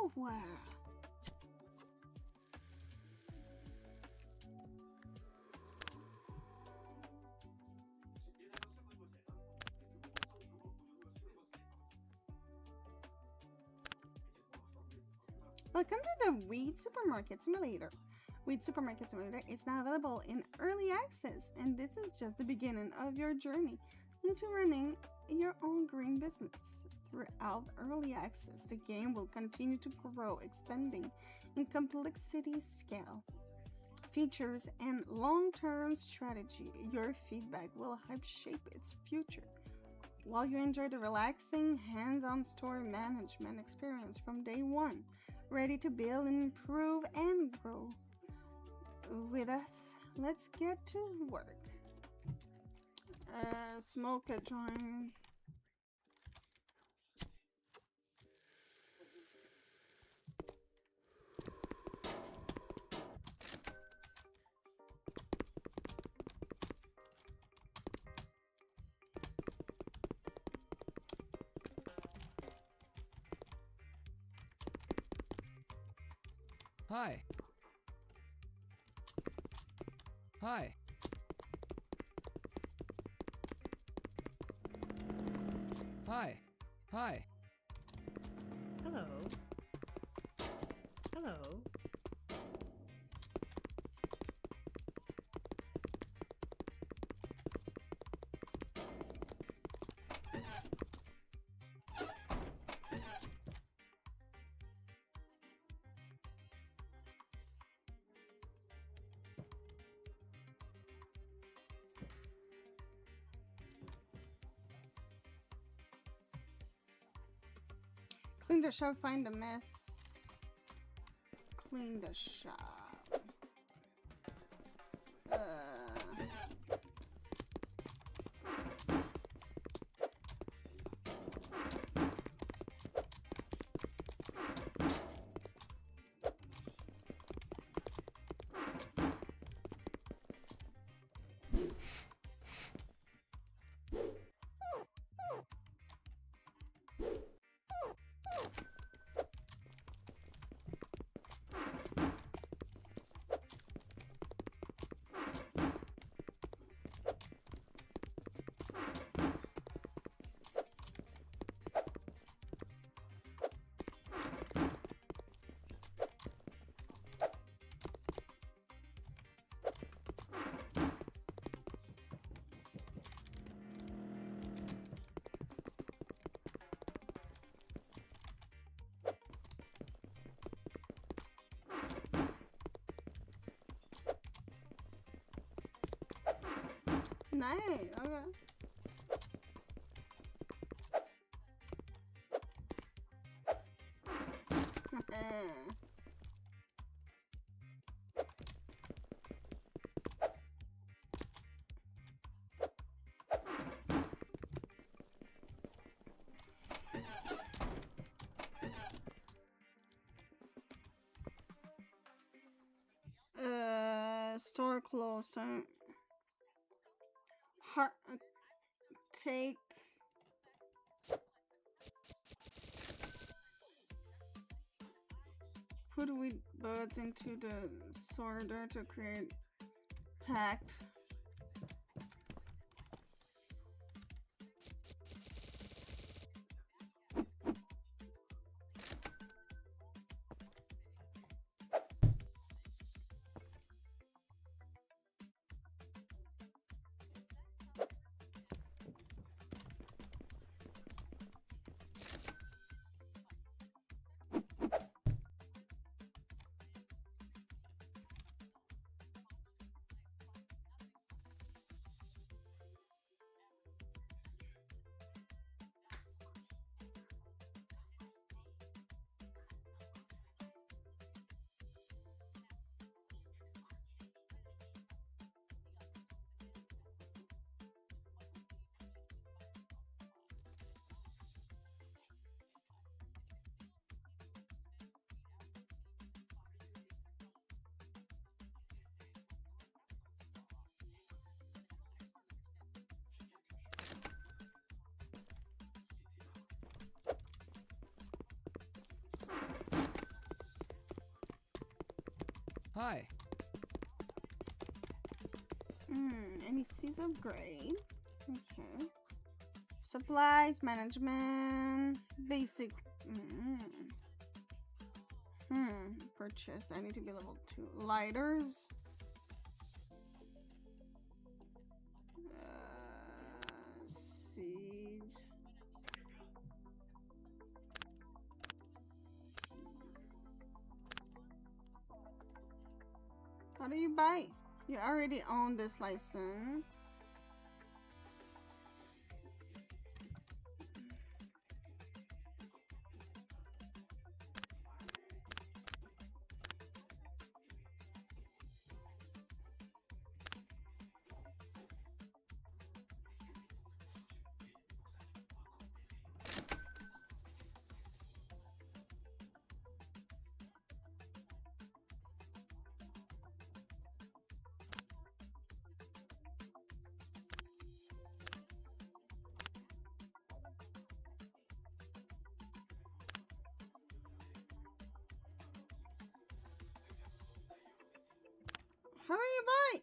Welcome to the Weed Supermarket Simulator. Weed Supermarket Simulator is now available in early access, and this is just the beginning of your journey into running your own green business. Throughout early access, the game will continue to grow, expanding in complexity, scale, features, and long-term strategy. Your feedback will help shape its future. While you enjoy the relaxing, hands-on store management experience from day one, ready to build, improve, and grow with us, let's get to work. Smoke a joint. Hi. Hi. Hi. Hi. Hello. Hello. Clean the shop, find the mess. Clean the shop. Nice. Okay. Store closed. Take. Put wheat buds into the sorter to create packed. Hi. Any C's upgrade? Okay. Supplies, management, basic. Purchase. I need to be level 2. Lighters. Seed. How do you buy? You already own this license. How do you buy?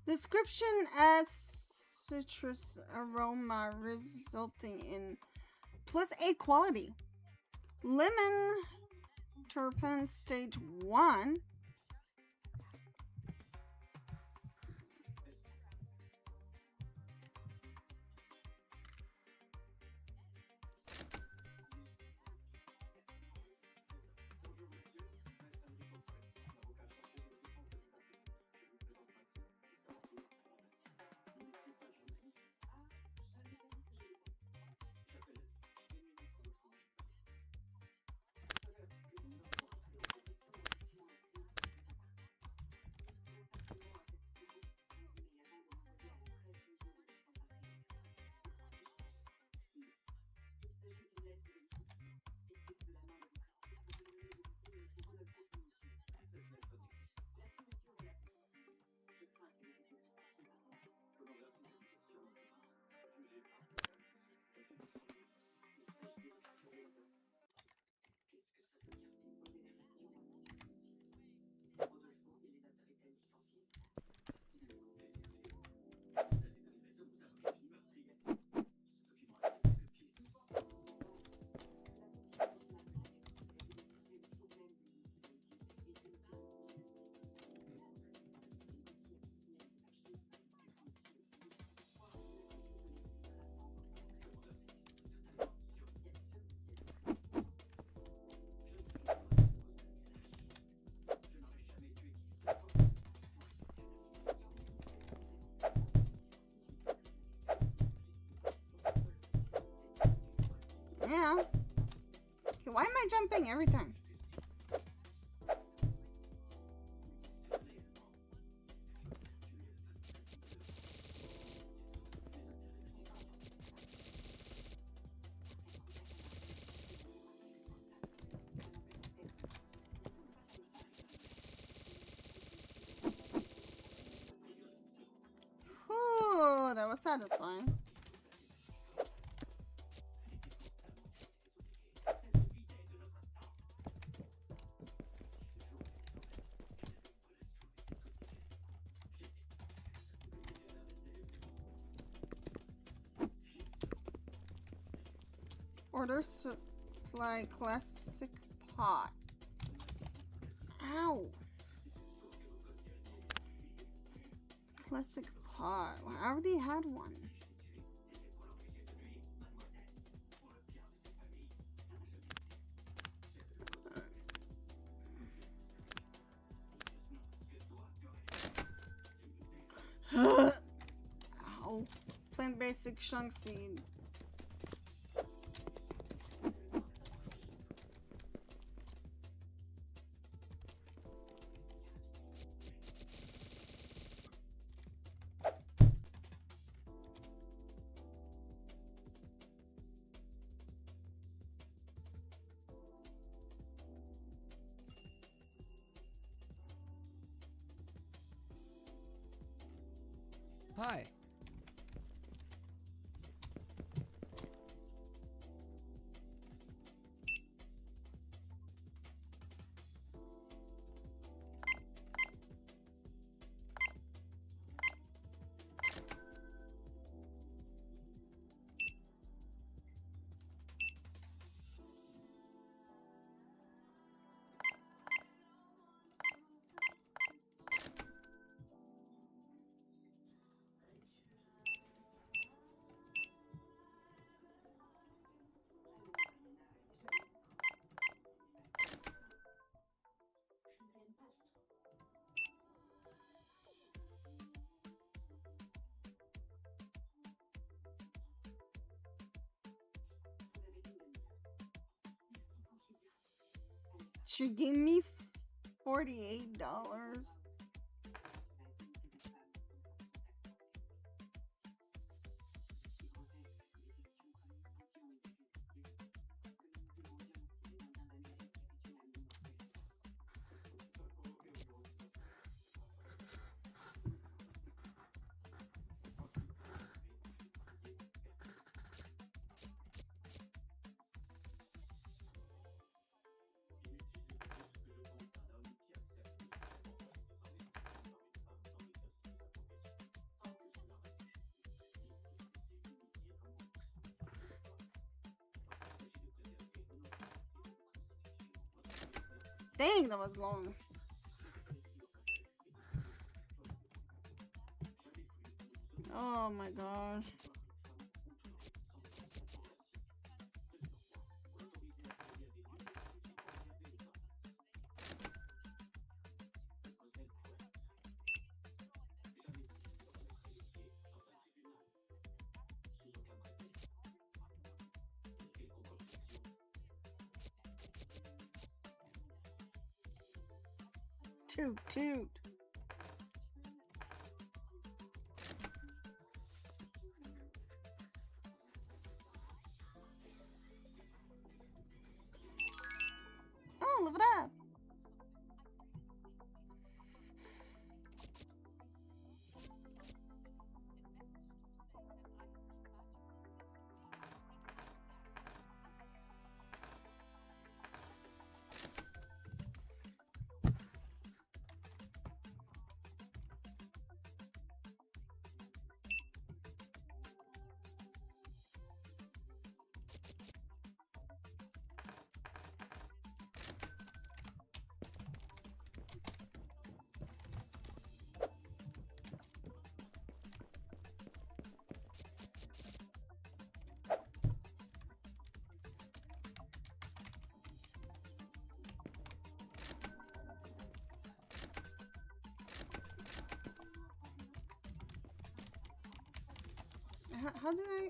Description as citrus aroma resulting in +8 quality. Lemon terpene stage 1. Yeah. Okay, why am I jumping every time? Ooh, that was satisfying. Order supply classic pot. Ow. Classic pot. Well, I already had one. Ow. Plain basic shunk seed. Hi. She gave me $48. Dang, that was long. Oh my gosh. Toot toot. Oh, live it up. How do I?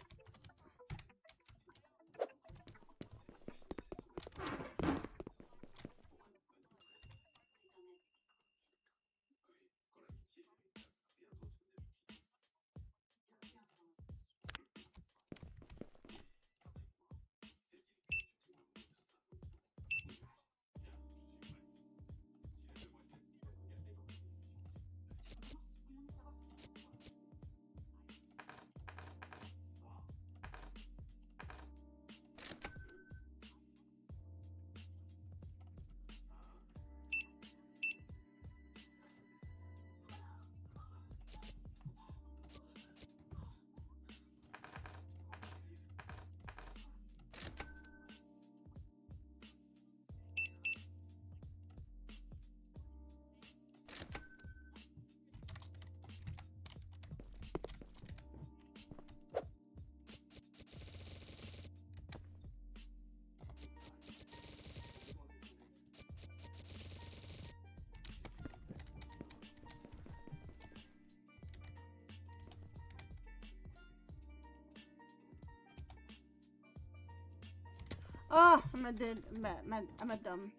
Oh, I'm a dumb.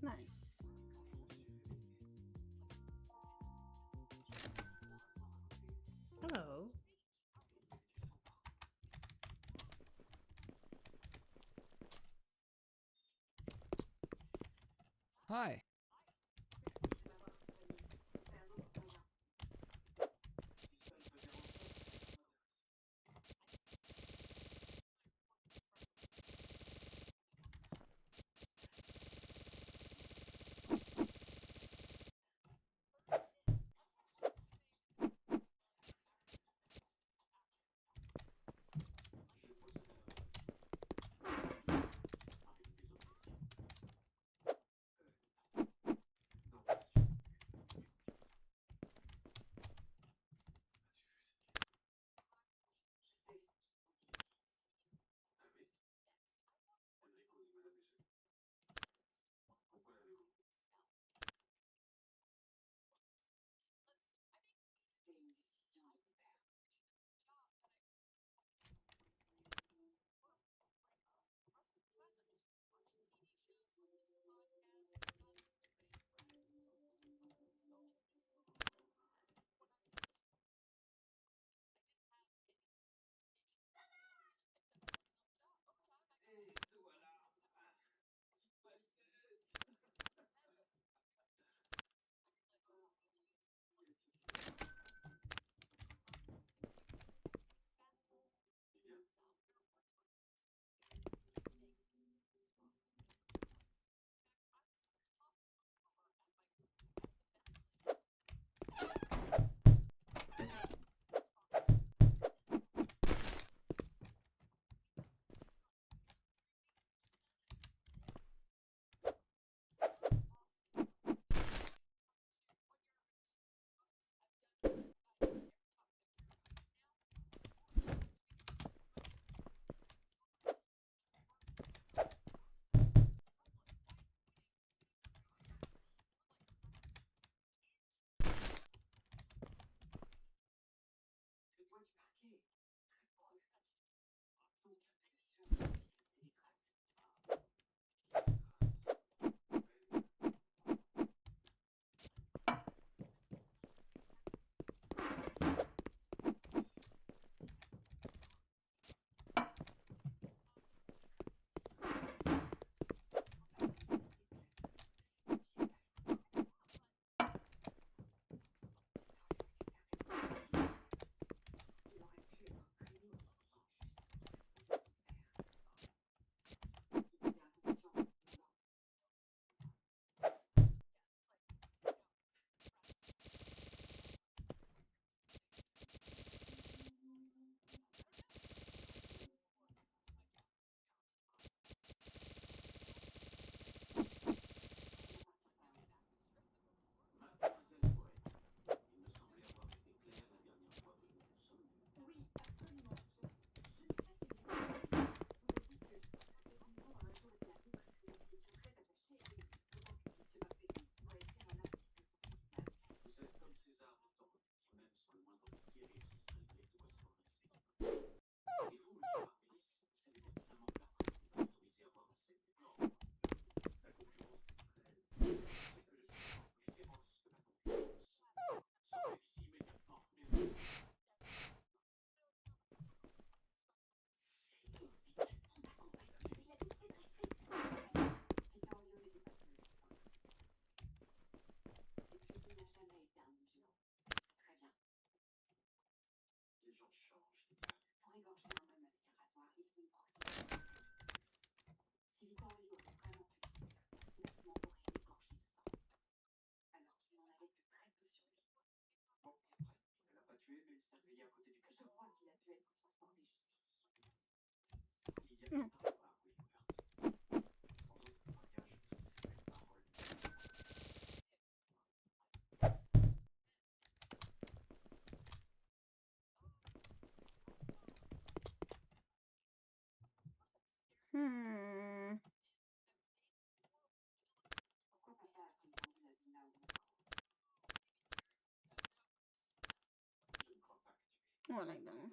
Nice. Hello. Hi. Mm. Hmm. What I do?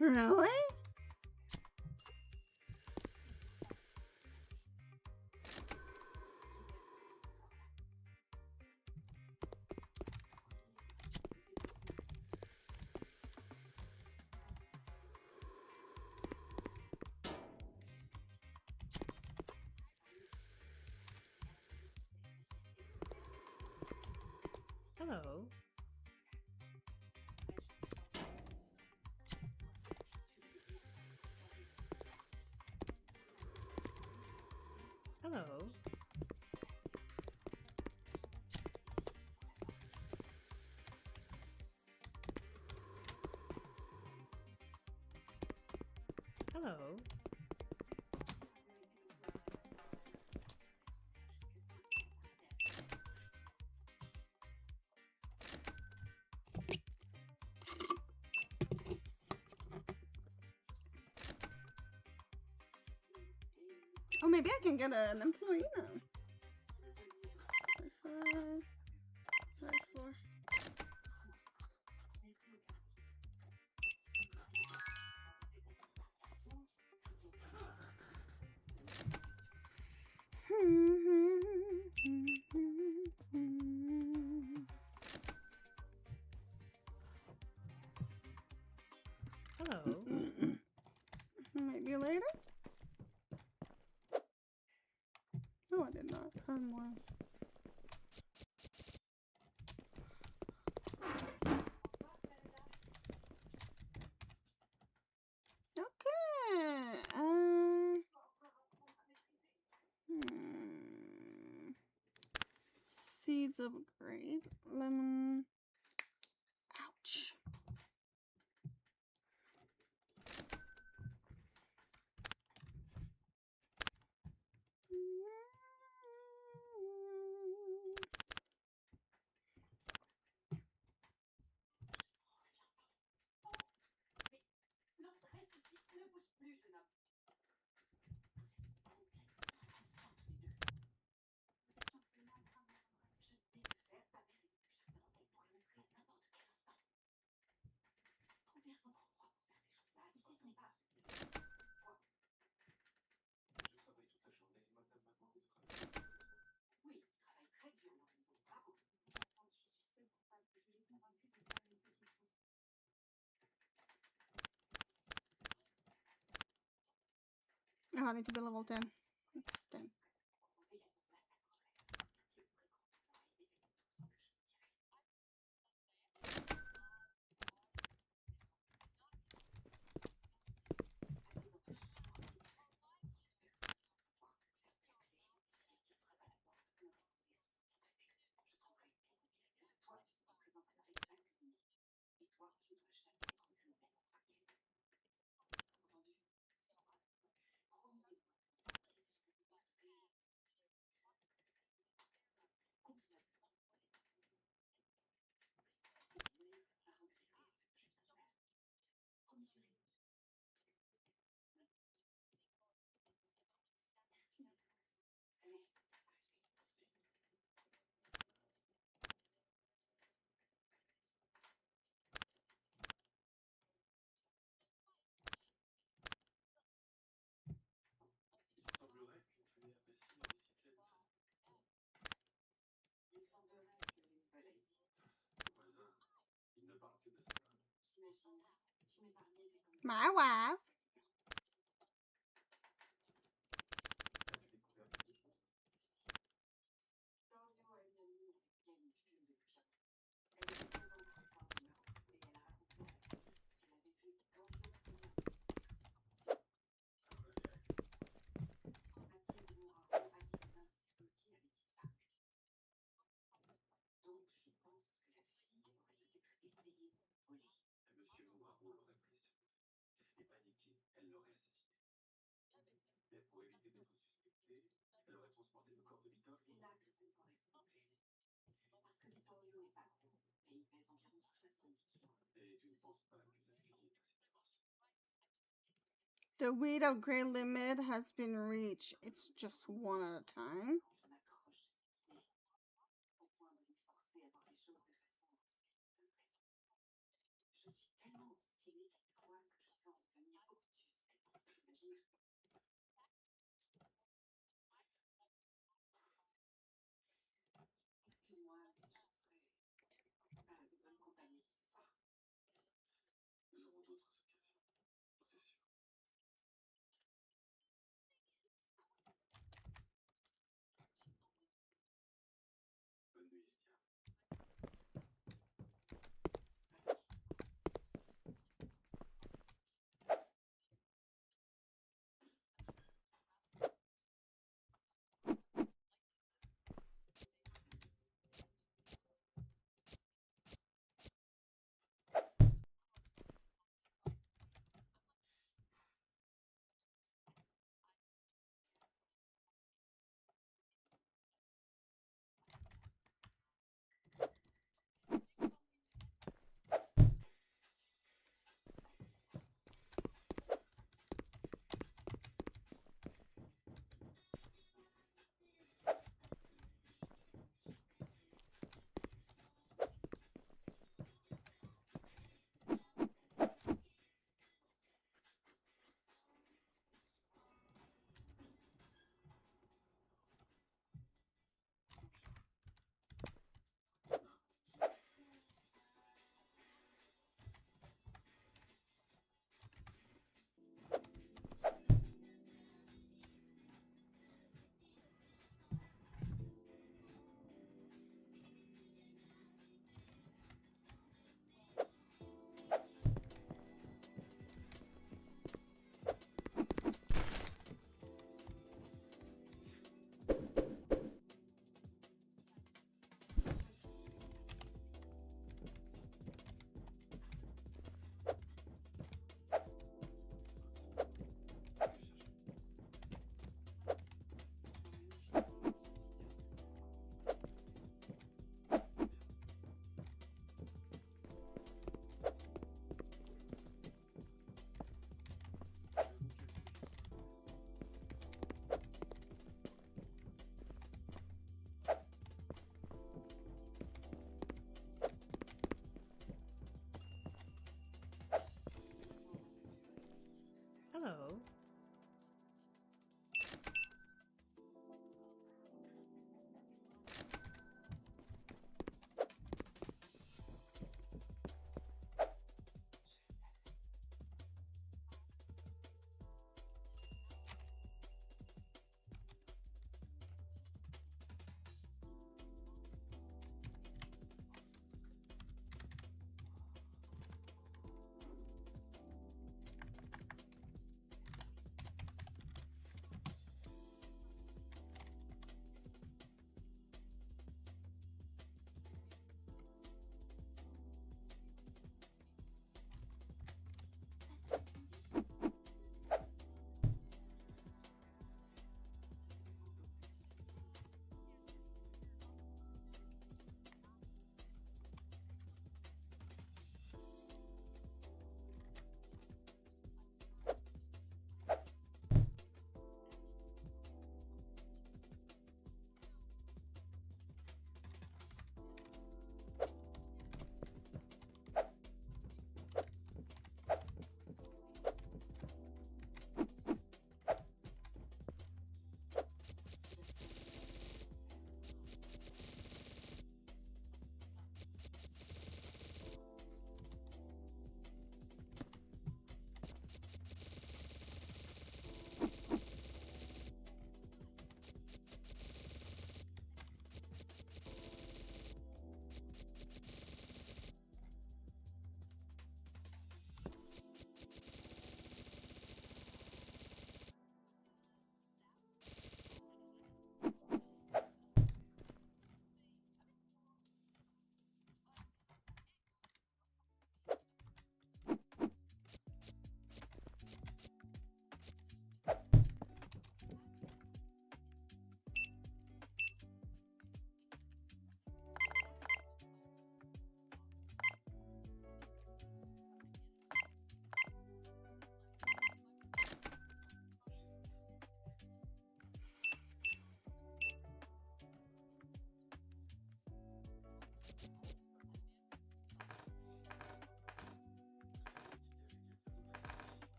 Really? Hello. Hello. Hello. Oh, maybe I can get an employee now. 5, 5, 4. Hello. Maybe later? No, I did not. Have more. Okay. Seeds of grade. Lemon. Ouch. Oh, I need to be level 10. 10. My wife. The widow grade limit has been reached. It's just one at a time.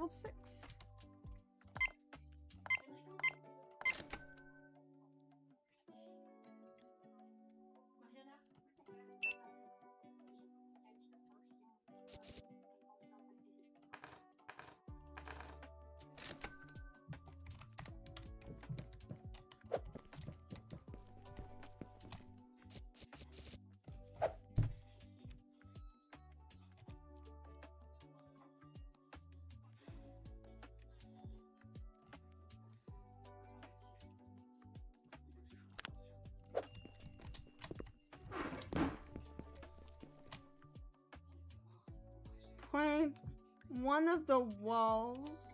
level 6. Point one of the walls.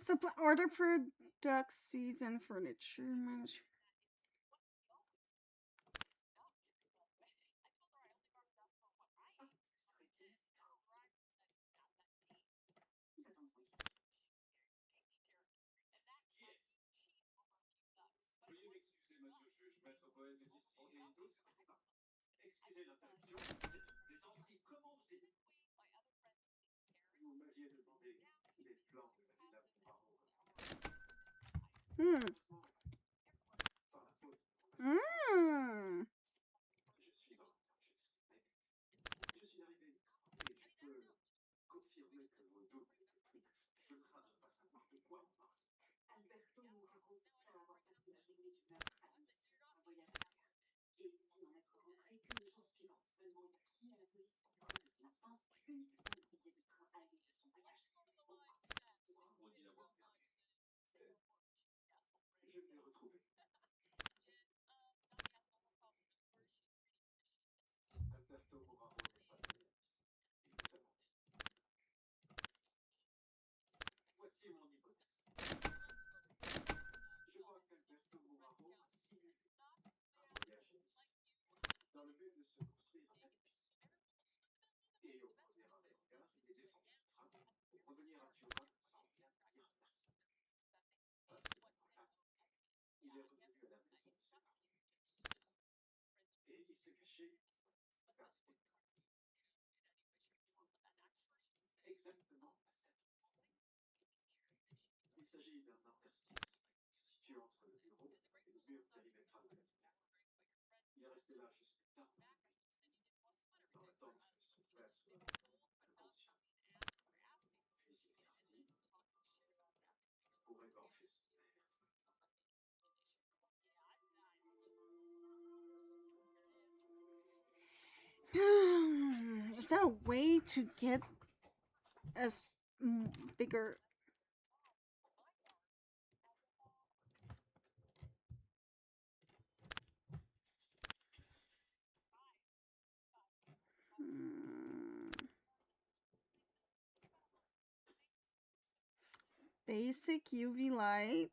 Supply order product seeds and furniture management. Hmm. Hmm. Is there a way to get bigger? Basic UV light.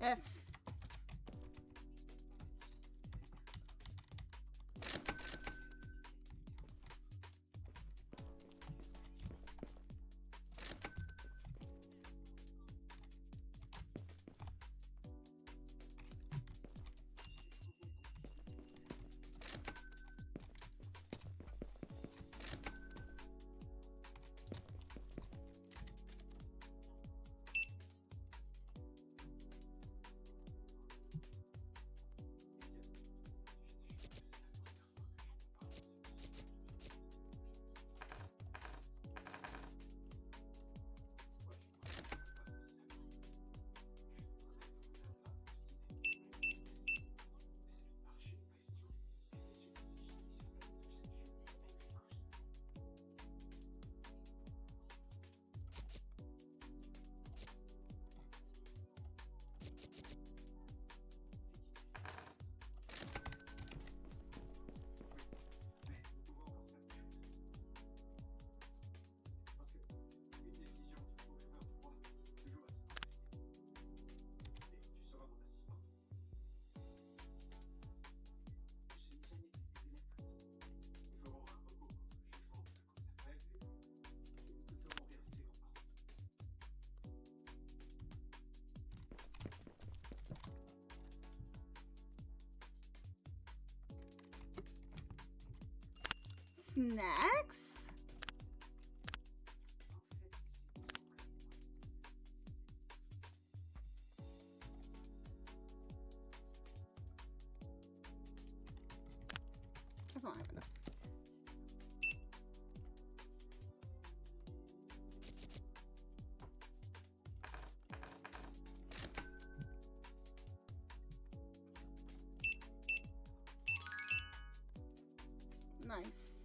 F. snacks? I don't have enough. Nice.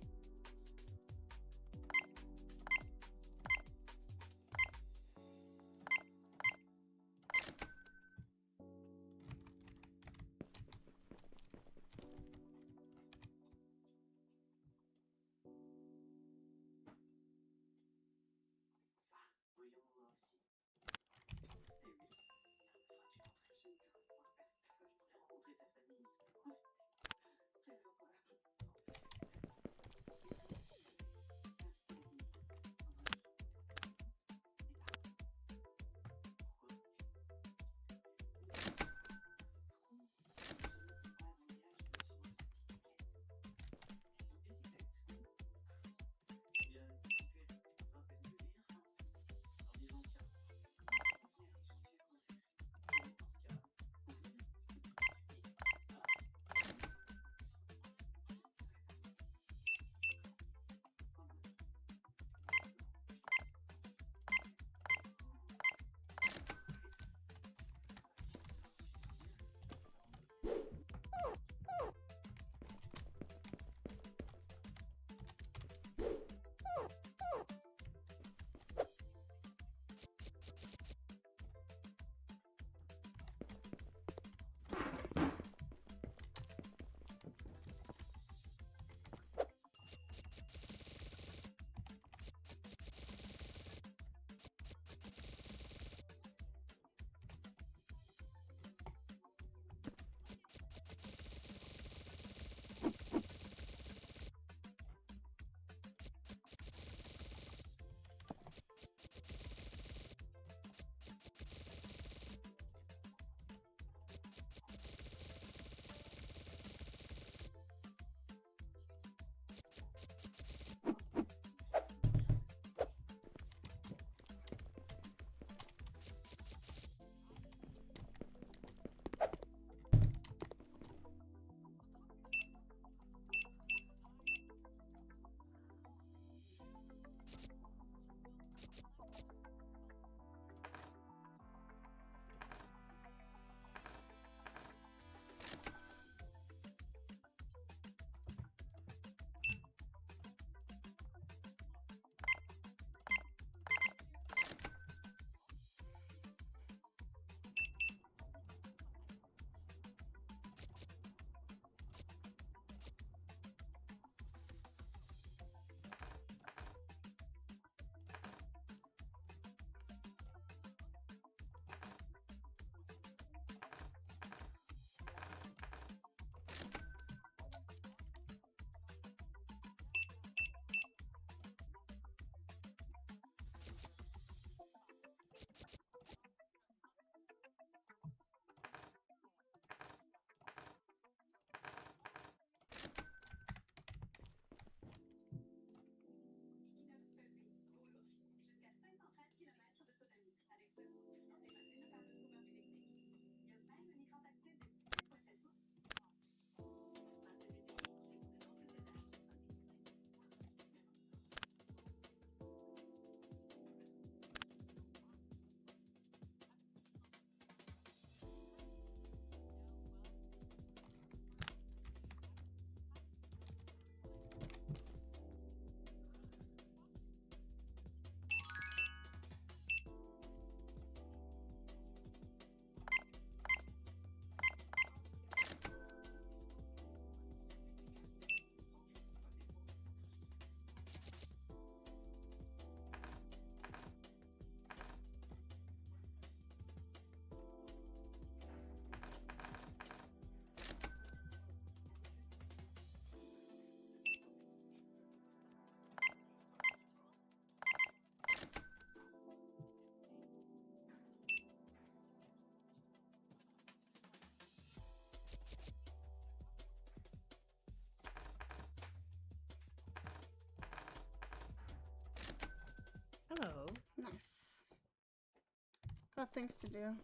Got things to do.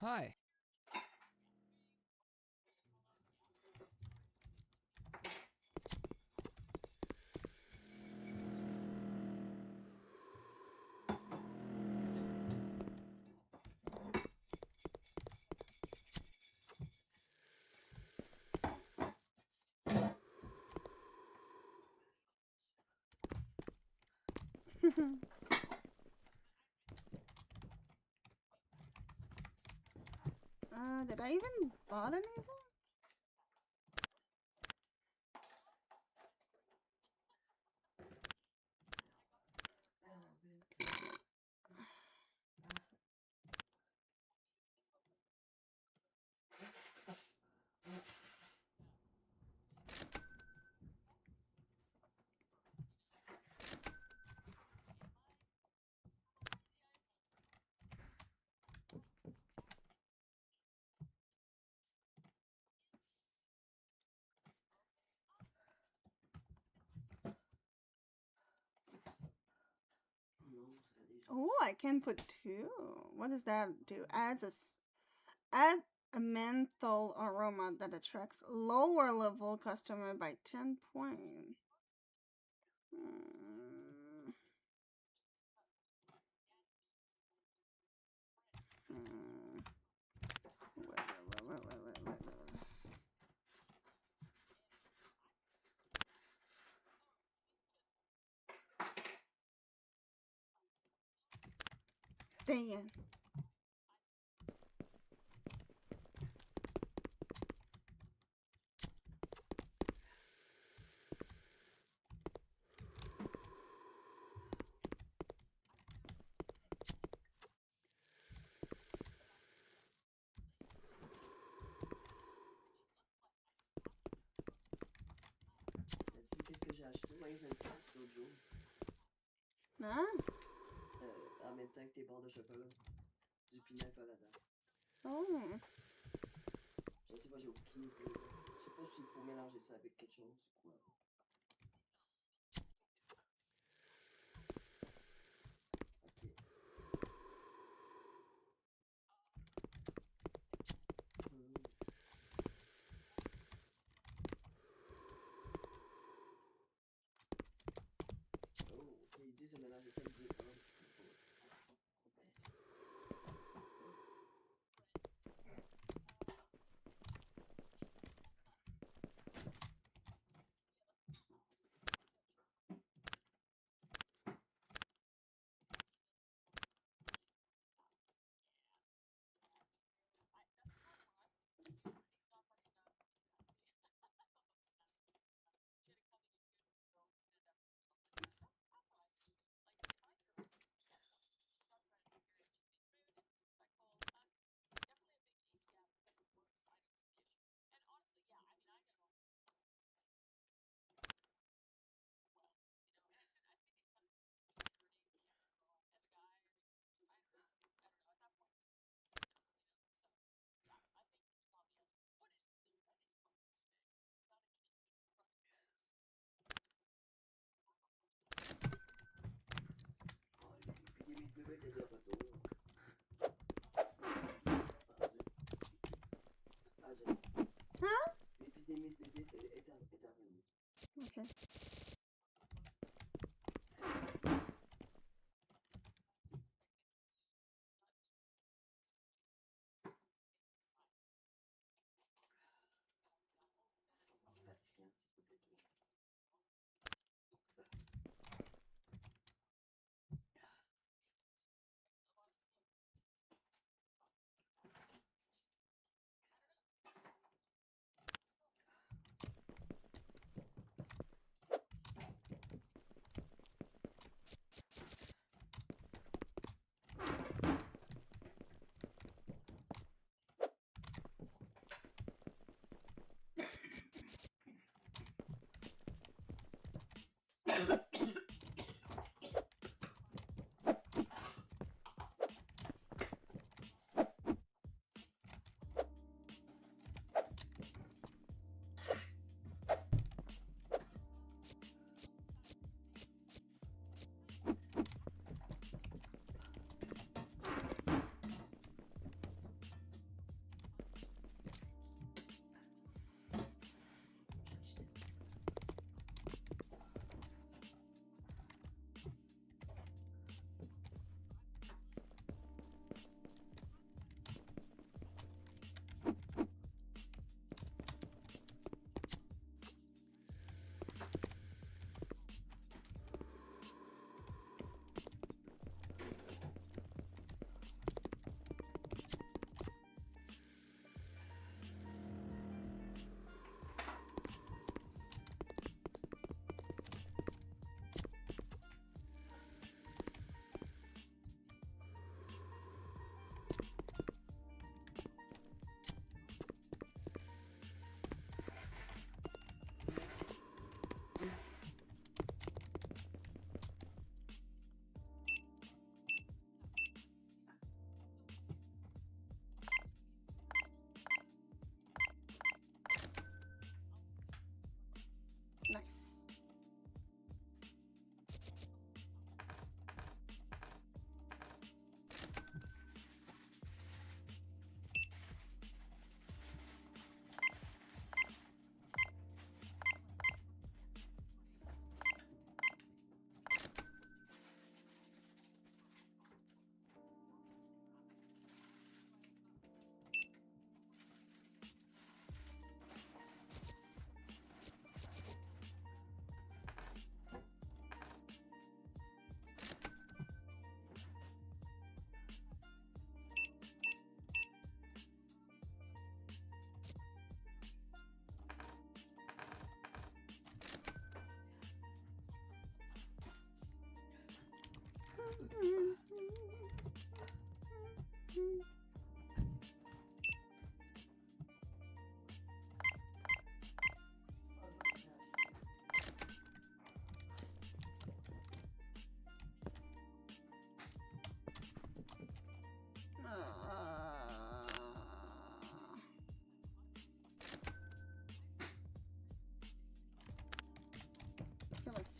Hi. Did I even bought anything? Oh, I can put 2. What does that do? Add a menthol aroma that attracts lower level customer by 10 points. Hmm. Hmm. Wait. Dang it. T'as-tu qu'est-ce que j'ai acheté? Moi, ils aiment pas l'autre jour. Hein? En même temps que tes barres de chocolat. Du pina colada. Oh. Je sais pas, j'ai aucune idée. Je sais pas s'il faut mélanger ça avec quelque chose ou quoi. Oh, ok, ils disent de mélanger ça avec du rhum. Huh? L'épidémie de bébé est intervenue. Okay. Fatigant, c'est peut-être.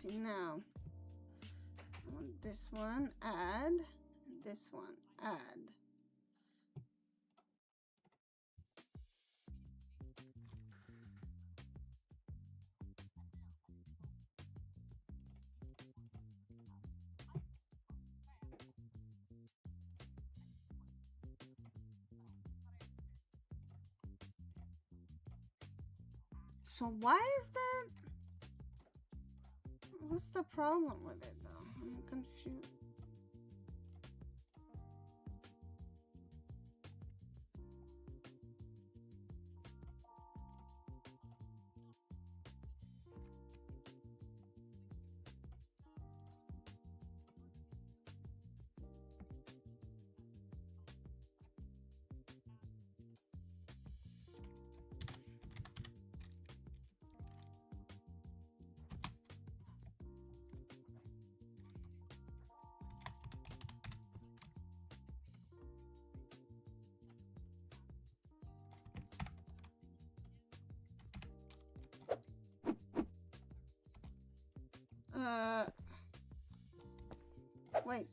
see now. I want this one, add, and this one, add. So why is that? What's the problem with it though? I'm confused. Wait.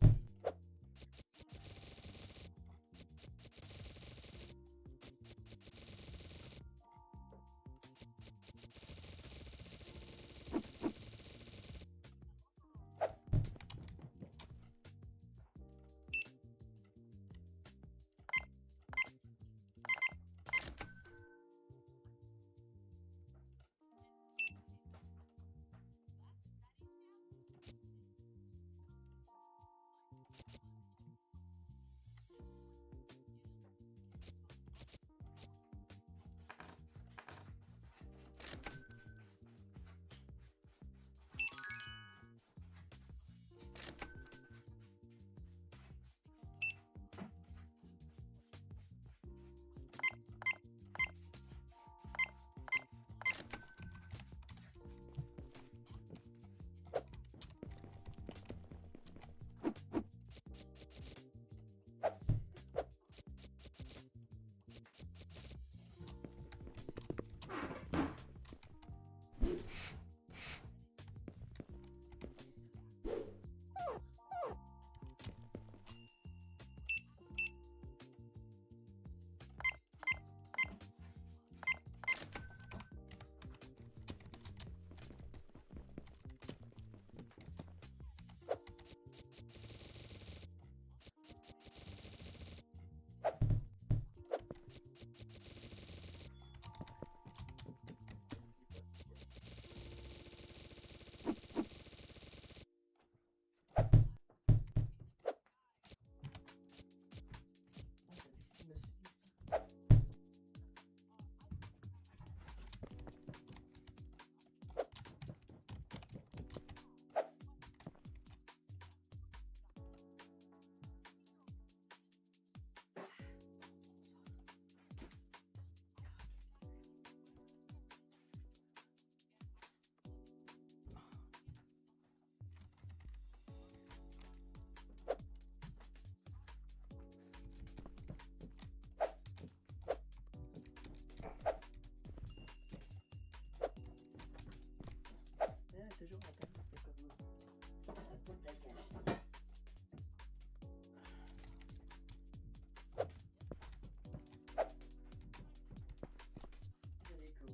Toujours en tête, c'était comme la peau de la cache. Allez, go.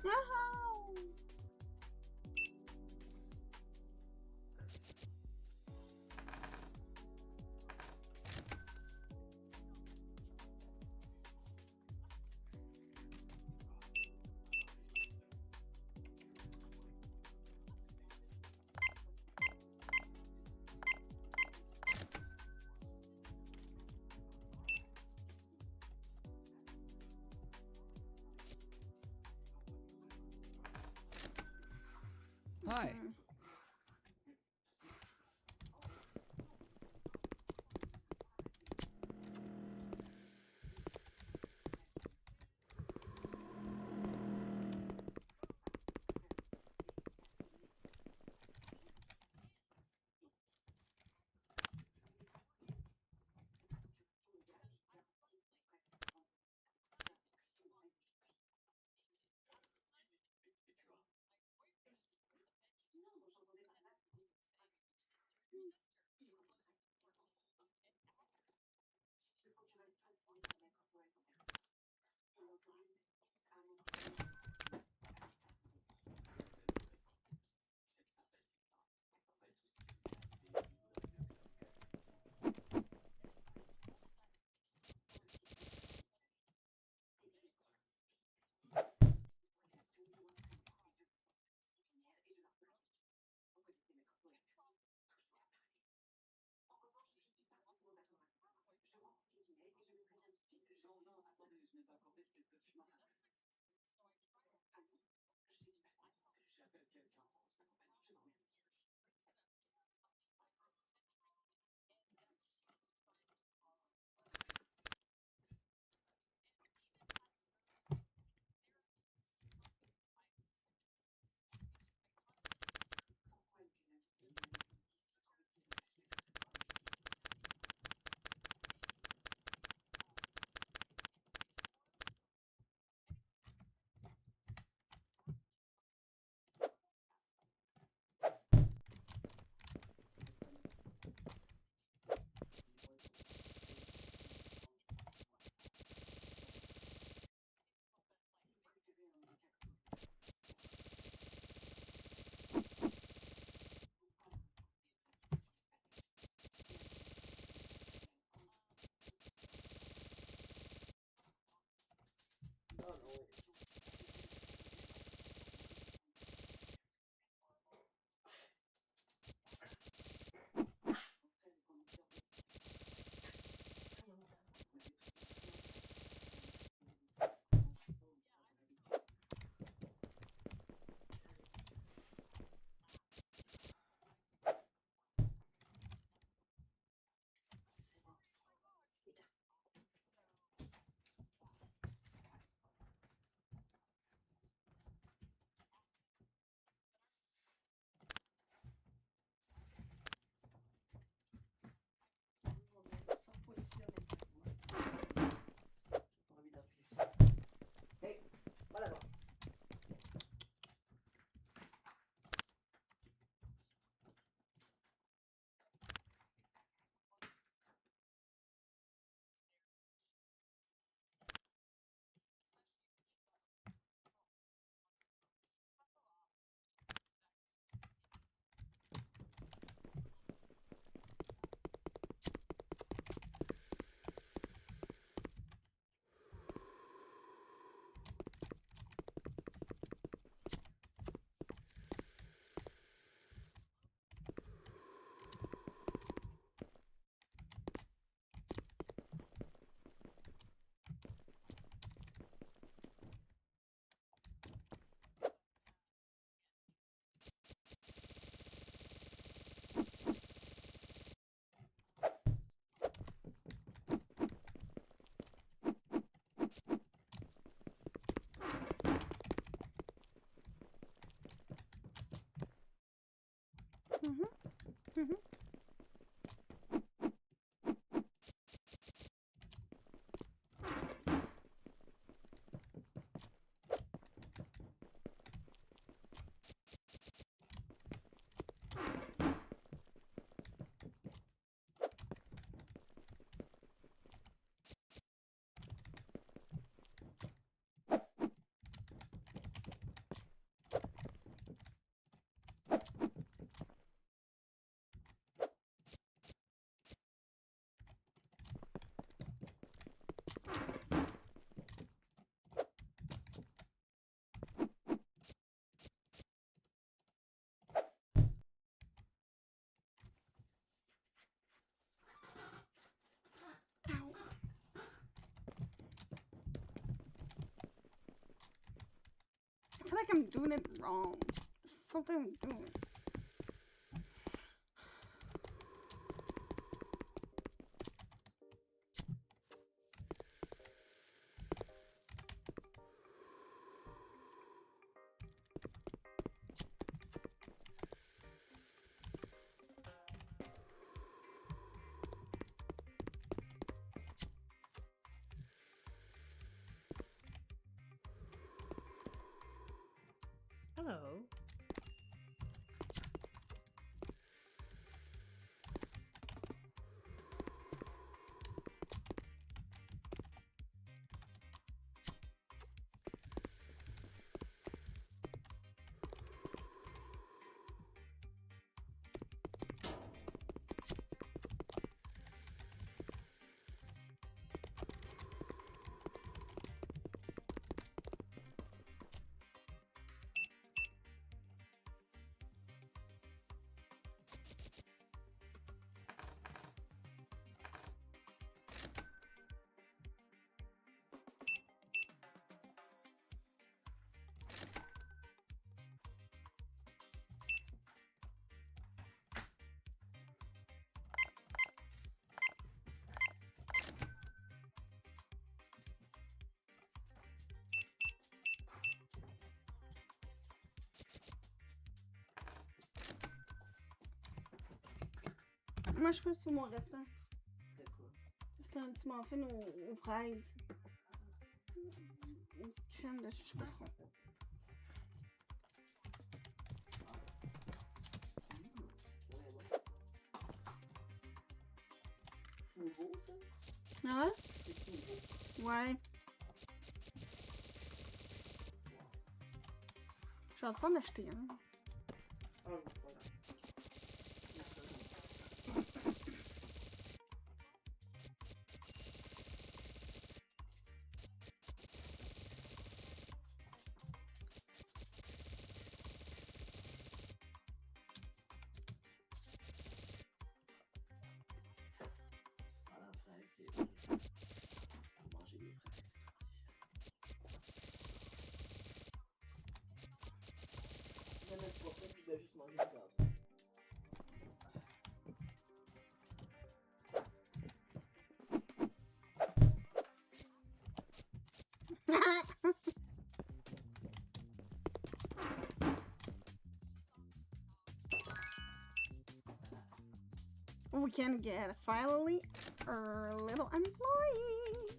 Yahoo! Hi. Mhm. Mhm. Ow. I feel like I'm doing it wrong. There's something I'm doing. Hello. Moi, je peux sur mon restant. De quoi? C'est un petit muffin aux fraises. Une petite crème dessus, je sais pas trop. C'est nouveau, ça? Ah? C'est nouveau. Ouais. J'ai le sens d'acheter un. Ah, oui, voilà. Ah, la fraise, c'est bon. On va manger des fraises. Je vais mettre pas ça, puis je vais juste manger du gâteau. We can get finally a little employee.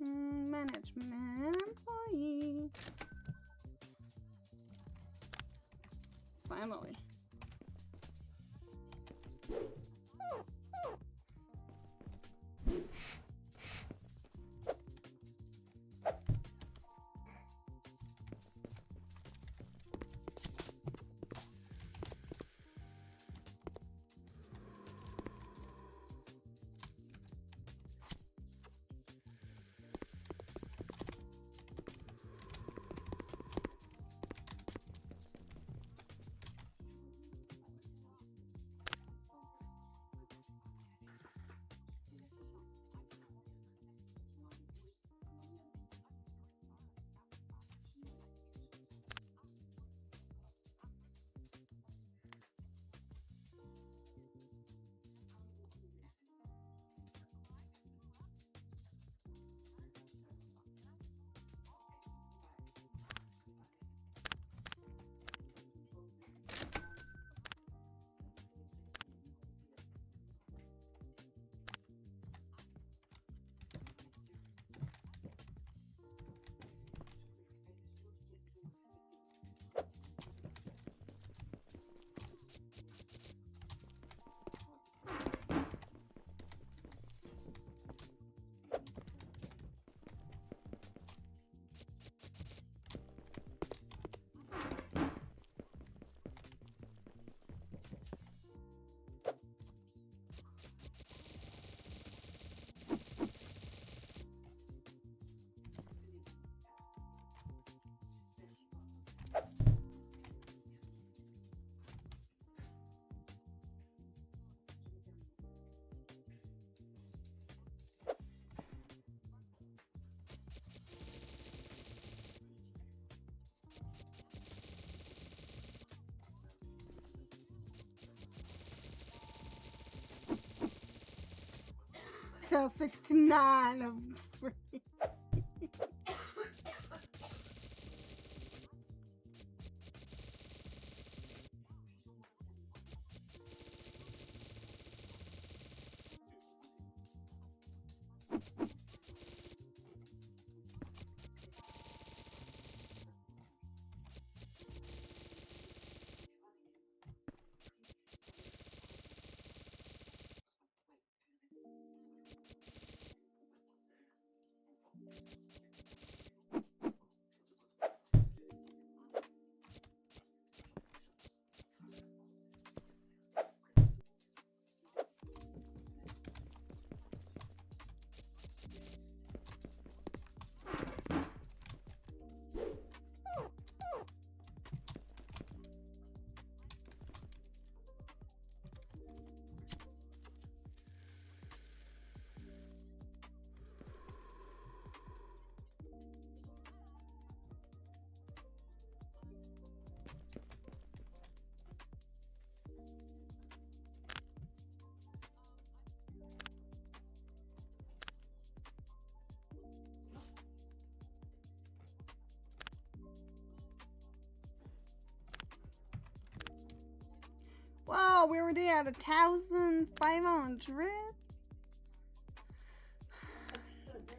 Management employee. Finally. Sell 69 of free. Wow, we're already at 1,500.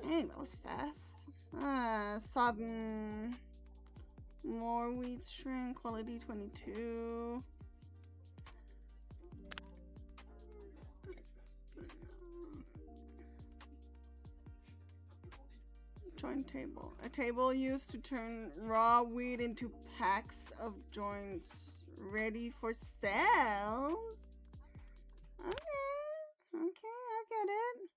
Dang, that was fast. Sodden. More wheat strain, quality 22. Join table. A table used to turn raw wheat into packs of joints ready for sales. Okay, I get it.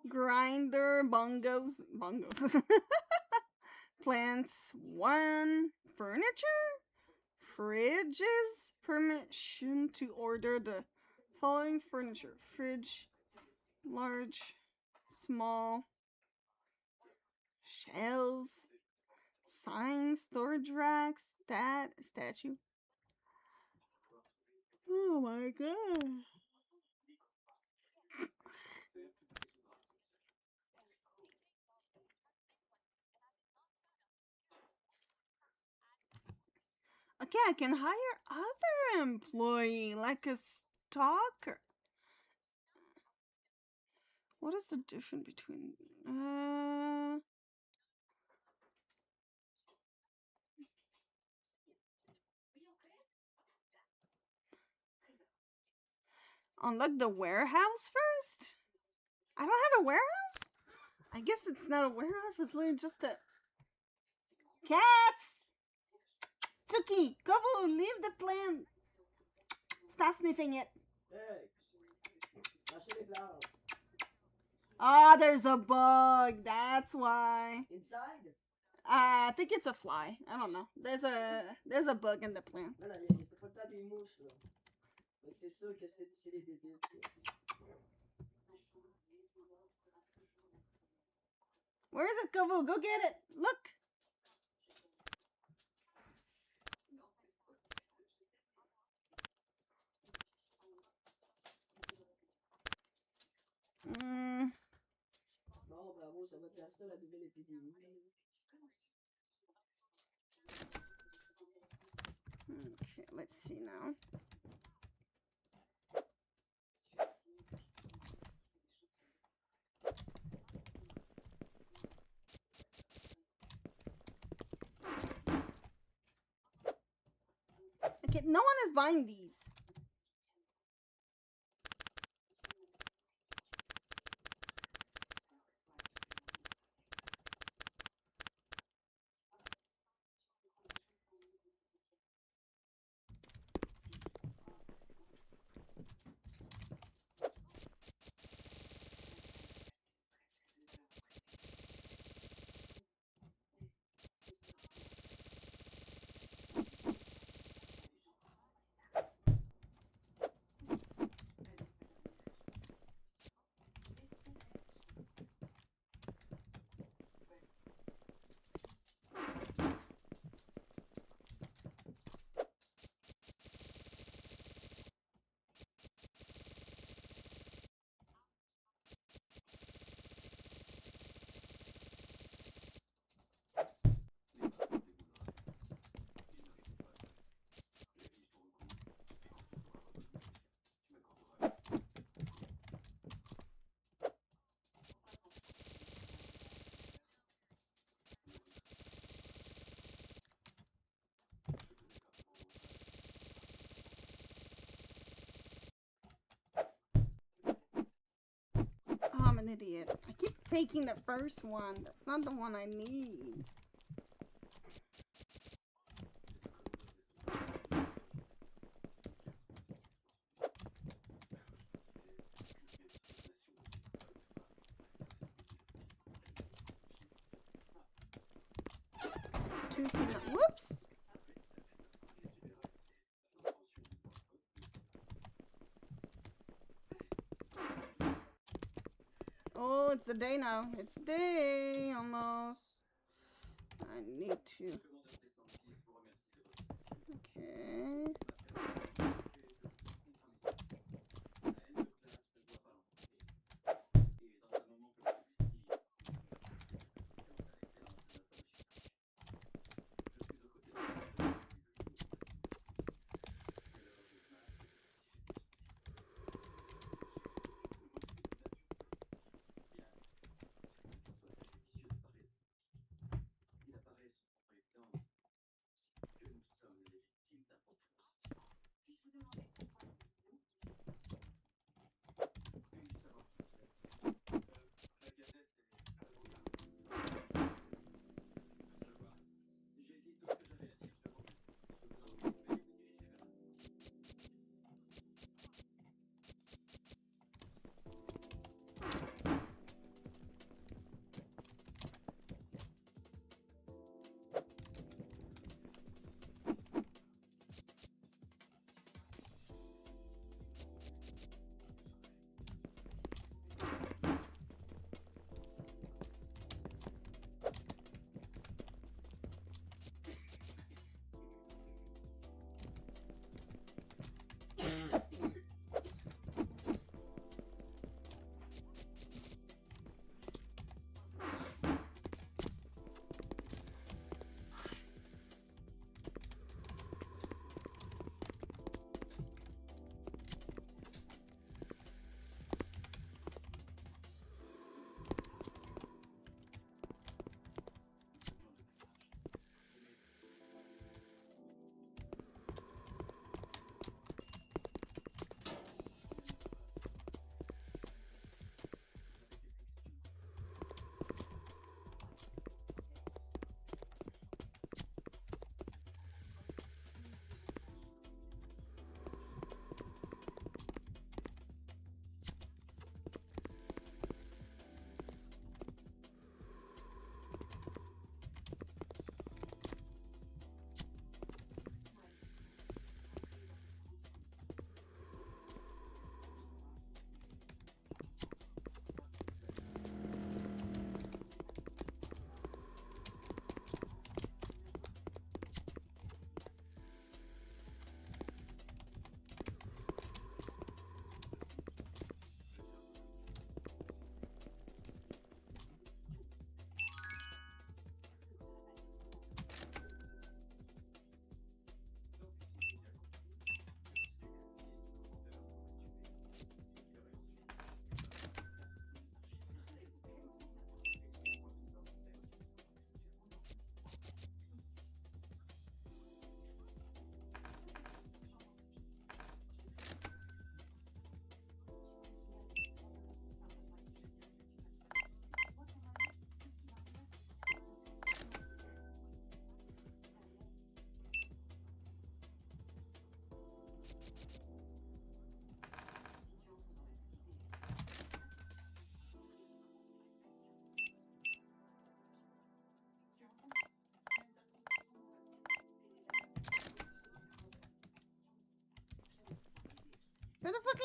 Grinder, bongos. Plants 1. Furniture? Fridges? Permission to order the following furniture. Fridge, large, small, shelves, signs, storage racks, statue. Oh my god. Okay, I can hire other employee, like a stalker. What is the difference between unlock the warehouse first? I don't have a warehouse? I guess it's not a warehouse, it's literally just a cats! Tuki, Kovu, leave the plant. Stop sniffing it. Hey! Lâchez les plantes. Ah, there's a bug. That's why. Inside? I think it's a fly. I don't know. There's a bug in the plant. Non, non, c'est pas le temps des mouches, là. Donc c'est sûr que c'est des débiles, ça. Where is it, Kovu? Go get it. Look. Bon, bravo, ça va être ça, la nouvelle épidémie. Okay, let's see now. Okay, no one is buying these. Oh, I'm an idiot. I keep taking the first one. That's not the one I need. It's 2 feet. Whoops! Oh, it's the day now. It's day almost. I need to. Okay.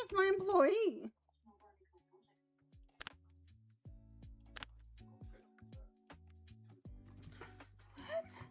That's my employee. What?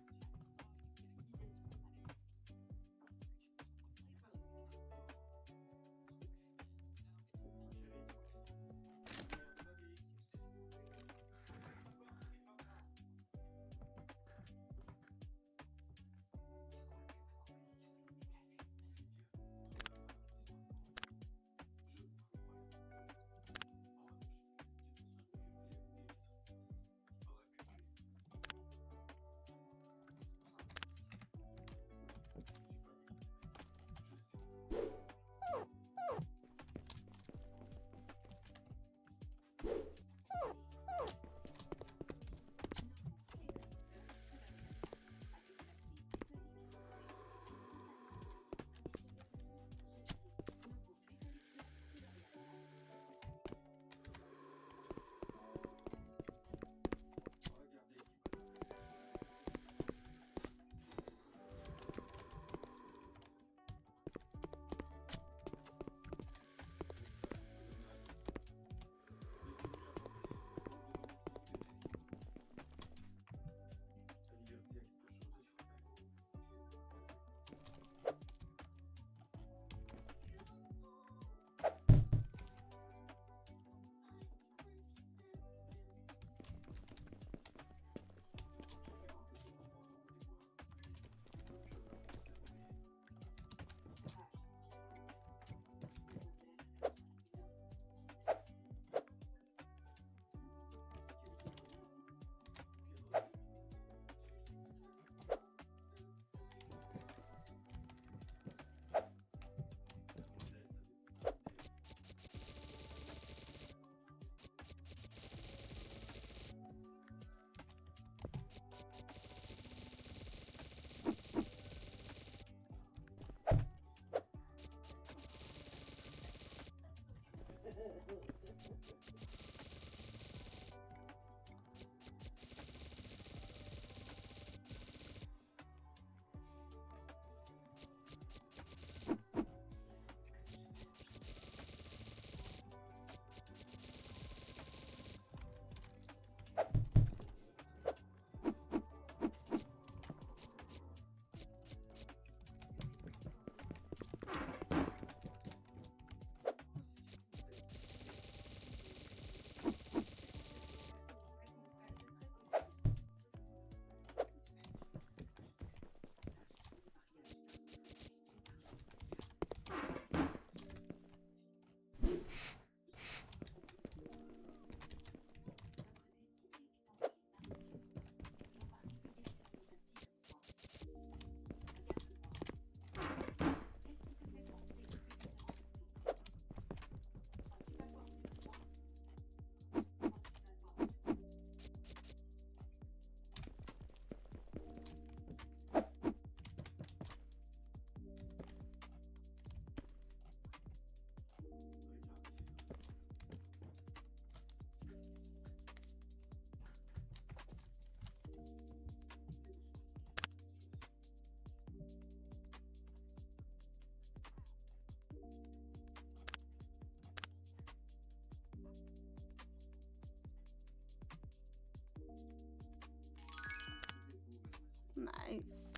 Nice.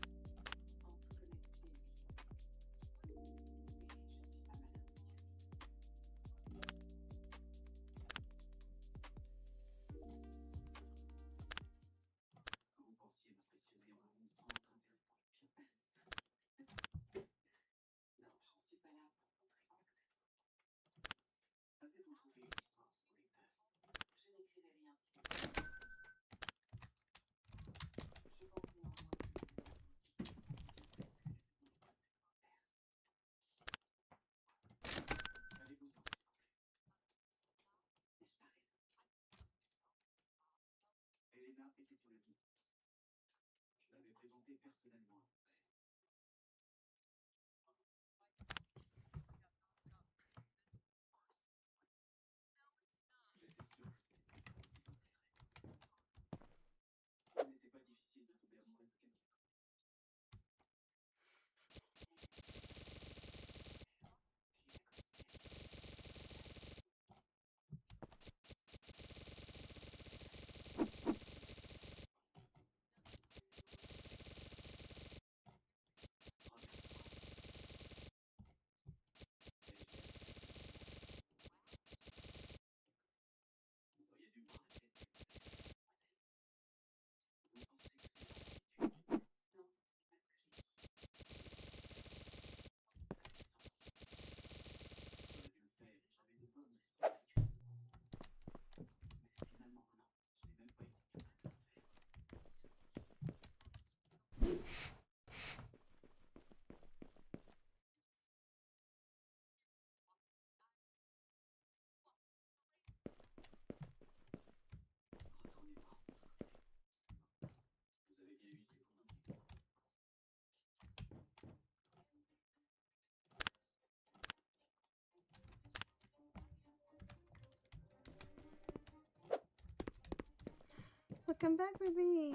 Welcome back, baby.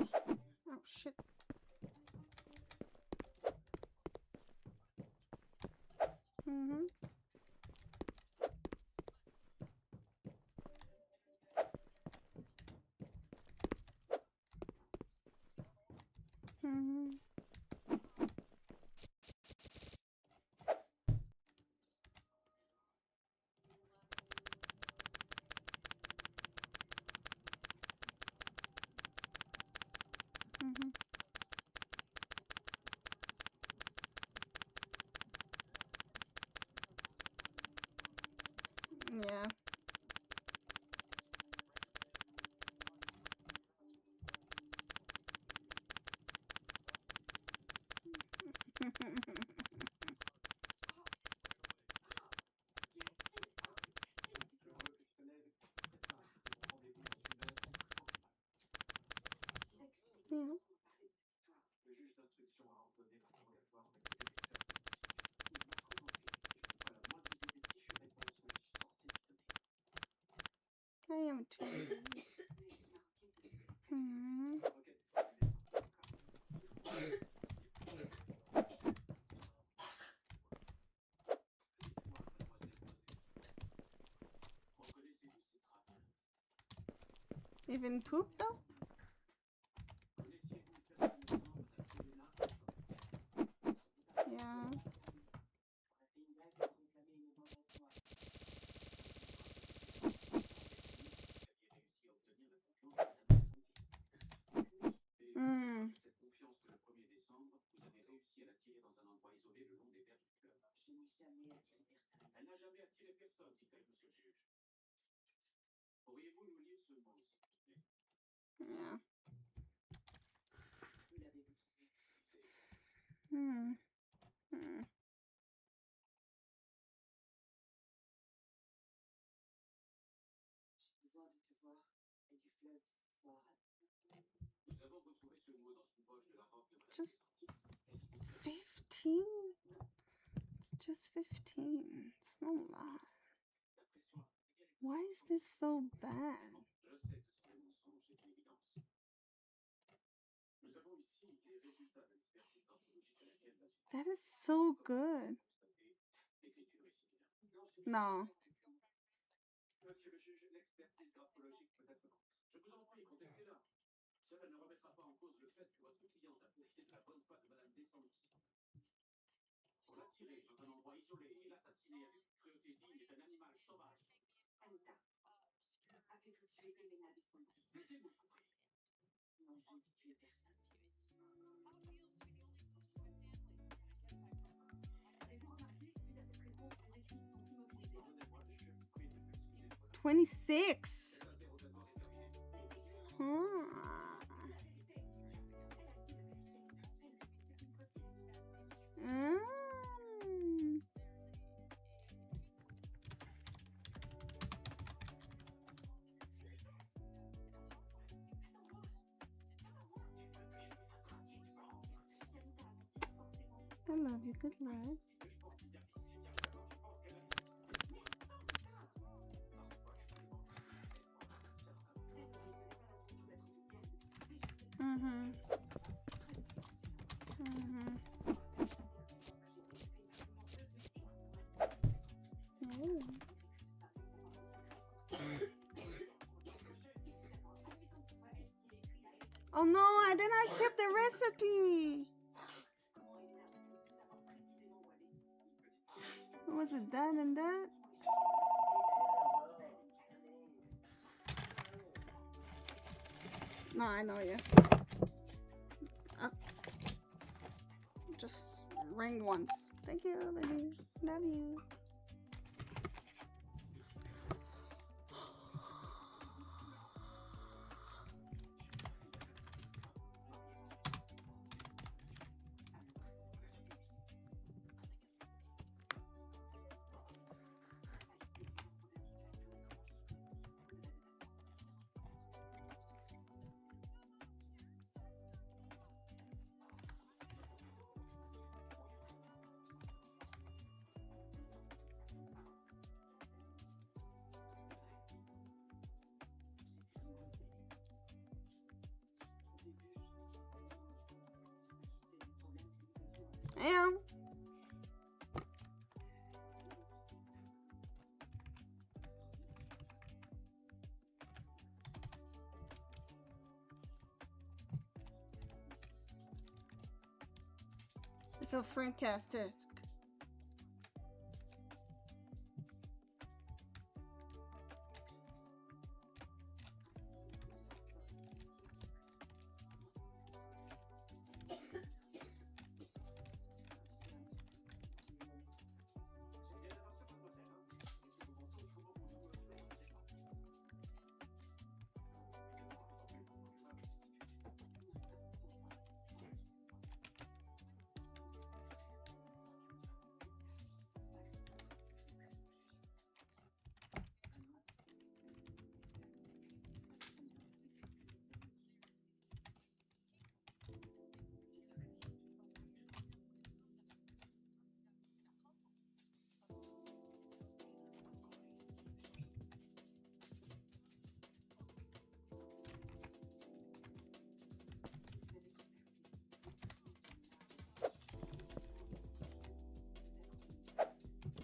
Oh shit. Mm-hmm. Mm-hmm. Mm-hmm. Yeah. Yeah. I am too. Hmm. Even poop though? Yeah. Mm. Yeah. Hmm. Hmm. Just 15? It's just 15. It's not a lot. Why is this so bad? That is so good. No. $26. Huh. Mm. I love you. Good luck. Mm-hmm. Mm-hmm. Oh. Oh no, I did not keep the recipe. Was it that and that? No, I know you. Just ring once. Thank you, baby. Love you. Yeah. I feel fantastic.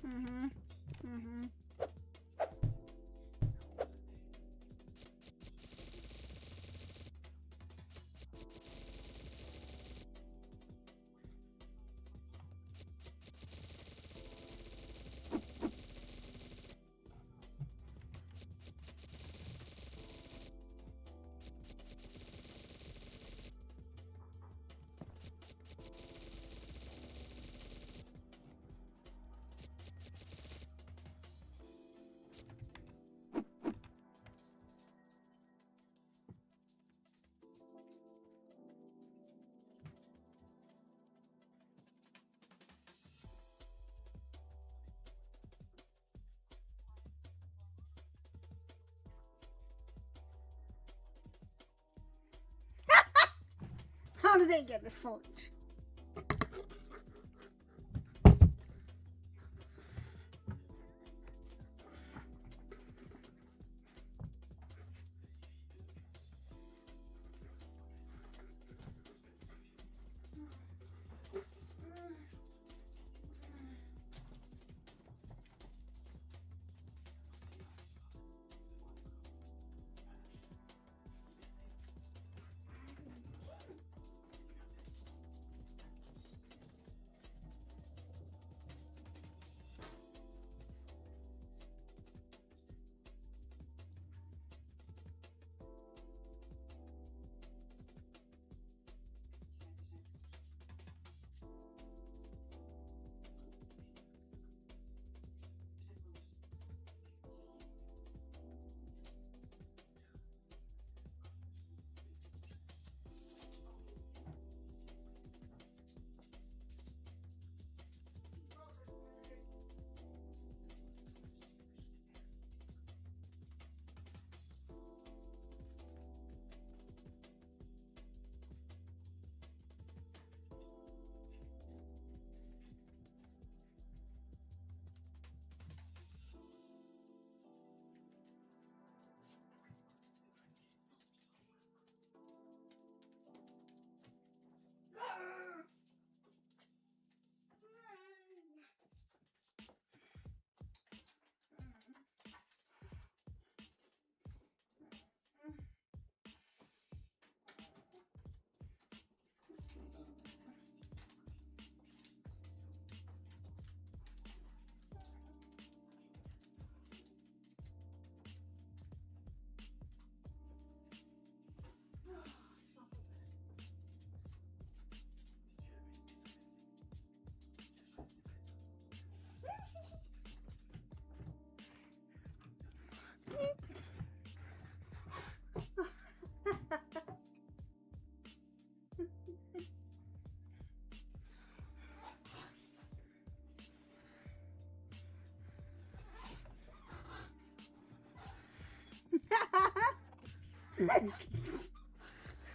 Mm-hmm. Mm-hmm. How did they get this foliage?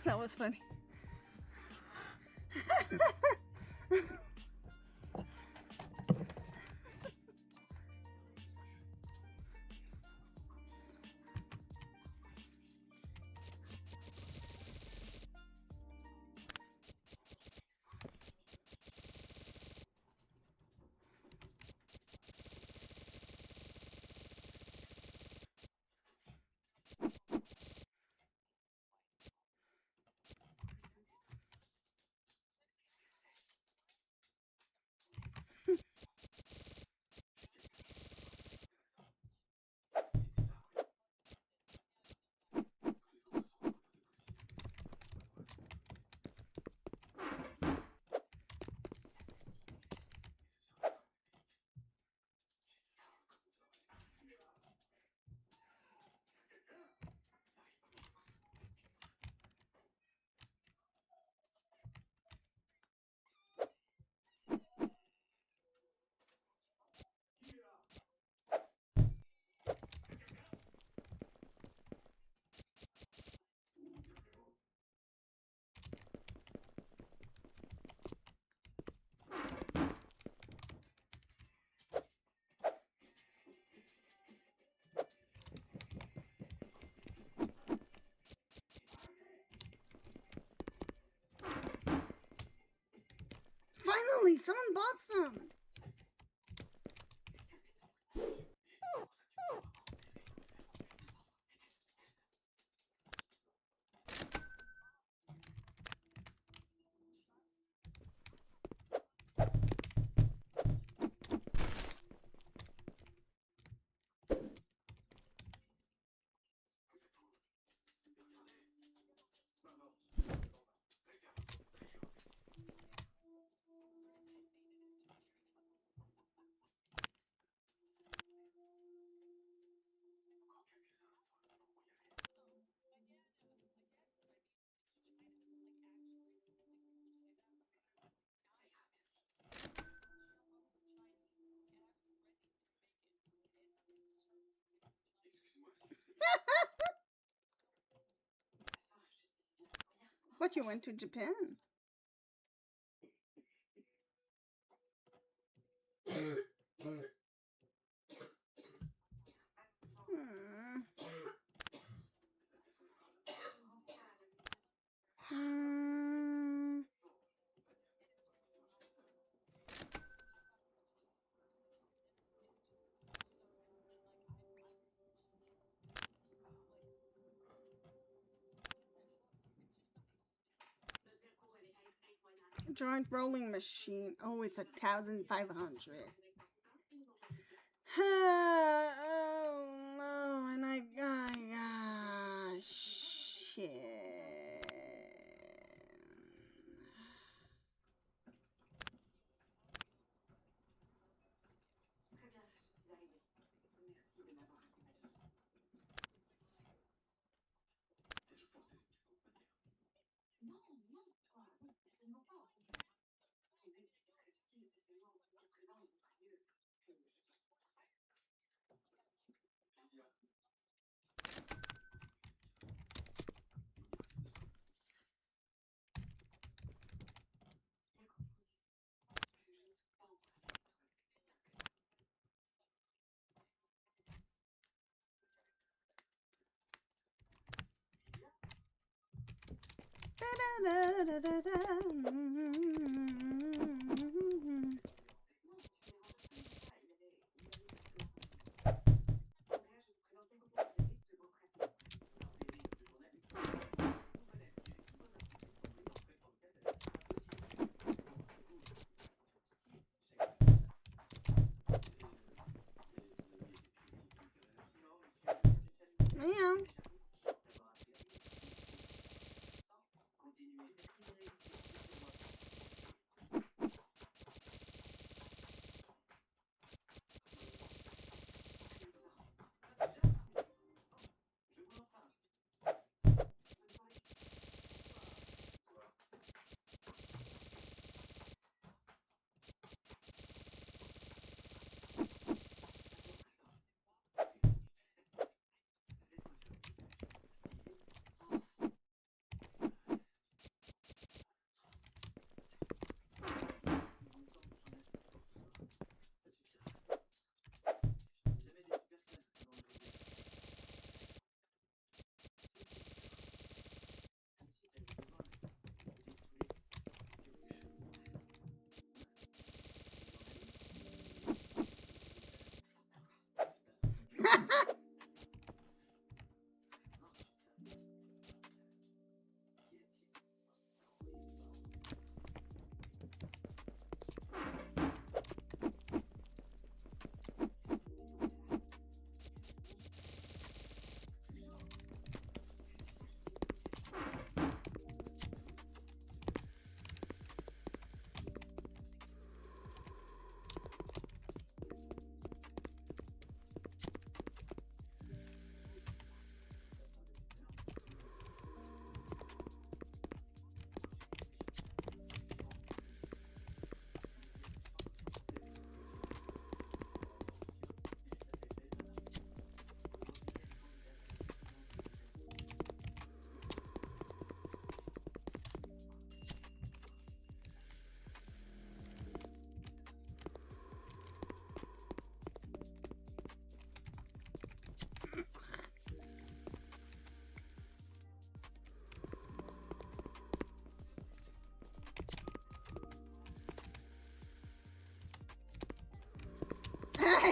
That was funny. Finally, someone bought some. But you went to Japan. Hmm. Hmm. Joint rolling machine. Oh, it's 1,500. Oh no, and I shit. Yeah.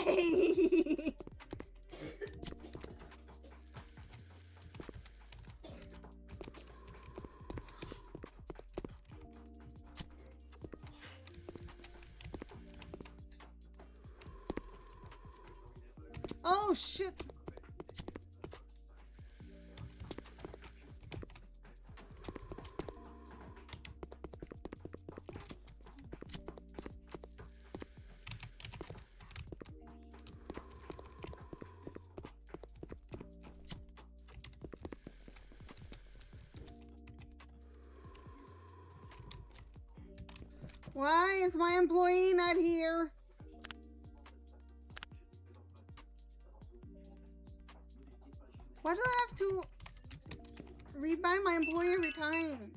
Yay! Oh shit! Why is my employee not here? Why do I have to rebuy my employee every time?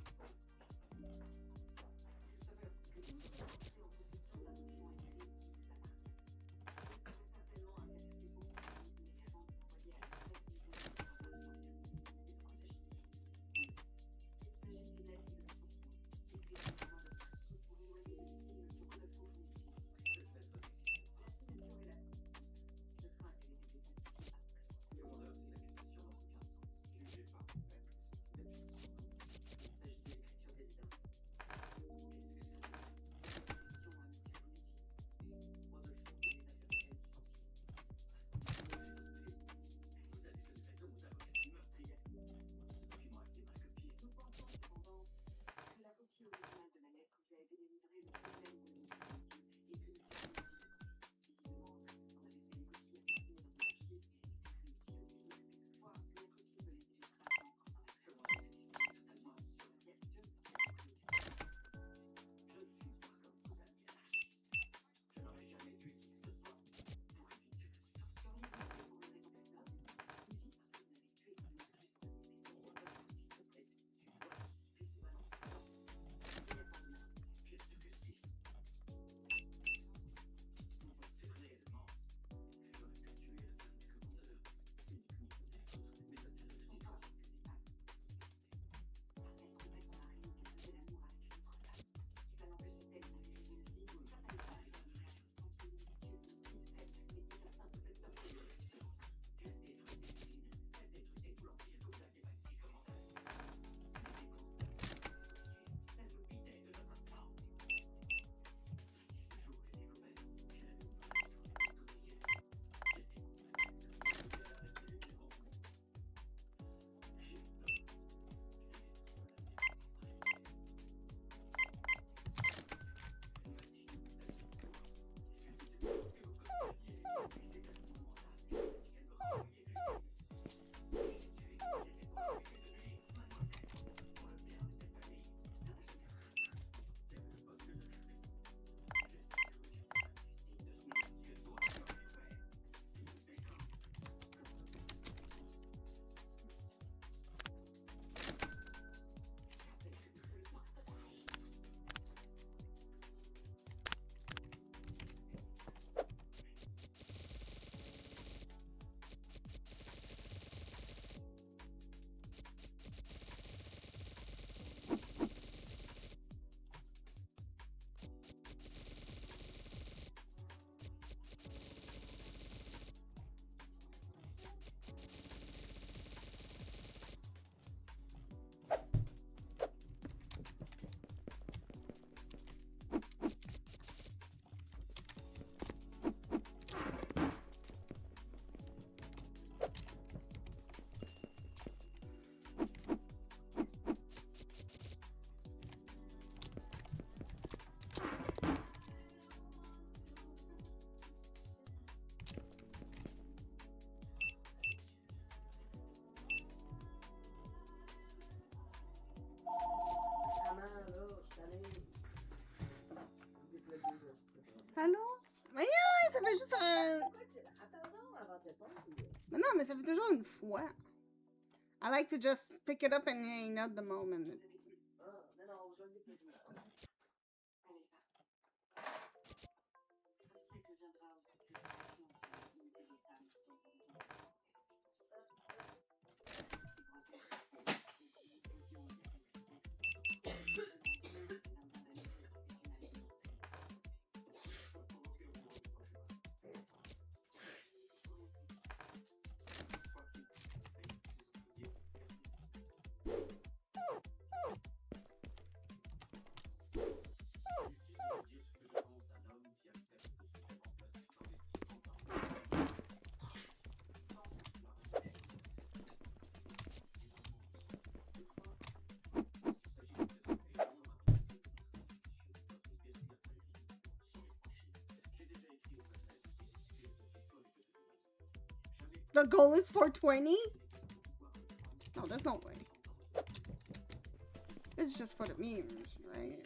Allô? Voyons, ça fait juste un... Attendons avant de répondre. Mais non, mais ça fait toujours une fois. I like to just pick it up and hang out the moment. Ah, non, non, je vais le déposer. The goal is 420? No, there's no way. This is just for the memes, right?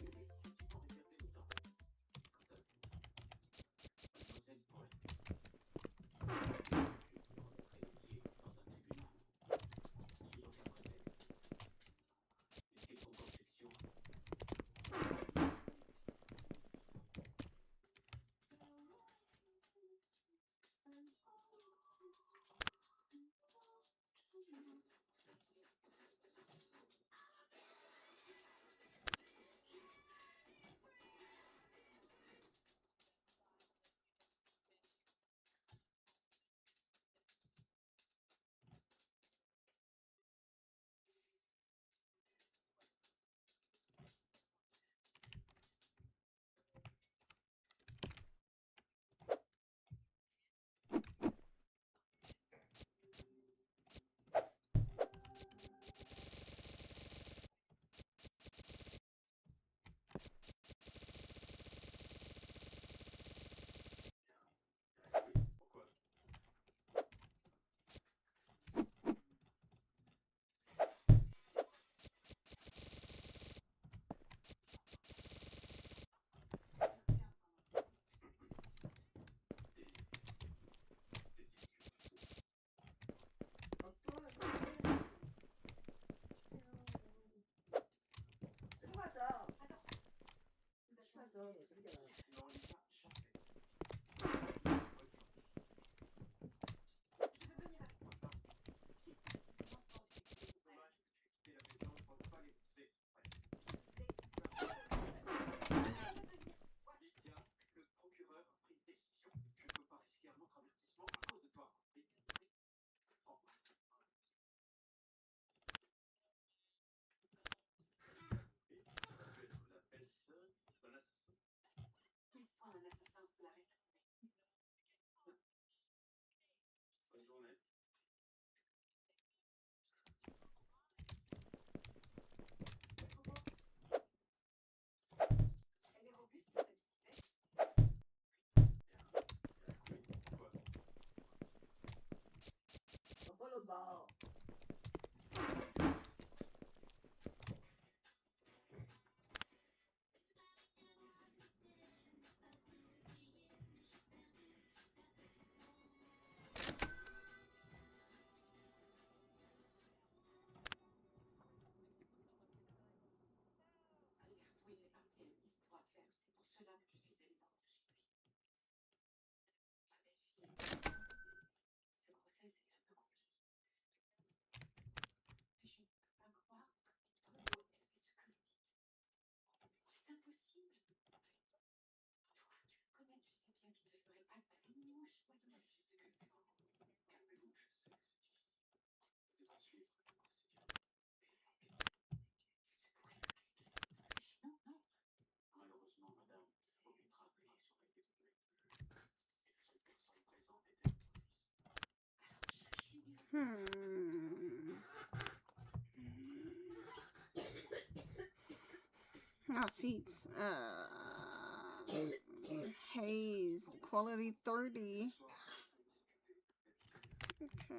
Ah, seats. Haze. Quality 30. Okay.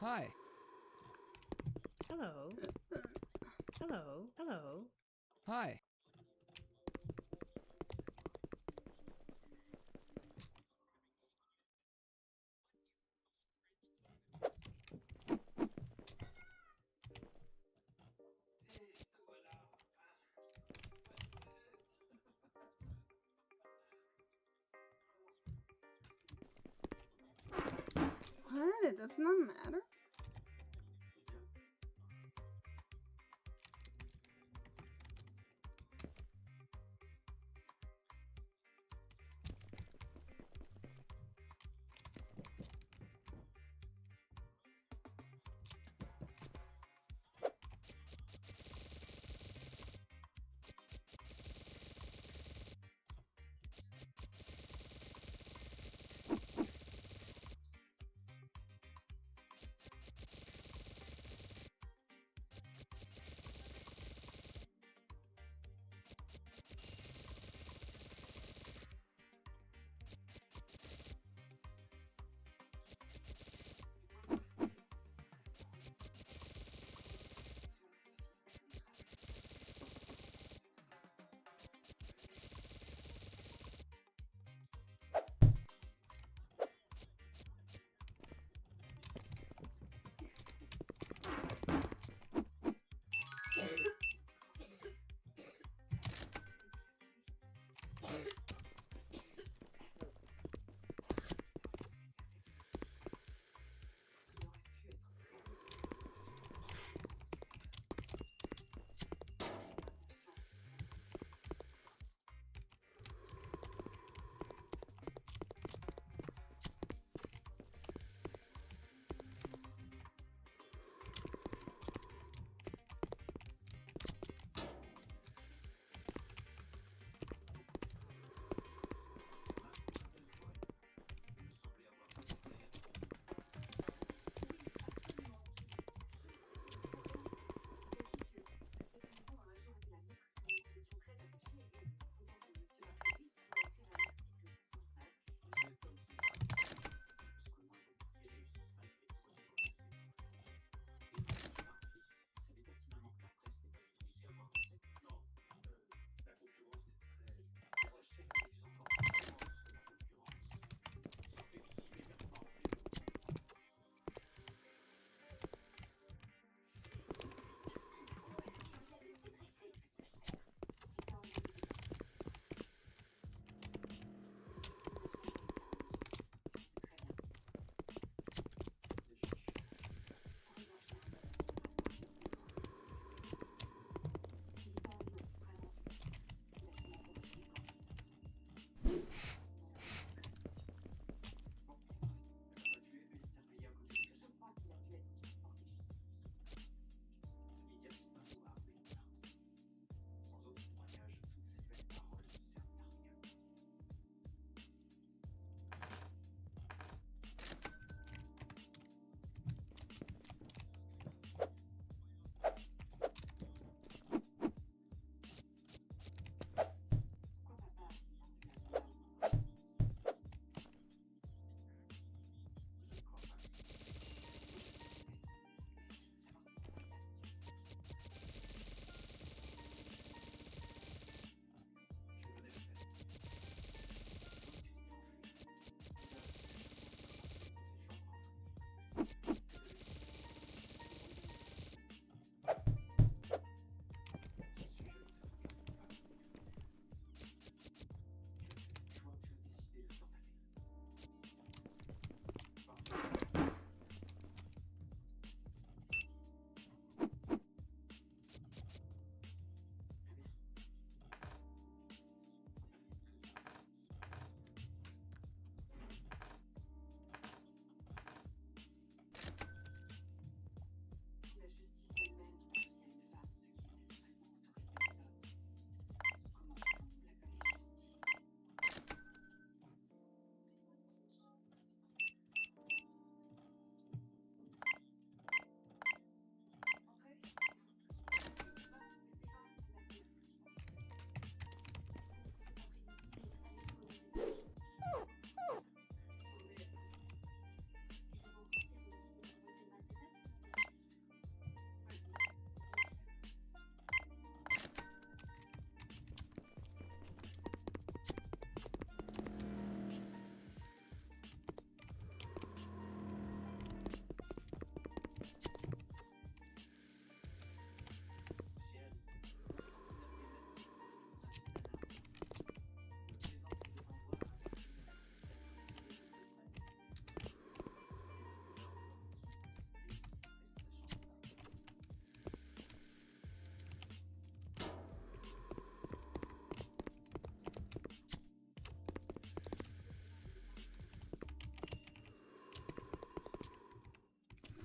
Hi. Hello. Hello. Hello. Hi. What? It does not matter?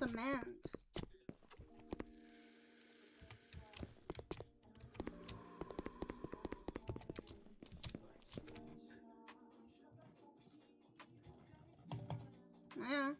cement. Yeah.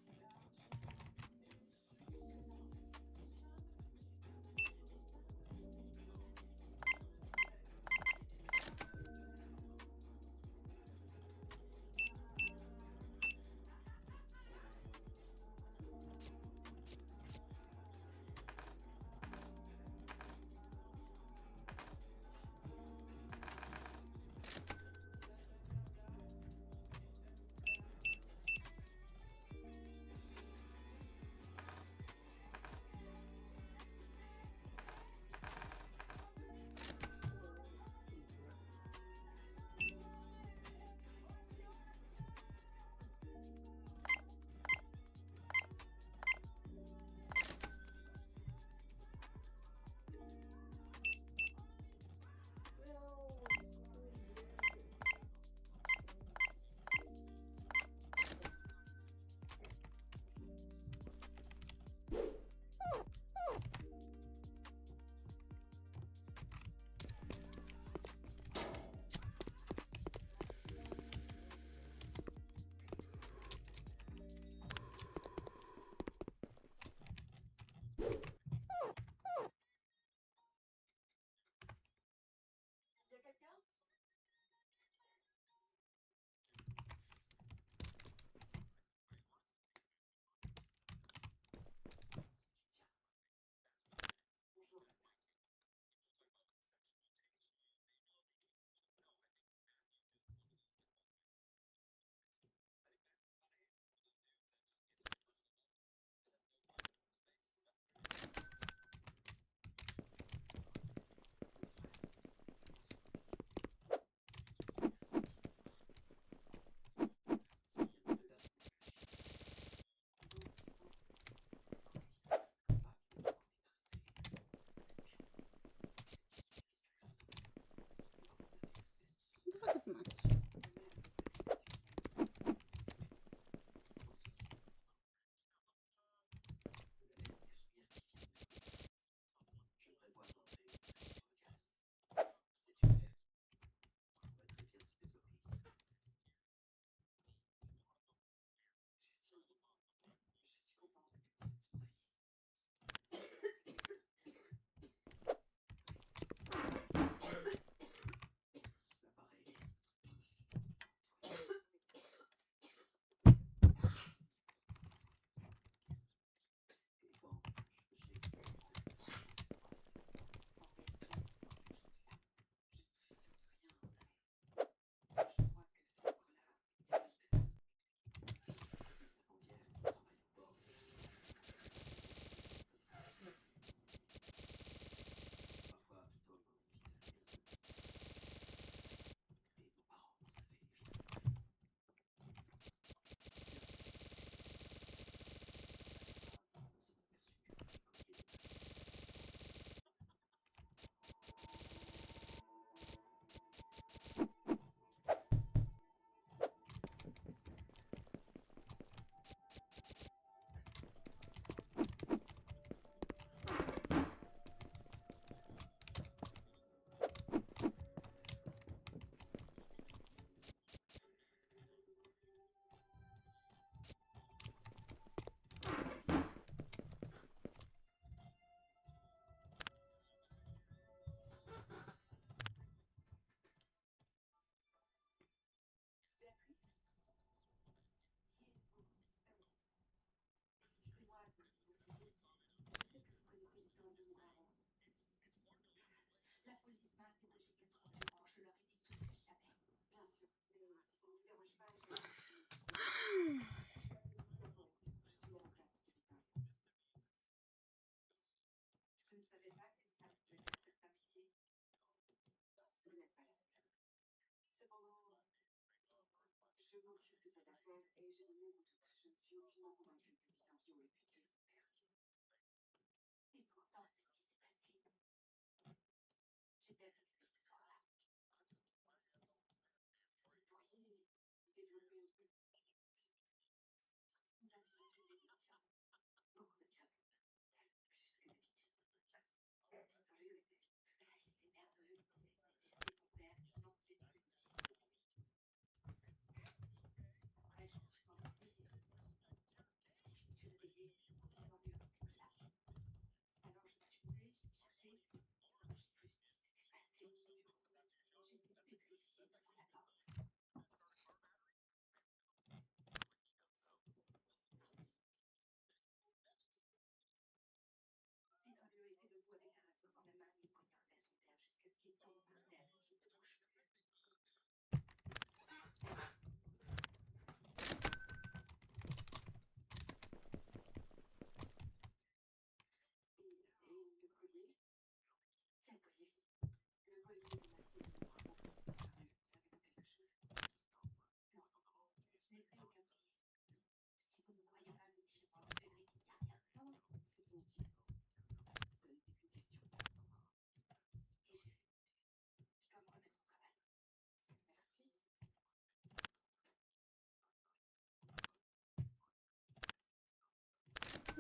What the fuck is much?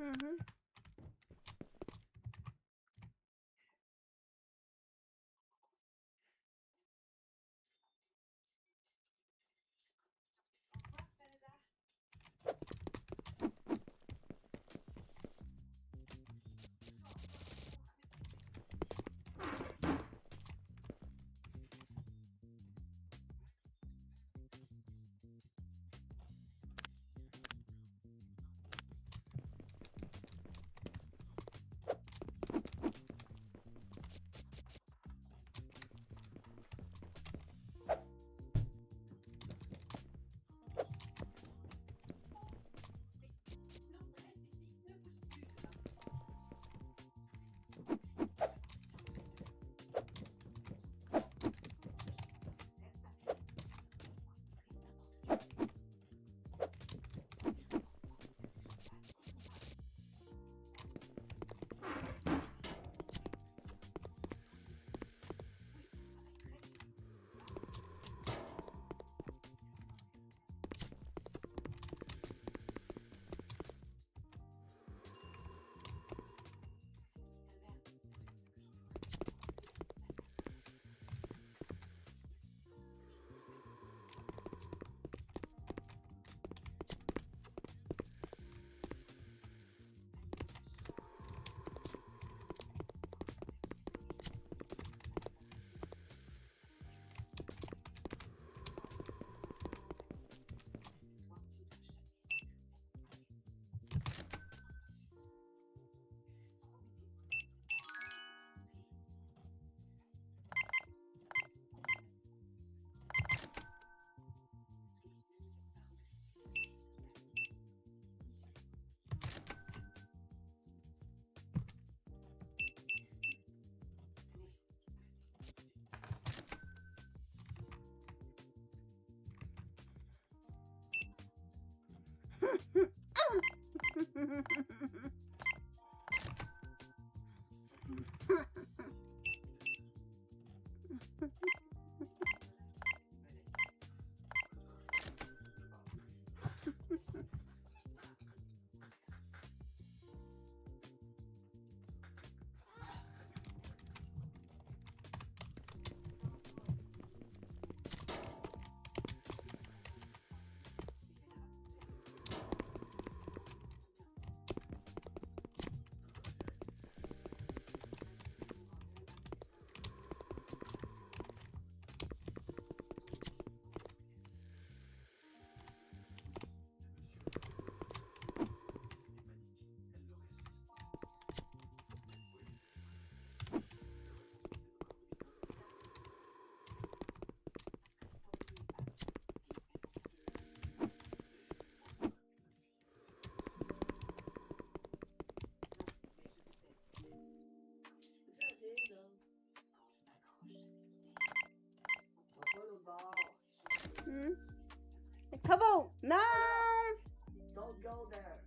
Mm-hmm. Hmm? Cover! No! Don't go there.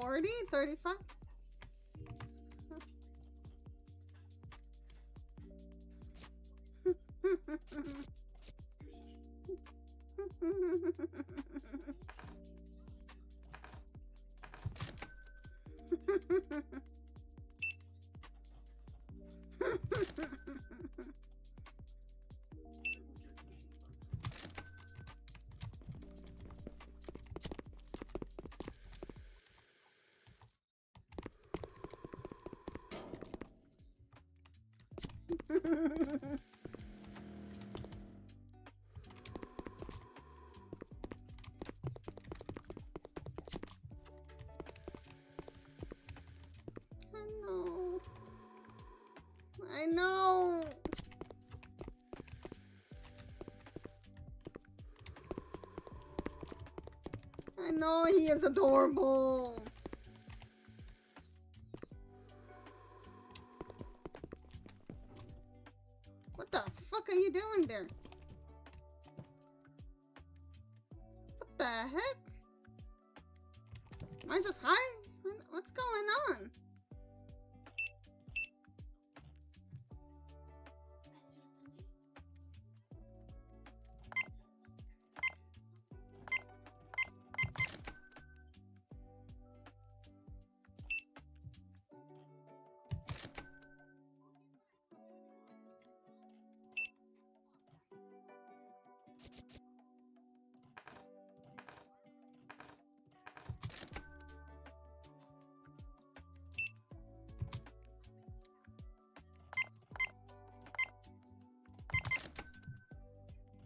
40, 35. I know. I know he is adorable. What the fuck are you doing there? What the heck? Am I just high? What's going on?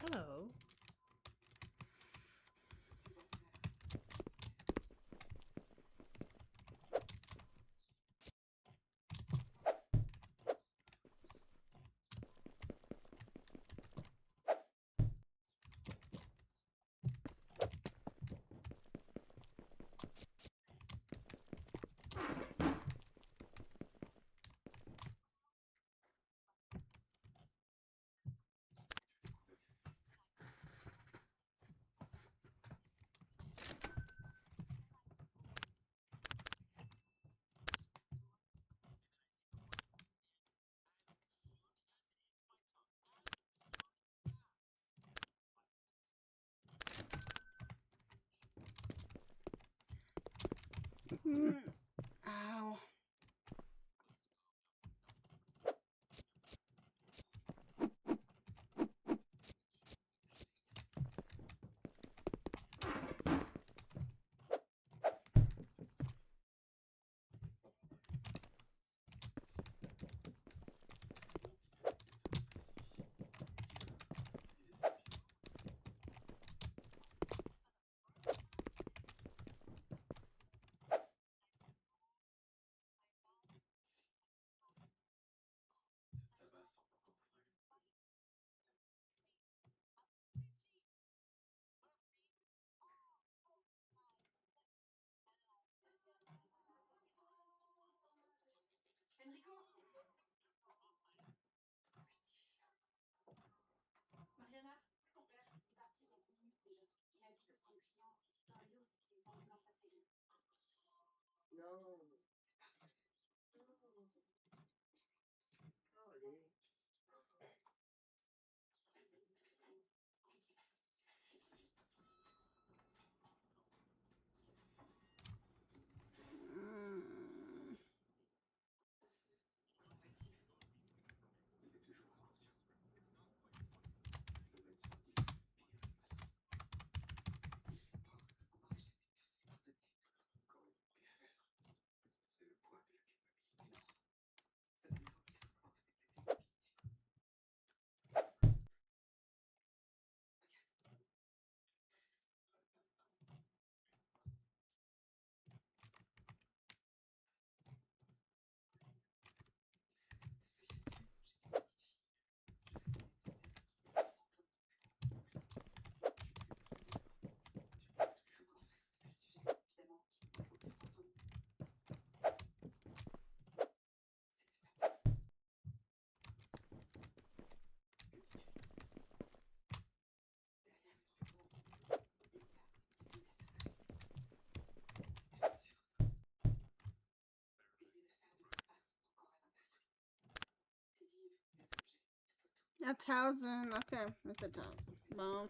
Hello. Ow. Non. Allez. Mm. 1,000. Okay, it's 1,000. Bon.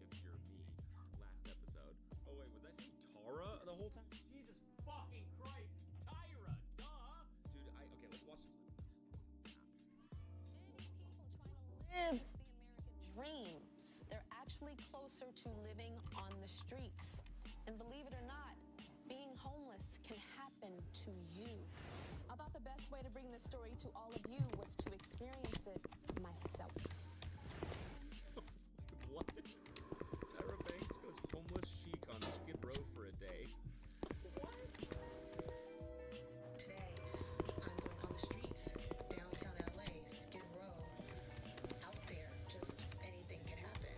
If you're me, last episode. Oh wait, was I saying Tara the whole time? Jesus fucking Christ, it's Tyra, duh! Dude, okay, let's watch this. Many people trying to live the American dream. They're actually closer to living on the streets. And believe it or not, being homeless can happen to you. I thought the best way to bring this story to all of you was to experience it myself. What? Tyra Banks goes homeless chic on Skid Row for a day. What? Today, I'm going on the streets, downtown LA, Skid Row. Out there, just anything can happen.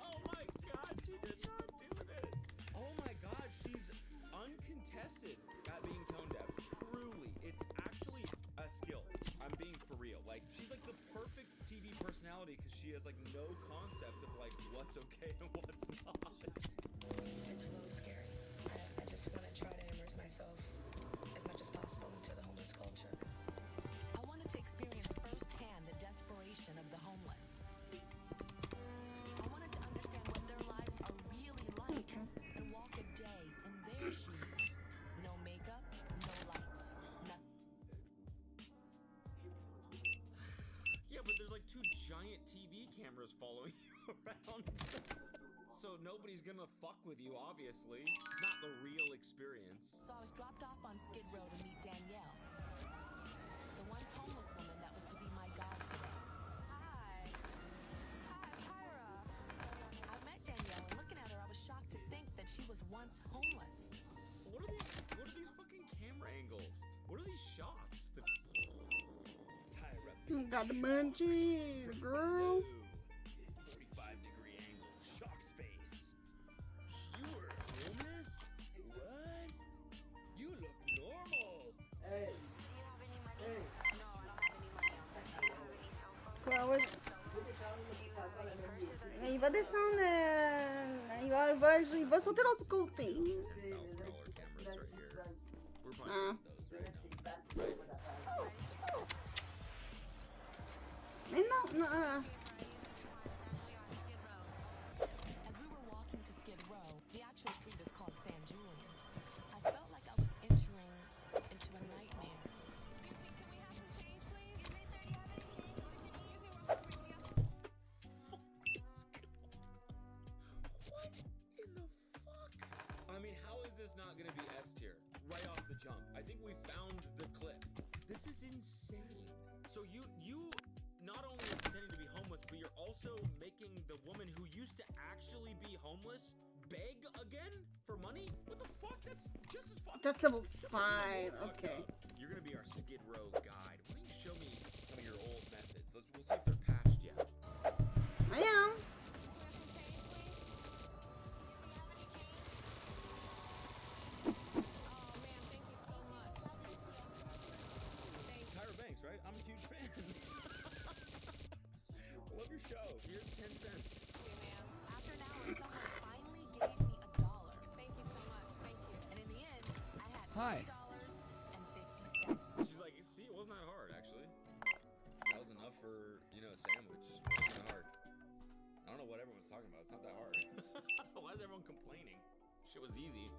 Oh my god, she did not do this! Oh my god, she's uncontested at being tone deaf. Truly, it's actually a skill. I'm being for real. Like, she's like the perfect TV personality because she has like no concept of like what's okay and what's not. It's a little scary. I just want to try to immerse myself as much as possible into the homeless culture. I wanted to experience firsthand the desperation of the homeless. I wanted to understand what their lives are really like and walk a day in their shoes. No makeup, no lights, nothing. Yeah, but there's like two giant TV cameras following you around. So nobody's gonna fuck with you, obviously. Not the real experience. So I was dropped off on Skid Row to meet Danielle, the once homeless woman that was to be my guide today. Hi. Hi, Tyra. I met Danielle, and looking at her, I was shocked to think that she was once homeless. What are these fucking camera angles? What are these shots? Tyra Got the munchies, girl. 45-degree angle, shocked face. You were homeless? What? You look normal. Hey, hey. Quoi, ouais. Il va descendre. Il va sauter de l'autre côté. $10,000 cameras right here. We're probably getting those right now. Mais non, non. As we were walking to Skid Row, the actual street is called San Julian. I felt like I was entering into a nightmare. Excuse me, can we have some change, please? Excuse me, sir, do you have any change? Excuse me, we're hungry. We have some. What in the fuck? I mean, how is this not gonna be S tier? right off the jump. I think we found the clip. This is insane. So you not only are pretending to be homeless, but you're also making the woman who used to actually be homeless beg again for money? What the fuck? That's just as fucked. That's level That's 5. even more fucked Okay. up. You're gonna be our Skid Row guide. Why don't you show me some of your old methods? We'll see if they're patched yet. I am. Tyra Banks, right? I'm a huge fan. I love your show. Here's 10 cents. After an hour, someone finally gave me $1. Thank you so much. Thank you. And in the end, I had Hi. $3.50. She's like, see, it wasn't that hard, actually. That was enough for, you know, a sandwich. It wasn't that hard. I don't know what everyone's talking about. It's not that hard. Why is everyone complaining? Shit was easy.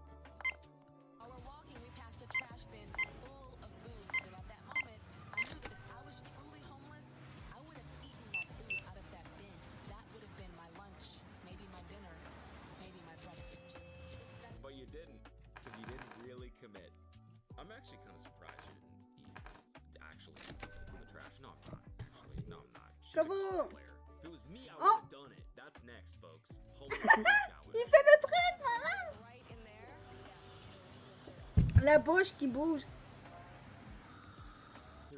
While we're walking, we passed a trash bin full of food. And at that moment, I knew that if I was truly homeless, I would have eaten that food out of that bin. That would have been my lunch, maybe my dinner, maybe my breakfast. But you didn't, because you didn't really commit. I'm actually kind of surprised you didn't actually eat something from the trash. No, I'm not. Actually, no, I'm not. She's a Kaboom! player. If it was me, I would Oh. have done it. That's next, folks. Homeless food challenge. Il fait le truc, maman. Right in there. La bouche qui bouge.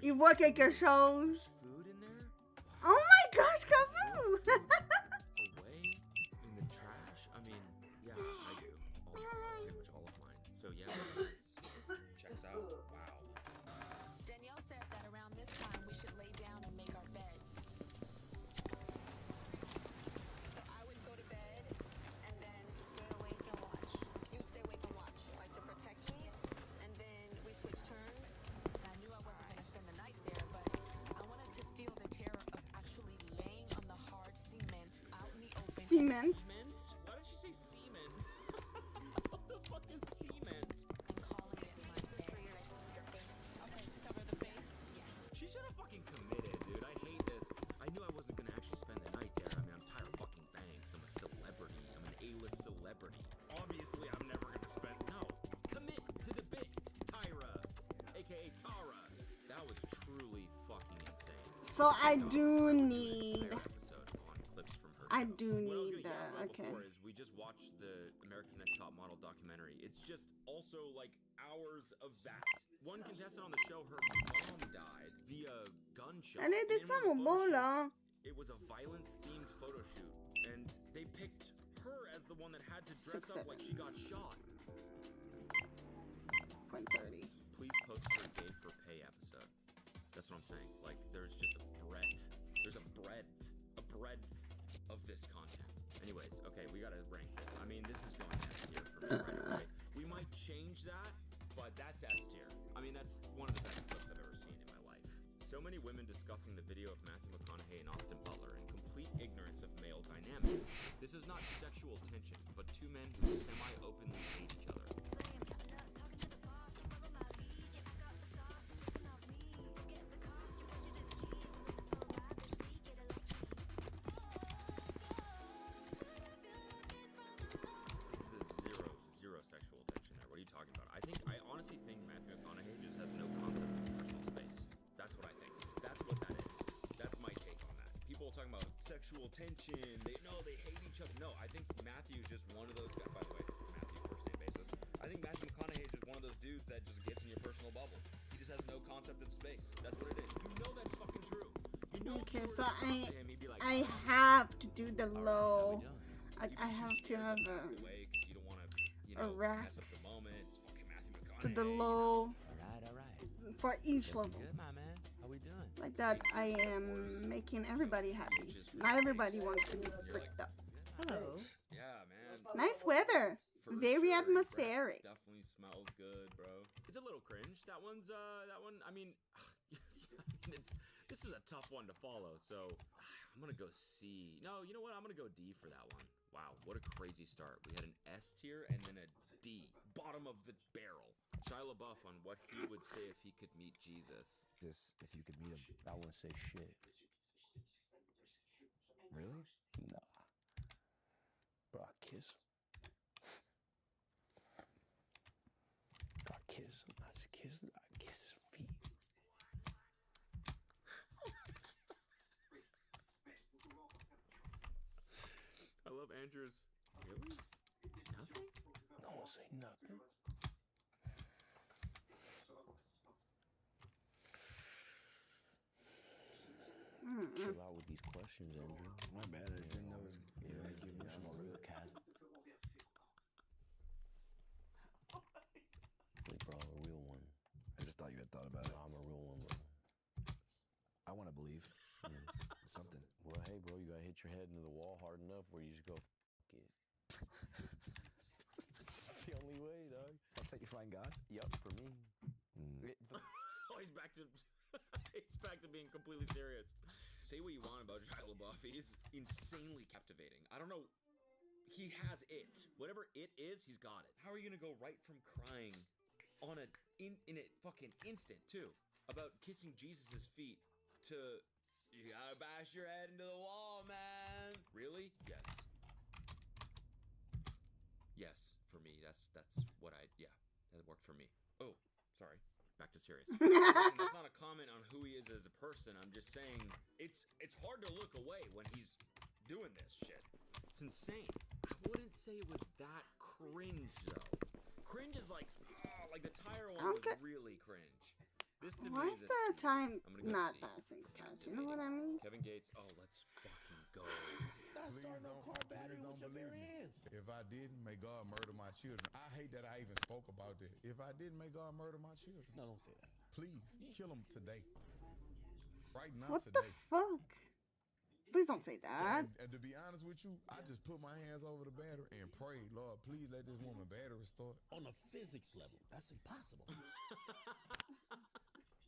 Il voit quelque chose. Food in there? Oh my gosh, Kazu! Away in the trash? I mean, yeah, I do. Pretty much all of mine. So yeah, makes sense. Checks out. Wow. Danielle said that around this time we should lay down and make our bed. So I would go to bed and then stay awake and watch. You'd stay awake and watch, like to protect me. And then we switched turns. And I knew I wasn't going to spend the night there, but I wanted to feel the terror of actually laying on the hard cement out in the open. Cement. Cement? Why did she say cement? What the fuck is cement? And calling it my bed. Okay, to cover the face. Yeah. She should have fucking committed, dude. I hate this. I knew I wasn't gonna actually spend the night there. I mean, I'm Tyra fucking Banks. I'm a celebrity. I'm an A-list celebrity. Obviously, I'm never gonna spend. No, commit to the bit, Tyra, aka Tara. That was truly fucking insane. So I No, do an need. entire episode on clips from her I show. do What I was need gonna yell about okay. before is we just watched the America's Next Top Model documentary. It's just also like hours of that. One contestant on the show, her mom died via gunshot. Allez, And in descends, one of mon the bon, photo là. shoots, it was a violence-themed photo shoot, and they picked her as the one that had to dress 6'7". up like she got shot. 0.30. Please post her gay for pay episode. That's what I'm saying. Like, there's just a breadth. There's a breadth of this content. Anyways, okay, we gotta rank this. I mean, this is going S tier for me right away. We might change that, but that's S tier. I mean, that's one of the best clips I've ever seen in my life. So many women discussing the video of Matthew McConaughey and Austin Butler in complete ignorance of male dynamics. This is not sexual tension, but two men who semi-openly hate each other. There's zero sexual tension there. What are you talking about? I honestly think Matthew McConaughey just has no concept of personal space. That's what I think. That's what that is. That's my take on that. People talking about sexual tension. They hate each other. No, I think Matthew's just one of those guys. By the way, Matthew, first name basis. I think Matthew McConaughey is just one of those dudes that just gets in your personal bubble. He just has no concept of space. That's what it is. You know that's fucking true. You know if Okay, you were so to talk to him, he'd be like, I "Oh, have to do the all right, low. how we done?" I You're have too to scared have to walk away 'cause you don't want to, you know, rack. mess up the moment. It's fucking Matthew to McConaughey. the you know? low All right. for each level. Good, my man. How we doing? Like that, I am making everybody happy. Not everybody wants to be freaked up. Hello. Yeah, man. Nice weather. For Very sure. atmospheric. Definitely smells good, bro. It's a little cringe. That one, I mean, this is a tough one to follow, so I'm gonna go C. No, you know what? I'm gonna go D for that one. Wow, what a crazy start. We had an S tier and then a D. Bottom of the barrel. Shia LaBeouf on what he would say if he could meet Jesus. This, if you could meet him, I wouldn't say shit. Really? Nah. Bro, I kiss him. I kiss kiss him. I kiss his feet. I love Andrew's. Really? Nothing? No one say nothing. Chill out with these questions, Andrew. My bad. I didn't know it was Yeah, make you I'm emotional. a real cat. Like, bro, a real one. I just thought you had thought about it. No, I'm a real one, bro. I want to believe. Yeah. Something. Well, hey, bro, you gotta hit your head into the wall hard enough where you just go, F it. It's the only way, dog. That's how you find God? Yup, for me. Oh, he's back to he's back to being completely serious. Say what you want about Shia LaBeouf, he's insanely captivating. I don't know. He has it. Whatever it is, he's got it. How are you gonna go right from crying on in a fucking instant too about kissing Jesus' feet to you gotta bash your head into the wall, man? Really? Yes. Yes, for me. That's what that worked for me. Oh, sorry. Back to serious. That's not a comment on who he is as a person. I'm just saying it's hard to look away when he's doing this shit. It's insane. I wouldn't say it was that cringe though. Cringe is like the tire one was really cringe. This to Why me is is the time I'm gonna go not see. passing fast? You know what I mean? Kevin Gates. Oh, let's fucking go. Not starting no car battery with your bare hands. If I didn't, may God murder my children. I hate that I even spoke about that. If I didn't, may God murder my children. No, don't say that. Please, kill them today. Right now, What today. the fuck? Please don't say that. And to be honest with you, I just put my hands over the battery and prayed, Lord, please let this woman battery start. On a physics level, that's impossible.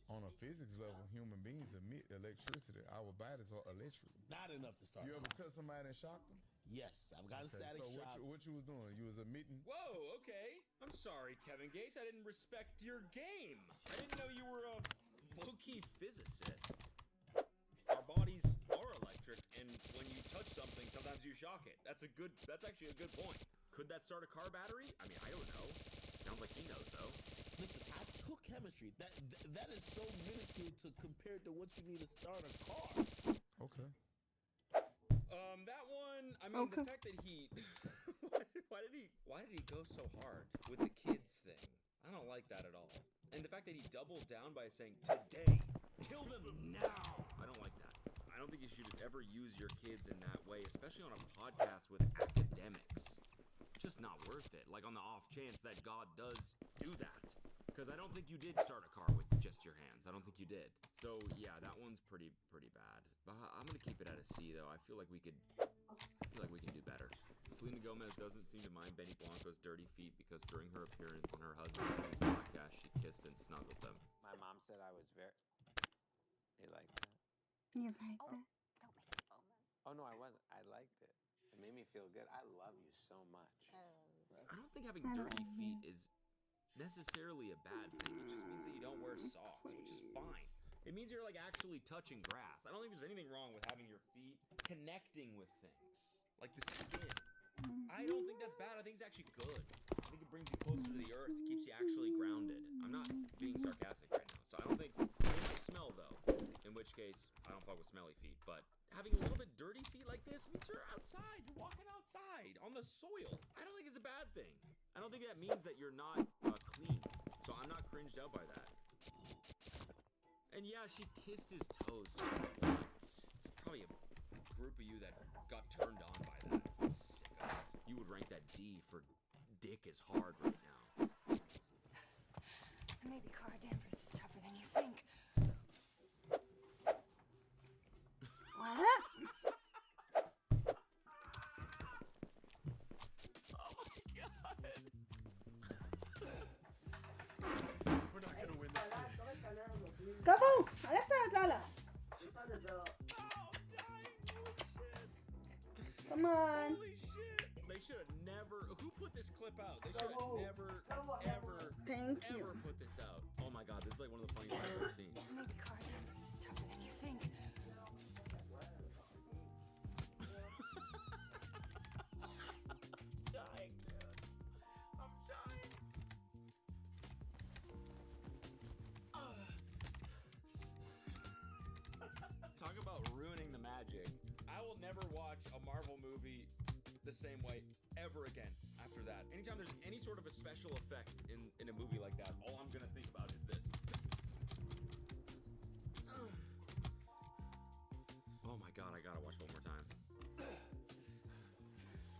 On a physics level, human beings emit electricity. Our bodies are electric. Not enough to start. You a ever car. touch somebody and shock them? Yes, I've gotten Okay, static so shock. what you was doing? You was emitting. Whoa, okay. I'm sorry, Kevin Gates. I didn't respect your game. I didn't know you were a low-key physicist. Our bodies are electric, and when you touch something, sometimes you shock it. That's actually a good point. Could that start a car battery? I mean, I don't know. Sounds like he knows, though. Listen, I took chemistry. That is so minuscule to compare to what you need to start a car. Okay. That one, I mean, Okay. the fact that he, why did he go so hard with the kids thing? I don't like that at all. And the fact that he doubled down by saying, today, kill them now. I don't like that. I don't think you should ever use your kids in that way, especially on a podcast with academics. It's just not worth it. Like on the off chance that God does do that. Because I don't think you did start a car with just your hands. I don't think you did. So yeah, that one's pretty bad. But I'm gonna keep it at a C though. I feel like we can do better. Selena Gomez doesn't seem to mind Benny Blanco's dirty feet because during her appearance on her husband Benny's podcast, she kissed and snuggled them. My mom said I was very. They liked that. You like that? Don't make me foam then. Oh no, I wasn't. I liked it. It made me feel good. I love you so much. I don't think having I dirty love feet you. is necessarily a bad thing. It just means that you don't wear socks, which is fine. It means you're like actually touching grass. I don't think there's anything wrong with having your feet connecting with things, like the skin. I don't think that's bad. I think it's actually good. I think it brings you closer to the earth, keeps you actually grounded. I'm not being sarcastic right now, so I don't think it might smell though. In which case, I don't fuck with smelly feet. But having a little bit dirty feet like this means you're outside. You're walking outside on the soil. I don't think it's a bad thing. I don't think that means that you're not clean. So I'm not cringed out by that. And yeah, she kissed his toes. There's probably a group of you that got turned on by that. Sickos. You would rank that D for dick is hard right now. Maybe car dampers is tougher than you think. What? Oh my god. We're not gonna win this thing. Kafu! Esta, Lala. Come on. Holy shit! They should have never. Who put this clip out? They should have never, ever, Thank you. ever put this out. Oh my god, this is like one of the funniest I've ever seen. Maybe car dampers is tougher than you think. I'm dying, dude. I'm dying. Marvel movie the same way ever again after that. Anytime there's any sort of a special effect in a movie like that, all I'm gonna think about is this. Oh my god, I gotta watch one more time.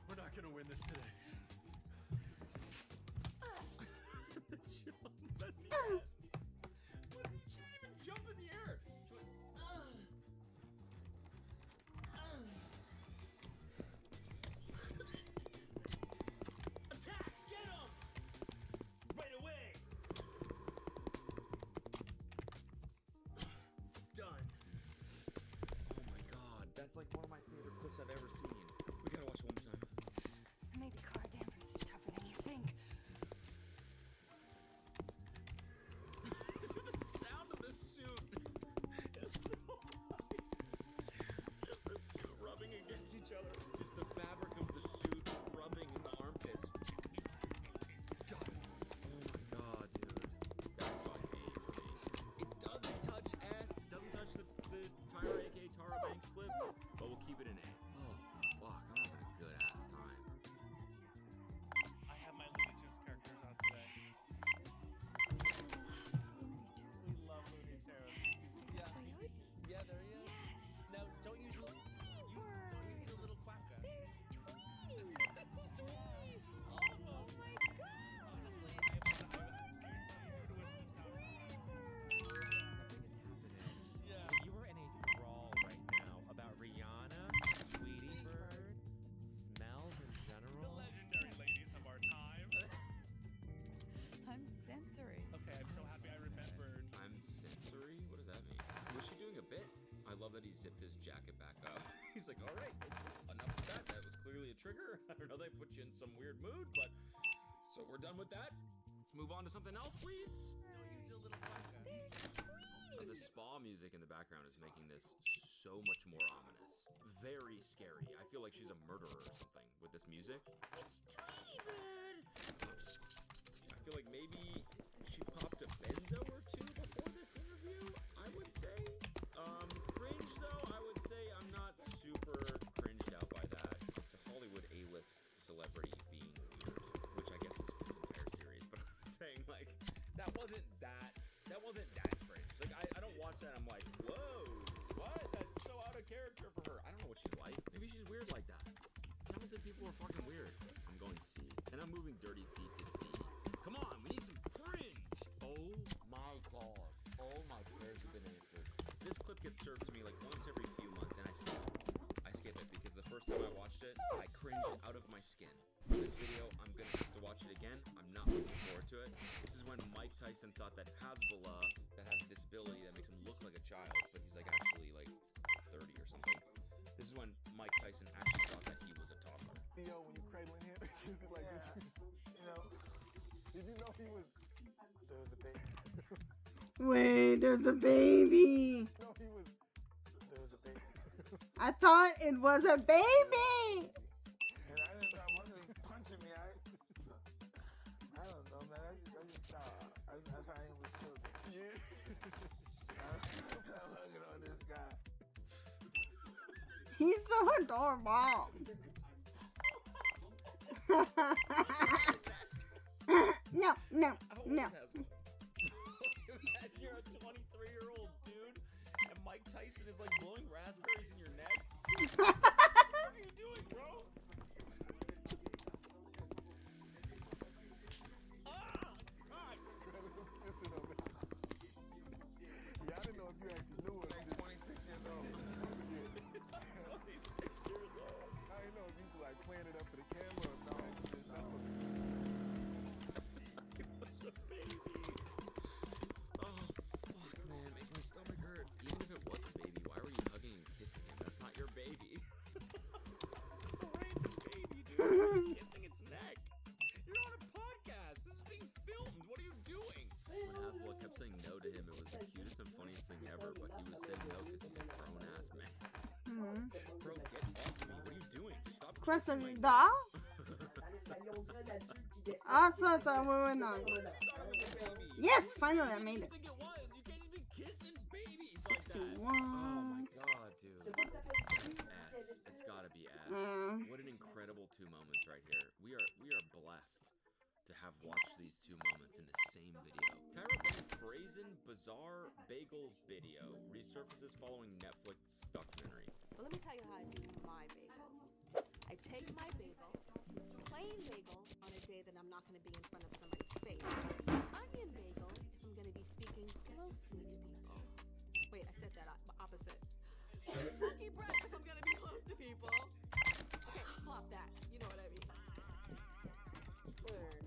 We're not gonna win this today. Jump at the end. What? She didn't even jump in the air. She went, Attack! Get him! Right away! Done. Oh my god, that's like one of my favorite clips I've ever seen. We gotta watch it one more time. Maybe car dampers is tougher than you think. The sound of the suit is so funny. Just the suit rubbing against each other. Just the fabric of the suit rubbing in the armpits. God. Oh my god, dude. That's like A for me. It doesn't touch S. It doesn't touch the Tyra aka Tara Banks clip, but we'll keep it in A. Oh fuck, I'm having a good ass time. I have my Looney Tunes characters on today. We love Looney Tunes. Yeah, there he is. Yes. Now, don't you do a little quacka? There's Tweety. Tweety. Oh my god. Honestly, yeah. You are in a brawl right now about Rihanna, Tweety Bird, smells in general. The legendary ladies of our time. I'm sensory. Okay, I'm so happy I remembered. I'm sensory? What does that mean? Was she doing a bit? I love that he zipped his jacket back up. He's like, all right, enough of that. That was clearly a trigger. I don't know, they put you in some weird mood, but so we're done with that. Let's move on to something else, please. Don't you do a little quacka? There's Tweety. The spa music in the background is making this so much more ominous. Very scary. I feel like she's a murderer or something with this music. It's Tweety Bird. I feel like maybe she popped a benzo or two before this interview, I would say. Cringe though, I would say I'm not super cringed out by that. It's a Hollywood A-list celebrity being weird, which I guess is this entire series, but I'm saying like, that wasn't that cringe. Like I don't watch that and I'm like, whoa, what? That's so out of character for her. I don't know what she's like. Maybe she's weird like that. Talented people are fucking weird. I'm going C. And I'm moving Dirty Feet to D. Come on, we need some cringe. Oh my god. All my prayers have been answered. This clip gets served to me like once every few months and I skip it. I skip it because the first time I watched it, I cringed out of my skin. For this video, I'm gonna have to watch it again. I'm not looking forward to it. This is when Mike Tyson thought that Hasbullah, that has a disability that makes him look like a child, but he's like actually like 30 or something. This is when Mike Tyson actually thought that he was a toddler. Theo, when you cradling him, is it like, did you know he was, there was a baby. Wait, there's a baby. No, he was, there was a baby. I thought it was a baby. And I didn't know, I wasn't punching me. I don't know, man. I just thought, that's how I am with children. Yeah. I'm hugging on this guy. He's so adorable. No. You're a 23-year-old dude, and Mike Tyson is like blowing raspberries in your neck. What are you doing, bro? Ah! God! Yeah, I didn't know if you actually knew it. Like 26 years old. 26 years old. I didn't know if you were like playing it up for the camera or not. It's a baby. Oh, fuck, man. Makes my stomach hurt. Even if it was a baby, why were you hugging and kissing him? That's not your baby. It's a random baby, dude. You're kissing its neck. You're on a podcast. This is being filmed. What are you doing? When Hasbullah kept saying no to him, it was the cutest and funniest thing ever, but he was saying no because he's a grown-ass man. Bro, get off me. What are you doing? Stop Question kissing my da? neck. Ah, so no. Yes, finally I made it. You can't just be kissing babies like that. 61. Oh my god, dude. That's S. It's gotta be S. incredible two moments right here. We are blessed to have watched these two moments in the same video. Tyra Banks' brazen, bizarre bagel video resurfaces following Netflix documentary. But let me tell you how I do my bagels. I take my bagel, plain bagel, on a day that I'm not going to be in front of somebody's face. Onion bagel if I'm going to be speaking closely to people. Wait, I said that opposite. Turkey breast if I'm going to be close to people. Okay, flop that. You know what I mean. Word.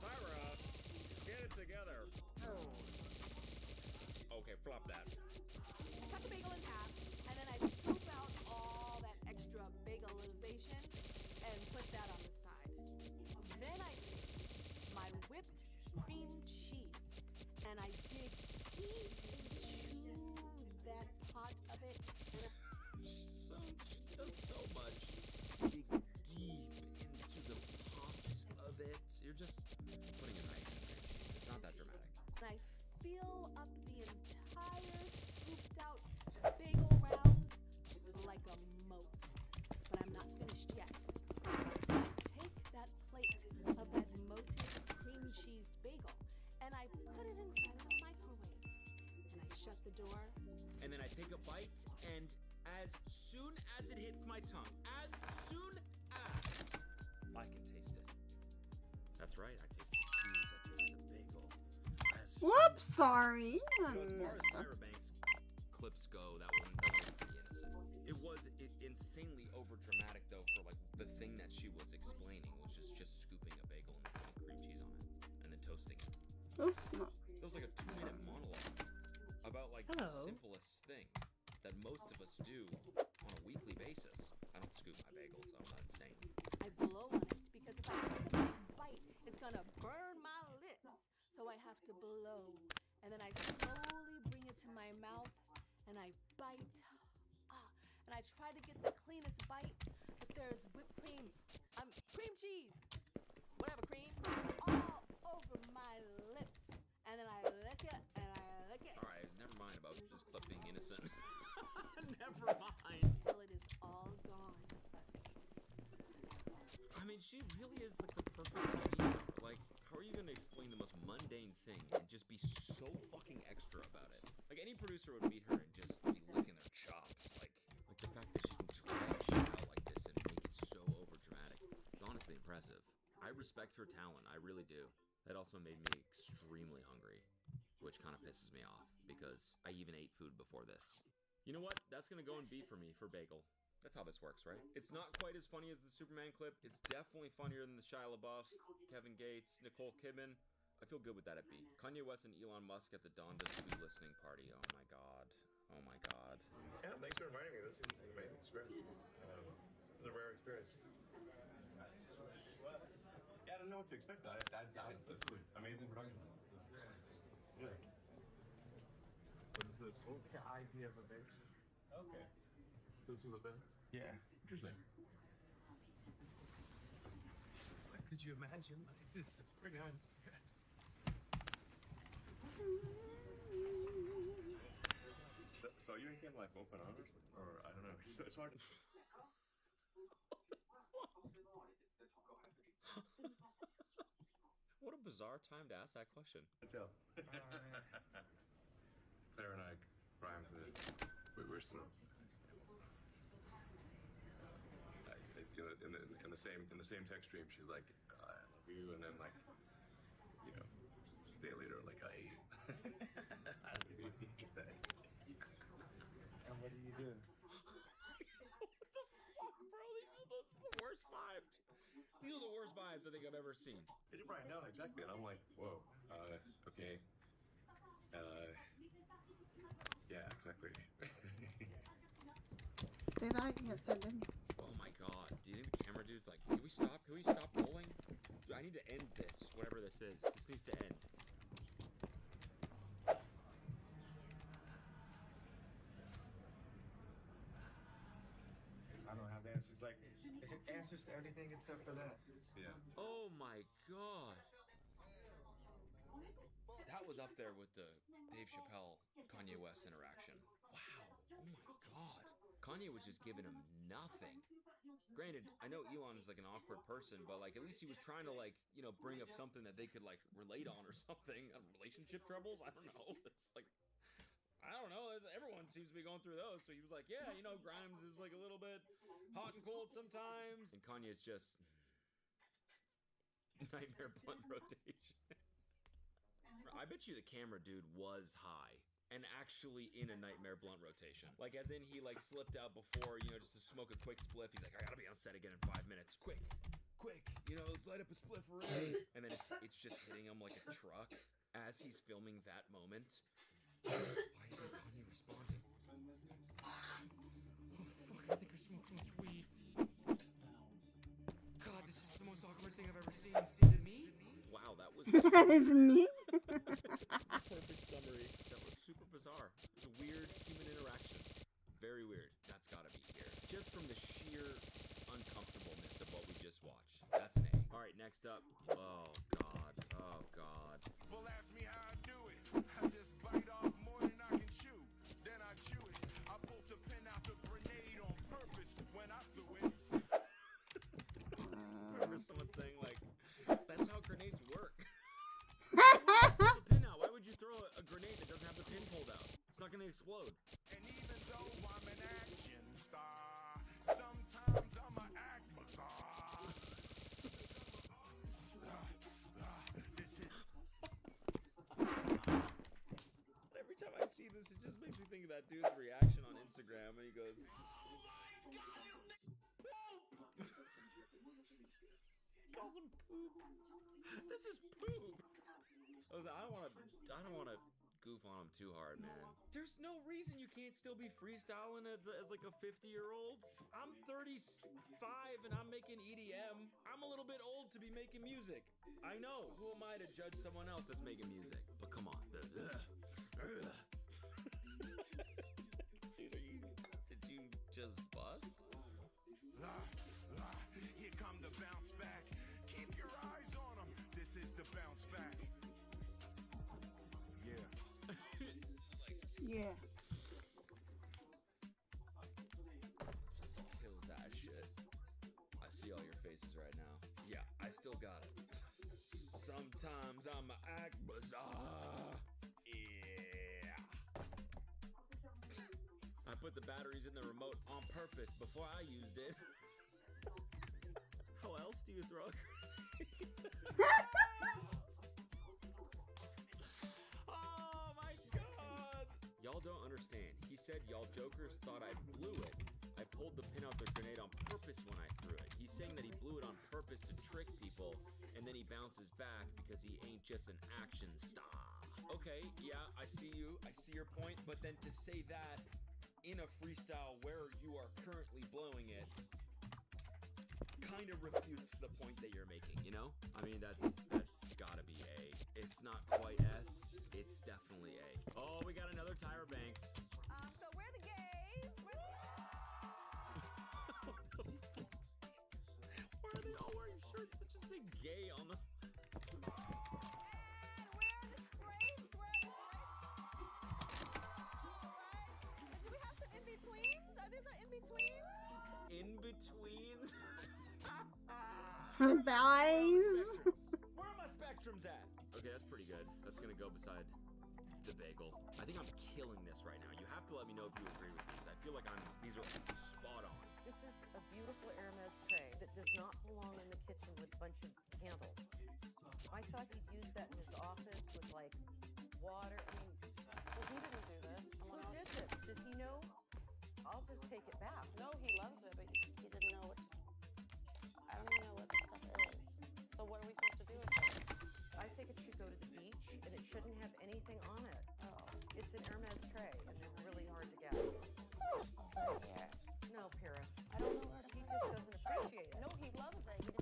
Tyra, get it together. Okay, flop that. Cut the bagel in half, and then I scoop out all that extra bagelization and put that on the side. Then I take my whipped cream cheese and I dig deep into that pot of it. She does so much. Dig deep into the pops of it. You're just putting a knife in there. It's not that dramatic. And I fill up the entire scooped out bagel rounds like a moat. But I'm not finished yet. I take that plate of that moated cream cheese bagel and I put it inside of the microwave. And I shut the door. And then I take a bite, and as soon as it hits my tongue, as soon as I can taste it. That's right, I taste the cheese, I taste the bagel. Whoops, sorry. So as far as Tyra Banks clips go, that one was pretty innocent. It was insanely over dramatic though for like the thing that she was explaining, which is just scooping a bagel and putting cream cheese on it and then toasting it. Oops. It was like a 2-minute monologue about like the simplest thing that most of us do on a weekly basis. I don't scoop my bagels, I'm not insane. I blow on it because if I take a big bite, it's gonna burn my lips. So I have to blow. And then I slowly bring it to my mouth and I bite. And I try to get the cleanest bite, but there's whipped cream, cream cheese, whatever cream, all over my lips. And then I lick it and I lick it. Alright, never mind about this clip being innocent. Never mind. Till it is all gone. I mean, she really is like the perfect TV star. Like, how are you gonna explain the most mundane thing and just be so fucking extra about it? Like, any producer would meet her and just be licking their chops. Like the fact that she can drag shit out like this and make it so over dramatic. It's honestly impressive. I respect her talent, I really do. That also made me extremely hungry, which kind of pisses me off because I even ate food before this. You know what? That's gonna go and be for me for bagel. That's how this works, right? It's not quite as funny as the Superman clip. It's definitely funnier than the Shia LaBeouf, Kevin Gates, Nicole Kidman. I feel good with that at B. Kanye West and Elon Musk at the Donda 2 listening party. Oh my god. Oh my god. Yeah, thanks for inviting me. This is an amazing experience. It's a rare experience. Yeah, I don't know what to expect. This is amazing production. Yeah. What is this? Like an idea of a base. Okay. This is a bit. Yeah. Interesting. What could you imagine? Like this. Bring on. So you ain't getting like open honors, or I don't know. It's hard. What a bizarre time to ask that question. Tell. Claire and I rhymed with we're still in the same text stream. She's like, I love you, and then like, you know, a day later, like I hate you. I really need that. And what do you do? What the fuck, bro? These are the worst vibes. These are the worst vibes I think I've ever seen. I did write it down exactly, and I'm like, whoa, okay. Yeah, exactly. Did I? Yes, I did. Oh my god. Do you think the camera dude's like, can we stop? Can we stop rolling? I need to end this, whatever this is. This needs to end. I don't have answers Answers to everything except for that. Yeah. Oh my god. That was up there with the Dave Chappelle Kanye West interaction. Wow. Oh my god. Kanye was just giving him nothing. Granted, granted, I know Elon is like an awkward person, but like at least he was trying to like, you know, bring up something that they could like relate on or something. Relationship troubles? I don't know. It's like, I don't know. Everyone seems to be going through those. So he was like, yeah, you know, Grimes is like a little bit hot and cold sometimes. And Kanye's just nightmare blunt rotation. I bet you the camera dude was high and actually in a nightmare blunt rotation. Like as in he like slipped out before, you know, just to smoke a quick spliff. He's like, I gotta be on set again in 5 minutes. Quick, you know, let's light up a spliff already. And then it's just hitting him like a truck as he's filming that moment. Why isn't Kanye responding? Oh fuck, I think I smoked too much weed. God, this is the most awkward thing I've ever seen. Is it me? Wow, that was That is me. perfect summary. That was super bizarre. It's a weird human interaction. Very weird. That's gotta be here. Just from the sheer uncomfortableness of what we just watched. That's an A. Alright, next up. Oh god. Oh god. Well, ask me how I do it. I just bite off more than I can chew. Then I chew it. I pulled the pin out the grenade on purpose when I threw it. I remember someone saying like, that's how grenades work. Pull the pin out. Why would you throw a grenade that doesn't have the pin pulled out? It's not gonna explode. And even though I'm an action star, sometimes I'm an act bizarre. Every time I see this, it just makes me think of that dude's reaction on Instagram when he goes, he calls him poop. This is poop. I don't wanna goof on him too hard, man. There's no reason you can't still be freestyling as like a 50-year-old. I'm 35 and I'm making EDM. I'm a little bit old to be making music. I know. Who am I to judge someone else that's making music? But come on. Dude, did you just bust? Here come the bounce back. Keep your eyes on them. This is the bounce back. Yeah. Yeah. Just killed that shit. I see all your faces right now. Yeah, I still got it. Sometimes I'ma act bizarre. Yeah. I put the batteries in the remote on purpose before I used it. How else do you throw a Oh my god! Y'all don't understand. He said y'all jokers thought I blew it. I pulled the pin out the grenade on purpose when I threw it. He's saying that he blew it on purpose to trick people, and then he bounces back because he ain't just an action star. Okay, yeah, I see you. I see your point. But then to say that in a freestyle where you are currently blowing it kind of refutes the point that you're making, you know? I mean, that's gotta be A. It's not quite S. It's definitely A. Oh, we got another Tyra Banks. So we're the gays. Why are they all wearing shirts that just say gay on them? Do we have some in-betweens? Are these our in-betweens? In-betweens? Guys. Where are my spectrums at? Okay, that's pretty good. That's gonna go beside the bagel. I think I'm killing this right now. You have to let me know if you agree with these. I feel like these are spot on. This is a beautiful Hermes tray that does not belong in the kitchen with a bunch of candles. I thought he'd use that in his office with like water. I mean, well, he didn't do this. Who did this? Does he know? I'll just take it back. No, he loves it, but he didn't know what. I don't even know what this stuff is. So what are we supposed to do with it? I think it should go to the beach, and it shouldn't have anything on it. Oh. It's an Hermes tray, and they're really hard to get. No, Paris. I don't know where to He just doesn't appreciate it. No, he loves it. He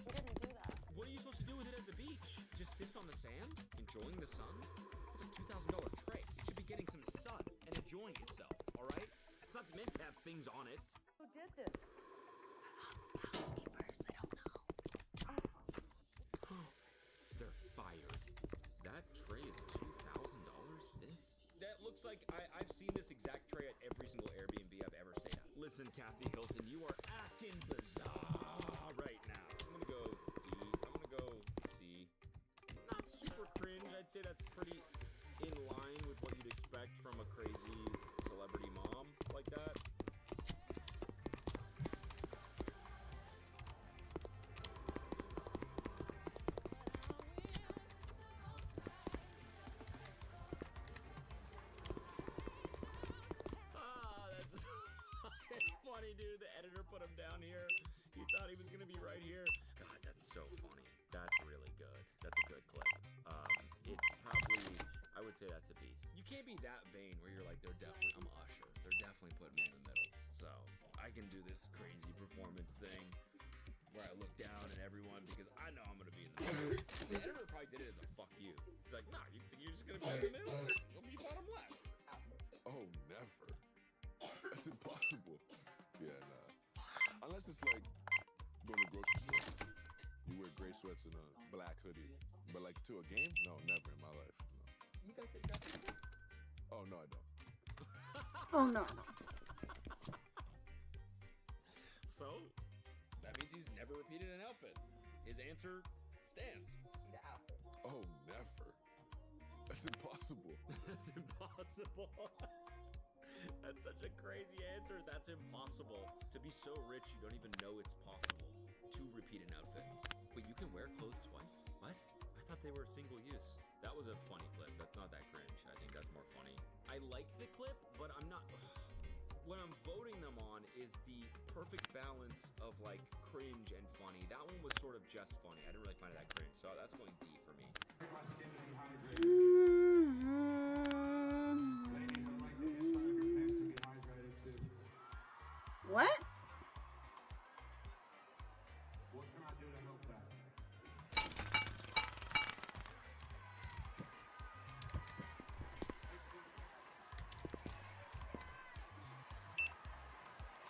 didn't do that. What are you supposed to do with it at the beach? Just sits on the sand, enjoying the sun? It's a $2,000 tray. It should be getting some sun and enjoying itself, all right? It's not meant to have things on it. Who did this? Housekeepers, I don't know. They're fired. That tray is $2,000? This? That looks like I've seen this exact tray at every single Airbnb I've ever stayed at. Listen, Kathy Hilton, you are acting bizarre. thought he was gonna be right here. God, that's so funny. That's really good. That's a good clip. It's probably, I would say that's a B. You can't be that vain where you're like, I'm Usher. They're definitely putting me in the middle. So I can do this crazy performance thing where I look down at everyone because I know I'm gonna be in the middle. The editor probably did it as a fuck you. He's like, nah, you think you're just gonna be in the middle? You'll be bottom left. Oh, never. That's impossible. Yeah, nah. Unless it's like going to the grocery store. You wear gray sweats and a black hoodie. But like to a game? No, never in my life. No. You guys take that? Oh, no, I don't. Oh no. So, that means he's never repeated an outfit. His answer stands. Oh, never. That's impossible. That's impossible. That's such a crazy answer. That's impossible. To be so rich, you don't even know it's possible to repeat an outfit. But you can wear clothes twice? What? I thought they were single use. That was a funny clip. That's not that cringe. I think that's more funny. I like the clip, but I'm not... What I'm voting them on is the perfect balance of like cringe and funny. That one was sort of just funny. I didn't really find it that cringe, so that's going D for me. What? What can I do to help that?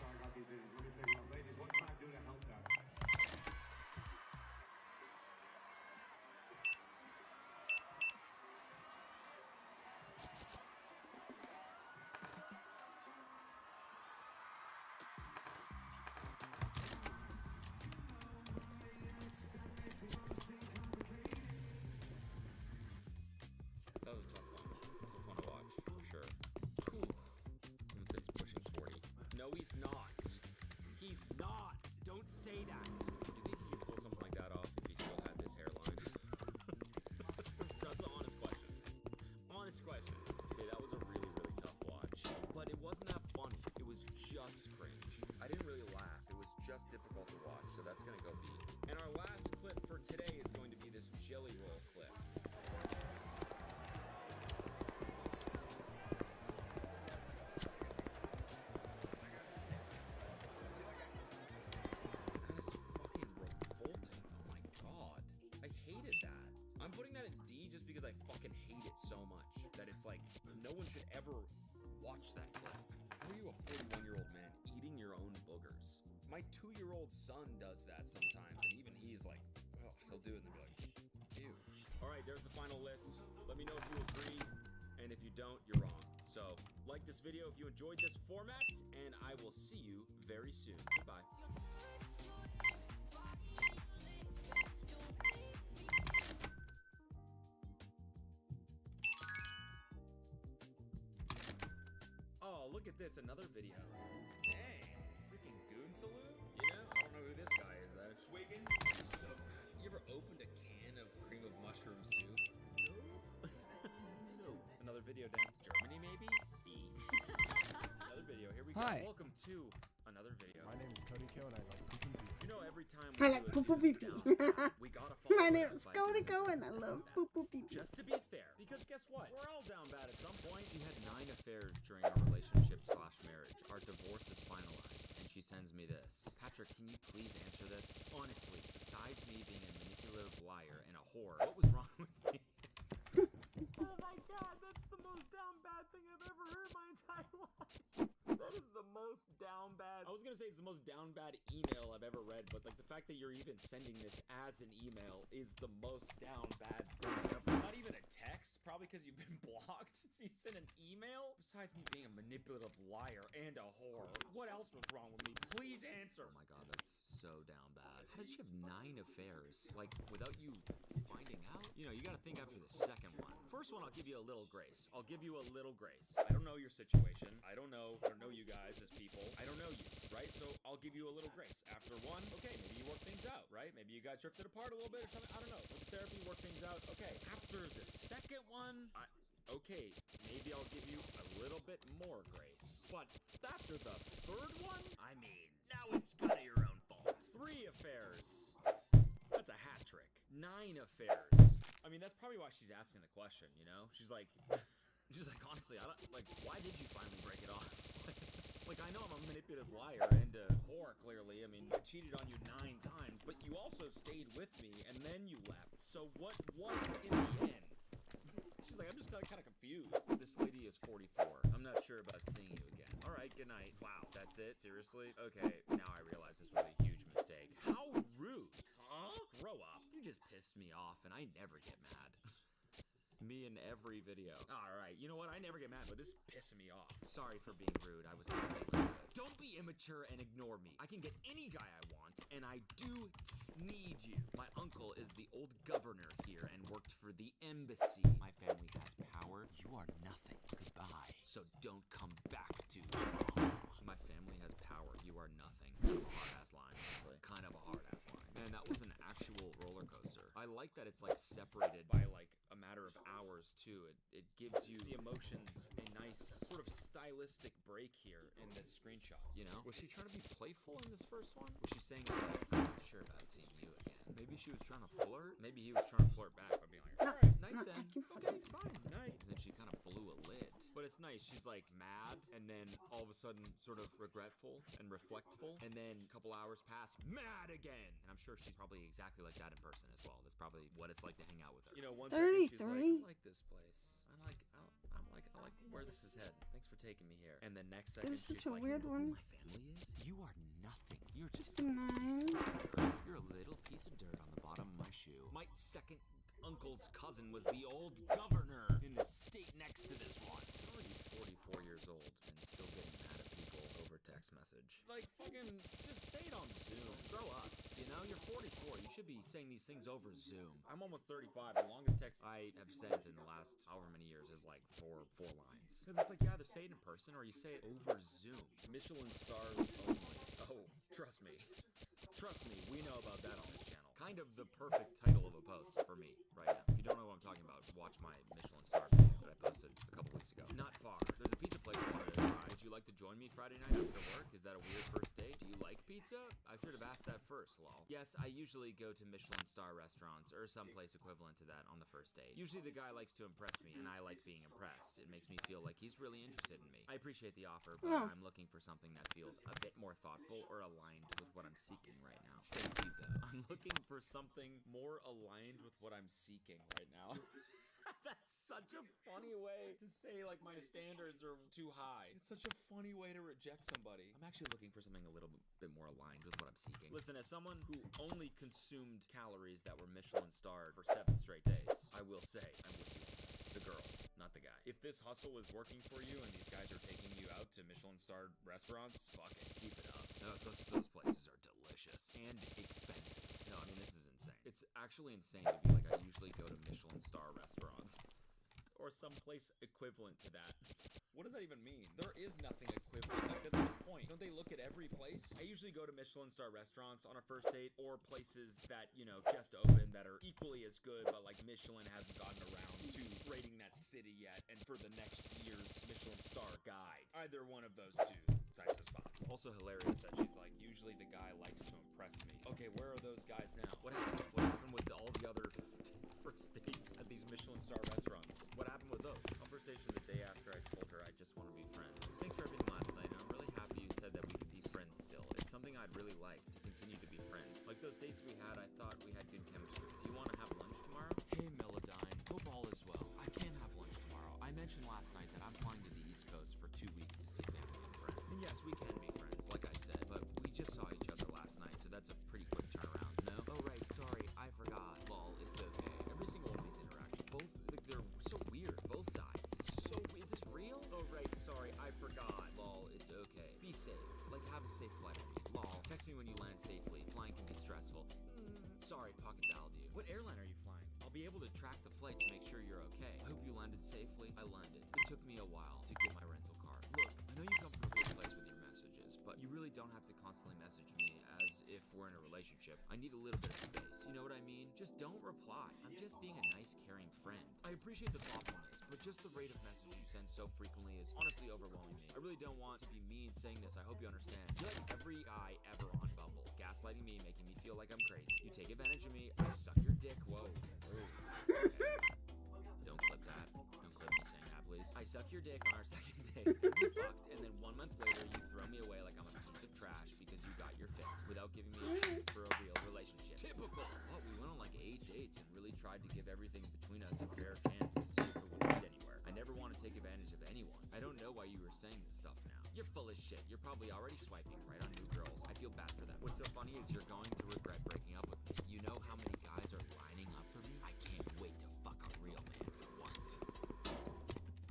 So I got these in. Let me take one. Ladies, what can I do to help that? That was a tough one. Tough one to watch, for sure. Whew. Someone said he's pushing 40. No, he's not. He's not. Don't say that. Do you think he could pull something like that off if he still had this hairline? That's an honest question. Honest question. Okay, that was a really, really tough watch. But it wasn't that funny. It was just cringe. I didn't really laugh. It was just difficult to watch, so that's gonna go B. And our last clip for today is going to be this jelly roll clip. I'm putting that in D just because I fucking hate it so much that it's like no one should ever watch that clip. How are you a 41-year-old man eating your own boogers? My 2-year-old son does that sometimes, and even he's like, oh, he'll do it and they'll be like, ew. All right, there's the final list. Let me know if you agree, and if you don't, you're wrong. So, like this video if you enjoyed this format, and I will see you very soon. Goodbye. Oh, look at this, another video. Dang, freaking goon salute? You know, I don't know who this guy is. Swiggin? So, you ever opened a can of cream of mushroom soup? No. No. Another video dance, Germany maybe? B. Another video, here we go. Hi. Welcome to another video. My name is Cody Ko and I like pooping pee. You know, every time I like poo poo pee pee. we gotta follow My it name up is by Cody doing Ko and I love poo poo pee pee. Just to be fair, because guess what? We're all down bad at some point. We had 9 affairs during our relationship/marriage. Our divorce is finalized, and she sends me this. Patrick, can you please answer this? Honestly, besides me being a manipulative liar and a whore, what was wrong with me? Oh my god, that's the most down bad thing I've ever heard in my entire life. That is the most down bad. I was gonna say it's the most down bad email I've ever read, but like the fact that you're even sending this as an email is the most down bad thing ever. Not even a text, probably because you've been blocked. So you sent an email? Besides me being a manipulative liar and a whore, what else was wrong with me? Please answer. Oh my god, that's so down bad. How did she have 9 affairs? Like, without you finding out? You know, you gotta think after the second one. First one, I'll give you a little grace. I'll give you a little grace. I don't know your situation. I don't know you guys as people. I don't know you, right? So I'll give you a little grace. After one, okay, maybe you work things out, right? Maybe you guys drifted apart a little bit or something. I don't know. Go to therapy, work things out. Okay, after the second one, okay, maybe I'll give you a little bit more grace. But after the third one, I mean, now it's kind of your own fault. 3, 9 affairs. I mean, that's probably why she's asking the question, you know? She's like, honestly, I don't, like, why did you finally break it off? Like, I know I'm a manipulative liar and a whore, clearly. I mean, I cheated on you 9 times, but you also stayed with me, and then you left. So what was it in the end? She's like, I'm just kind of confused. This lady is 44. I'm not sure about seeing you again. All right, good night. Wow, that's it? Seriously? Okay, now I realize this was a huge mistake. How rude, huh? Grow up. You just pissed me off, and I never get mad. Me in every video. All right, you know what? I never get mad, but this is pissing me off. Sorry for being rude. I was not feeling good. Don't be immature and ignore me. I can get any guy I want, and I do need you. My uncle is the old governor here and worked for the embassy. My family has power. You are nothing. Goodbye. So don't come back to My family has power. You are nothing. Kind of a hard-ass line, honestly. Kind of a hard-ass line. Man, that was an actual roller coaster. I like that it's, like, separated by, like, a matter of hours, too. It gives you the emotions a nice sort of stylistic break here in this screenshot, you know? Was she trying to be playful in this first one? Was she saying, like, I'm not sure about seeing you again? Maybe she was trying to flirt? Maybe he was trying to flirt back by being like, all right, night then. Okay, fine, night. And then she kind of blew a lid. But it's nice. She's, like, mad, and then all of a sudden sort of regretful and reflectful, and then a couple hours pass, mad again. And I'm sure she's probably exactly like that in person as well. That's probably what it's like to hang out with her. You know, one second she's like, I like this place. I like where this is headed. Thanks for taking me here. And the next second she's like, you know who my family is? You are nothing. You're just a piece of dirt. You're a little piece of dirt on the bottom of my shoe. My second uncle's cousin was the old governor in the state next to this one. Already 44 years old and still getting mad at people over text message. Like, fucking, just say it on Zoom. Grow up. You know, you're 44. You should be saying these things over Zoom. I'm almost 35. The longest text I have sent in the last however many years is like four lines. Because it's like you either say it in person or you say it over Zoom. Michelin stars only. Oh, trust me. Trust me, we know about that on this channel. Kind of the perfect title of a post for me right now. If you don't know what I'm talking about, watch my Michelin star video that I posted a couple weeks ago. Not far. There's a pizza place I wanted to try. Would you like to join me Friday night after work? Is that a weird first date? Do you like pizza? I should have asked that first, lol. Yes, I usually go to Michelin star restaurants or someplace equivalent to that on the first date. Usually the guy likes to impress me and I like being impressed. It makes me feel like he's really interested in me. I appreciate the offer, but I'm looking for something that feels a bit more thoughtful or aligned with what I'm seeking right now. Thank you, though. I'm looking for something more aligned with what I'm seeking right now. That's such a funny way to say, like, my standards are too high. It's such a funny way to reject somebody. I'm actually looking for something a little bit more aligned with what I'm seeking. Listen, as someone who only consumed calories that were Michelin starred for 7 straight days, I will say I'm with you on this. The girl, not the guy. If this hustle is working for you and these guys are taking you out to Michelin starred restaurants, fuck it, keep it up. No, those places are delicious and expensive. No, I mean, this is insane. It's actually insane to be like, I usually go to Michelin star restaurants or someplace equivalent to that. What does that even mean? There is nothing equivalent. Like, that's the point. Don't they look at every place? I usually go to Michelin star restaurants on a first date or places that, you know, just opened that are equally as good, but like Michelin hasn't gotten around to rating that city yet. And for the next year's Michelin star guide, either one of those two types of spots. Also hilarious that she's like, usually the guy likes to impress me. Okay, where are those guys now? What happened? What happened with all the other first dates at these Michelin star restaurants? What happened with those? Conversation the day after I told her I just want to be friends. Thanks for everything last night. I'm really happy you said that we could be friends still. It's something I'd really like to continue to be friends. Like those dates we had, I thought we had good chemistry. Do you want to have lunch tomorrow? Hey, Melodyne. Hope all is well. I can't have lunch tomorrow. I mentioned last night that I'm flying to the East Coast for 2 weeks to see family and friends. And yes, we can be friends, like I said, but we just saw each other last night, so that's a pretty quick turnaround, no? Oh, right, sorry, I forgot. Lol, it's okay. Every single one of these interactions, they're so weird, both sides. So, is this real? Oh, right, sorry, I forgot. Lol, it's okay. Be safe. Like, have a safe flight, I mean. Lol, text me when you land safely. Flying can be stressful. Sorry, pocket dialed you. What airline are you flying? I'll be able to track the flight to make sure you're okay. I hope you landed safely. I landed. It took me a while to get my rental car. Look, I know you come from a good place with your messages, but you really don't have to constantly message me as if we're in a relationship. I need a little bit of space. You know what I mean? Just don't reply. I'm just being a nice, caring friend. I appreciate the thoughtfulness, but just the rate of message you send so frequently is honestly overwhelming me. I really don't want to be mean saying this. I hope you understand. You're like every guy ever on Bumble. Gaslighting gaslighting me, making me feel like I'm crazy. You take advantage of me, I suck your dick. Whoa. Okay. Don't clip that. Don't clip me saying that, please. I suck your dick on our second date. We fucked, and then 1 month later, you throw me away like I'm a piece of trash because you got your fix without giving me a chance for a real relationship. Typical. Well, we went on like 8 dates and really tried to give everything between us a fair chance to see if it would lead anywhere. I never want to take advantage of anyone. I don't know why you were saying this stuff now. You're full of shit. You're probably already swiping right on new girls. I feel bad for them. What's so funny is you're going to regret breaking up with me. You know how many guys are lining up for me? I can't wait to fuck a real man for once.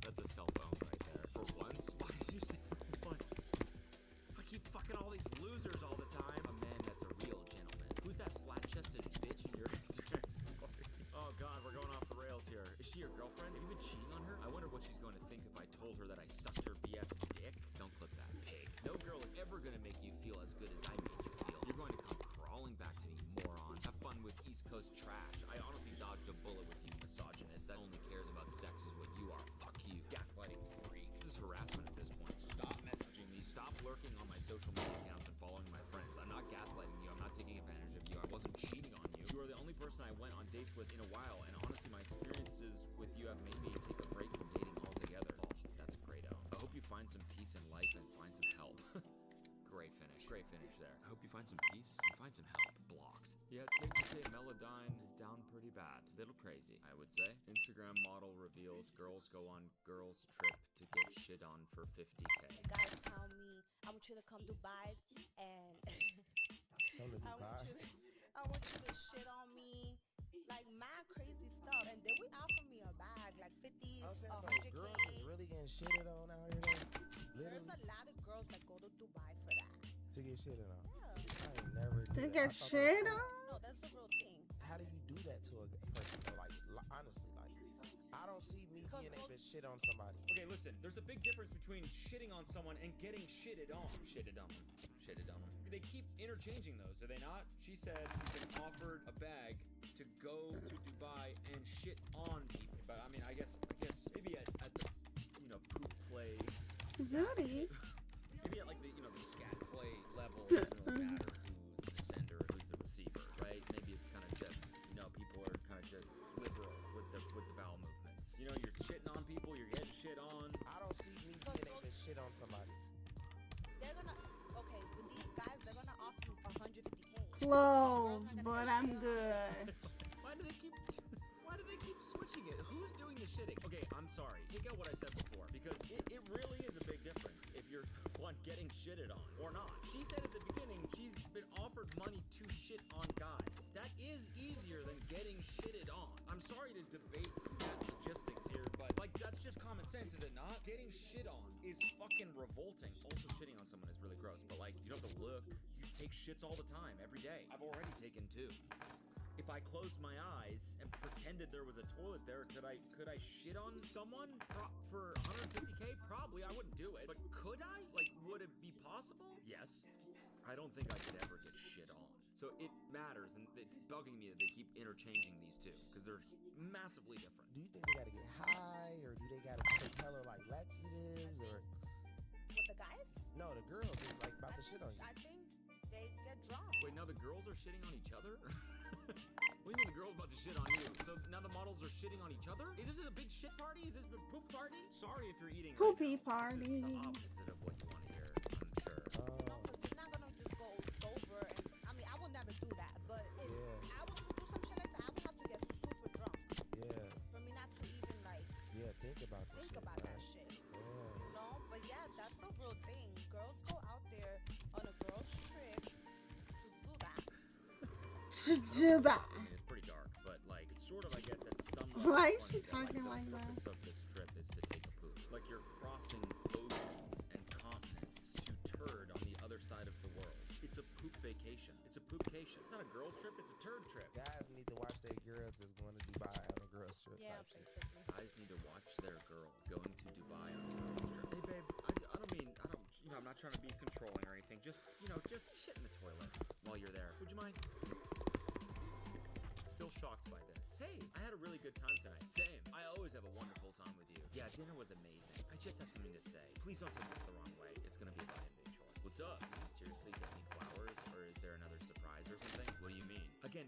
That's a cell phone right there. For once? Why did you say for once? I keep fucking all these losers all the time. A man that's a real gentleman. Who's that flat-chested bitch in your Instagram story? Oh god, we're going off the rails here. Is she your girlfriend? Have you been cheating on her? I wonder what she's going to think if I told her that I sucked her BF's dick. Don't clip that, pig. No girl is ever going to make you feel as good as I made you feel. You're going to come crawling back to me, moron. Have fun with East Coast trash. I honestly dodged a bullet with you, misogynist. That only cares about sex is what you are. Fuck you. Gaslighting freak. This is harassment at this point. Stop messaging me. Stop lurking on my social media accounts and following my friends. I'm not gaslighting you. I'm not taking advantage of you. I wasn't cheating on you. You are the only person I went on dates with in a while, and honestly, my experiences with you have made me take a break from dating altogether. Oh, that's great. I hope you find some peace in life and find some help. Great finish. Great finish there. I hope you find some peace and find some help. Blocked. Yeah, it's safe to say Melodyne is down pretty bad. Little crazy, I would say. Instagram model reveals girls go on girls trip to get shit on for 50K. Guys tell me, I want you to come Dubai and I want you to shit on me. Like mad crazy stuff. And then we offer me a bag, like 50s, I'm saying, 100K. so girls is really getting shitted on out here though? There's Literally? a lot of girls that go to Dubai for that. To get shitted on? Yeah. I ain't never To did get that. I thought shit that was on? No, that's the real thing. How do you do that to a person though? Like, honestly, like, I don't see me being able to shit on somebody. Okay, listen, there's a big difference between shitting on someone and getting shitted on. Shitted on. Shitted on. They keep interchanging those, are they not? She said she's been offered a bag to go to Dubai and shit on people. But I mean, I guess maybe at the, poop play. Zooty. Maybe at like the, the scat play level, it doesn't really matter who's the sender, who's the receiver, right? Maybe it's kind of just, people are kind of just liberal with the bowel movements. You're shitting on people, you're getting shit on. I don't see me being able to shit on somebody. They're gonna, okay, with these guys, they're gonna offer you 150K. Close, but I'm good. Why do they keep switching it? Who's doing the shitting? Okay, I'm sorry. Take out what I said before, because it really is a big difference if you're one getting shitted on or not. She said at the beginning she's been offered money to shit on guys. That is easier than getting shitted on. I'm sorry to debate stat logistics here, but that's just common sense, is it not? Getting shit on is fucking revolting. Also, shitting on someone is really gross, but you don't have to look. You take shits all the time, every day. I've already taken 2. If I closed my eyes and pretended there was a toilet there, could I shit on someone for 150K? Probably. I wouldn't do it. But could I? Would it be possible? Yes. I don't think I could ever get shit on. So it matters, and it's bugging me that they keep interchanging these two, because they're massively different. Do you think they gotta get high, or do they gotta take hella laxatives, or? With the guys? No, the girls is about to shit on you. I think they get drunk. Wait, now the girls are shitting on each other? What do you mean the girl's about to shit on you? So now the models are shitting on each other? Is this a big shit party? Is this a poop party? Sorry if you're eating Poopy right now. party. This is the opposite of what you want to hear, I'm sure. No, because you're not gonna just go sober and, I would never do that, but if I was to do some shit like that, I would have to get super drunk. Yeah. For me not to even think about that shit. Yeah. But yeah, that's a real thing. Girls go out there on a girls trip to do that. To do that. I mean, it's pretty dark, but it's sort of, I guess, at some level. Why is she funny that, talking like the that? purpose of this trip is to take a poop. You're crossing oceans and continents to turd on the other side of the world. It's a poop vacation. It's a poopcation. It's not a girls trip, it's a turd trip. Guys need to watch their girls that's going to Dubai on a girls trip. Yeah, basically. Guys need to watch their girls going to Dubai on a girls trip. Hey, babe, I'm not trying to be controlling or anything. Just shit in the toilet while you're there. Would you mind? Still shocked by this. Hey, I had a really good time tonight. Same. I always have a wonderful time with you. Yeah, dinner was amazing. I just have something to say. Please don't take this the wrong way. It's gonna be about NBA choice. What's up? Did you seriously get me flowers, or is there another surprise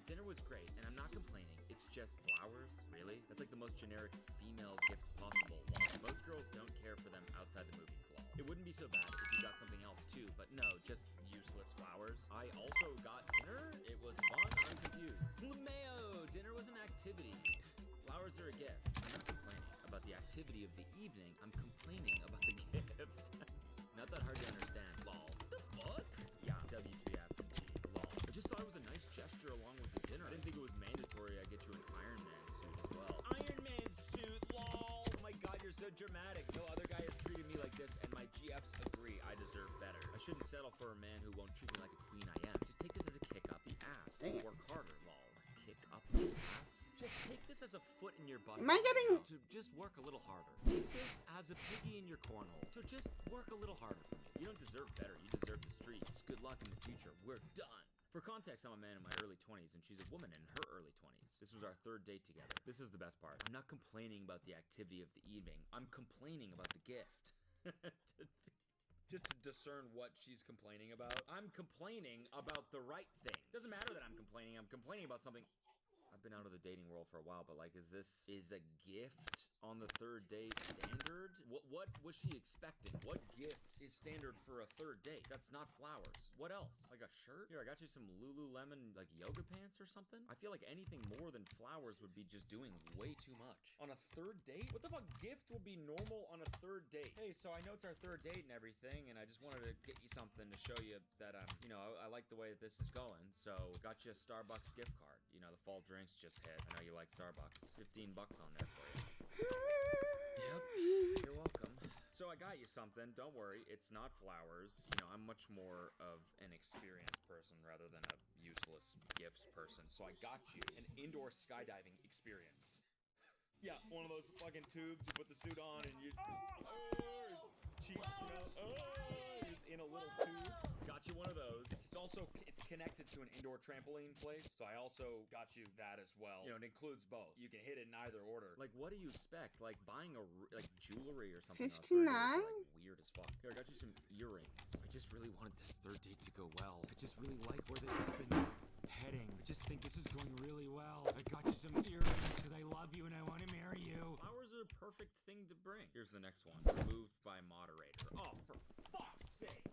dinner was great, and I'm not complaining. It's just flowers, really? That's like the most generic female gift possible. Most girls don't care for them outside the movies, lol. It wouldn't be so bad if you got something else too, but no, just useless flowers. I also got dinner. It was fun. I'm confused. Mayo, dinner was an activity. Flowers are a gift. I'm not complaining about the activity of the evening. I'm complaining about the gift. Not that hard to understand, lol. The fuck? Yeah, WTF, lol. I just thought it was a nice gesture along with the dinner. I didn't think it was mandatory I get you an Iron Man suit as well. Iron Man suit, lol. Oh my god, you're so dramatic. No other guy has treated me like this, and my GFs agree I deserve better. I shouldn't settle for a man who won't treat me like a queen I am. Just take this as a kick up the ass to work harder, lol. A kick up the ass? Just take this as a foot in your butt. Am I getting... To just work a little harder. Take this as a piggy in your cornhole. So just work a little harder for me. You don't deserve better. You deserve the streets. Good luck in the future. We're done. For context, I'm a man in my early 20s, and she's a woman in her early 20s. This was our third date together. This is the best part. I'm not complaining about the activity of the evening. I'm complaining about the gift. Just to discern what she's complaining about. I'm complaining about the right thing. Doesn't matter that I'm complaining about something. I've been out of the dating world for a while, but like, is a gift on the third date standard? What was she expecting? What gift is standard for a third date? That's not flowers. What else? Like a shirt? Here, I got you some Lululemon like yoga pants or something. I feel like anything more than flowers would be just doing way too much. On a third date? What the fuck gift would be normal on a third date? Hey, so I know it's our third date and everything, and I just wanted to get you something to show you that I like the way that this is going. So got you a Starbucks gift card. You know, the fall drinks just hit. I know you like Starbucks. $15 on there for you. Yep, you're welcome. So I got you something. Don't worry, it's not flowers. You know, I'm much more of an experienced person rather than a useless gifts person. So I got you an indoor skydiving experience. Yeah, one of those fucking tubes. You put the suit on and you cheeks, you know, just in a little tube. Got you one of those. It's connected to an indoor trampoline place, so I also got you that as well. You know, it includes both. You can hit it in either order. Like, what do you expect? Like buying like jewelry or something. 59? Like, weird as fuck. Here, I got you some earrings. I just really wanted this third date to go well. I just really like where this has been heading. I just think this is going really well. I got you some earrings because I love you and I want to marry you. Flowers are a perfect thing to bring. Here's the next one. Removed by moderator. Oh, for fuck's sake.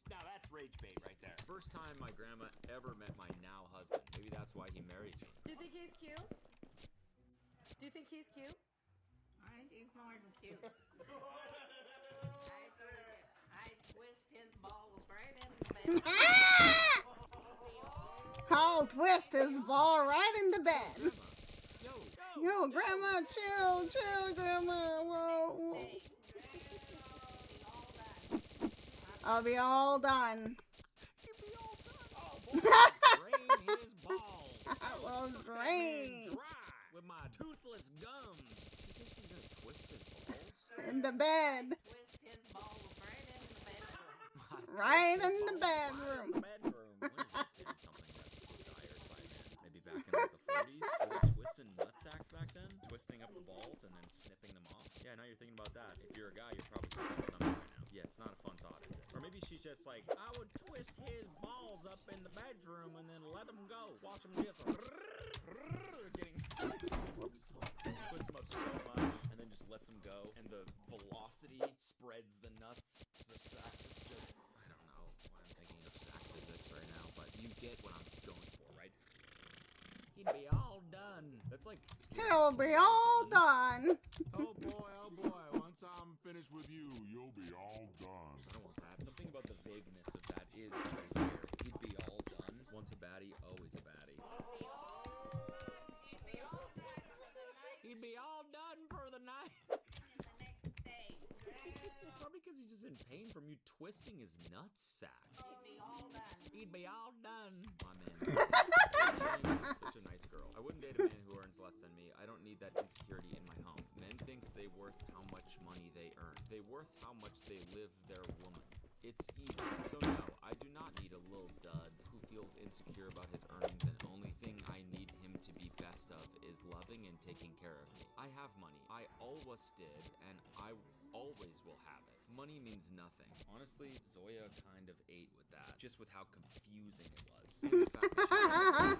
Now that's rage bait right there. First time my grandma ever met my now husband. Maybe that's why he married me. Do you think he's cute? Do you think he's cute? I think he's more than cute. I twist his balls right in the bed. I'll twist his ball right in the bed. Yo, grandma, chill, grandma. Whoa. I'll be all done. Drain his balls. I will drain. With my toothless gums. You think she's gonna twist his balls? In the bed. Twist his balls Right in the bedroom. Maybe back in like the 40s? Were they twisting nutsacks back then? Twisting up the balls and then snipping them off? Yeah, now you're thinking about that. If you're a guy, you're probably thinking of something right now. Yeah, it's not a fun thought, is it? Or maybe she's just like, I would twist his balls up in the bedroom and then let him go. Watch him just getting twist him up so much and then just lets him go. And the velocity spreads the nuts to the sack. It's just, I don't know why I'm thinking of sack physics right now, but you get what I'm going for, right? He'd be all done. That's like he'll be all done. Oh boy, once I'm finished with you, you'll be all done. I don't want that. Something about the vagueness of that is very scary. He'd be all done. Once a baddie, always a baddie. He'd be all done for the night. Probably because he's just in pain from you twisting his nutsack. He'd be all done. My man. Such a nice girl. I wouldn't date a man who earns less than me. I don't need that insecurity in my home. Men thinks they worth how much money they earn. They worth how much they live their woman. It's easy. So no, I do not need a little dud who feels insecure about his earnings, and only thing I need him to be best of is loving and taking care of me. I have money. I always did, and I always will have it. Money means nothing. Honestly, Zoya kind of ate with that, just with how confusing it was. And the fact that she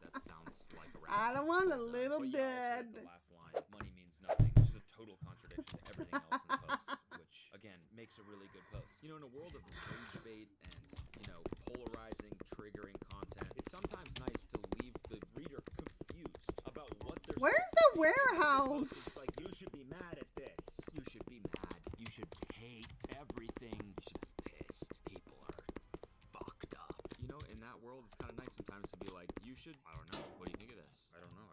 that sounds like a rap. I don't want a little but bit. The last line, money means nothing, which is a total contradiction to everything else in the post, which, again, makes a really good post. You know, in a world of rage bait and, you know, polarizing, triggering content, it's sometimes nice to leave the reader confused about what they're Where's the warehouse? It's like, you should be mad at this. You should be mad. You should hate everything. You should be pissed. People are fucked up. You know, in that world, it's kind of nice sometimes to be like, you should, I don't know. What do you think of this? I don't know.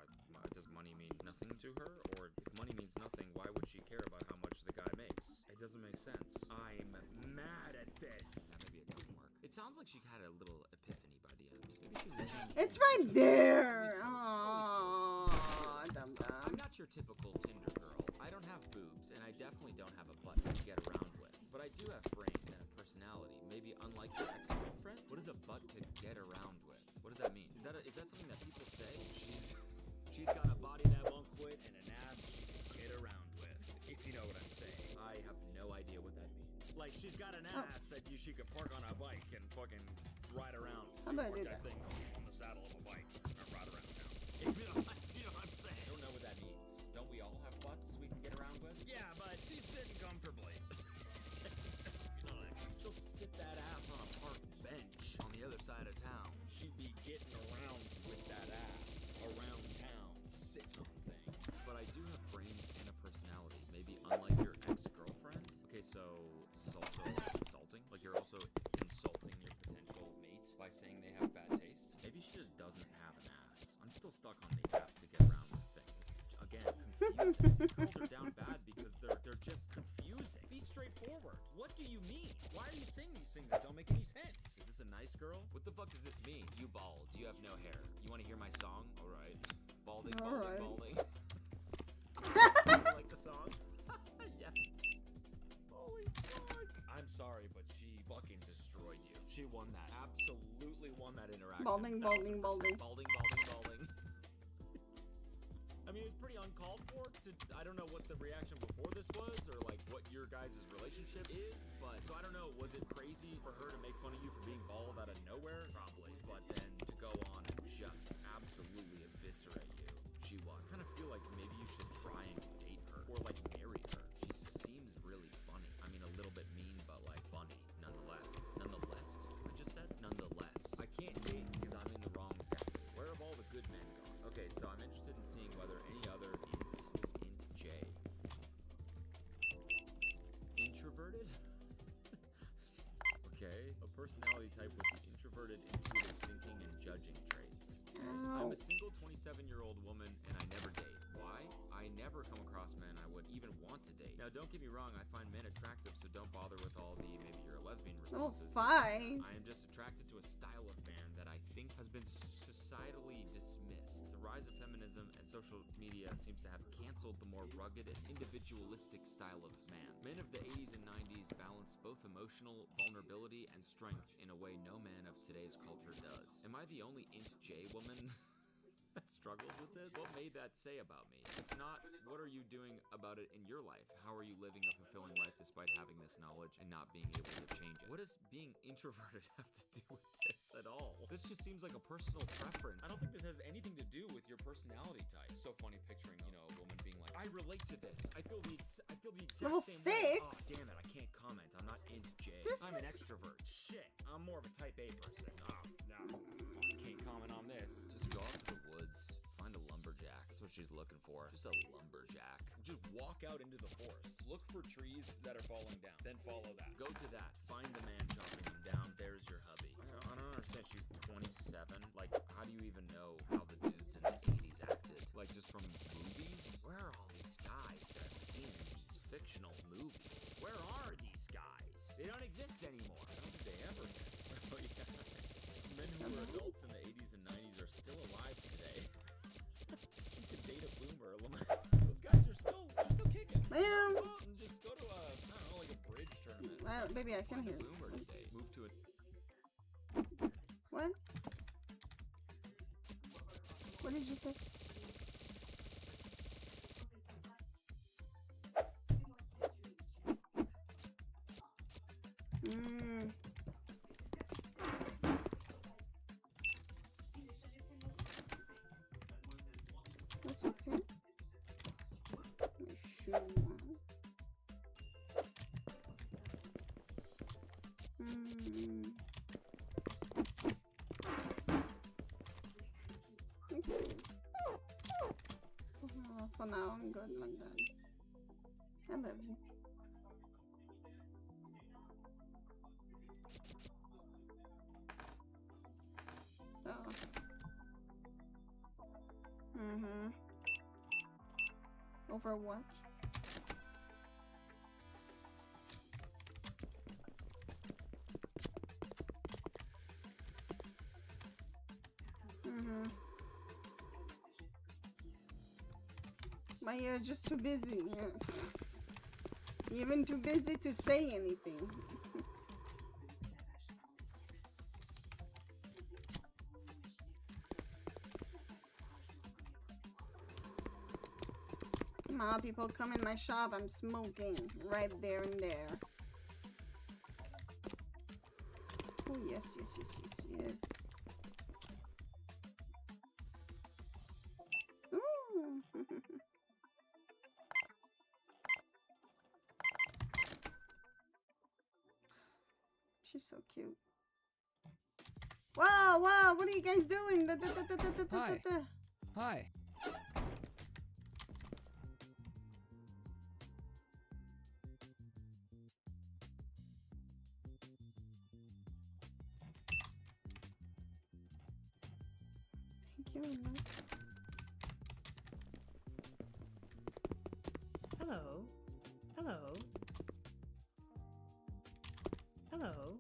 Does money mean nothing to her? Or if money means nothing, why would she care about how much the guy makes? It doesn't make sense. I'm mad at this. Now, maybe it doesn't work. It sounds like she had a little epiphany by the end. Maybe she was a It's right there. Aww, dum dum. I'm not your typical Tinder girl. I don't have boobs, and I definitely don't have a butt to get around with. But I do have brains and a personality. Maybe unlike your ex-girlfriend. What is a butt to get around with? What does that mean? Is that something that people say? She's got a body that won't quit and an ass she can get around with. If you know what I'm saying. I have no idea what that means. Like, she's got an ass that she could park on a bike and fucking ride around. How do I do that that? thing on the saddle of a bike and ride around town. If you know what I'm saying. I don't know what that means. Don't we all have butts we can get around with? Yeah, but she's sitting comfortably. She'll sit that ass on a park bench on the other side of town. She'd be getting around with that ass around town, sitting on things. But I do have brains and a personality. Maybe unlike your ex-girlfriend. Okay, so this is also insulting. Like, you're also insulting your potential mate by saying they have bad taste. Maybe she just doesn't have an ass. I'm still stuck on the ass to get around with thing. It's, again, confusing. These girls are down bad because they're just confusing. Be straightforward. What do you mean? Why are you saying these things that don't make any sense? Is this a nice girl? What the fuck does this mean? You bald. You have no hair. You want to hear my song? All right. Balding, balding, Alright. balding. You like the song? Yes. Holy fuck. I'm sorry, but she fucking destroyed you. She won that. Absolutely won that interaction. Balding, balding, 1000%. balding. Balding, balding, balding. I mean, it's pretty uncalled for. I don't know what the reaction before this was, or like what your guys' relationship is, but so I don't know. Was it crazy for her to make fun of you for being bald out of nowhere? Probably. But then to go on and just absolutely eviscerate you, she won. I kind of feel like maybe you should try and date her or like marry her. She seems really funny. I mean, a little bit mean, but like funny nonetheless. Nonetheless, I just said nonetheless. I can't date because I'm in the wrong decade. Where have all the good men gone? Okay, so I'm interested in seeing whether any other int J. Introverted? Okay, a personality type with the introverted, intuitive thinking and judging traits. I'm a single 27-year-old woman and I never date. Why? I never come across men I would even want to date. Now, don't get me wrong, I find men attractive, so don't bother with all the maybe you're a lesbian responses. fine. I am just attracted to a style of man that I think has been societally dismissed. The rise of feminism and social media seems to have canceled the more rugged and individualistic style of man. Men of the 80s and 90s balanced both emotional vulnerability and strength in a way no man of today's culture does. Am I the only int J woman that struggles with this? What made that say about me? If not, what are you doing about it in your life? How are you living a fulfilling life despite having this knowledge and not being able to change it? What does being introverted have to do with this at all? This just seems like a personal preference. I don't think this has anything to do with your personality type. It's so funny picturing, you know, a woman being like, I relate to this. I feel the exact Level same 6? way. Oh, damn it, I can't comment. I'm not int J. This I'm an is- extrovert. Shit, I'm more of a type A person. Oh, no. Can't comment on this. Just go out to the woods, find a lumberjack. That's what she's looking for. Just a lumberjack. Just walk out into the forest. Look for trees that are falling down. Then follow that. Go to that. Find the man chopping them down. There's your hubby. I don't understand. She's 27. Like, how do you even know how the dudes in the 80s acted? Like, just from movies? Where are all these guys that I've seen in these fictional movies? Where are these guys? They don't exist anymore. I don't think they ever did. Oh, yeah. Men who were adults in the 80s and 90s are still alive today. You could date a boomer. Those guys are still kicking. Man. Go out and just go to a, I don't know, like a bridge tournament. Baby, I can Find a hear. boomer today. Move to a What? What did you say? Mm. That's okay. Shoe one. Mm. Okay. For now, I'm good like that. I love you. So. Overwatch. My ear just too busy. Even too busy to say anything. Come on, people, come in my shop. I'm smoking right there and there. Oh, yes, yes, yes, yes, yes. Ooh. She's so cute. Whoa, whoa, what are you guys doing? Hi. Hi. Thank you. Hello. Hello. Hello.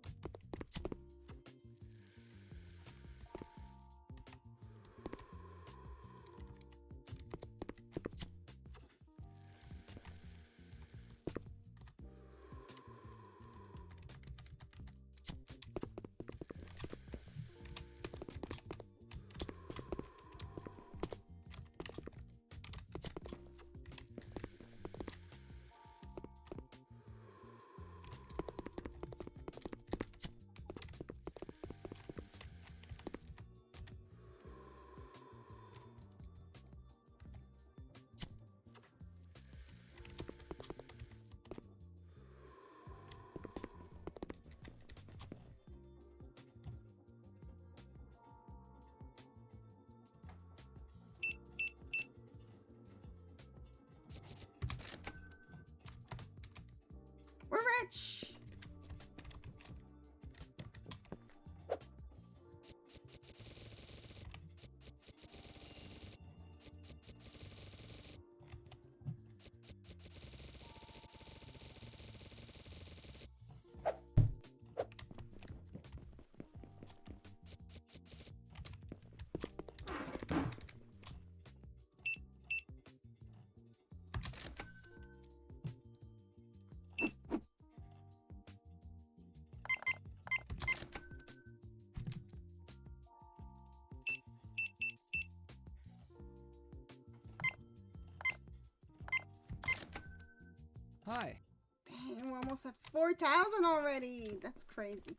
We're rich. Hi. Dang, we're almost at 4,000 already. That's crazy.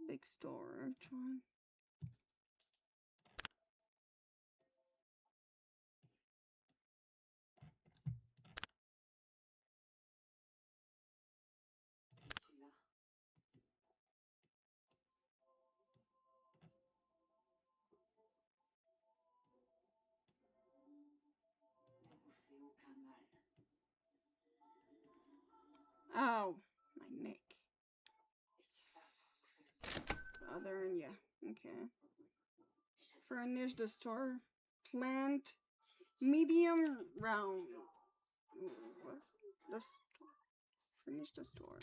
big store, John. Oh, my neck. Other, yeah, okay. Furnish the store. Plant. Medium round. What? The store. Furnish the store.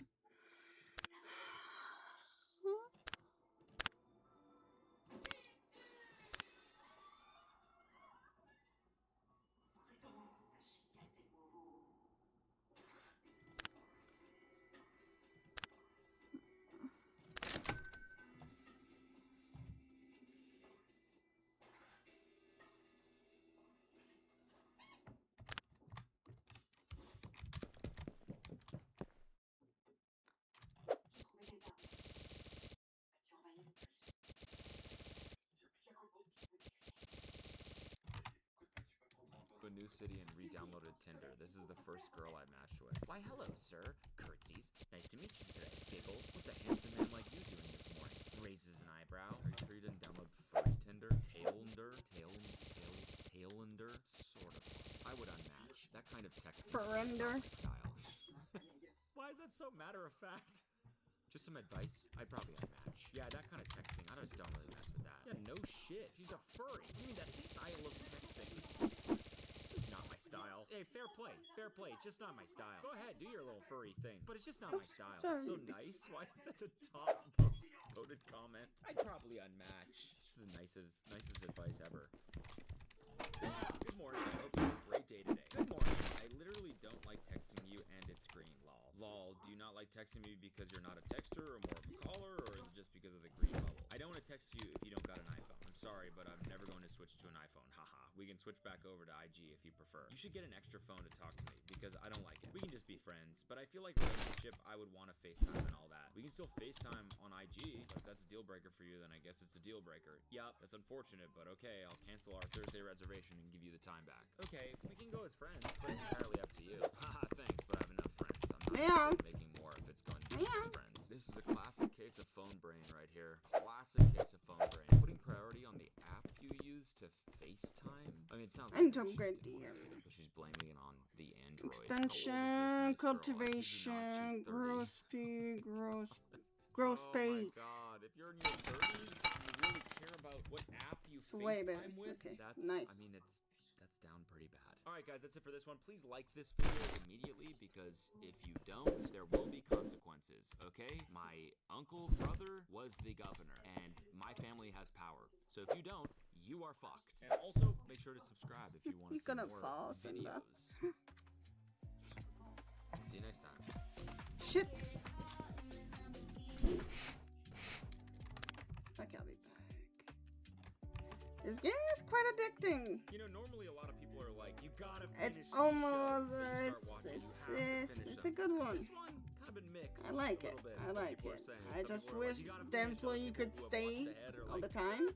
A new city and re-downloaded Tinder. This is the first girl I matched with. Why, hello, sir. Curtsies. Nice to meet you today. Giggles. What's a handsome man like you doing this morning? Raises an eyebrow. Are you sure you didn't download furry Tinder? Tailender? Tailender? Sort of. I would unmatch. That kind of text. Surrender. Style. Why is that so matter of fact? Just some advice. I'd probably unmatch. Yeah, that kind of texting. I just don't really mess with that. Yeah, no shit. She's a furry. You mean that style of texting? Just not my style. Hey, fair play. Fair play. It's just not my style. Go ahead, do your little furry thing. But it's just not my style. It's so nice. Why is that the top most voted comment? I'd probably unmatch. This is the nicest advice ever. Good morning. I hope you have a great day today. Good morning. I literally don't like texting you and it's green. Lol, do you not like texting me because you're not a texter or more of a caller, or is it just because of the green bubble? I don't want to text you if you don't got an iPhone. I'm sorry, but I'm never going to switch to an iPhone. Haha. We can switch back over to IG if you prefer. You should get an extra phone to talk to me because I don't like it. We can just be friends, but I feel like relationship, I would want to FaceTime and all that. We can still FaceTime on IG, but if that's a deal breaker for you, then I guess it's a deal breaker. Yup, that's unfortunate, but okay, I'll cancel our Thursday reservation and give you the time back. Okay, we can go as friends, but it's entirely up to you. Haha, thanks, but I have enough friends. I'm not making more if it's going to be with friends. This is a classic case of phone brain right here. Classic case of phone brain. Putting priority on the app you use to FaceTime? I mean, it sounds like she's blaming it on the Android. Extension, cultivation, growth speed, growth space. Oh my god, if you're in your 30s, you really care about what app you FaceTime with? Okay, That's nice. I mean, that's down pretty bad. Alright guys, that's it for this one. Please like this video immediately, because if you don't, there will be consequences, okay? My uncle's brother was the governor, and my family has power. So if you don't, you are fucked. And also, make sure to subscribe if you want to see more videos. See you next time. Shit. Okay, I'll be back. This game is quite addicting. You know, normally a lot of people are like, you gotta finish It's almost, it's a good one. This one kind of been mixed. I like it. I like it. I just wish the employee could stay all the time.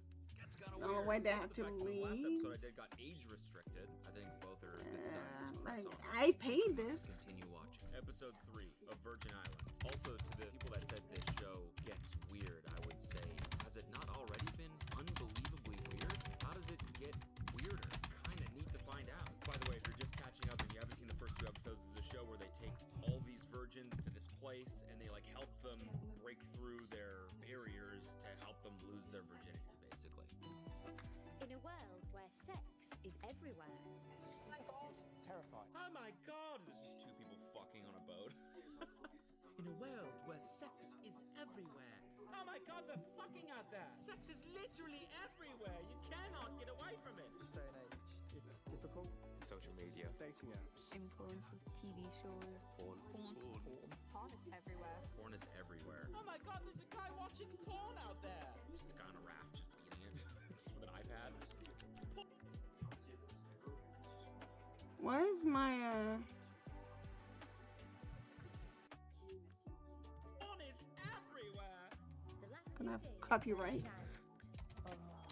I don't know why they have to leave. Last episode I did got age restricted. I think both are good signs to press on. I paid this. Continue watching. Episode 3 of Virgin Islands. Also, to the people that said this show gets weird, I would say, has it not already been unbelievably weird? How does it get weirder? Kind of neat to find out. By the way, if you're just catching up and you haven't seen the first 2 episodes, this is a show where they take all these virgins to this place and they like help them break through their barriers to help them lose their virginity, basically. In a world where sex is everywhere. Oh my god. Terrifying. Oh my god! This is 2 people fucking on a boat. In a world where sex is everywhere. Oh my god, they're fucking out there! Sex is literally everywhere! You cannot get away from it! This day and age, it's difficult. Social media. Dating apps. Influences, TV shows. Porn is everywhere. Porn is everywhere. Oh my god, there's a guy watching porn out there! There's this guy on a raft just beating it. Just with an iPad. Where is my Porn is everywhere! The last gonna have copyright.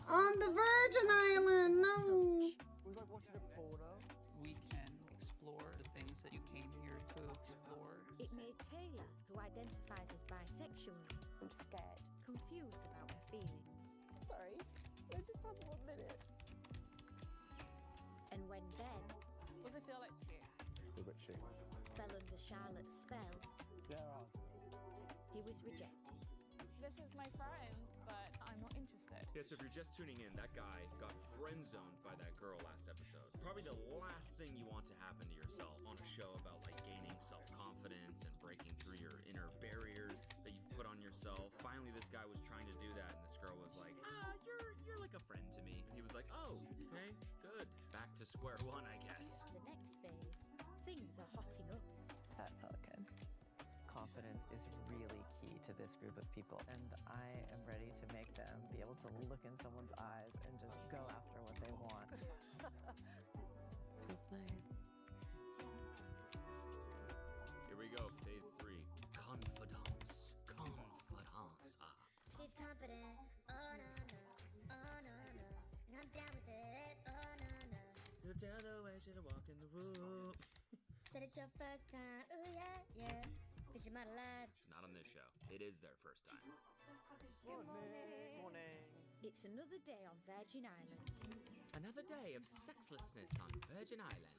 On the Virgin Island, no. We like watching a porno. We can explore the things that you came here to explore. It made Taylor, who identifies as bisexual, scared, confused about her feelings. Sorry, I just have 1 minute. And when Ben What does it feel like to you? fell under Charlotte's spell, he was rejected. This is my friend, but I'm not interested. Yeah, so if you're just tuning in, that guy got friend-zoned by that girl last episode. Probably the last thing you want to happen to yourself on a show about like gaining self-confidence and breaking through your inner barriers that you've put on yourself. Finally, this guy was trying to do that, and this girl was like, you're like a friend to me. And he was like, oh, okay, good. Back to square one, I guess. The next phase, things are hotting up. That felt good. Confidence is really key to this group of people, and I am ready to make them be able to look in someone's eyes and just go after what they want. Feels nice. Here we go, phase 3. Confidence. Confidence. She's confident, oh no no, oh no no, and I'm down with it, oh no no. You'll tell the way she to walk in the room. Said it's your first time, oh yeah, yeah. Cause you might have lied. Not on this show. It is their first time. Morning. It's another day on Virgin Island. Another day of sexlessness on Virgin Island.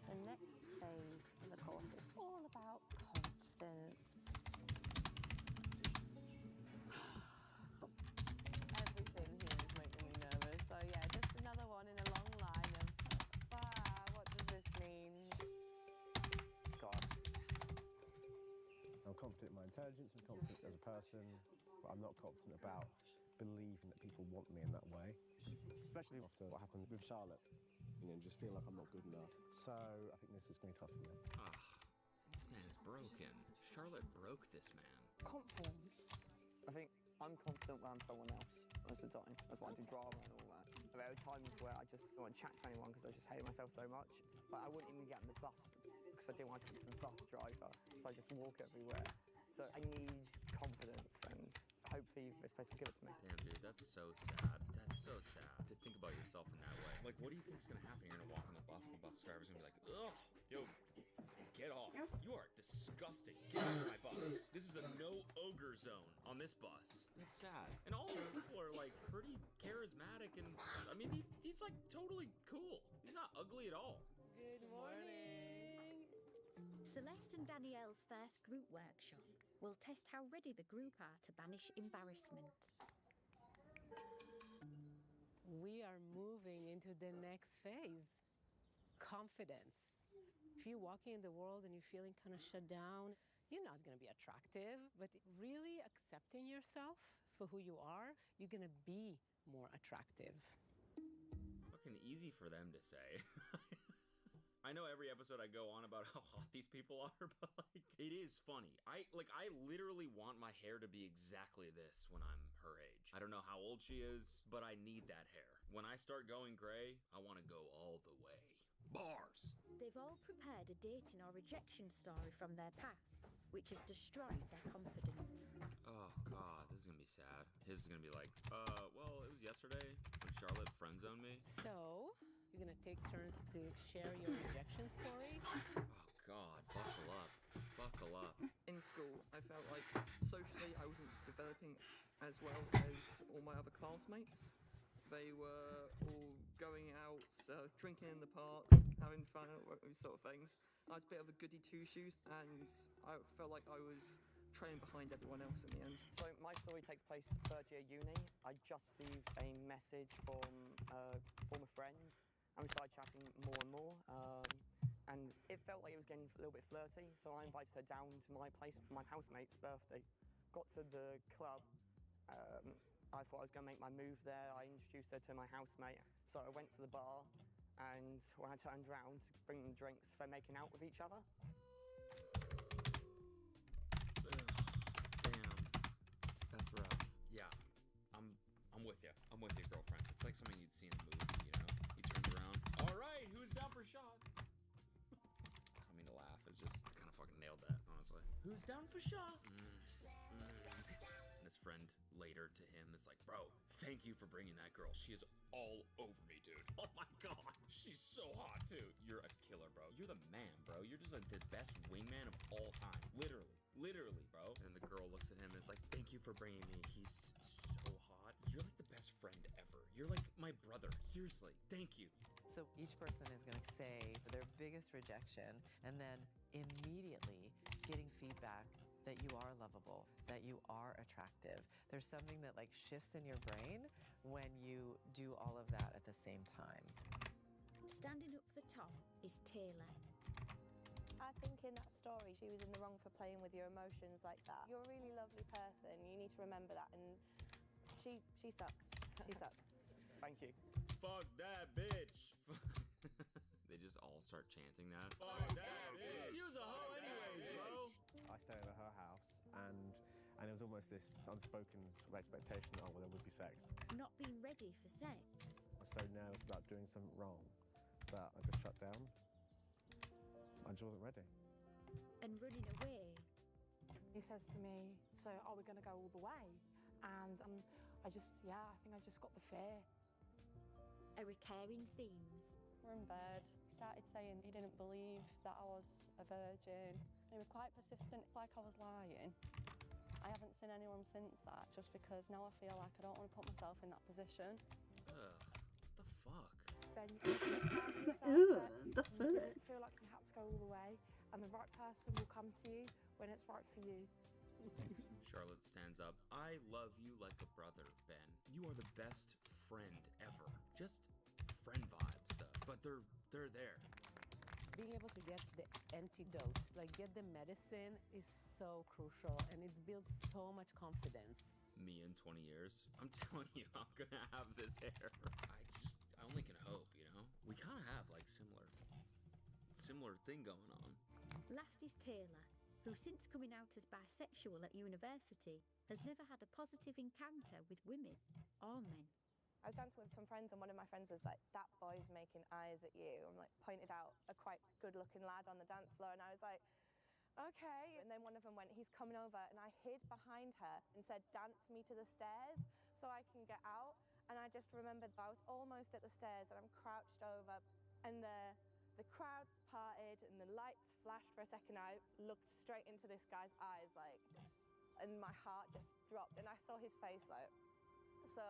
The next phase of the course is all about confidence. Everything here is making me nervous. So yeah, just another one in a long line of, what does this mean? God. I'm confident in my intelligence, I'm confident as a person, but I'm not confident about believing that people want me in that way. Especially after what happened with Charlotte. You know, just feel like I'm not good enough. So I think this is going to be tough for me. This man's broken. Charlotte broke this man. Confidence. I think I'm confident when I'm someone else most of the time. That's why I do drama and all that. There are times where I just don't want to chat to anyone because I just hate myself so much. Like I wouldn't even get on the bus because I didn't want to talk to the bus driver. So I just walk everywhere. So I need confidence, and hopefully this place will give it to me. Damn, dude, that's so sad. That's so sad to think about yourself in that way. Like, what do you think's gonna happen? You're gonna walk on the bus, and the bus driver's gonna be like, ugh, yo, get off. You are disgusting. Get off my bus. This is a no ogre zone on this bus. That's sad. And all the people are like pretty charismatic, and I mean, he's like totally cool. He's not ugly at all. Good morning. Celeste and Danielle's first group workshop will test how ready the group are to banish embarrassment. We are moving into the next phase. Confidence. If you're walking in the world and you're feeling kind of shut down, you're not going to be attractive, but really accepting yourself for who you are, you're going to be more attractive. Fucking easy for them to say. I know every episode I go on about how hot these people are, but like it is funny. I literally want my hair to be exactly this when I'm her age. I don't know how old she is, but I need that hair. When I start going gray, I want to go all the way. Bars! They've all prepared a dating or rejection story from their past, which has destroyed their confidence. Oh god, this is gonna be sad. His is gonna be like, well, it was yesterday when Charlotte friend-zoned me. So, you're going to take turns to share your rejection story? Oh god, buckle up. Buckle up. In school, I felt like socially I wasn't developing as well as all my other classmates. They were all going out, drinking in the park, having fun, those sort of things. I was a bit of a goody two-shoes, and I felt like I was trailing behind everyone else in the end. So my story takes place third year uni. I just received a message from a former friend, and we started chatting more and more. And it felt like it was getting a little bit flirty, so I invited her down to my place for my housemate's birthday. Got to the club, I thought I was going to make my move there. I introduced her to my housemate, so I went to the bar, and when I turned around to bring them drinks, they're making out with each other. Damn, that's rough. Yeah, I'm with you. I'm with you, girlfriend. It's like something you'd see in a movie, you know? He turns around. All right, who's down for shot? I don't mean to laugh. It's just I kind of fucking nailed that, honestly. Who's down for shot? And his friend later to him is like, bro, thank you for bringing that girl. She is all over me, dude. Oh my god, she's so hot too. You're a killer, bro. You're the man, bro. You're just like the best wingman of all time. Literally, bro. And the girl looks at him and is like, thank you for bringing me. He's so hot. You're like the best friend ever. You're like my brother. Seriously, thank you. So each person is going to say their biggest rejection and then immediately getting feedback that you are lovable, that you are attractive. There's something that like shifts in your brain when you do all of that at the same time. Standing up for Tom is Taylor. I think in that story, she was in the wrong for playing with your emotions like that. You're a really lovely person. You need to remember that. And she sucks. She sucks. Thank you. Fuck that bitch. They just all start chanting that. Fuck that bitch. She was a hoe anyways, bro. I stayed at her house, and it was almost this unspoken sort of expectation that, oh, well, there would be sex. Not being ready for sex. I was so nervous about doing something wrong that I just shut down. I just wasn't ready. And running away. He says to me, so are we going to go all the way? And I think I just got the fear. A recurring themes. We're in bed. He started saying he didn't believe that I was a virgin. He was quite persistent, like I was lying. I haven't seen anyone since that, just because now I feel like I don't want to put myself in that position. What the fuck? Then you The fuck? didn't feel like you had to go all the way, and the right person will come to you when it's right for you. Charlotte stands up. I love you like a brother, Ben. You are the best friend ever. Just friend vibes, though. But they're there. Being able to get the antidote, like get the medicine, is so crucial, and it builds so much confidence. Me in 20 years, I'm telling you, I'm gonna have this hair. I only can hope, you know? We kind of have like similar thing going on. Last is Taylor, who since coming out as bisexual at university has never had a positive encounter with women or men. I was dancing with some friends, and one of my friends was like, that boy's making eyes at you. And like pointed out a quite good looking lad on the dance floor, and I was like, okay. And then one of them went, he's coming over, and I hid behind her and said, dance me to the stairs so I can get out. And I just remembered I was almost at the stairs and I'm crouched over, and the crowds parted and the lights flashed for a second. I looked straight into this guy's eyes, like, and my heart just dropped, and I saw his face, like. So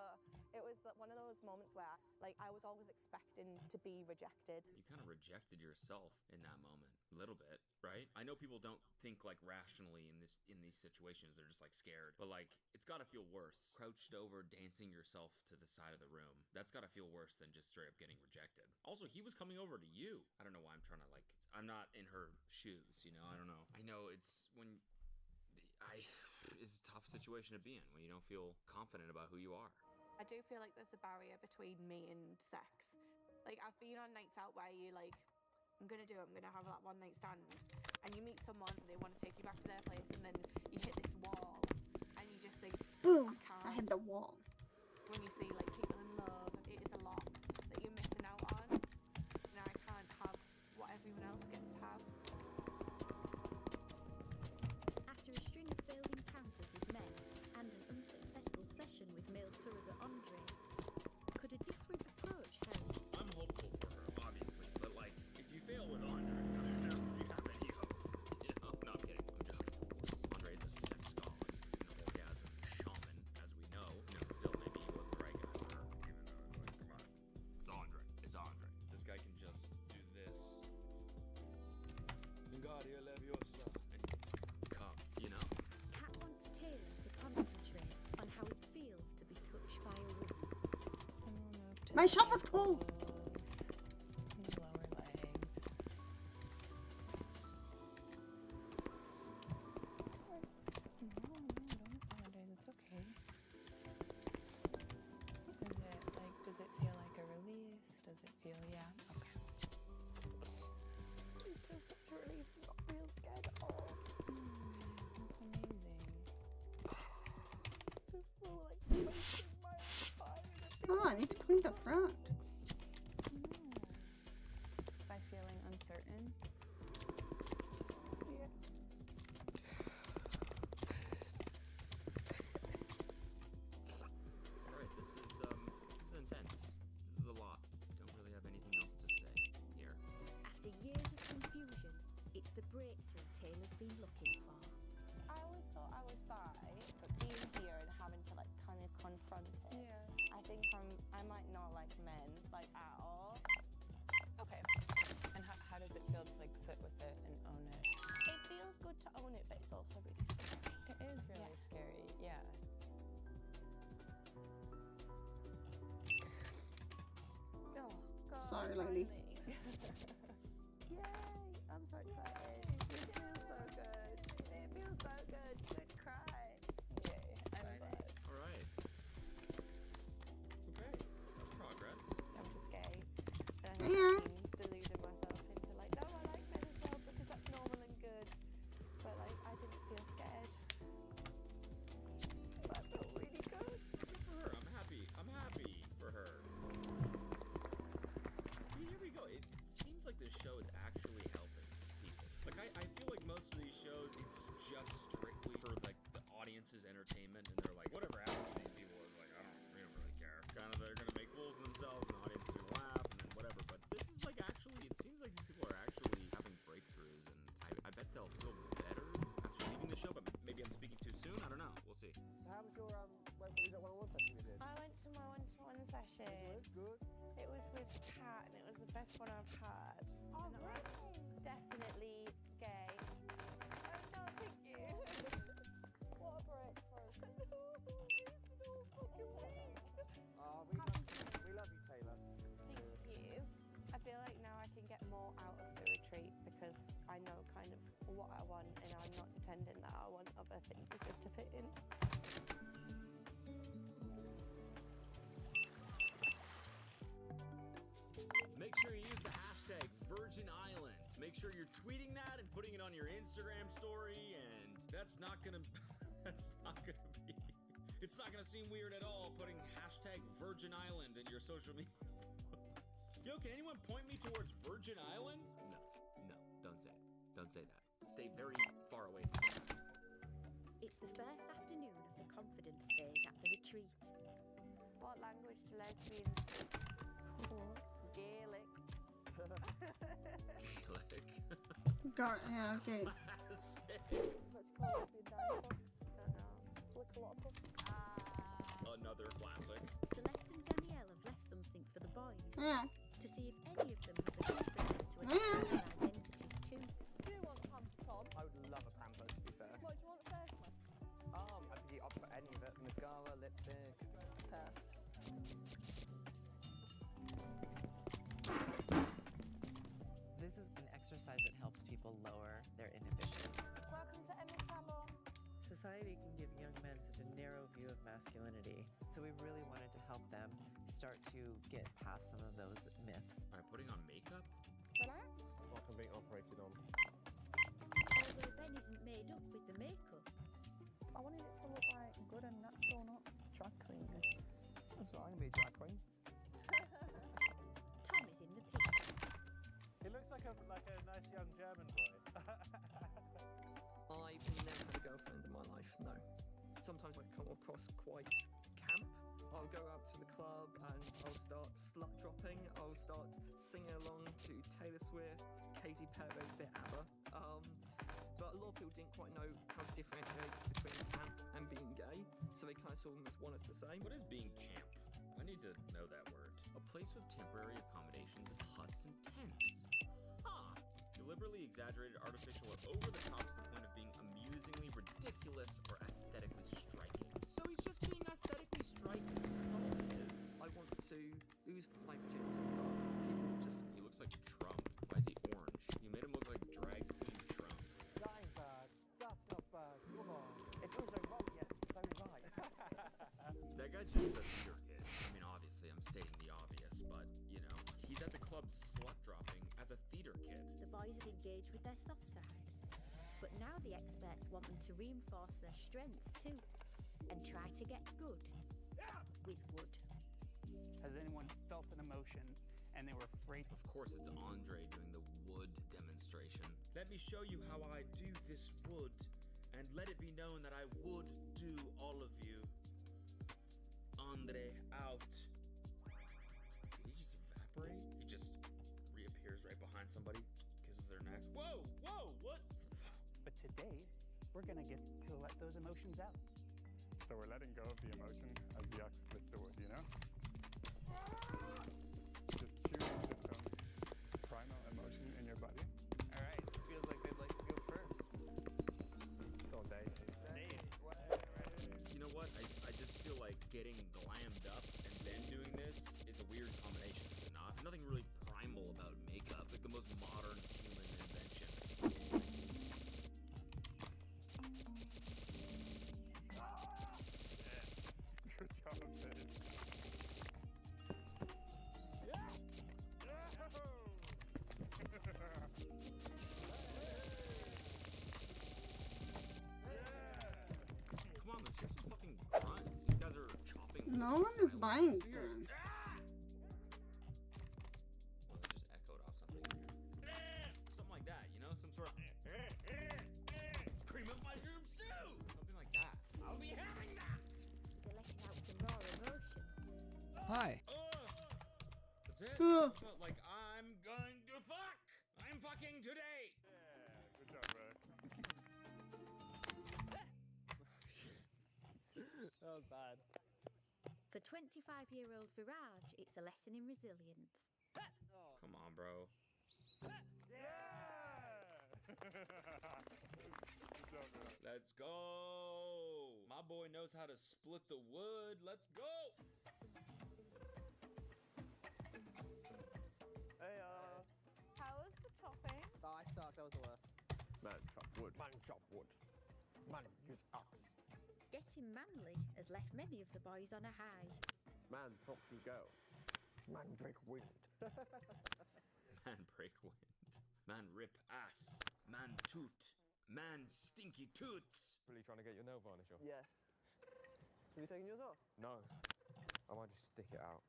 it was one of those moments where like I was always expecting to be rejected. You kind of rejected yourself in that moment, a little bit, right? I know people don't think like rationally in these situations. They're just like scared, but like it's got to feel worse. Crouched over, dancing yourself to the side of the room. That's got to feel worse than just straight up getting rejected. Also, he was coming over to you. I don't know why I'm trying to like. I'm not in her shoes, you know. I don't know. I know it's when. It's a tough situation to be in when you don't feel confident about who you are. I do feel like there's a barrier between me and sex. Like I've been on nights out where you like, I'm gonna have that one night stand, and you meet someone and they want to take you back to their place, and then you hit this wall, and you just think, Boom! I I hit the wall. When you see like people in love, it is a lot that you're missing out on. And I can't have what everyone else gets to have. After a string of failed encounters with men and an unsuccessful session with male surrogate Andre, could a different approach help? I'm hopeful for her, obviously, but like, if you fail with Andre, I don't know if you have any hope. You know, no, I'm kidding. I'm joking, of course. Andre is a sex god, an orgasm shaman, as we know. You know, still, maybe he wasn't the right guy for her, even though it's like, come on. It's Andre. It's Andre. This guy can just do this. Wingardium Leviosa. And come, you know? Kat wants Taylor to concentrate on how it feels to be touched by a woman. My shop is closed! Lower legs. No, don't apologize. It's okay. Does it feel like a release? Does it feel, yeah? Okay. It feels such a relief. I'm not real scared at all. That's amazing. I just feel like wasting my time. Oh, I need to clean the front. By feeling uncertain? Yeah. Oh, God. Sorry, lady. Yay! I'm so excited. It feels so good. It feels so good. Good cry. Yay, I'm glad. All right. Okay. That's progress. I'm just gay. And I Yeah. think I've been deluding myself into like, no, I like men as well because that's normal and good. But like, I didn't feel scared. But I felt really good. Good for her. I'm happy. I'm happy for her. See, here we go. It seems like this show is actually helping people. Like, I feel like most of these shows, it's just strictly for, like, the audience's entertainment, and they're like, whatever happens to these people is like, we don't really care. Kind of, they're gonna make fools of themselves, and the audience is gonna laugh, and then whatever. But this is, like, actually, it seems like these people are actually having breakthroughs, and I bet they'll feel better after leaving the show, but maybe I'm speaking too soon. I don't know. We'll see. So how was your was that one-on-one session you did? I went to my one-to-one session. Good. It was with Kat, and it was the best one I've had. Oh, and I'm definitely gay. Oh, no, thank you. What a breakthrough. We love you, Taylor. Thank you. I feel like now I can get more out of the retreat because I know kind of what I want, and I'm not pretending that I want other things just to fit in. Make sure you use the hashtag Virgin Island. Make sure you're tweeting that and putting it on your Instagram story, and that's not gonna be, it's not gonna seem weird at all putting hashtag Virgin Island in your social media posts. Yo, can anyone point me towards Virgin Island? No, don't say it. Don't say that. Stay very far away from it. It's the first afternoon of the confidence phase at the retreat. What language do lesbians speak? Gaelic. Gaelic. Yeah, okay. Classic. Let's call lesbian dinosaur. Don't know. Lick a lot of pussy. Another classic. Celeste and Danielle have left something for the boys Yeah. to see if any of them have the confidence to express their identities too. Do you want Tom? I would love a pamper, to be fair. What do you want first, Max? I'll put any of it. Mascara, lipstick. This is an exercise that helps people lower their inhibitions. Welcome to Emma's salon. Society can give young men such a narrow view of masculinity, so we really wanted to help them start to get past some of those myths. By putting on makeup? Relax. Like I'm being operated on. Although Ben isn't made up with the makeup. I wanted it to look like good and natural, not drag queen. That's right, I'm gonna be a drag queen. Tom is in the pink. He looks like a nice young German boy. I've never had a girlfriend in my life, no. Sometimes I come across quite camp. I'll go out to the club and I'll start slut dropping. I'll start singing along to Taylor Swift, Katy Perry, bit ABBA. But a lot of people didn't quite know how to differentiate between camp and being gay, so they kind of saw them as one as the same. What is being camp? I need to know that word. A place with temporary accommodations of huts and tents. Huh. Deliberately exaggerated, artificial, or over the top to the point of being amusingly ridiculous or aesthetically striking. So he's just being aesthetically striking. That's all it is. I want to lose my virginity, but people just... He looks like Trump. Why is he orange? You made him look like drag queen Trump. That ain't bad. That's not bad. Come on. It feels so wrong, yet it's so right. That guy's just a theater kid. I mean, obviously, I'm stating the obvious, but, you know, he's at the club slut dropping as a theater kid. The boys have engaged with their soft side. But now the experts want them to reinforce their strength too. And try to get good with wood. Has anyone felt an emotion and they were afraid? Of course, it's Andre doing the wood demonstration. Let me show you how I do this wood, and let it be known that I would do all of you. Andre out. Did he just evaporate? He just reappears right behind somebody, kisses their neck. Whoa, whoa, what? But today, we're gonna get to let those emotions out. So we're letting go of the emotion as the ox splits the wood, you know? Just tune into some primal emotion in your body. Alright, feels like they'd like to go first. Go Dave. Dave. You know what? I just feel like getting glammed up and then doing this is a weird combination, is it not? No one is buying them. Well, it just echoed off something. Something like that, you know? Some sort of cream of mushroom soup! Something like that. I'll be having that! They're letting out some raw emotion. Hi. That's it. I felt like I'm going to fuck! I'm fucking today! Yeah, good job, bro. That was bad. For 25-year-old Viraj, it's a lesson in resilience. Come on, bro. Yeah! Good job, bro. Let's go! My boy knows how to split the wood. Let's go! Hey, How was the chopping? I sucked. That was the worst. Man, chop wood. Man, chop wood. Man, use axe. Getting manly has left many of the boys on a high. Man, talk to girls. Man, break wind. Man break wind. Man rip ass. Man toot. Man stinky toots. Really trying to get your nail varnish off? Yes. Have you taken yours off? No. I might just stick it out.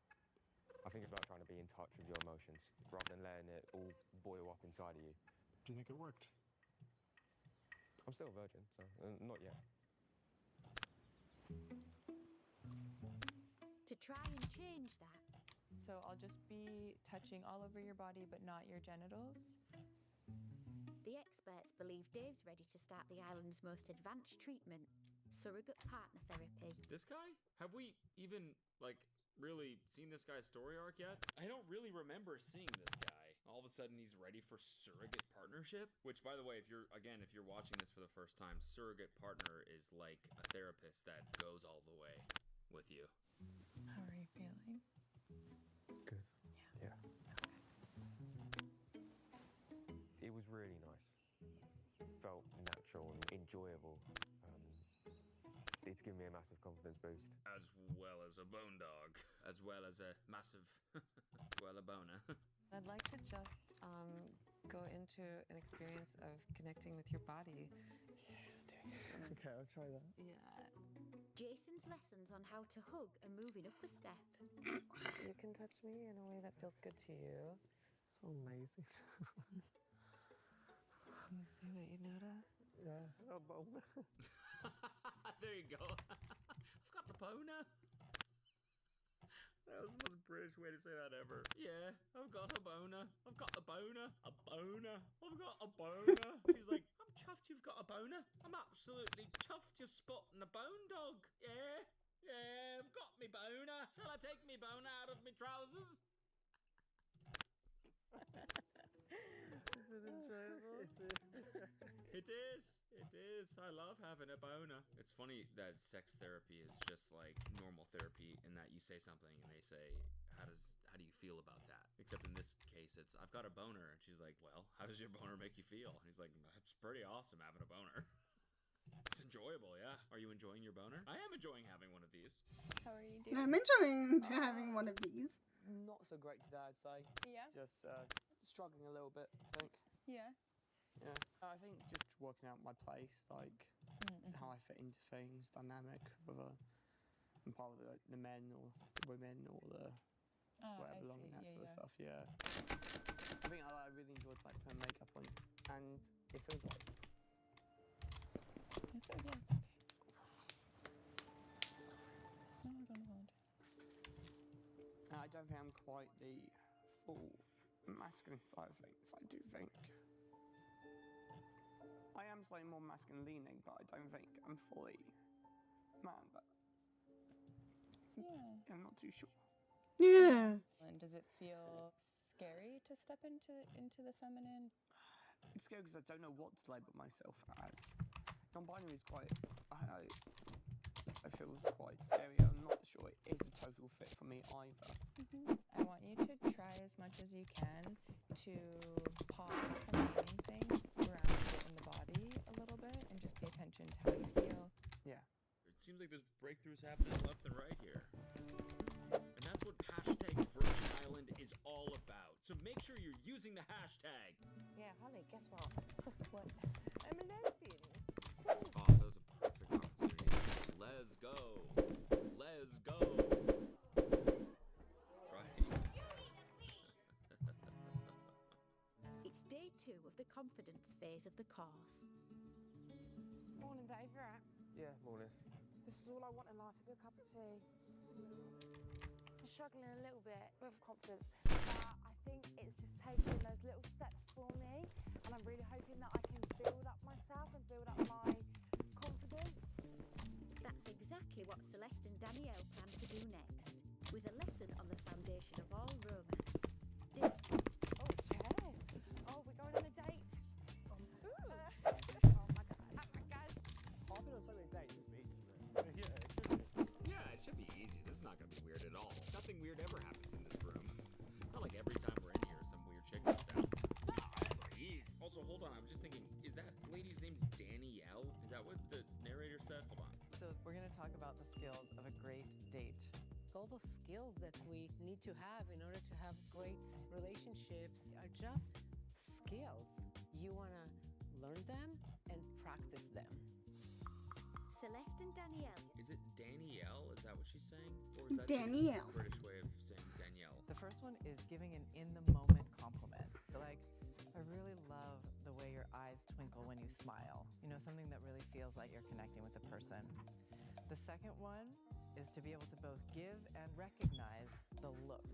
I think it's about trying to be in touch with your emotions rather than letting it all boil up inside of you. Do you think it worked? I'm still a virgin, so not yet. To try and change that, So I'll just be touching all over your body but not your genitals. the experts believe Dave's ready to start the island's most advanced treatment, surrogate partner therapy. This guy? Have we even, like, really seen this guy's story arc yet? I don't really remember seeing this guy. All of a sudden, he's ready for surrogate partnership? Which, by the way, if you're watching this for the first time, surrogate partner is like a therapist that goes all the way with you. How are you feeling? Good. Yeah. It was really nice. Felt natural and enjoyable. It's given me a massive confidence boost. As well as a bone dog. As well as a massive, well, a boner. I'd like to just go into an experience of connecting with your body. Okay, I'll try that. Yeah. Jason's lessons on how to hug are moving up a step. You can touch me in a way that feels good to you. So amazing. You see what you notice? Yeah, a boner. There you go. I've got the boner. That was the most British way to say that ever. Yeah, I've got a boner. I've got a boner. A boner. I've got a boner. She's like, I'm chuffed you've got a boner. I'm absolutely chuffed you're spotting a bone dog. Yeah, yeah, I've got me boner. Shall I take me boner out of me trousers? Is it enjoyable? It is. It is. I love having a boner. It's funny that sex therapy is just like normal therapy in that you say something and they say, how do you feel about that? Except in this case, it's, I've got a boner. And she's like, well, how does your boner make you feel? And he's like, it's pretty awesome having a boner. It's enjoyable, yeah. Are you enjoying your boner? I am enjoying having one of these. How are you doing? I'm enjoying having one of these. Not so great today, I'd say. Yeah? Just struggling a little bit, I think. Yeah. Yeah. I think just working out my place, like how I fit into things, dynamic, whether I'm part of the men or the women or the where I belong and that sort of stuff. Yeah. I think I really enjoyed like putting makeup on, and it feels like. It's okay. It's okay. No, don't apologize. I don't think I'm quite the full masculine side of things. I do think I am slightly more masculine leaning, but I don't think I'm fully man. But Yeah. I'm not too sure. Yeah. And does it feel scary to step into the feminine? It's scary because I don't know what to label myself as. Non-binary is quite. I feel it's quite scary. I'm not sure it is a total fit for me either. I want you to try as much as you can to pause from naming things, ground it in the body a little bit, and just pay attention to how you feel. Yeah. It seems like there's breakthroughs happening left and right here. And that's what hashtag Virgin Island is all about. So make sure you're using the hashtag. Yeah, Holly, guess what? What? I'm a lesbian. Oh, that was a perfect opportunity. Let's go. Let's go. confidence phase of the course. Morning, Dave. You alright? Yeah, morning. This is all I want in life, a good cup of tea. I'm struggling a little bit with confidence, but I think it's just taking those little steps for me, and I'm really hoping that I can build up myself and build up my confidence. That's exactly what Celeste and Danielle plan to do next, with a lesson on the foundation of all romance. Oh, cheers. Oh, we're going on a date. Oh my god. I've been on so many dates, it's easy, Yeah, it should be easy. This is not going to be weird at all. Nothing weird ever happens in this room. It's not like every time we're in here, some weird chick goes down. No, that's easy. Also, hold on. I was just thinking, is that lady's name Danielle? Is that what the narrator said? Hold on. So we're going to talk about the skills of a great date. All those skills that we need to have in order to have great relationships are just skills. You want to learn them and practice them. Celeste and Danielle. Is it Danielle? Is that what she's saying? Or is that Danielle. just a British way of saying Danielle? The first one is giving an in-the-moment compliment. So like, I really love the way your eyes twinkle when you smile. You know, something that really feels like you're connecting with a person. The second one is to be able to both give and recognize the look.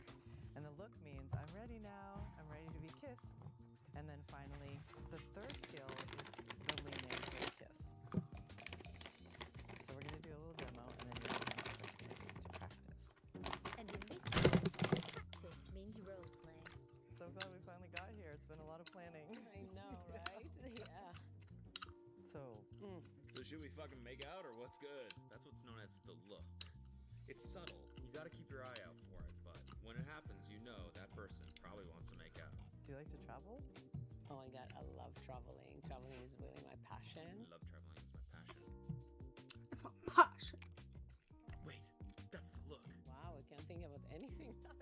And the look means I'm ready now, I'm ready to be kissed. And then finally, the third skill is the lean in for a kiss. So we're gonna do a little demo and then you'll have opportunities to practice. And in this case, practice means role play. So glad we finally got here. It's been a lot of planning. I know, right? Yeah. So, So should we fucking make out or what's good? That's what's known as the look. It's subtle. You gotta keep your eye out for it, but when it happens, you know that person probably wants to make out. Do you like to travel? Oh my God, I love traveling. Traveling is really my passion. Love traveling is my passion. It's my passion. Wait, that's the look. Wow, I can't think about anything. I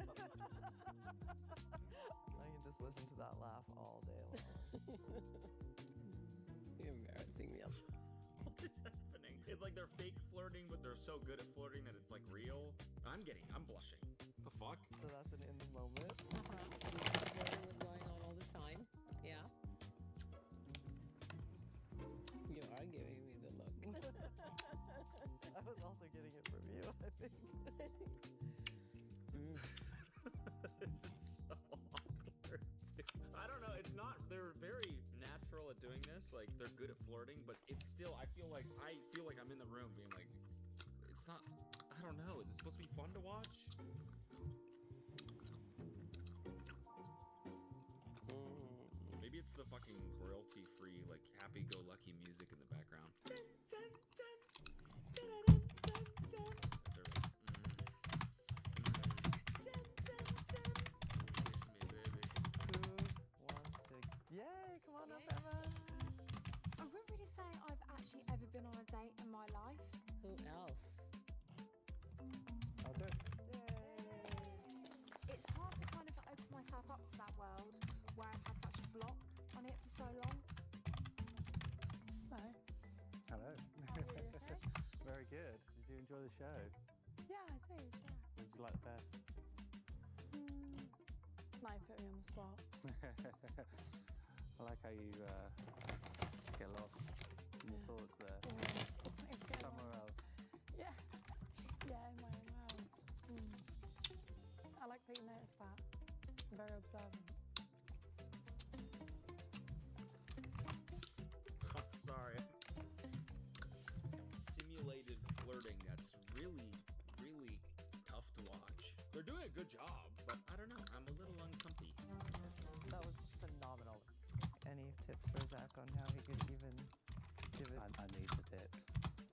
can just listen to that laugh all day long. You're embarrassing me. What is happening? It's like they're fake flirting, but they're so good at flirting that it's like real. I'm blushing. The fuck? So that's an in the moment. Flirting was going on all the time. Yeah. You are giving me the look. I was also getting it from you, I think. This is so awkward, dude. I don't know. It's not. They're very natural at doing this. Like they're good at flirting, but it's still. I feel like I'm in the room being like, it's not. I don't know. Is it supposed to be fun to watch? Maybe it's the fucking royalty-free, like happy-go-lucky music in the background. Yay, come on up, Emma. I wouldn't really say I've actually ever been on a date in my life. Who else? I'll do it. It's hard to kind of open myself up to that world where I've had such a block on it for so long. No. Hello. How are you, okay? Very good. Did you enjoy the show? Yeah, I do, yeah. What did you like best? Now you put me on the spot. I like how you get lost in your thoughts there. It's getting Somewhere lost. else. Yeah. Yeah, in my own world. I like that you noticed that. I'm very observant. I'm sorry. Simulated flirting that's really, really tough to watch. They're doing a good job, but I don't know. I'm a little uncomfy. That was phenomenal. Any tips for Zach on how he could even give it? I need the tips.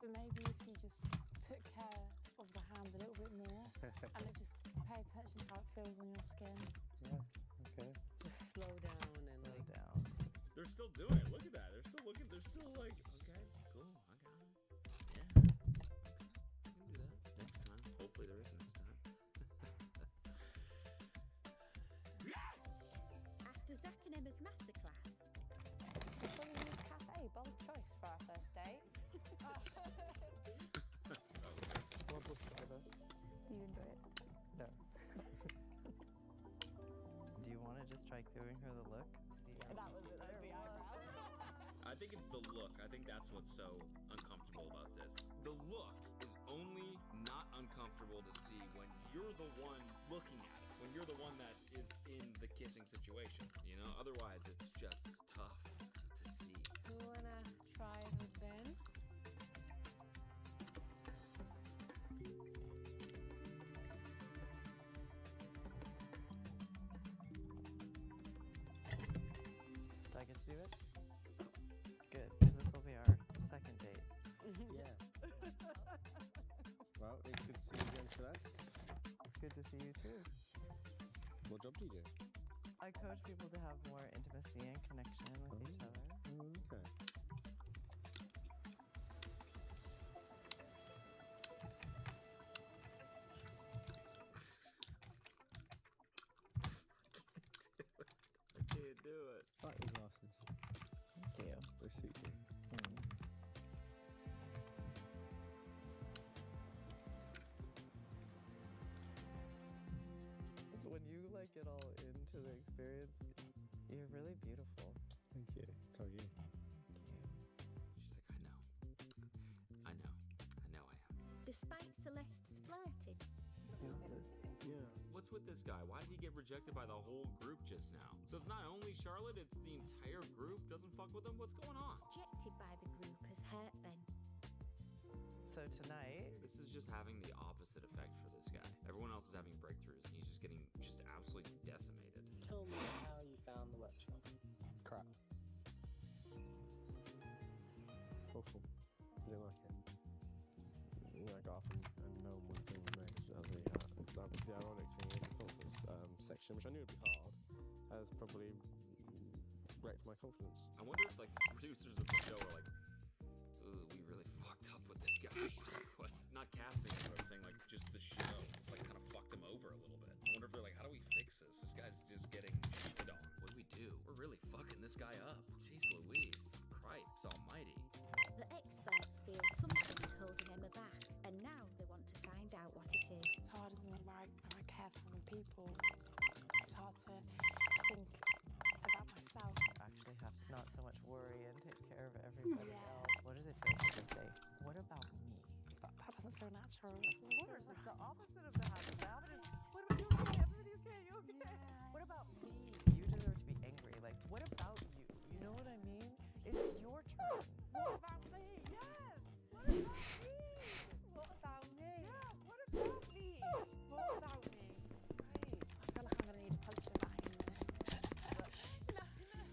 But maybe if you just took care of the hand a little bit more and it just pay attention to how it feels on your skin. Yeah, okay. Just slow down and Slow like down. They're still doing it. Look at that. They're still looking. They're still like, okay, cool. I got it. Yeah. I can do that next time. Hopefully there is a next time. After Zach and Emma's masterclass, Cafe, bold choice for our first date. What was together? Do you enjoy it? No. Do you want to just try giving her the look? See That was it. That was the eyebrows. I think it's the look. I think that's what's so uncomfortable about this. The look is only not uncomfortable to see when you're the one looking at it, when you're the one that is in the kissing situation, you know? Otherwise, it's just tough to see. Do you wanna try it with Ben? Do I get to do it? Good, because this will be our second date. Yeah. Well, it's good to see you again, Celeste. It's good to see you too. What job do you do? I coach people to have more intimacy and connection with each other. Okay. I can't do it. Like your glasses. Thank you. They suit you. When you like get all into the experience, you're really beautiful. Thank you. So are you. She's like, I know I am. Despite Celeste's flirting, Yeah. What's with this guy? Why did he get rejected by the whole group just now? So it's not only Charlotte, it's the entire group doesn't fuck with him? What's going on? rejected by the group has hurt Ben. So tonight, This is just having the opposite effect for this guy. Everyone else is having breakthroughs, and he's just getting just absolutely decimated. Tell me how you found the workshop. Crap. Awful. I didn't like it. I got up and no one was doing with me. So that was really hard. The ironic thing is the conference section, which I knew would be hard, has probably wrecked my confidence. I wonder if like the producers of the show are like, ooh, we really fucked up with this guy. What? Not casting him, but I'm saying like just the show like kind of fucked him over a little bit. I wonder if they're like, how do we fix this? This guy's just getting shit on. What do we do? We're really fucking this guy up. Jeez Louise. Cripes almighty. The experts feel something's holding him back, and now they want to find out what it is. It's hard, isn't it? When I care for other people, it's hard to think about myself. actually have to not so much worry and take care of everybody else. What does it feel like to say, what about me? That doesn't feel natural. Of course, it's the opposite of the habit. The habit is, what about you okay? Everybody's okay, you okay? What about me? You deserve to be angry. Like, what about you? You know what I mean? It's your turn. What about me? Yes! What about me? What about me? Yeah, what about me? What about me? Right. I feel like I'm gonna need a punch in that in a minute.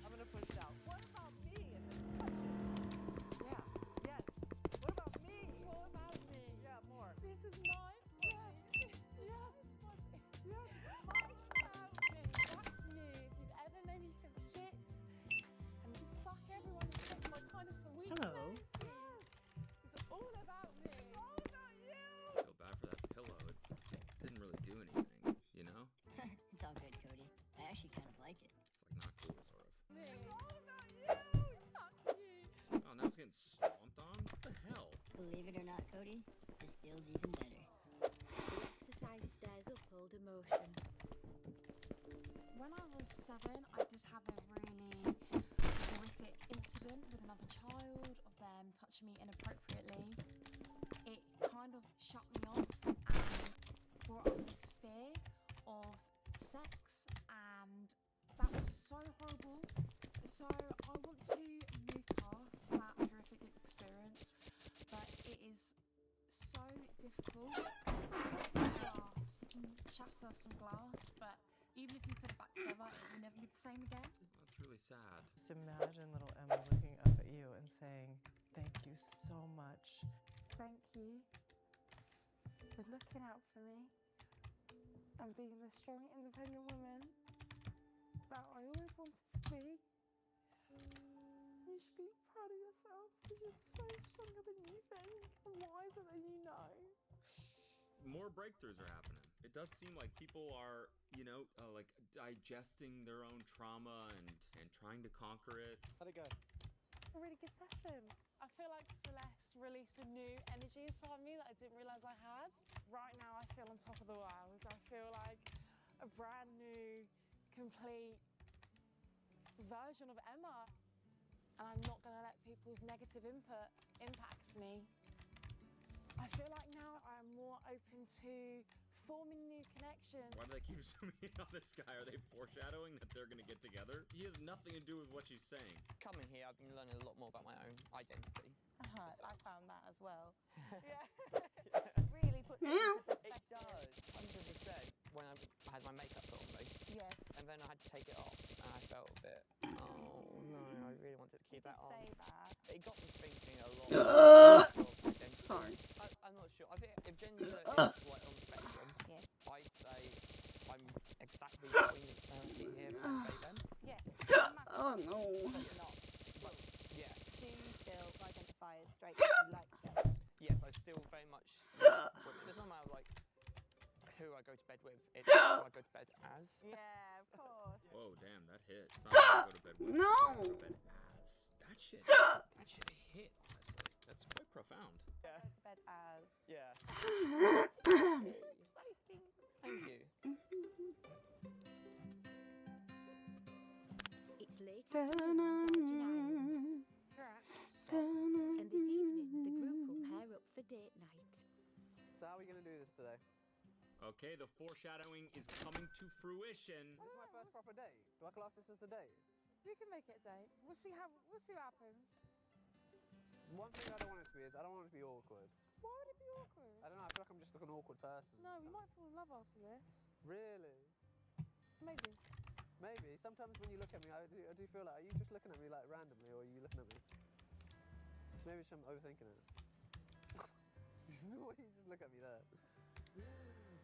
I'm gonna push it out. What about me? And then punch it. Yeah. Yes. What about me? What about me? Yeah, more. This is my Yes. Yes. Yes. my about me. That's me. If you've ever made me feel shit and fuck everyone except my kindness and weakness. Hello. It's all about me. It's all about you. I feel bad for that pillow. It didn't really do anything, you know? It's all good, Cody. I actually kind of like it. It's like not cool, sort of. It's all about you. Fuck you. Oh, now it's getting stomped on? What the hell? Believe it or not, Cody, this feels even better. The exercise stirs up old emotion. When I was 7, I did have a really horrific incident with another child of them touching me inappropriately. It kind of shut me off and brought up this fear of sex, and that was so horrible. So I want to move past that horrific experience, but it is so difficult to shatter some glass, but even if you put it back together, it will never be the same again. That's really sad. Just imagine little Emma looking up at you and saying, thank you so much. Thank you for looking out for me and being the strong, independent woman that I always wanted to be. You should be proud of yourself because you're so stronger than you think and wiser than you know. More breakthroughs are happening. It does seem like people are, like digesting their own trauma and trying to conquer it. How'd it go? A really good session. I feel like Celeste released a new energy inside me that I didn't realise I had. Right now I feel on top of the world. I feel like a brand new, complete version of Emma. And I'm not going to let people's negative input impact me. I feel like now I'm more open to forming new connections. Why do they keep zooming in on this guy? Are they foreshadowing that they're gonna get together? He has nothing to do with what she's saying. Coming here, I've been learning a lot more about my own identity. I found that as well. Yeah. Really puts it into It perspective. does, 100%. When I had my makeup put on me. Yes. And then I had to take it off, and I felt a bit, oh no, I really wanted to keep that on. Say that. It got me thinking a lot. Sorry. I'm not sure. I think if gender is like on the spectrum, yes. I'd say I'm exactly between here and them. Yes. Oh no. But you're not. Well, yeah. Do you still identify as straight if you like them? Yes, I still very much. There's no matter like who I go to bed with. It's who I go to bed as. Yeah, of course. Whoa, damn, that hit. It's not gonna go to bed with. No. Go to bed as. That shit hit, Leslie. That's quite profound. Yeah. Go to bed as. Yeah. Exciting. Thank you. It's late afternoon on Virgin Island. And this evening, the group will pair up for date night. So how are we going to do this today? Okay, the foreshadowing is coming to fruition. This is my first proper date. Do I class this as a date? We can make it a date. We'll see what happens. One thing I don't want it to be is I don't want it to be awkward. Why would it be awkward? I don't know, I feel like I'm just like an awkward person. No, we might fall in love after this. Really? Maybe. Maybe. Sometimes when you look at me, I do feel like, are you just looking at me like randomly, or are you looking at me? Maybe I'm overthinking it. Why you just look at me there?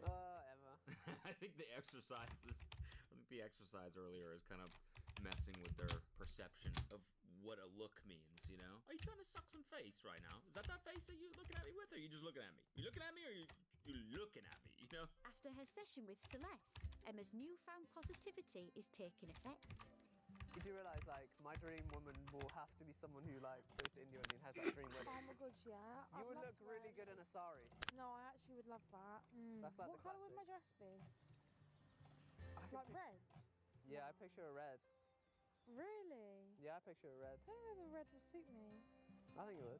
Emma. I think the exercise earlier is kind of messing with their perception of what a look means, you know? Are you trying to suck some face right now? Is that face that you're looking at me with, or are you just looking at me? You looking at me, or you looking at me, you know? After her session with Celeste, Emma's newfound positivity is taking effect. You do realise, like, my dream woman will have to be someone who, like, goes to India and has that dream wedding. Oh my god, yeah. You would look really good in a sari. No, I actually would love that. That's like what colour would my dress be? Like red? Yeah, I picture a red. Really? Yeah, I picture a red. I don't know whether red would suit me. I think it would.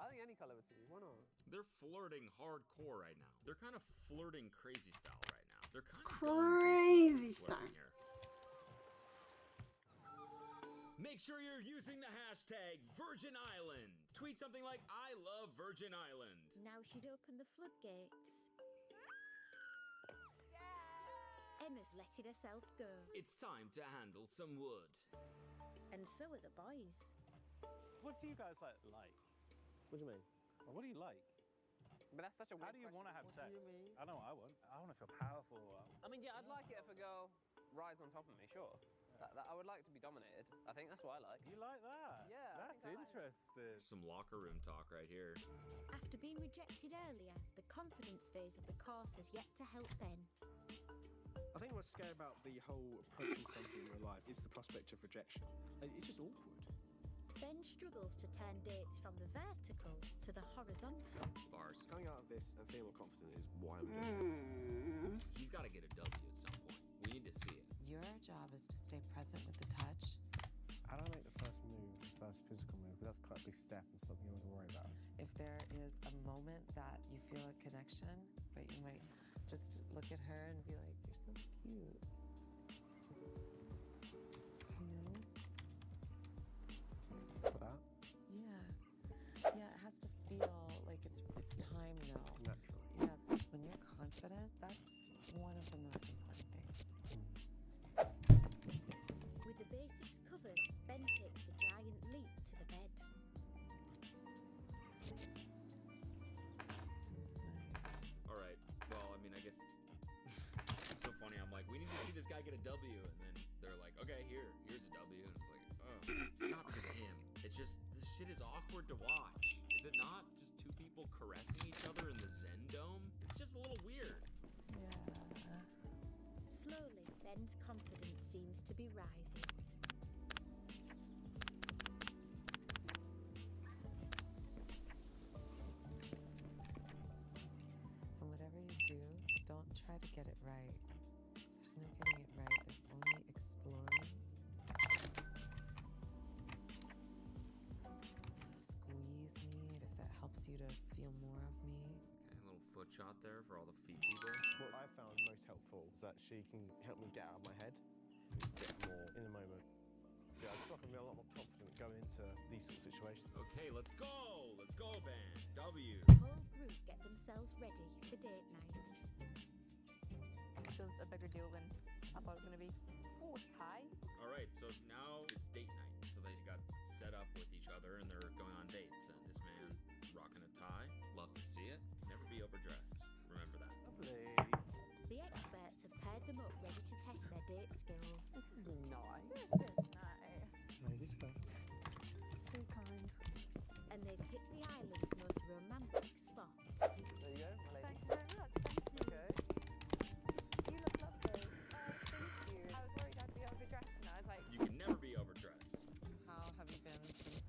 I think any colour would suit you. Why not? They're flirting hardcore right now. They're kind of flirting crazy style right now. They're kind of crazy style here. Make sure you're using the hashtag Virgin Island. Tweet something like, I love Virgin Island. Now she's opened the floodgates. Emma's letting herself go. It's time to handle some wood. And so are the boys. What do you guys like? What do you mean? Well, what do you like? But that's such a weird How do you want to have question. sex? What do you mean? I know what I want. I want to feel powerful. I mean, yeah, I'd like it if a girl rides on top of me, sure. I would like to be dominated. I think that's what I like. You like that? Yeah. That's interesting. Some locker room talk right here. After being rejected earlier, the confidence phase of the course has yet to help Ben. I think what's scary about the whole approaching something in your life is the prospect of rejection. It's just awkward. Ben struggles to turn dates from the vertical to the horizontal. Bars. Coming out of this and feeling more confident is why I'm doing it. He's got to get a W at some point. We need to see it. Your job is to stay present with the touch. How do I make the first move, the first physical move? That's quite a big step and something you want to worry about. If there is a moment that you feel a connection, but you might just look at her and be like, you're so cute. You know? That? Yeah. Yeah, it has to feel like it's time now. Naturally. Yeah, when you're confident, that's one of the most important things. With the basics covered, Ben takes the giant leap to the bed. All right. Well, I mean, I guess it's so funny. I'm like, we need to see this guy get a W, and then they're like, okay, here's a W, and it's like, oh, not because of him. It's just this shit is awkward to watch. Is it not? Just two people caressing each other in the Zen dome. It's just a little weird. Yeah. Slowly, Ben's confidence seems to be rising. And whatever you do, don't try to get it right. There's no getting it right. There's only exploring shot there for all the feet people. What I found most helpful is that she can help me get out of my head, get more in the moment. Yeah, I feel like I'm a lot more confident going into these sort of situations. Okay, let's go! Let's go, band! W! The whole group get themselves ready for date night. This feels a bigger deal than I thought it was going to be. Oh, tie. Alright, so now it's date night. So they got set up with each other and they're going on dates. And this man rocking a tie. Love to see it. Never be overdressed. Remember that. Lovely. The experts have paired them up ready to test their date skills. This is nice. This is nice. Ladies first. Too kind. And they've picked the island's most romantic spot. There you go, my lady. Thank you very much. Thank you. Okay. You look lovely. Thank you. I was worried I'd be overdressed and I was like, You can never be overdressed. How have you been since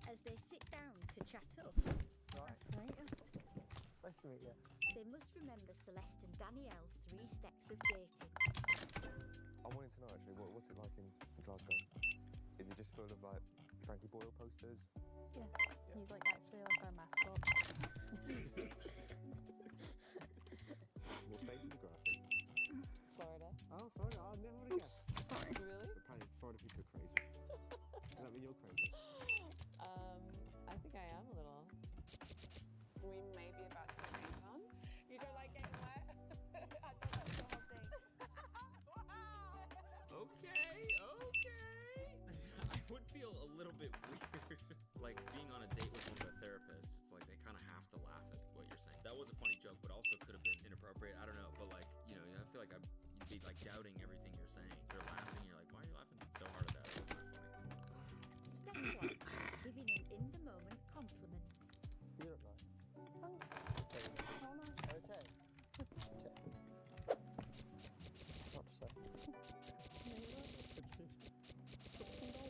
As they sit down to chat up, Nice to meet you. Nice to meet you. they must remember Celeste and Danielle's 3 steps of dating. I wanted to know actually, what's it like in Glasgow? Is it just full of like Frankie Boyle posters? Yeah. He's like actually like our mascot. What state did you grow up in? Florida. Oh, Florida. Oh, never would have guessed. Sorry. Really? Apparently, Florida people are crazy. Does that mean you're crazy? I think I am a little. We may be about to get rained on. You don't like getting wet? I thought that was the whole thing. Okay. I would feel a little bit weird. Like being on a date with one of the therapists, it's like they kind of have to laugh at what you're saying. That was a funny joke, but also could have been inappropriate. I don't know, but like, you know, I feel like you'd be like doubting everything you're saying. They're laughing, you're like, why are you laughing so hard at that? It wasn't that funny. Step 1, giving an in-the-moment compliment. You look nice. Oh, Okay. Not to say. I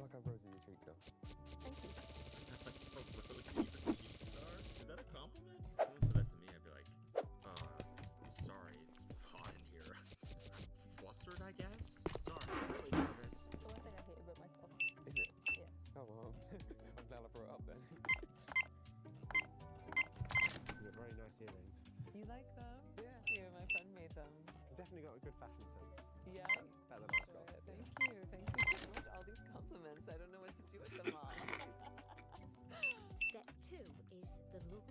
like how rosy your cheeks are. Is that a compliment? If someone said that to me, I'd be like, sorry, it's hot in here. I'm flustered, I guess. Sorry, I'm really nervous. the one thing I hate about myself. Is it? Yeah. Oh well, I'm glad I brought it up then. You got very nice earrings. You like them? Yeah. You and my friend made them. You've definitely got a good fashion sense. Yeah. Better than I've got. Thank you. Thank you so much. All these compliments. I don't know what to do with them all. Step 2 is the look.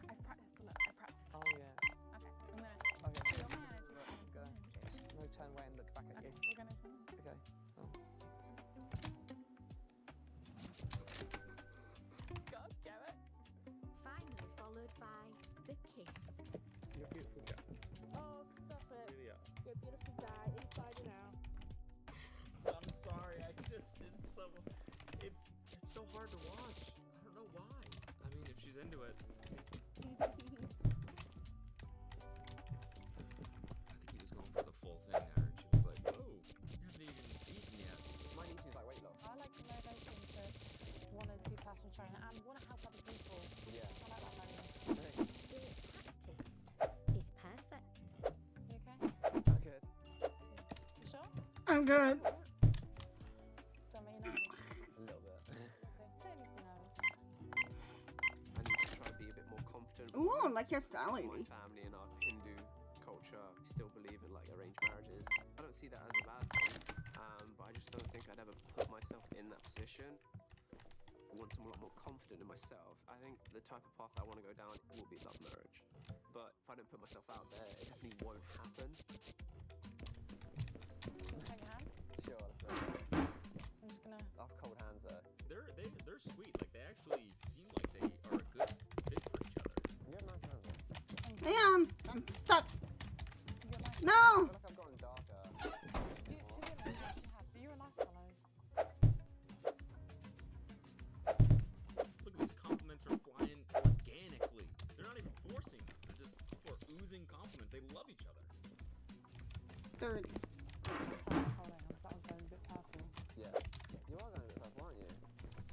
I've practiced a lot. I practiced. Oh, yes. Okay. I'm gonna. Okay. Feel my energy. Go. No, turn away and look back at Okay. you. We're gonna. Okay. Oh. God damn it. Finally followed by the kiss. You're a beautiful guy. Oh, stop it. You really are. You're a beautiful guy, inside and out. I'm sorry, it's so hard to watch. I don't know why. I mean, if she's into it. I think he was going for the full thing there, and she was like, oh, you haven't even eaten yet. My niche is like weight loss. I like motivation to want to do personal training and want to help other people. Yeah. I like that money. Date tactics is perfect. You okay? I'm good. You sure? I'm good. Don't make you nervous. A little bit. Okay. Don't make me nervous. I need to try and be a bit more confident. Ooh, I like your style, My lady. family and our Hindu culture still believe in like arranged marriages. I don't see that as a bad thing, but I just don't think I'd ever put myself in that position. Once I'm a lot more confident in myself, I think the type of path I want to go down will be love marriage. But if I don't put myself out there, it definitely won't happen. Can you take your hands? Sure. I'm just gonna. I have cold hands though. They're sweet. Like they actually seem like they are a good fit for each other. You have nice hands though. Hang on, I'm stuck. You're nice. No! I feel like I've gotten darker. To be honest, you have. But you're a nice fellow. Look at these compliments are flying organically. They're not even forcing them. They're just people are oozing compliments. They love each other. 30. Hold on, that was going a bit powerful. Yeah. You are going a bit purple, aren't you?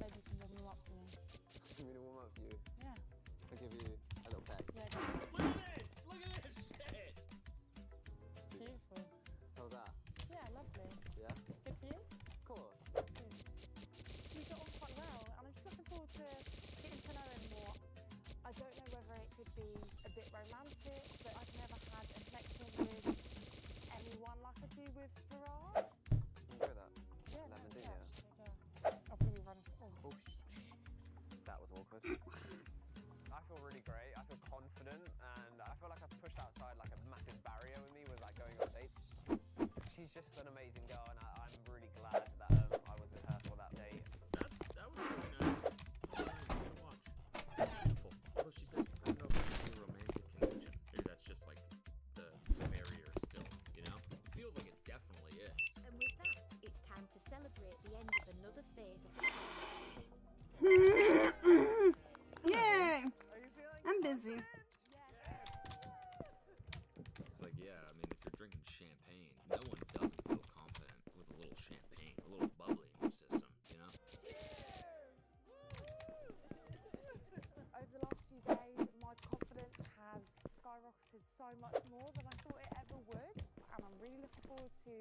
Maybe you can warm them up for me. You mean to warm up for you? Yeah. I'll give you a little peck. Yeah, go. Look at this! Look at this shit! Beautiful. How's that? Yeah, I love bit romantic, but I've never had a connection with anyone like I do with Farage. Enjoy that. Yeah, Lemon, no, didn't yeah, you? yeah. I'll probably run. Oh. That was awkward. I feel really great. I feel confident, and I feel like I've pushed outside like a massive barrier with me with like going on dates. She's just an amazing girl, and I'm really glad that I was with her for that date. That was really nice. Nice to watch. Beautiful. Although she says, I don't know if it's a romantic connection. Maybe that's just like the barrier still, you know? It feels like it definitely is. And with that, it's time to celebrate the end of another phase of the Yay! I'm busy. It's like, yeah, I mean, if you're drinking champagne, no one doesn't feel confident with a little champagne, a little bubbly in your system, you know? Over the last few days, my confidence has skyrocketed so much more than I thought it ever would, and I'm really looking forward to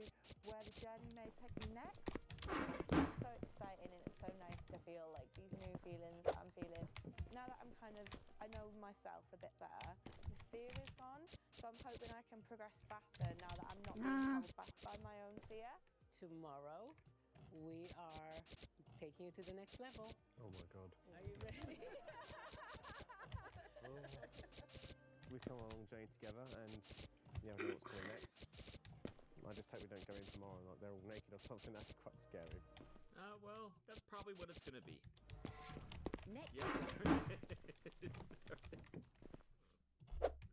where the journey may take me next. So exciting, and it's so nice to feel like these new feelings that I'm feeling. Now that I know myself a bit better, the fear is gone, so I'm hoping I can progress faster now that I'm not being held back by my own fear. Tomorrow, we are taking you to the next level. Oh my god. Are you ready? We come on a long journey together and you never know what's coming next. I just hope we don't go in tomorrow and like they're all naked or something. That's quite scary. Well, that's probably what it's gonna be. Next. Yeah,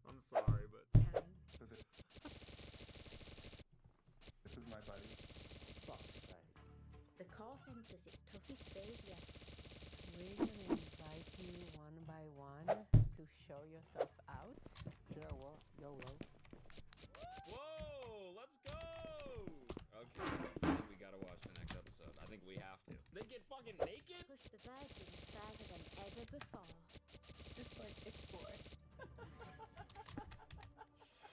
I'm sorry, but... This is my buddy. The course enters its toughest phase yet. We're going to invite you one by one to show yourself out. Yeah, what? YOLO. Whoa, let's go! Okay, I think we gotta watch the next episode. I think we have to. They get fucking naked? Push the virgins further than ever before. Just like explore.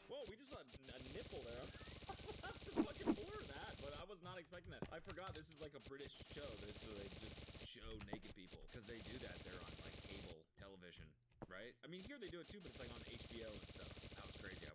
Whoa, we just saw a nipple there. I have to fucking blur that, but I was not expecting that. I forgot this is like a British show, so they just show naked people. Because they do that, they're on like cable television, right? I mean, here they do it too, but it's like on HBO and stuff. That was crazy.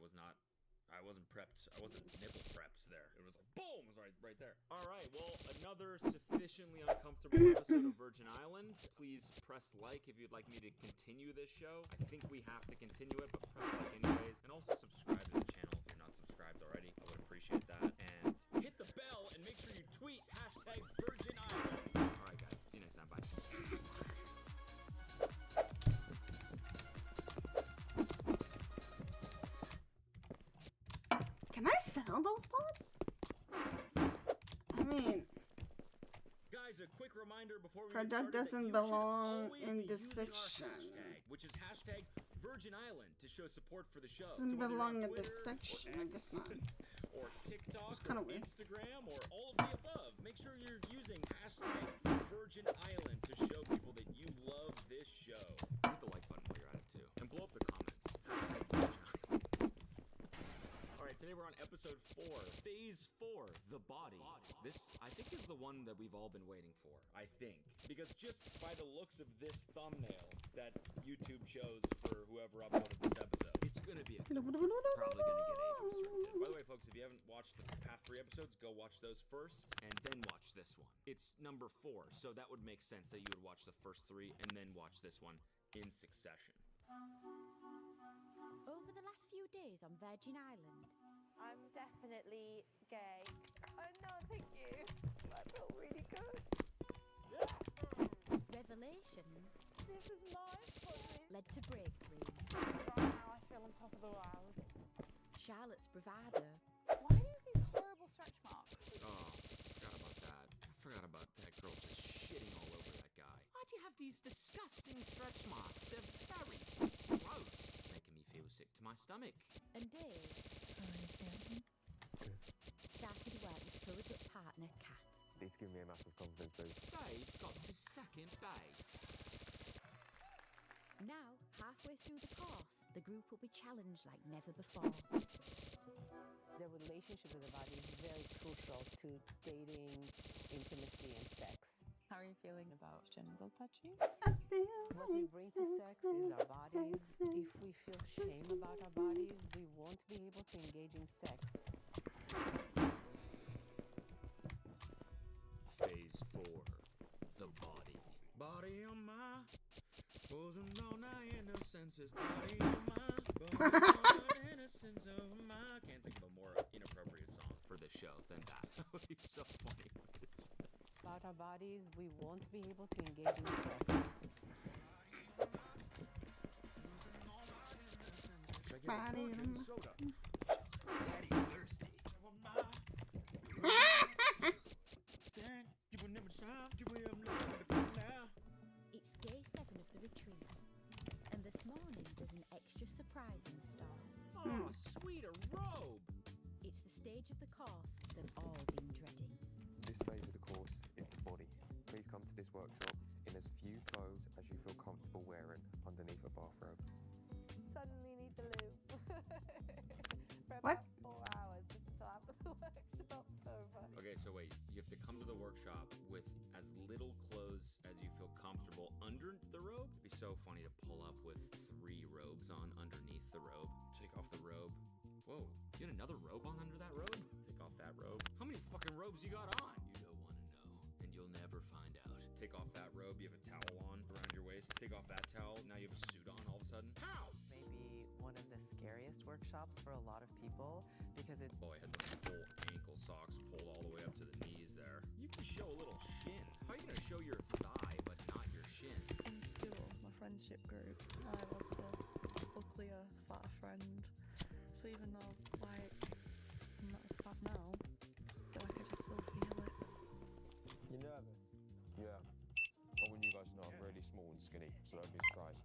I wasn't prepped. I wasn't nipple prepped there. It was like, boom, it was right there. All right, well, another sufficiently uncomfortable episode of Virgin Island. Please press like if you'd like me to continue this show. I think we have to continue it, but press like anyways. And also subscribe to the channel if you're not subscribed already. I would appreciate that. And hit the bell and make sure you tweet #Virgin Island. All right, guys. See you next time. Bye. Can I sell those pots? I mean, Guys, a quick reminder before we product get started doesn't that you belong should always in be this using our section. hashtag, which is #Virgin Island to show support for the show. Doesn't whether you're belong on in this Twitter section. or I guess X, not. or TikTok, It's kinda or weird. Instagram, or all of the above. Make sure you're using #Virgin Island to show people that you love this show. Hit the like button while you're at it too, and blow up the comments. #Virgin Island. All right, today we're on episode 4, phase 4, the body. This, I think, is the one that we've all been waiting for. I think, because just by the looks of this thumbnail that YouTube chose for whoever uploaded this episode, it's gonna be a good one. Probably gonna get age restricted. By the way, folks, if you haven't watched the past 3 episodes, go watch those first and then watch this one. It's number 4, so that would make sense that you would watch the first 3 and then watch this one in succession. Over the last few days on Virgin Island, I'm definitely gay. Oh no, thank you. That felt really good. revelations This is my pussy. led to breakthroughs. Right now I feel on top of the world. Charlotte's bravado Why are these horrible stretch marks? Oh, forgot about that girl just shitting all over that guy. Why'd you have these disgusting stretch marks? They're very gross. Making me feel sick to my stomach. and Dave started work with surrogate partner Kat. It's given me a massive confidence boost. Dave got to second base. Now, halfway through the course, the group will be challenged like never before. The relationship with the body is very crucial to dating, intimacy, and sex. How are are you feeling about genital touching? What we bring to sex is our bodies. If we feel shame about our bodies, we won't be able to engage in sex. Phase 4. The body. Body on my wasn't on my innocence. Body on my innocence of my. Can't think of a more inappropriate song for this show than that. That would be so funny. About our bodies, we won't be able to engage in sex. Should I get a virgin soda? Daddy's thirsty. It's day 7 of the retreat, and this morning there's an extra surprise in store. Oh, sweet, a robe! It's the stage of the course they've all been dreading. This phase of the course is the body. Please come to this workshop in as few clothes as you feel comfortable wearing underneath a bathrobe. Suddenly need the lube. For What? about 4 hours just until after the workshop's over. Okay, so wait, you have to come to the workshop with as little clothes as you feel comfortable under the robe? It'd be so funny to pull up with 3 robes on underneath the robe. Take off the robe. Whoa, you had another robe on under that robe? Take off that robe. How many fucking robes you got on? You don't want to know, and you'll never find out. Take off that robe, you have a towel on around your waist. Take off that towel, now you have a suit on all of a sudden. How? Maybe one of the scariest workshops for a lot of people because it's. Oh, I had the full ankle socks pulled all the way up to the knees there. You can show a little shin. How are you gonna show your thigh but not your shin? In school, my friendship group, I was the uglier, fat friend. So even though, like, I'm not as fat now, I feel like I just still feel it. You're nervous? Yeah. I want you guys to know I'm really small and skinny, so don't be surprised.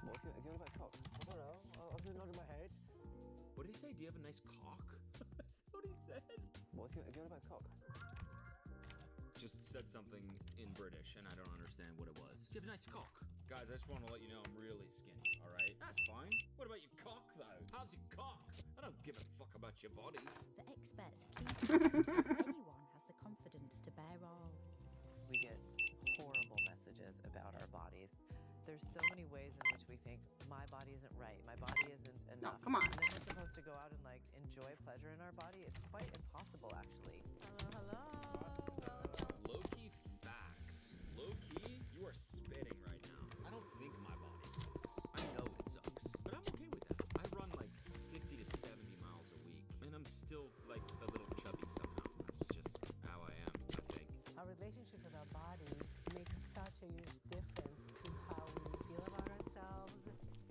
What if you're about cock? I don't know. I was just nodding my head. What did he say? Do you have a nice cock? Is that what he said? What if you're about cock? Just said something in British and I don't understand what it was. Do you have a nice cock? Guys, I just want to let you know I'm really skinny, alright? That's fine. What about your cock, though? How's your cock? I don't give a fuck about your body. The experts are keen to know if anyone has the confidence to bear all. We get horrible messages about our bodies. There's so many ways in which we think my body isn't right, my body isn't enough. come on. And then we're supposed to go out and like enjoy pleasure in our body. It's quite impossible, actually. Hello. Low-key facts. Low-key, you are spitting right now. I don't think my body sucks. I know it sucks, but I'm okay with that. I run like 50 to 70 miles a week, and I'm still like a little chubby somehow. That's just how I am, I think. Our relationship with our body makes such a huge difference to how we feel about ourselves.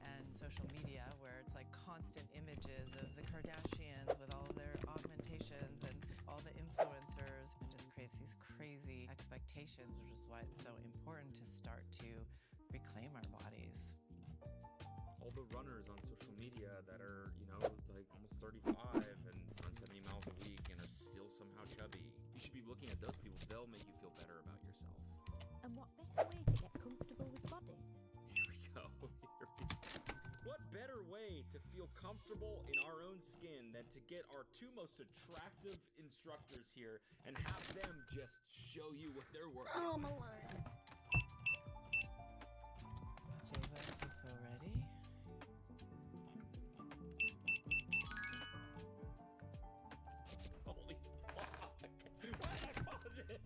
And social media, where it's like constant images of the Kardashians with all their augmentations and all the influencers. It just creates these crazy expectations, which is why it's so important to start to reclaim our bodies. All the runners on social media that are, you know, like almost 35 and run 70 miles a week and are still somehow chubby. You should be looking at those people. They'll make you feel better about yourself. And what better way to get comfortable with bodies? Here we go. What better way to feel comfortable in our own skin than to get our 2 most attractive instructors here and have them just show you what they're working on. Jayla, if you feel ready. Holy fuck. Why did I pause it?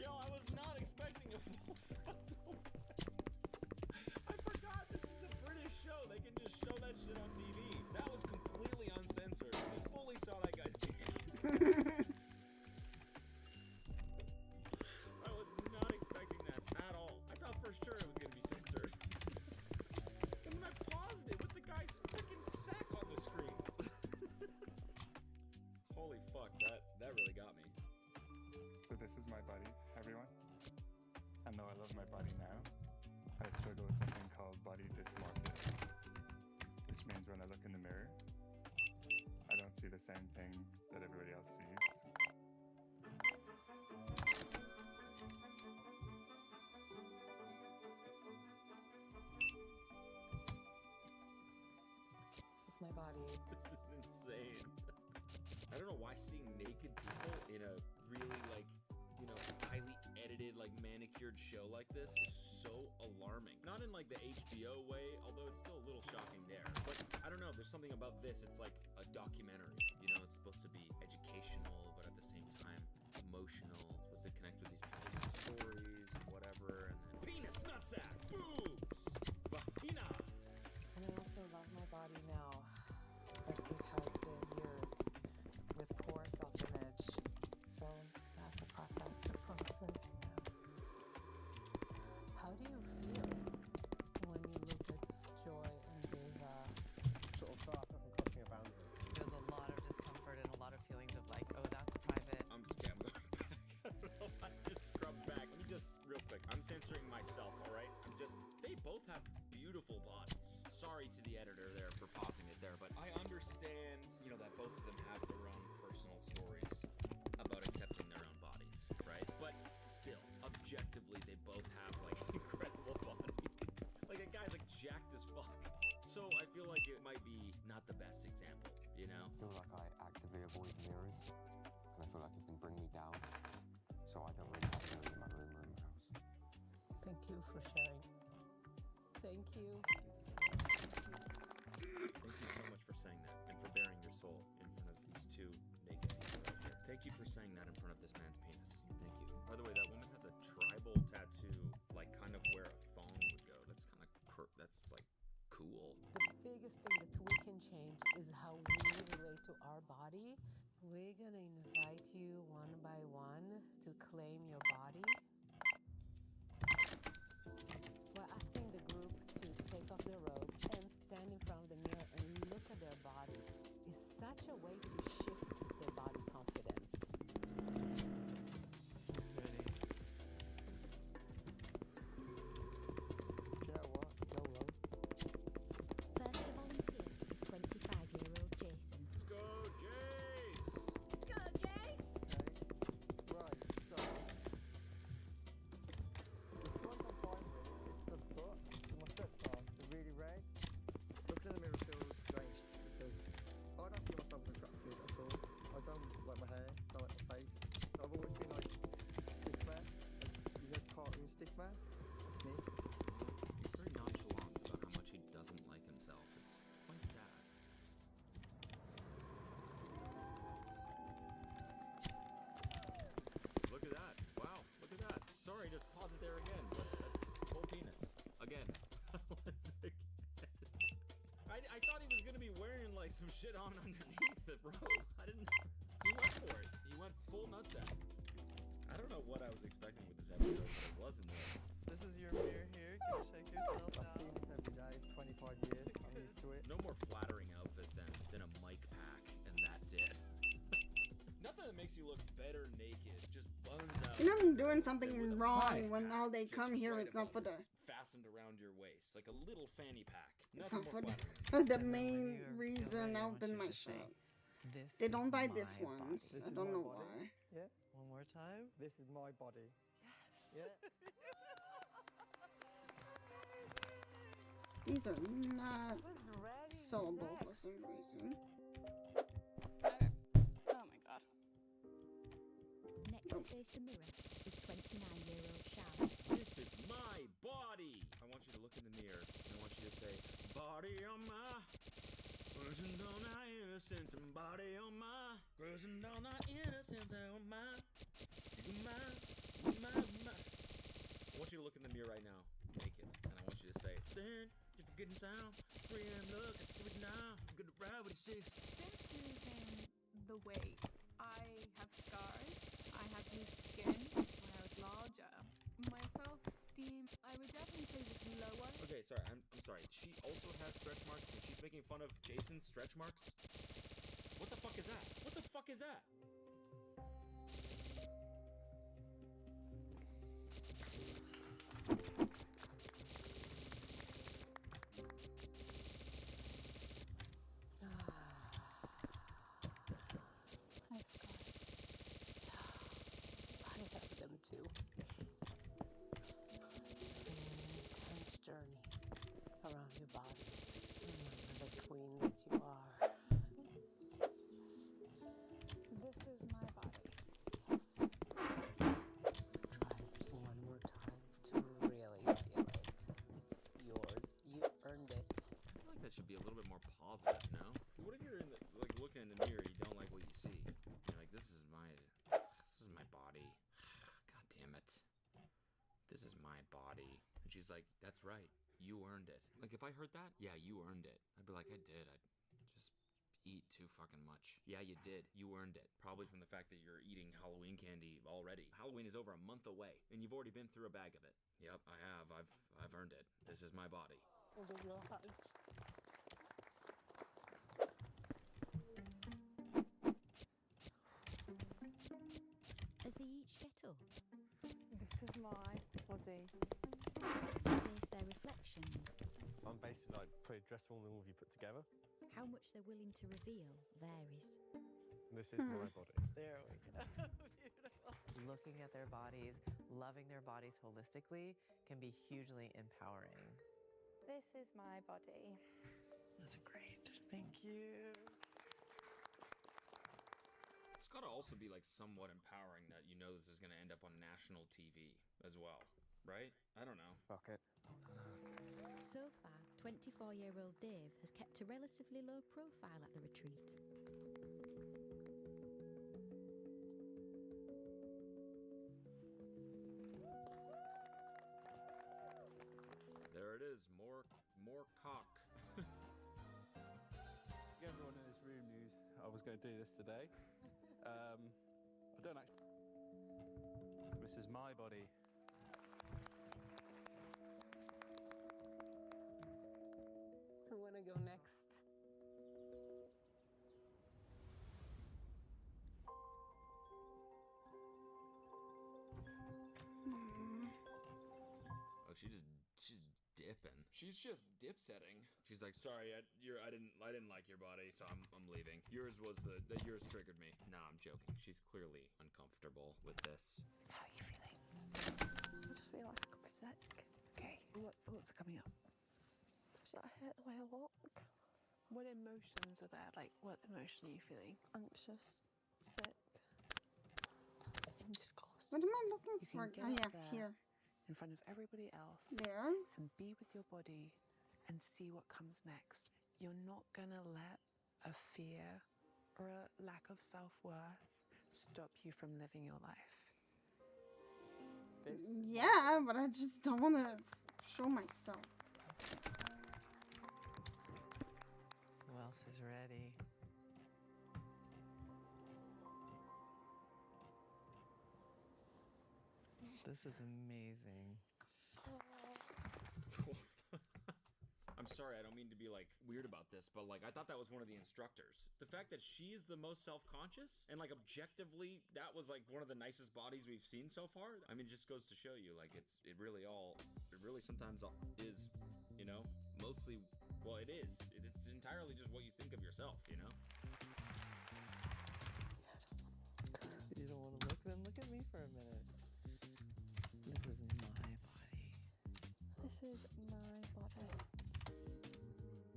Yo, I was not expecting a full frontal. I forgot this is a British show. They can just show that shit on TV. That was completely uncensored. I fully saw that guy's dick. I was not expecting that at all. I thought for sure it was gonna be censored. And then I paused it with the guy's freaking sack on the screen. Holy fuck, that really got me. So this is my body, everyone. And though I love my body now, I struggle with something called body dysmorphia, which means when I look in the mirror, I don't see the same thing that everybody else sees. This is my body. This is insane. I don't know why seeing naked people in a really like, you know, highly edited, like manicured show like this is so alarming. Not in like the HBO way, although it's still a little shocking there. But I don't know, there's something about this. It's like a documentary. You know, it's supposed to be educational, but at the same time emotional. It's supposed to connect with these people's stories and whatever. And then penis, nutsack, boobs, vagina. And I also love my body now, but it has been years with poor self-image. So that's a process. How do you feel when you look at Joy and Deva? Sort of felt like I'm crossing a boundary. There's a lot of discomfort and a lot of feelings of like, oh, that's private. I'm going back. I don't know if I just scrub back. Let me just, real quick, I'm censoring myself, all right? They both have beautiful bodies. Sorry to the editor there for pausing it there, but I understand, you know, that both of them have their own personal stories about accepting their own bodies, right? But still, objectively, they both have, like, incredible bodies. Like, a guy's, like, jacked as fuck. So I feel like it might be not the best example, you know? I feel like I actively avoid mirrors, and I feel like it can bring me down. So I don't really have mirrors in my room or in my house. Thank you for sharing. Thank you. Thank you so much for saying that and for bearing your soul in front of these two naked people right here. Thank you for saying that in front of this man's penis. Thank you. By the way, that woman has a tribal tattoo, like kind of where a thong would go. That's kind of, that's like cool. The biggest thing that we can change is how we relate to our body. We're gonna invite you one by one to claim your body. We're asking the group to take off their robes and stand in front of the mirror and look at their body. It's such a way to shift their body confidence. Do you know what? YOLO. First to volunteer is 25-year-old Jason. Let's go, Jace! Let's go, Jace! Right, so the front I'm fine with, it's the butt and my stretch marks are really red. Looking in the mirror feels strange because I don't see myself as attractive at all. I don't like my hair, don't like my face. I've always been like stick man, like, you know, cartoon stick man. That's me. He's very nonchalant about how much he doesn't like himself. It's quite sad. Look at that. Wow, look at that. Sorry to pause it there again, but that's full penis. Again. Once again. I thought he was gonna be wearing like some shit on underneath the robe. I didn't. He went for it. He went full nutsack. I don't know what I was expecting with this episode, but it wasn't this. This is your mirror here. Can you shake yourself I've now? seen this every day, 25 years, I'm used to it. No more flattering outfit than a mic pack, and that's it. Nothing that makes you look better naked. Just buns out. You know I'm doing something Then with a wrong mic when pack all they just come here right it's not for above the it, fastened around your waist, like a little fanny pack. it's Nothing not more for flattering. for the main reason I opened my shop. This They don't is buy my this ones. body. I don't know why. Yeah. One more time. This is my body. Yeah. These are not sellable for some reason. Oh my god. Next to face the mirror is 29-year-old Charlotte. This is my body. I want you to look in the mirror and I want you to say, body on my, cruising down our innocence and body on my, cruising down our innocence and my, my. I want you to look in the mirror right now, naked, and I want you to say, stand, just forgetting sound, free and look, do it now, good to ride with it, This is the weight. I have scars. I have loose skin. When I was larger, my self-esteem, I would definitely say was lower. Okay, sorry, I'm sorry. She also has stretch marks and she's making fun of Jason's stretch marks? What the fuck is that? What the fuck is that? I have them too. Intense journey around your body. Remember the queen that you are. body. And she's like, that's right. You earned it. Like, if I heard that, yeah, you earned it. I'd be like, I did. I just eat too fucking much. Yeah, you did. You earned it. Probably from the fact that you're eating Halloween candy already. Halloween is over a month away, and you've already been through a bag of it. Yep, I have. I've earned it. This is my body. As they each get up, This is my body. face their reflections, I'm basically like pretty dressed all the movie put together. how much they're willing to reveal varies. This is my body. There we go. Beautiful. Looking at their bodies, loving their bodies holistically can be hugely empowering. This is my body. That's great. Thank you. It's gotta also be like somewhat empowering that you know this is gonna end up on national TV as well, right? I don't know. Fuck it. So far, 24-year-old Dave has kept a relatively low profile at the retreat. There it is. More cock. Everyone in this room knew I was going to do this today. I don't actually. This is my body. I want to go next. Oh, she's dipping. She's just dip setting. She's like, sorry, I didn't like your body, so I'm leaving. Yours triggered me. Nah, I'm joking. She's clearly uncomfortable with this. How are you feeling? I just feel like a cup of sick. Okay. What's coming up? Does that hurt the way I walk? What emotions are there? Like, what emotion are you feeling? Anxious, sick, In discourse. What am I looking You for? can Oh, get yeah, up there here. in front of everybody else. There. And be with your body and see what comes next. You're not gonna let a fear or a lack of self-worth stop you from living your life. Yeah, but I just don't want to show myself. Who else is ready? This is amazing. I'm sorry, I don't mean to be like weird about this, but like I thought that was one of the instructors. The fact that she's the most self-conscious and like objectively that was like one of the nicest bodies we've seen so far. I mean, it just goes to show you like it really sometimes is, you know, mostly, well, it is. It's entirely just what you think of yourself, you know? You don't want to look? Then look at me for a minute. This is my body. This is my body.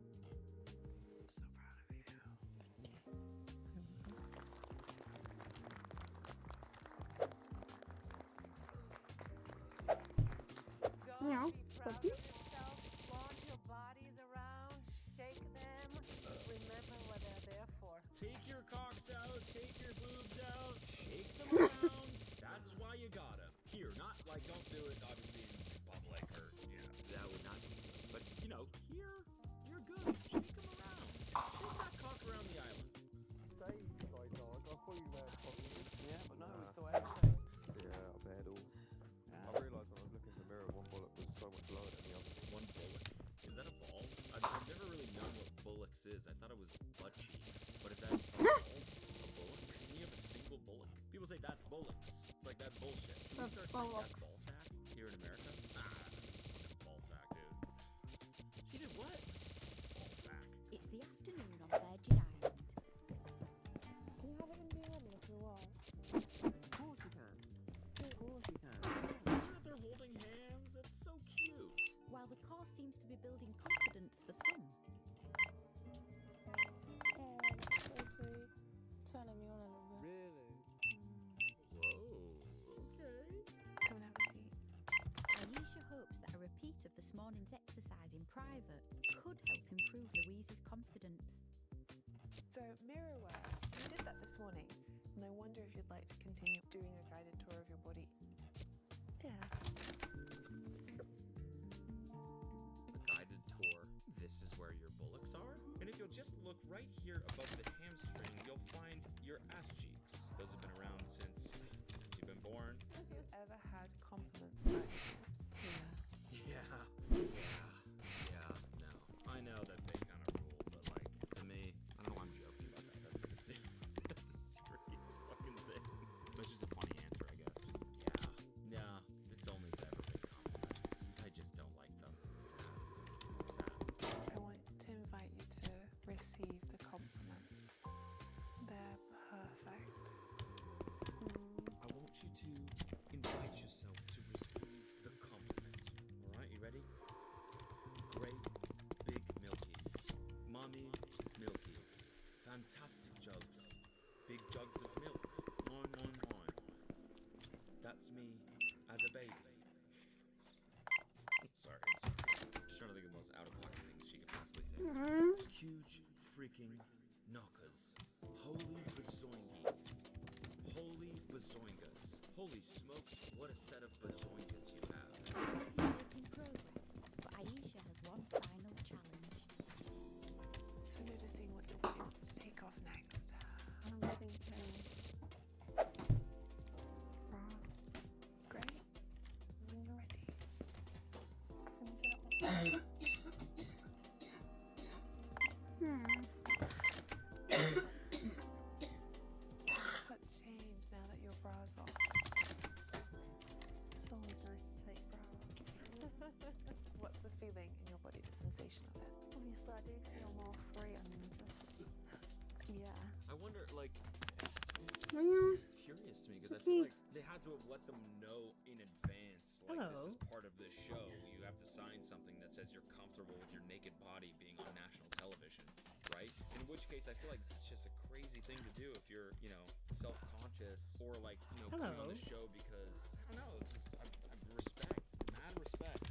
I'm so proud of you. You know, Proud of yourself, flaunt your bodies around, shake them, remember what they're there for. Take your cocks out, take your boobs out, shake them around. That's why you gotta. Here, not like don't do it obviously in public or that would not. But you know, here you're good. Shake them around. Shake that cock around the island. Dave, side dog. I thought you were fucking. Yeah, but no, it's the way I say. Yeah, I've had all. I realised when I was looking in the mirror, one bullet was so much lower than the other. One bullock. Is that a ball? I've never really known what bullocks is. I thought it was butt cheeks. But is that a ball? A bullock? When you have a single bullock? People say that's bullocks. It's like that's bullshit. Can we start saying that's ball sack here in America? Fucking ball sack, dude. She did what? Ball sack. It's the afternoon on Virgin Island. Can you have it in DM if you want? Of course you can. Of course you can. They're holding hands. That's so cute. While the course seems to be building confidence for some, So sweet. Turning me on a little bit. Really? Whoa. Okay. Come and have a seat. Aisha hopes that a repeat of this morning's exercise in private could help improve Louise's confidence. So, mirror work. You did that this morning, and I wonder if you'd like to continue doing a guided tour of your body. Yeah. look right here above the hamstring, you'll find your ass cheeks. Those have been around since you've been born. Have you ever had compliments about your boobs? Yeah, no. I know that they kind of rule, but like, to me, I don't know why I'm joking about that. That's a serious fucking thing. That's just a funny answer, I guess. Just, yeah. It's only if ever big compliments. I just don't like them. Sad. I want to invite you to receive the compliment. They're perfect. I want you to invite yourself to receive the compliment. Alright, you ready? Great big milkies. Mommy milkies. Fantastic jugs. Big jugs of milk. Moin. That's me as a baby. Sorry. I'm just trying to think of the most out-of-pocket things she could possibly say. Huge freaking knockers. Holy bazoingy. Holy bazoingas. Holy smokes, what a set of bazoingas you have. Making progress, but Aisha has one final challenge. So noticing what your body wants to take off next. I'm thinking bra. Great. When you're ready. Can you say that once? Let's change now that your bra's off. It's always nice to take bra off. What's the feeling in your body, the sensation of it? Obviously, I do feel more free and just, yeah. I wonder, like, Yeah. it's curious to me because I feel like they had to have let them know in advance, like, this is part of this show. You have to sign something that says you're comfortable with your naked body being on national television, right? In which case, I feel like it's just a crazy thing to do if you're, you know, self-conscious or, like, you know, coming on the show because, I don't know, it's just, I respect, mad respect.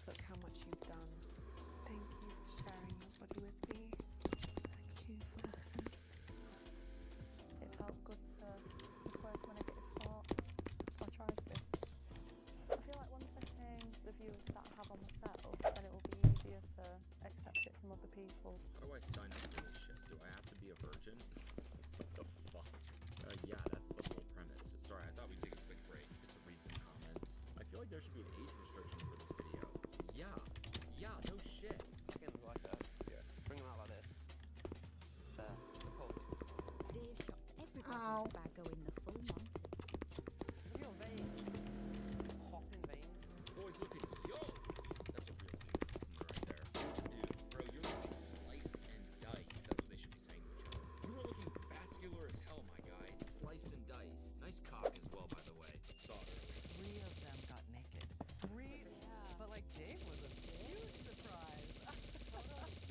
Look how much you've done. Thank you for sharing your body with me. Thank you for listening. It felt good to replace my negative thoughts. I tried to. I feel like once I change the view that I have on myself, then it will be easier to accept it from other people. How do I sign up for this shit? Do I have to be a virgin? What the fuck? Yeah, that's the whole premise. Sorry, I thought we'd take a quick break just to read some comments. I feel like there should be an age restriction for this video. Yeah, no shit. Again, like that. Yeah. Bring them out like this. There. Cool. Dave shocked everybody by going the full Monty. Look at your veins. Hopping veins. Boys, look at yoked. That's a real compliment right there. Dude, bro, you're looking sliced and diced. That's what they should be saying to each other. You are looking vascular as hell, my guy. Sliced and diced. Nice cock as well, by the way. Saw it earlier. 3 of them got naked. 3? But like Dave was a huge surprise.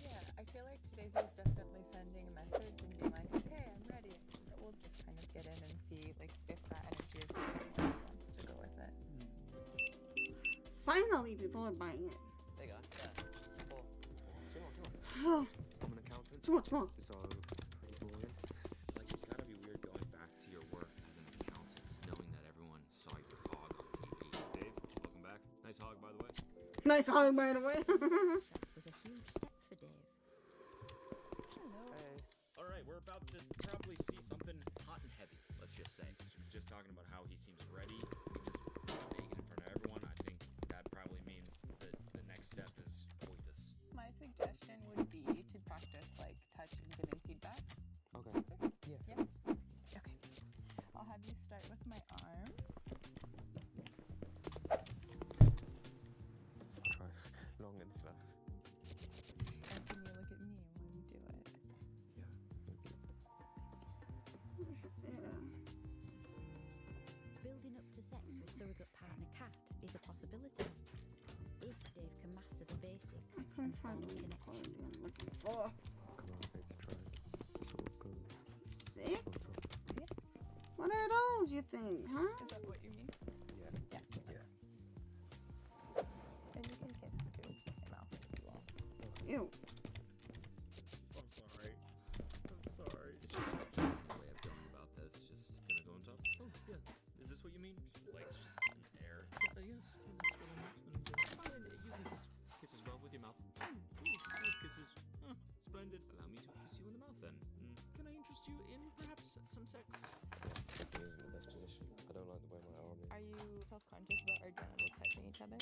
Yeah, I feel like today's is definitely sending a message and being like, okay, I'm ready. We'll just kind of get in and see like if that energy is there and if he wants to go with it. Finally, people are buying it. There you go. There. Four. Two more. Oh, I'm an accountant. too much more. So pretty boring. Like, it's gotta be weird going back to your work as an accountant, knowing that everyone saw your hog on TV. Dave, welcome back. Nice hog, by the way. Nice hug, by the way. Was a huge step for Dave. Hey. All right, we're about to probably see something hot and heavy, let's just say. She was just talking about how he seems ready. He just naked in front of everyone. I think that probably means that the next step is coitus. My suggestion would be to practice like touch and giving feedback. Okay. Yeah. Okay. I'll have you start with my arm. Try long and slow. And can you look at me when you do it? Building up to sex with surrogate partner Kat is a possibility. If Dave can master the basics and find a connection. I'm looking for. I'm okay to try. Sort of go. 6? What are those, you think, huh? Is that what you mean? Yeah. Yeah. And you can kiss too in my mouth if you want. Ew. I'm sorry. It's just such a funny way of going about this. Just gonna go on top. Oh, yeah. Is this what you mean? Just legs just in the air. Yes. That's what I'm gonna do. Oh, and you can kiss as well with your mouth. Kisses. Splendid. some sex? He is in the best position. I don't like the way my arm is. Are you self-conscious about our genitals touching each other?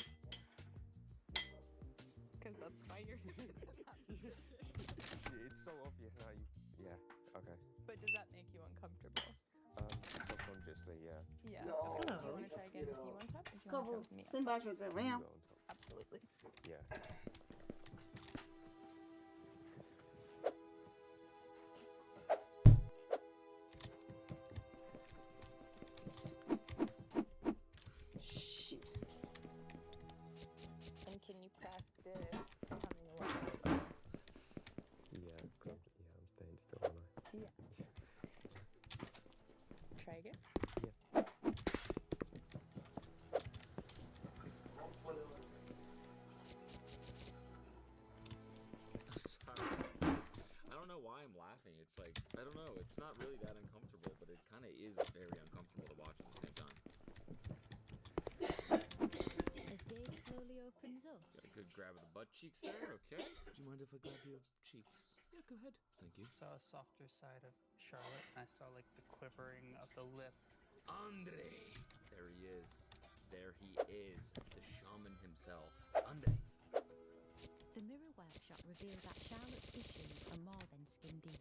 Because that's why you're It's so obvious now. Yeah, okay. But does that make you uncomfortable? Subconsciously, yeah. Yeah. No. Okay. Do you Hello. want to try again with you on top, or do you want to try Couple with me on same top? batch with it, right? Absolutely. Yeah. Shit. And can you practice coming a little bit lower? Yeah, I'm staying still, aren't I? Yeah. Try again? I don't know why I'm laughing. It's like, I don't know. It's not really that uncomfortable, but it kind of is very uncomfortable to watch at the same time. As Dave slowly opens up, Got a good grab of the butt cheeks there, okay? Do you mind if I grab your cheeks? Yeah, go ahead. Thank you. Saw a softer side of Charlotte, and I saw like the quivering of the lip. Andre! There he is. There he is. The shaman himself. Andre. the mirror workshop revealed that Charlotte's issues are more than skin deep.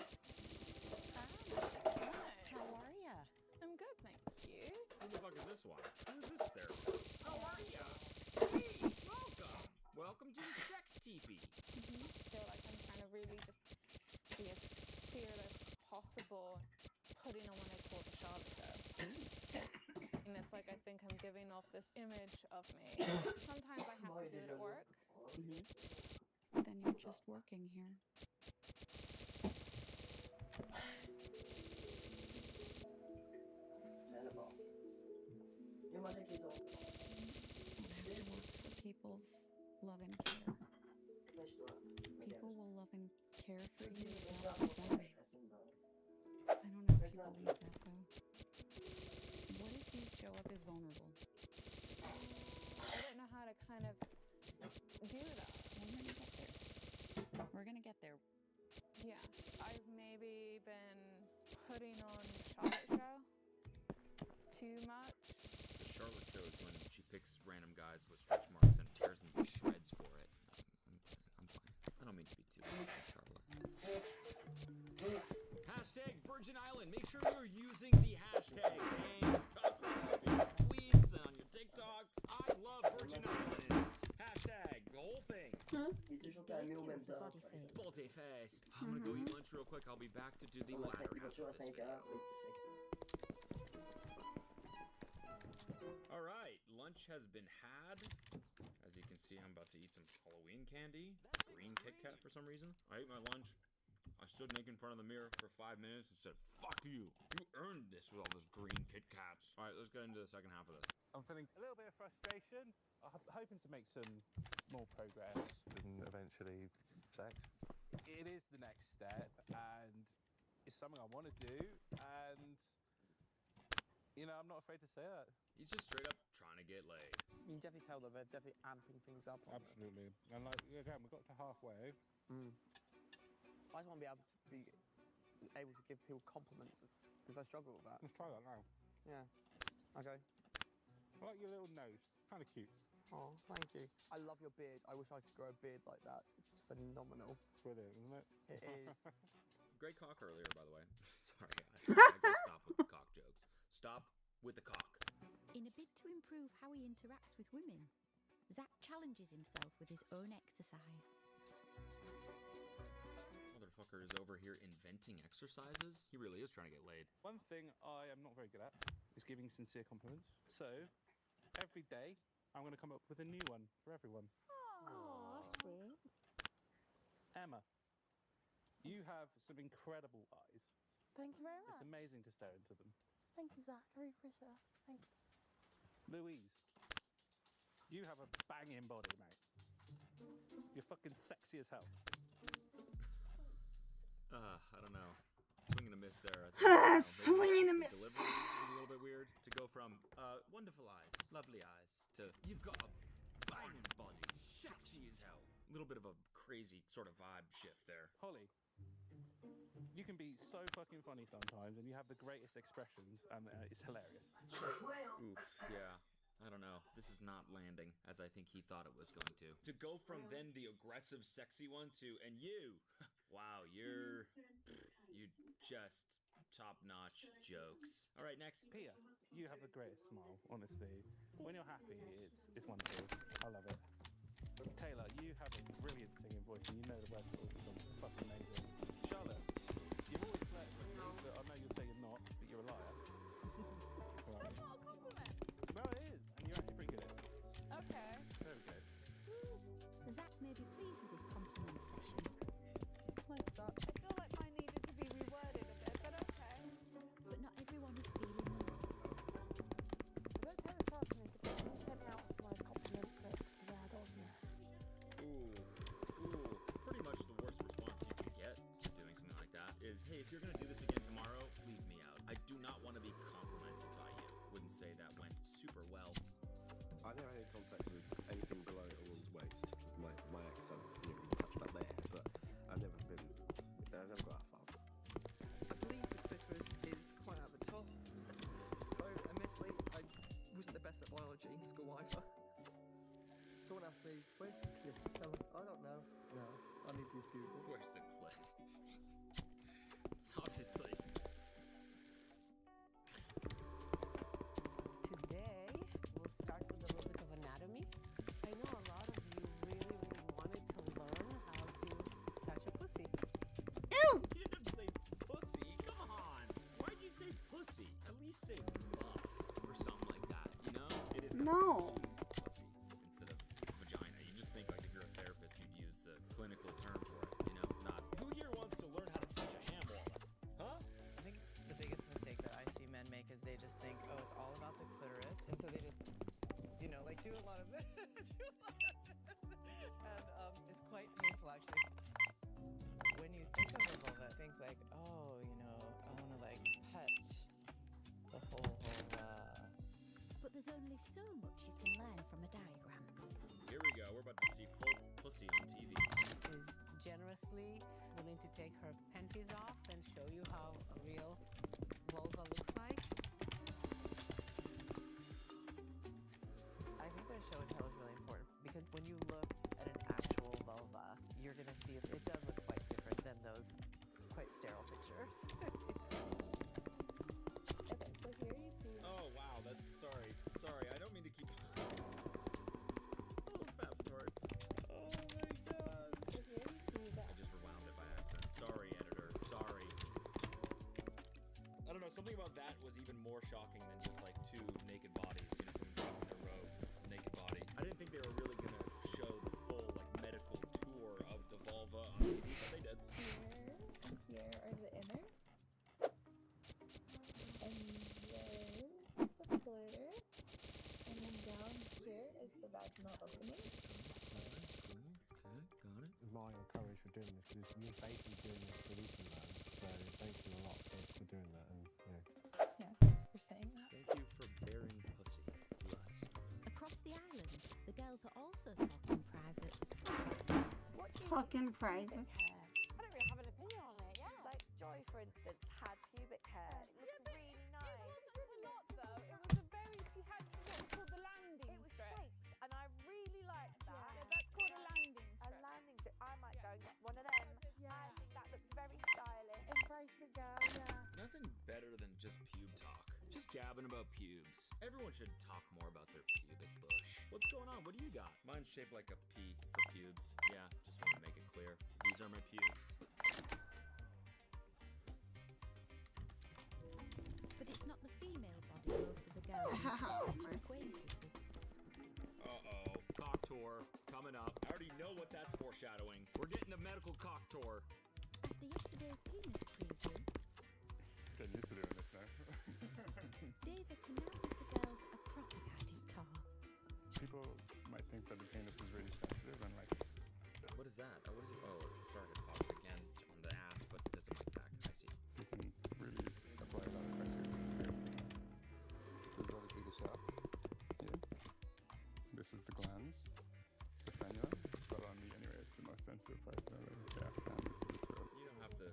How are ya? I'm good, thank you. Who the fuck is this one? Who is this therapist? How are ya? Hey, welcome! Welcome to the sex teepee. I feel like I'm trying to really just be as fearless as possible, putting on what I call the Charlotte show. And it's like I think I'm giving off this image of me. Sometimes I have to do it at work. Then you're just working here. You have to work for people's love and care. People will love and care for you without them. I don't know if you believe that though. What if you show up as vulnerable? I don't know how to kind of do that. We're gonna get there. Yeah, I've maybe been putting on Charlotte show too much. The Charlotte show is when she picks random guys with stretch marks and tears them to shreds for it. I'm fine. I don't mean to be too hard on Charlotte. Hashtag Virgin Island. Make sure you're using the hashtag. Gang, toss that up in your tweets and on your TikToks. I love Virgin Islands. Hashtag the whole thing. Body face. I'm gonna go eat lunch real quick. I'll be back to do the latter half of this video. Alright, lunch has been had. As you can see, I'm about to eat some Halloween candy. Green Kit Kat for some reason. I ate my lunch. I stood naked in front of the mirror for 5 minutes and said, fuck you. You earned this with all those green Kit Kats. Alright, let's get into the second half of this. I'm feeling a little bit of frustration. I'm hoping to make some more progress. And eventually, sex. It is the next step, and it's something I want to do, and, you know, I'm not afraid to say that. He's just straight up trying to get laid. You can definitely tell that they're definitely amping things up on Absolutely. And, like, again, we got to halfway. I just want to be able to give people compliments, because I struggle with that. Let's try that now. Yeah. Okay. I like your little nose. Kind of cute. Oh, thank you. I love your beard. I wish I could grow a beard like that. It's phenomenal. Brilliant, isn't it? It is. Great cock earlier, by the way. Sorry, guys. I gotta stop with the cock jokes. Stop with the cock. In a bid to improve how he interacts with women, Zach challenges himself with his own exercise. Motherfucker is over here inventing exercises. He really is trying to get laid. One thing I am not very good at is giving sincere compliments. So, every day, I'm going to come up with a new one for everyone. Aww, sweet. Emma, you have some incredible eyes. Thank you very much. It's amazing to stare into them. Thank you, Zach. I really appreciate that. Thank you. Louise, you have a banging body, mate. You're fucking sexy as hell. I don't know. Swing and a miss there. I think. Swing and a miss. The delivery was a little bit weird to go from wonderful eyes, lovely eyes, to you've got a banging body, sexy as hell. A little bit of a crazy sort of vibe shift there. Holly, You can be so fucking funny sometimes, and you have the greatest expressions, and it's hilarious. Oof, yeah. I don't know. This is not landing as I think he thought it was going to. To go from then the aggressive, sexy one to, and you, wow, you just top-notch jokes. All right, next. Pia, you have the greatest smile, honestly. When you're happy, it's wonderful. I love it. Taylor, you have a brilliant singing voice, and you know the words to all the songs. It's fucking amazing. Charlotte, you've always flirted with me, but I know you'll say you're not, but you're a liar. That's not a compliment. Well, it is, and you're actually pretty good at it. Okay. There we go. Zach may be pleased with his compliment session. Thanks, Zach. I feel like mine needed to be reworded a bit, but okay. But not everyone is feeling the love. I don't take this personally, but can you take me out with someone's compliment clip? Yeah, I don't know. Ooh. Pretty much the worst response you can get to doing something like that is, hey, if you're gonna do this again tomorrow, leave me out. I do not want to be complimented by you. Wouldn't say that went super well. I never had any contact with anything below a woman's waist. With my ex, I've touched up there, but I've never got that far. I believe the clitoris is quite at the top. Though, admittedly, I wasn't the best at biology, school either. Someone asked me, where's the clit? I don't know. No, I need to use Google. Where's the clit? It's obviously... Today, we'll start with a little bit of anatomy. I know a lot of you really wanted to learn how to touch a pussy. Ew! You didn't have to say pussy. Come on. Why'd you say pussy? At least say buff or something like that, you know? It is No. pussy instead of vagina. You just think like if you're a therapist, you'd use the clinical term for it, you know? Not. Who here wants to learn how to touch a ham waller? Huh? I think the biggest mistake that I see men make is they just think, oh, it's all about the clitoris, and so they just, like do a lot of it. And it's quite painful actually. When you think of a vulva, think like, oh, I want to like touch the whole vulva. But there's only so much you can learn from a diagram. Here we go. We're about to see full pussy on TV. Is generously willing to take her panties off and show you how a real vulva looks like. I think that show and tell is really important because when you look at an actual vulva, you're going to see it does look quite different than those quite sterile pictures. Okay, so here you see. Oh, wow. Sorry. I don't mean to keep... Oh, fast forward. Oh, my God. So here you see that. I just rewound it by accident. Sorry, editor. Sorry. I don't know. Something about that was even more shocking than just like two naked bodies. Someone dropping their robe, naked body. I didn't think they were really gonna show the full like medical tour of the vulva on TV, but they did. Here are the inner. And there's the clitoris. And then down here is the vaginal opening. Okay, got it. Admire your courage for doing this because you're basically doing this for Newfoundland. So thank you a lot for doing that. And Yeah, thanks for saying that. Thank you for bearing pussy to us. Across the island, the girls are also talking privates. What do you Talking think of private. pubic hair? I don't really have an opinion on it, yeah. Like Joy, for instance, had pubic hair. It looks really nice. It was not though. It was a very, she had what was called the landing It was strip. shaped, and I really liked that. Yeah, that's called a landing A strip. landing strip. I might go and get one of them. Yeah. I think that looks very stylish. Embrace a girl, yeah. Nothing better than just pube talk. Just gabbing about pubes. Everyone should talk more about their pubic bush. What's going on? What do you got? Mine's shaped like a P for pubes. Yeah, just want to make it clear. These are my pubes. But it's not the female body most of the girls are better acquainted with. Uh-oh. Cock tour coming up. I already know what that's foreshadowing. We're getting a medical cock tour. After yesterday's penis preview, Getting used to doing this now. David can now give the girls a proper guided tour. People might think that the penis is really sensitive and like... What is that? What is it? Oh, it started to pop again on the ass, but that's a mic pack. I see. You can really apply a lot of pressure to the field. This is obviously the shaft. Yeah. This is the glans. The frenulum. But on me anyway, it's the most sensitive part. So yeah, and this is the scrotum. You don't have to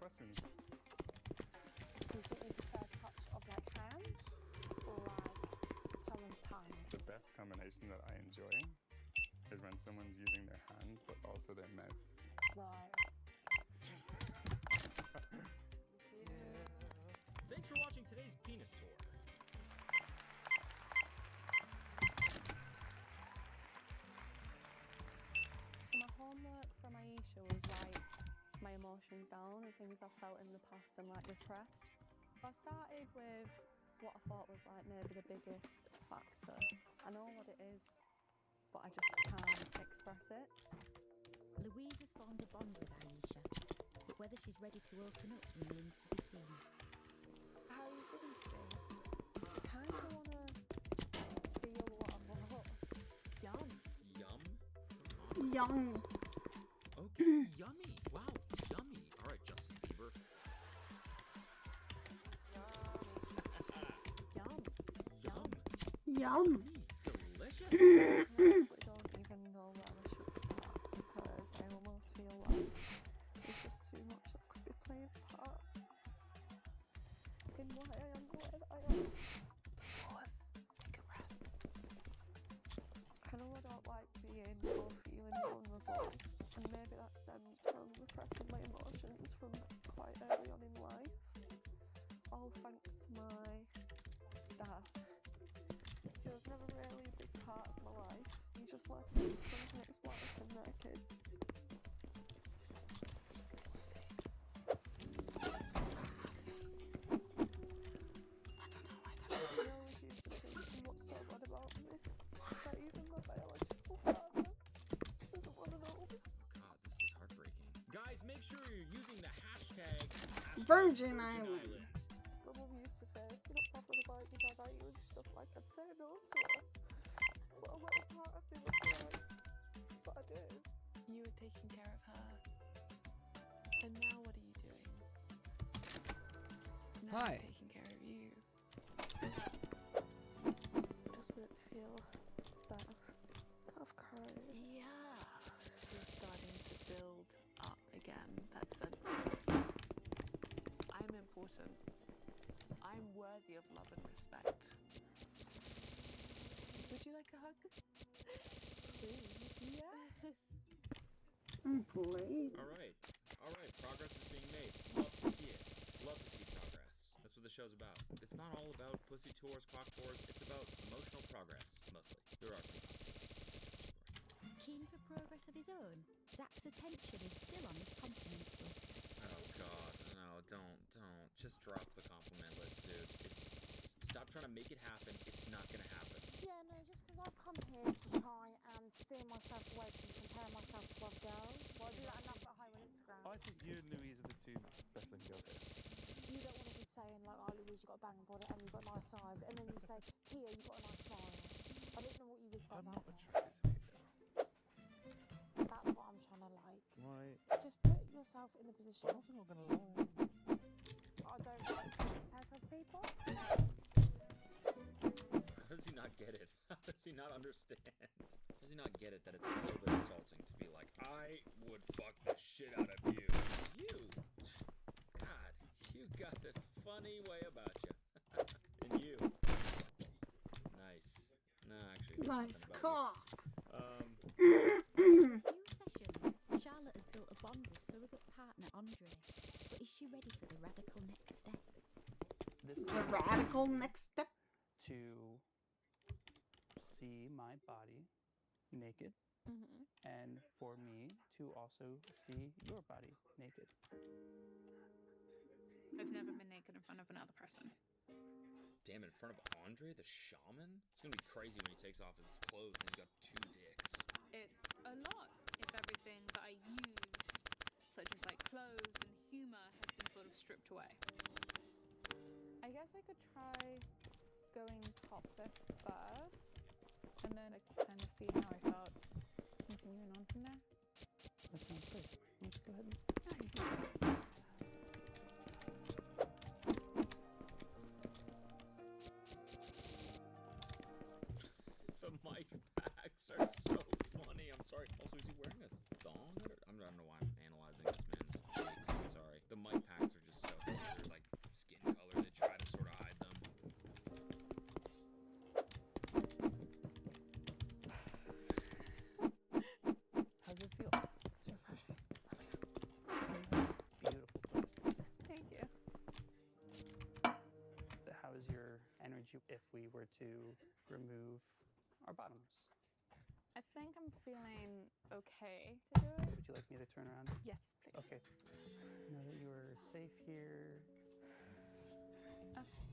questions. Do you think you prefer touch of like hands or like someone's tongue? The best combination that I enjoy is when someone's using their hands but also their mouth. Right. Thanks for watching today's penis tour. So my homework from Aisha was like my emotions down and things I felt in the past and like repressed. I started with what I thought was like maybe the biggest factor. I know what it is, but I just can't express it. Louise has formed a bond with Aisha, but whether she's ready to open up remains to be seen. How are you feeling today? I kind of want to feel what I've got. Yum. Yum? Yum. Okay, yummy. Wow, yummy. All right, Justin Bieber. Yum. Yum. Yum. Delicious. I honestly don't even know where I should start because I almost feel like there's just too much that could be playing a part in why I am the way that I am. Pause. Take a breath. I know I don't like being or feeling vulnerable, and maybe that stems from repressing my emotions from quite early on in life. All thanks to my dad. He was never really a big part of my life. He just left us for his next wife and their kids. He always used to say what's so bad about me. That even my biological father doesn't want to know. God, this is heartbreaking. Guys, make sure you're using the hashtag Virgin Island. My mum used to say, you're not bothered about your dad, are you, and stuff like I'd say no to her. But a little part of me would be like, but I do. You were taking care of her. And now what are you doing? Now Hi. I'm taking care of you. Just make me feel better. I've cried. Yeah. You're starting to build up again that sense of I'm important. I'm worthy of love and respect. Would you like a hug? Please. Yeah. Please. All right, progress is being made. Love to see it. Love to see progress. That's what the show's about. It's not all about pussy tours, cock tours. It's about emotional progress, mostly. There are some cock tours. Keen for progress of his own, Zach's attention is still on his compliments list. Oh God, no, don't. Just drop the compliment list, dude. Stop trying to make it happen. It's not gonna happen. Yeah, no, just because I've come here to try and steer myself away from comparing myself to other girls. Well, I do that enough at home on Instagram. I think you and Louise are the two best looking girls here. You don't want to be saying like, oh Louise, you got a banging body and you got nice eyes, and then you say, Tia, you got a nice smile. I don't know what you would say I'm about not me. attracted to you, though. That's what I'm trying to like. Right. Just put yourself in the position. I'm also not gonna lie. I don't like compared to other people. How does he not get it? How does he not understand? How does he not get it that it's a little bit insulting to be like, I would fuck the shit out of you? You! God, you got a funny way about you. And you. Nice. No, actually. Nice cock. In a few sessions, Charlotte has built a bond with surrogate partner Andre, but is she ready for the radical next step? The radical next step. To see my body naked, and for me to also see your body naked. I've never been naked in front of another person. Damn, in front of Andre, the shaman? It's gonna be crazy when he takes off his clothes and he's got 2 dicks. It's a lot if everything that I use, such as like clothes and humor, has been sort of stripped away. I guess I could try going topless first, and then I could kind of see how I felt continuing on from there. That sounds great. Let's go ahead. The mic packs are so funny. I'm sorry. Also, is he wearing a thong? I don't know why I'm analyzing this man's cheeks. Sorry. The mic pack we were to remove our bottoms? I think I'm feeling okay to do it. Would you like me to turn around? Yes, please. Okay. Know that you are safe here.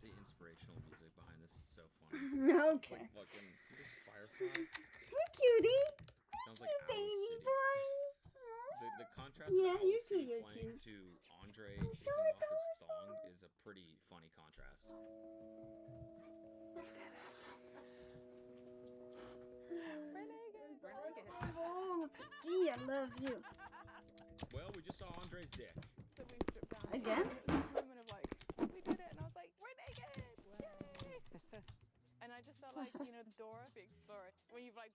The inspirational music behind this is so funny. Okay. Like when this Firefly Hey, cutie. sounds like Owl Baby City. boy. The contrast Yeah, of Owl you too, City you're playing cute. to Andre I'm taking so off his thong is a pretty funny contrast. Oh, Tuki, I love you. Well, we just saw Andre's dick. So we stripped down. Again? And it was this moment of like, we did it. And I was like, we're naked. Yay. And I just felt like, you know, Dora the Explorer. When you've like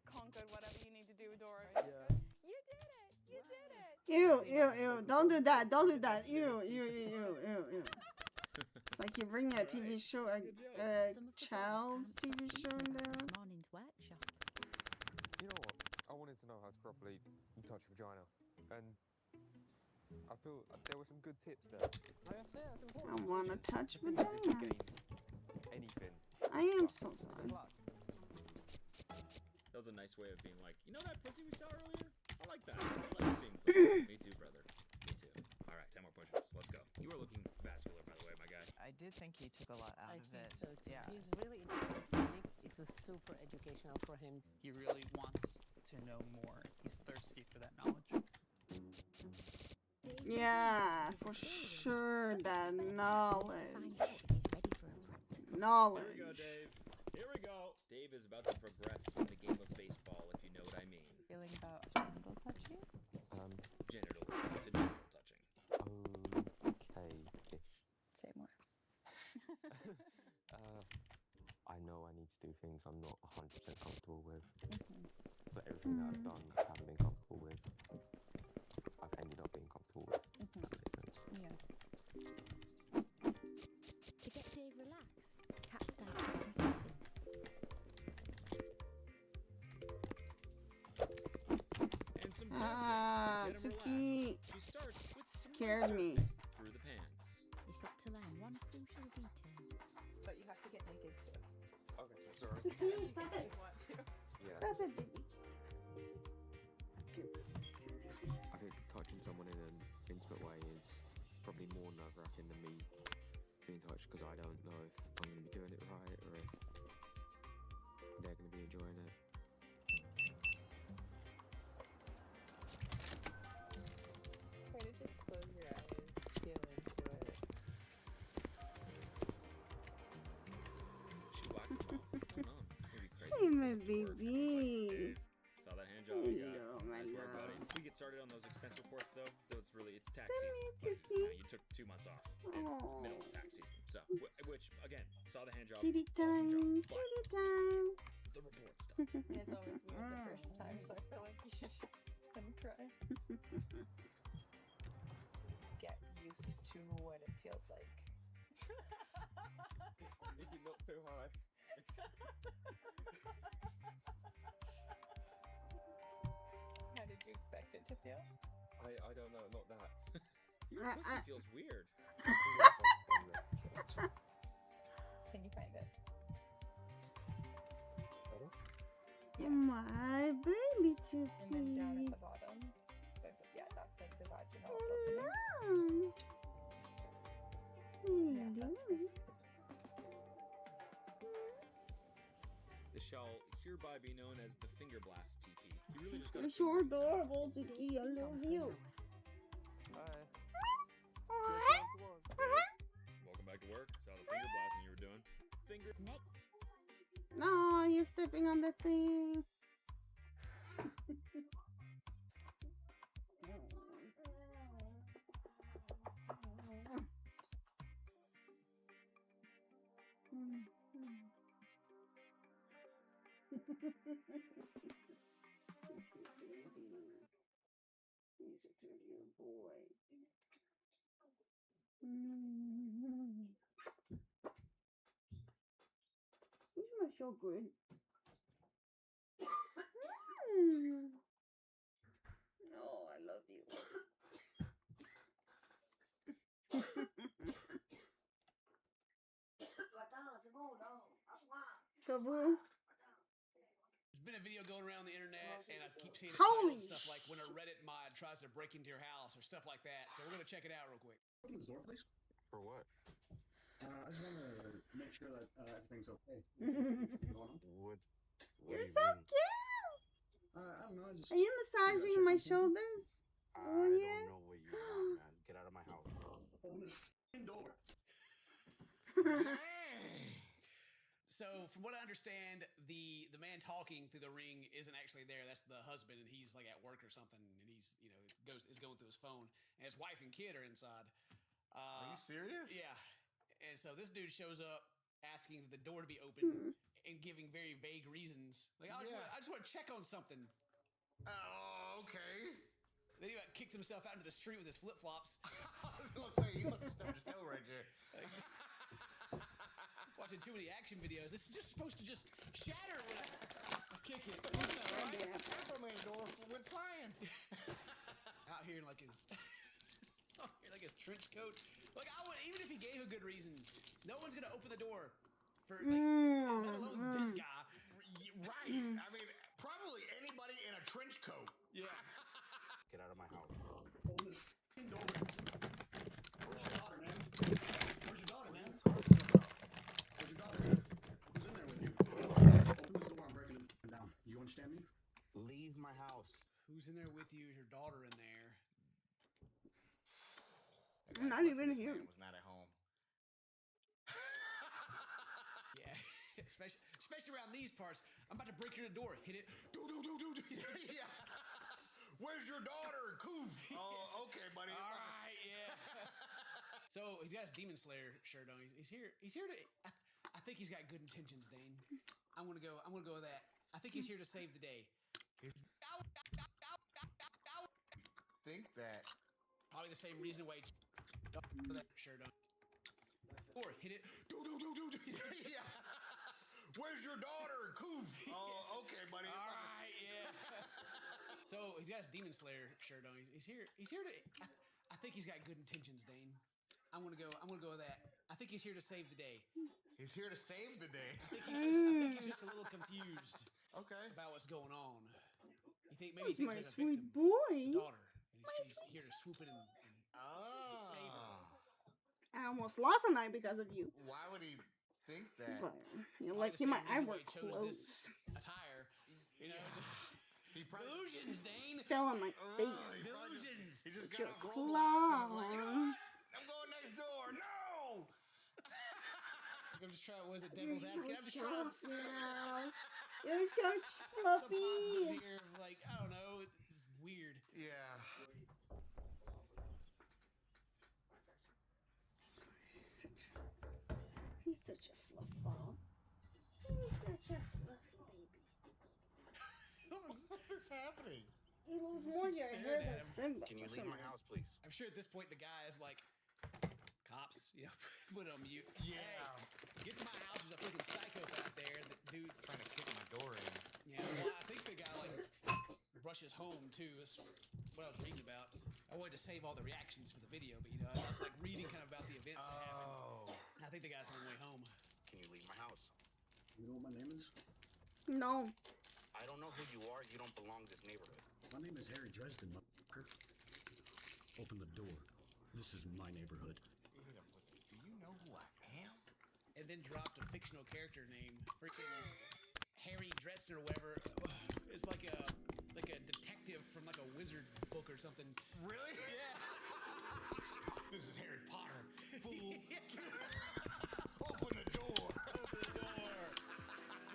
conquered whatever you need to do with Dora. Yeah. You did it. You did it. Ew, ew, ew. Don't do that. Don't do that. Ew, ew, ew, ew, ew. Like you bring a TV show, a child's TV show in there. This morning's workshop. You know what? I wanted to know how to properly touch vagina, and I feel there were some good tips there. That's it. That's I important. want to touch The thing is, if you vaginas. gain anything, I am so sorry. That was a nice way of being like, you know that pussy we saw earlier? I like that. I like seeing pussy. Me too, brother. Me too. All right, 10 more push-ups. Let's go. You are looking vascular, by the way, my guy. I did think he took a lot out of it. So too. Yeah. He's really interesting. It was super educational for him. He really wants to know more. He's thirsty for that knowledge. Yeah, for sure. That knowledge. Here we go, Dave. Here we go. Dave is about to progress in the game of baseball, if you know what I mean. Feeling about genital touching? Genital to genital touching. Okay-ish. Say more. I know I need to do things I'm not 100% comfortable with, but everything that I've done, I haven't been comfortable with. I've ended up being comfortable with. If that makes sense. Yeah. To get Dave relaxed, Kat started some kissing. And some Ah, get him Tuki. relaxed. She starts with some Scared me. through the pants. He's got to learn one crucial detail. But you have to get naked too. Okay, sorry. If you want to. Yeah. That's it, baby. I think touching someone in an intimate way is probably more nerve-wracking than me being touched because I don't know if I'm going to be doing it right or if they're going to be enjoying it. Try to just close your eyes, feel into it. She whacked him off. What's going on? Maybe crazy. Hey, my baby. Saw that hand job you got. Hello, my Nice work, buddy. love. If we get started on those expense reports, though, it's tax Come season. here, But, Tuki. you took 2 months off in Aw. middle of tax season. So, which again, saw the hand job. Kitty Awesome time. job. But Kitty time. the report stuff. And it's always weird the first time, so I feel like you should just come try. Get used to what it feels like. It did not feel hard. How did you expect it to feel? I don't know, not that. Your pussy feels weird. Can you find it? My baby Tuki. And then down at the bottom. Yeah, that's like the vaginal Hello. opening. Hello. This shall hereby be known as the finger blast TP. You really just got You're so adorable, Tuki. I love you. Welcome back to work. Saw the finger blasting you were doing. Finger. No, you're stepping on the thing. You smell so good. Oh, I love you. Kavu. There's been a video going around the internet, and I keep seeing it Holy titled stuff like when a Reddit mod tries to break into your house or stuff like that. So we're gonna check it out real quick. Open this door, please. For what? I just want to make sure that everything's okay. What? You're so cute. I don't know. I just. Are you massaging my shoulders? I don't know what you want, man. Get out of my house. Open this door. So, from what I understand, the man talking through the ring isn't actually there. That's the husband, and he's like at work or something, and he's is going through his phone, and his wife and kid are inside. Are you serious? Yeah. And so this dude shows up asking the door to be open and giving very vague reasons. Like, I just want to check on something. Oh, okay. Then he kicks himself out into the street with his flip flops. I was gonna say you must have stubbed his toe right there. Watching too many action videos. This is just supposed to just shatter when I kick it. Right? Careful, man, door went flying. Out here in like his trench coat. Like I would, even if he gave a good reason, no one's gonna open the door for like, let alone this guy. Right. I mean, probably anybody in a trench coat. Yeah. Get out of my house. Open this door. Where's your daughter, man? Where's your daughter, man? Where's your daughter? Who's in there with you? Open this door. I'm breaking it down. You understand me? Leave my house. Who's in there with you? Is your daughter in there? Not even here. Was not at home. Yeah, especially around these parts. I'm about to break your door. Hit it. Do. Yeah. Where's your daughter? Coof. Oh, okay, buddy. All right, yeah. So he's got his Demon Slayer shirt on. He's here. He's here to. I think he's got good intentions, Dane. I'm gonna go with that. I think he's here to save the day. Think that. Probably the same reason why. That shirt on. Or hit it. Do. Yeah. Where's your daughter? Coof. Oh, okay, buddy. All right, yeah. So he's got his Demon Slayer shirt on. He's here. He's here to. I think he's got good intentions, Dane. I'm gonna go with that. I think he's here to save the day. He's here to save the day. I think he's just a little confused. Okay. About what's going on. You think That's maybe he my thinks sweet there's a victim, boy. daughter, and he's here to swoop in and save her. I almost lost an eye because of you. Why would he think that? But you're Probably lucky the my same eye reason why work he chose close. this attire. You know, He probably, delusions, Dane. Fell on my face. Delusions. He just Your got off Roblox. He's like, you know clown. what? I'm going next door. No. I'm just trying. Was it Devil's Advocate? I'm just trying. Now. You're so Some fluffy. positive here of like I don't know. It's weird. Yeah. He's such a fluff ball. He's such a fluffy baby. What is happening? He loses more of your hair than Simba. Can you for leave some my reason. house, please? I'm sure at this point the guy is like, cops, put it on mute. Yeah. Hey, get to my house. There's a freaking psychopath there. The dude Trying to kick my door in. Yeah, well, I think the guy rushes home too. That's what I was reading about. I wanted to save all the reactions for the video, but I was like reading kind of about the events that happened. I think the guy's on the way home. Can you leave my house? You know what my name is? No. I don't know who you are. You don't belong in this neighborhood. My name is Harry Dresden, motherfucker. Open the door. This is my neighborhood. Do you know who I am? And then dropped a fictional character name, freaking Harry Dresden or whatever. It's like a detective from like a wizard book or something. Really? Yeah. This is Harry Potter. Fool. Open the door. Open the door.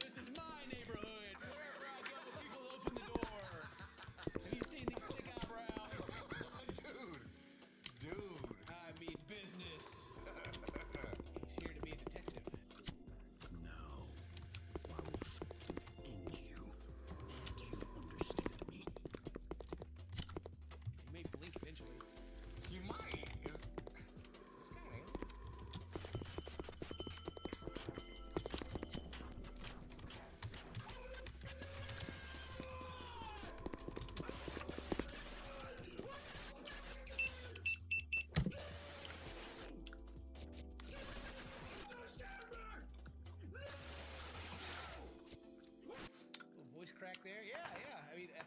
This is my neighborhood. Wherever I go, people open the door. Have you seen these thick eyebrows? Dude. I mean business. He's here to be a detective. No. I will end you. Do you understand me? He may blink eventually. He might. This guy an alien?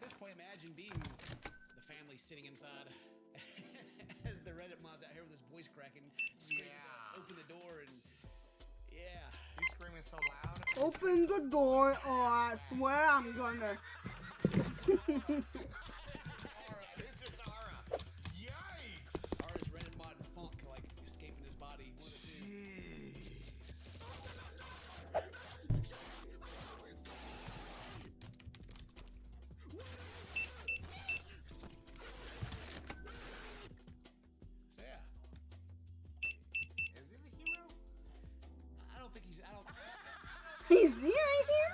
this point, imagine being the family sitting inside as the Reddit mob's out here with his voice cracking, screaming, open the door, and yeah. He's screaming so loud. Open the door, or I swear I'm gonna. This is Ara. Yikes! Ara's Reddit mod funk, like escaping his body. One of the two. Yeah. Is he the hero? I don't think he's. I don't. Is he right here?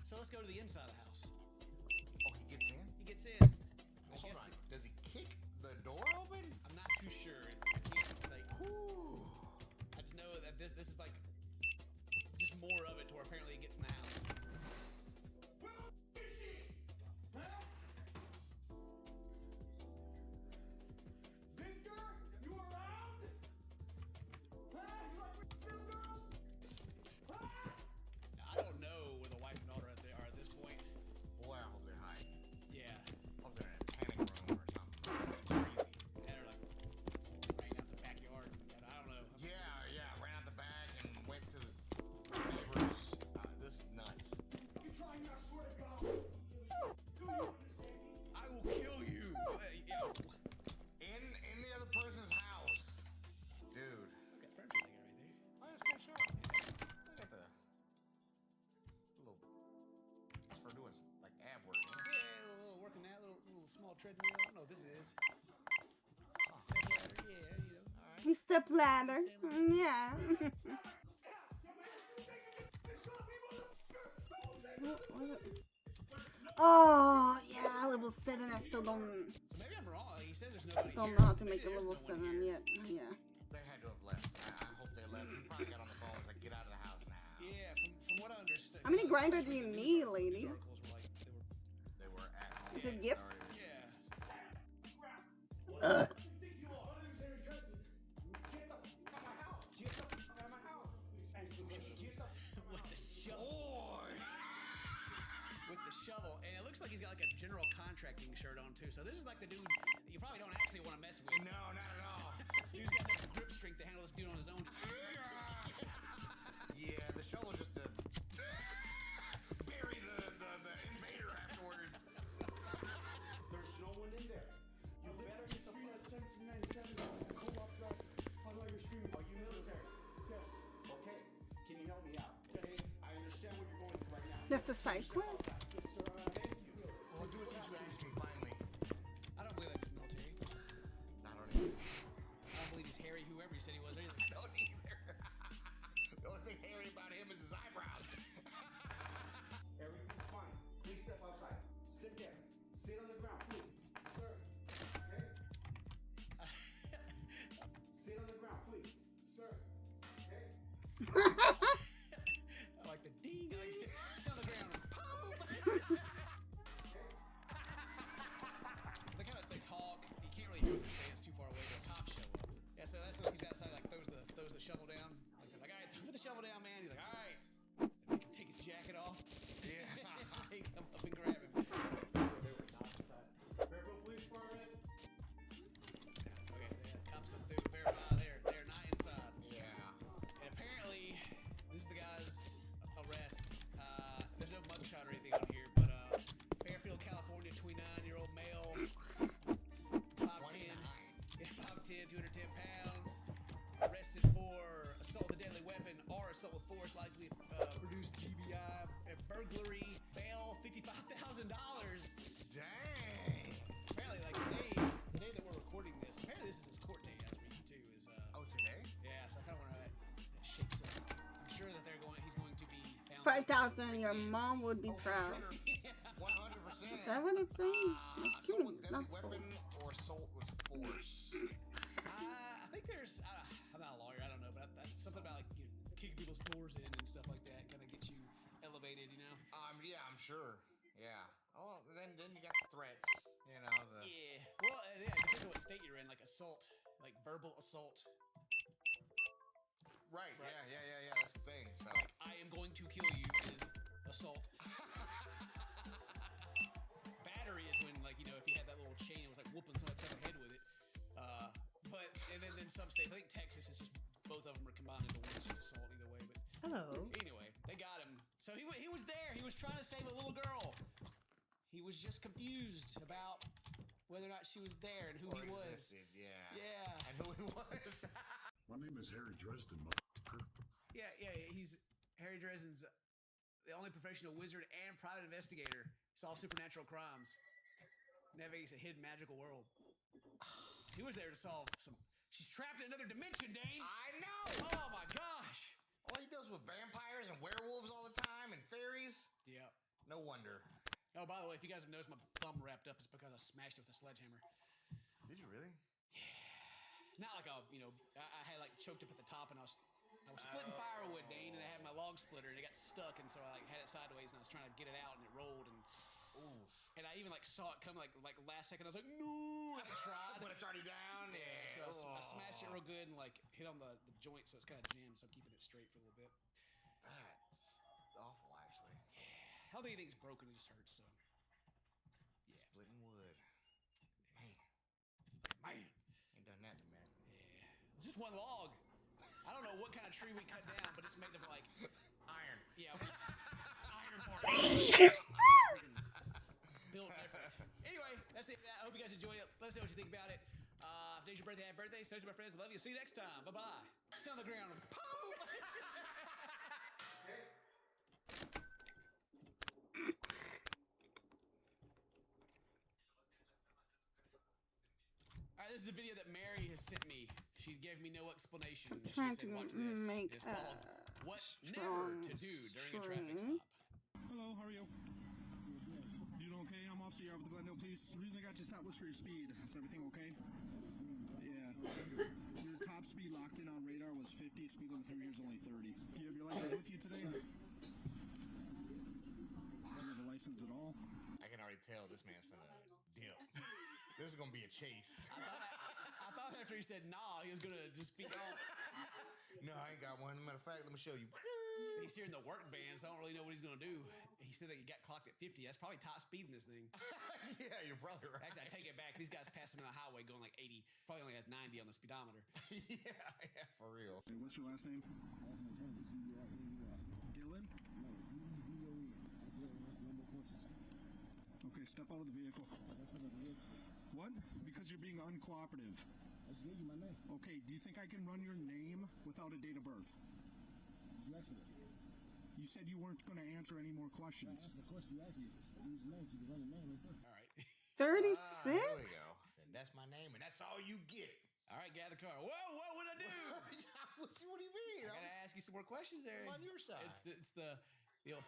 So let's go to the inside of the house. Oh, he gets in? He gets in. Well, hold on. Does he kick the door open? I'm not too sure. I can't like. I just know that this is like just more of it to where apparently he gets in the house. Victor, you around? Huh? You like this girl? I don't know where the wife and daughter are at this point. Boy, I hope they're high. Yeah. Hope they're in a panic room or something. This is crazy. And they're like ran out the backyard. And I don't know. Yeah, ran out the back and went to the neighbors. This is nuts. You're trying, I swear to God. I will kill you. In the other person's house. Dude. Got furniture like right there. Oh, that's pretty sharp. Look at the little. That's for doing like ab work. Huh? Yeah, a little working out, little small treadmill. I don't know what this is. Step ladder, yeah, you know. All right. Step ladder. Yeah. Oh, yeah, level 7. I still don't So maybe I'm wrong. He says there's nobody know here. how to make a level 7 yet. Yeah. They had to have left. I hope they left. He probably got on the phone and was like, get out of the house now. Yeah, from what I understood. How many grinders do you need, lady? They were at home. Is it gifts? Yeah. With the shovel. With the shovel. And it looks like he's got like a general contracting shirt on too. So this is like the dude you probably don't actually want to mess with. No, not at all. Dude's got enough grip strength to handle this dude on his own. Yeah, the shovel's just to bury the invader afterwards. There's no one in there. You better get the fuck. 1797. Pull up the. How do I scream? Are you military? Yes. Okay. Can you help me out? Okay. I understand what you're going through right now. That's a side quest. Well, do it since you asked me finally. I don't believe that he's military. I don't either. I don't believe he's Harry, whoever he said he was either. I don't either. The only thing hairy about him is his eyebrows. Everything's fine. Please step outside. Sit there. Sit on the ground, please. Sir. Okay? Sit on the ground, please. Sir. Okay? I like the ding. I like it. Sit on the ground. They talk. You can't really hear what they're saying. It's too far away. The cops show up. Yeah, so that's when he's outside. Like throws the shovel down. Like they're like, all right, put the shovel down, man. He's like, all right. And they can take his jacket off. Yeah. They come up and grab him. Fairfield Police Department. Okay, yeah, cops come through. Verify they're not inside. Yeah. And apparently, this is the guy's arrest. There's no mugshot or anything on here, but Fairfield, California, 29-year-old male, 5'10", 210 pounds, arrested for assault with a deadly weapon or assault with force likely produce GBI, burglary, bail $55,000. Dang. Apparently, like the day that we're recording this, apparently this is his court day. I was reading too. Is Oh, today? yeah, so I kind of wonder how that shapes up. I'm sure that he's going to be found. 5,000. Your mom would be proud. 100%. Is that what it's saying? It's Assault kidding. with It's not deadly weapon or assault with force. I think there's. I'm not a lawyer. I don't know, but something about like kicking people's doors in and stuff like that kind of gets you elevated, you know? Yeah, I'm sure. Yeah. Oh, then you got the threats. You know the. Yeah. Well, yeah. Depends on what state you're in. Like assault, like verbal assault. Right. Yeah. That's the thing. So. Like I trying to save a little girl. He was just confused about whether or not she was there and who he was. Yeah. Yeah. And who he was. My name is Harry Dresden, motherfucker. Yeah, he's Harry Dresden's the only professional wizard and private investigator. Solves supernatural crimes. Navigates a hidden magical world. He was there to solve some. She's trapped in another dimension, Dane. I know. Oh my gosh. All he deals with vampires and werewolves all the time and fairies. Yeah. No wonder. Oh, by the way, if you guys have noticed my thumb wrapped up, it's because I smashed it with a sledgehammer. Did you really? Yeah. Not like I had like choked up at the top, and I was splitting firewood, Dane, and I had my log splitter, and it got stuck, and so I like had it sideways, and I was trying to get it out, and it rolled, and I even like saw it come like last second. I was like, no, I tried. When it's already down. Yeah. So I smashed it real good and like hit on the joint, so it's kind of jammed. So I'm keeping it straight for a little bit. That's awful, actually. Yeah. I don't think anything's broken. It just hurts. So. Yeah. Splitting wood. Man. Ain't done nothing, man. Yeah. It's just one log. I don't know what kind of tree we cut down, but it's made of like iron. Yeah. Iron parts. Built different. Anyway, that's it. I hope you guys enjoyed it. Let us know what you think about it. If today's your birthday, happy birthday. So, my friends, I love you. See you next time. Bye bye. Sit on the ground. All right, this is a video that Mary has sent me. She gave me no explanation. She Trying said, to watch this. make It's called What Never to Do During a Traffic Stop. Hello, how are you? You doing okay? I'm Officer Yard with the Glendale Police. The reason I got you stopped was for your speed. Is everything okay? Yeah. Your top speed locked in on radar was 50. Speed limit through here is only 30. Do you have your license with you today? Do you have a license at all? I can already tell this man's finna dip. This is gonna be a chase. I thought after he said nah, he was gonna just speak on. No, I ain't got one. Matter of fact, let me show you. He's here in the work van, so I don't really know what he's gonna do. He said that he got clocked at 50. That's probably top speed in this thing. Yeah, your brother, right? Actually, I take it back. These guys pass him on the highway going like 80. Probably only has 90 on the speedometer. yeah, for real. Hey, what's your last name? Dylan? Okay, step out of the vehicle. What? Because you're being uncooperative. I just gave you my name. Okay, do you think I can run your name without a date of birth? You said you weren't going to answer any more questions. That's the question you asked me. All right. 36? There we go. And that's my name, and that's all you get. All right, get out of the car. Whoa, what'd I do? What do you mean? I gotta ask you some more questions there. I'm on your side. It's the old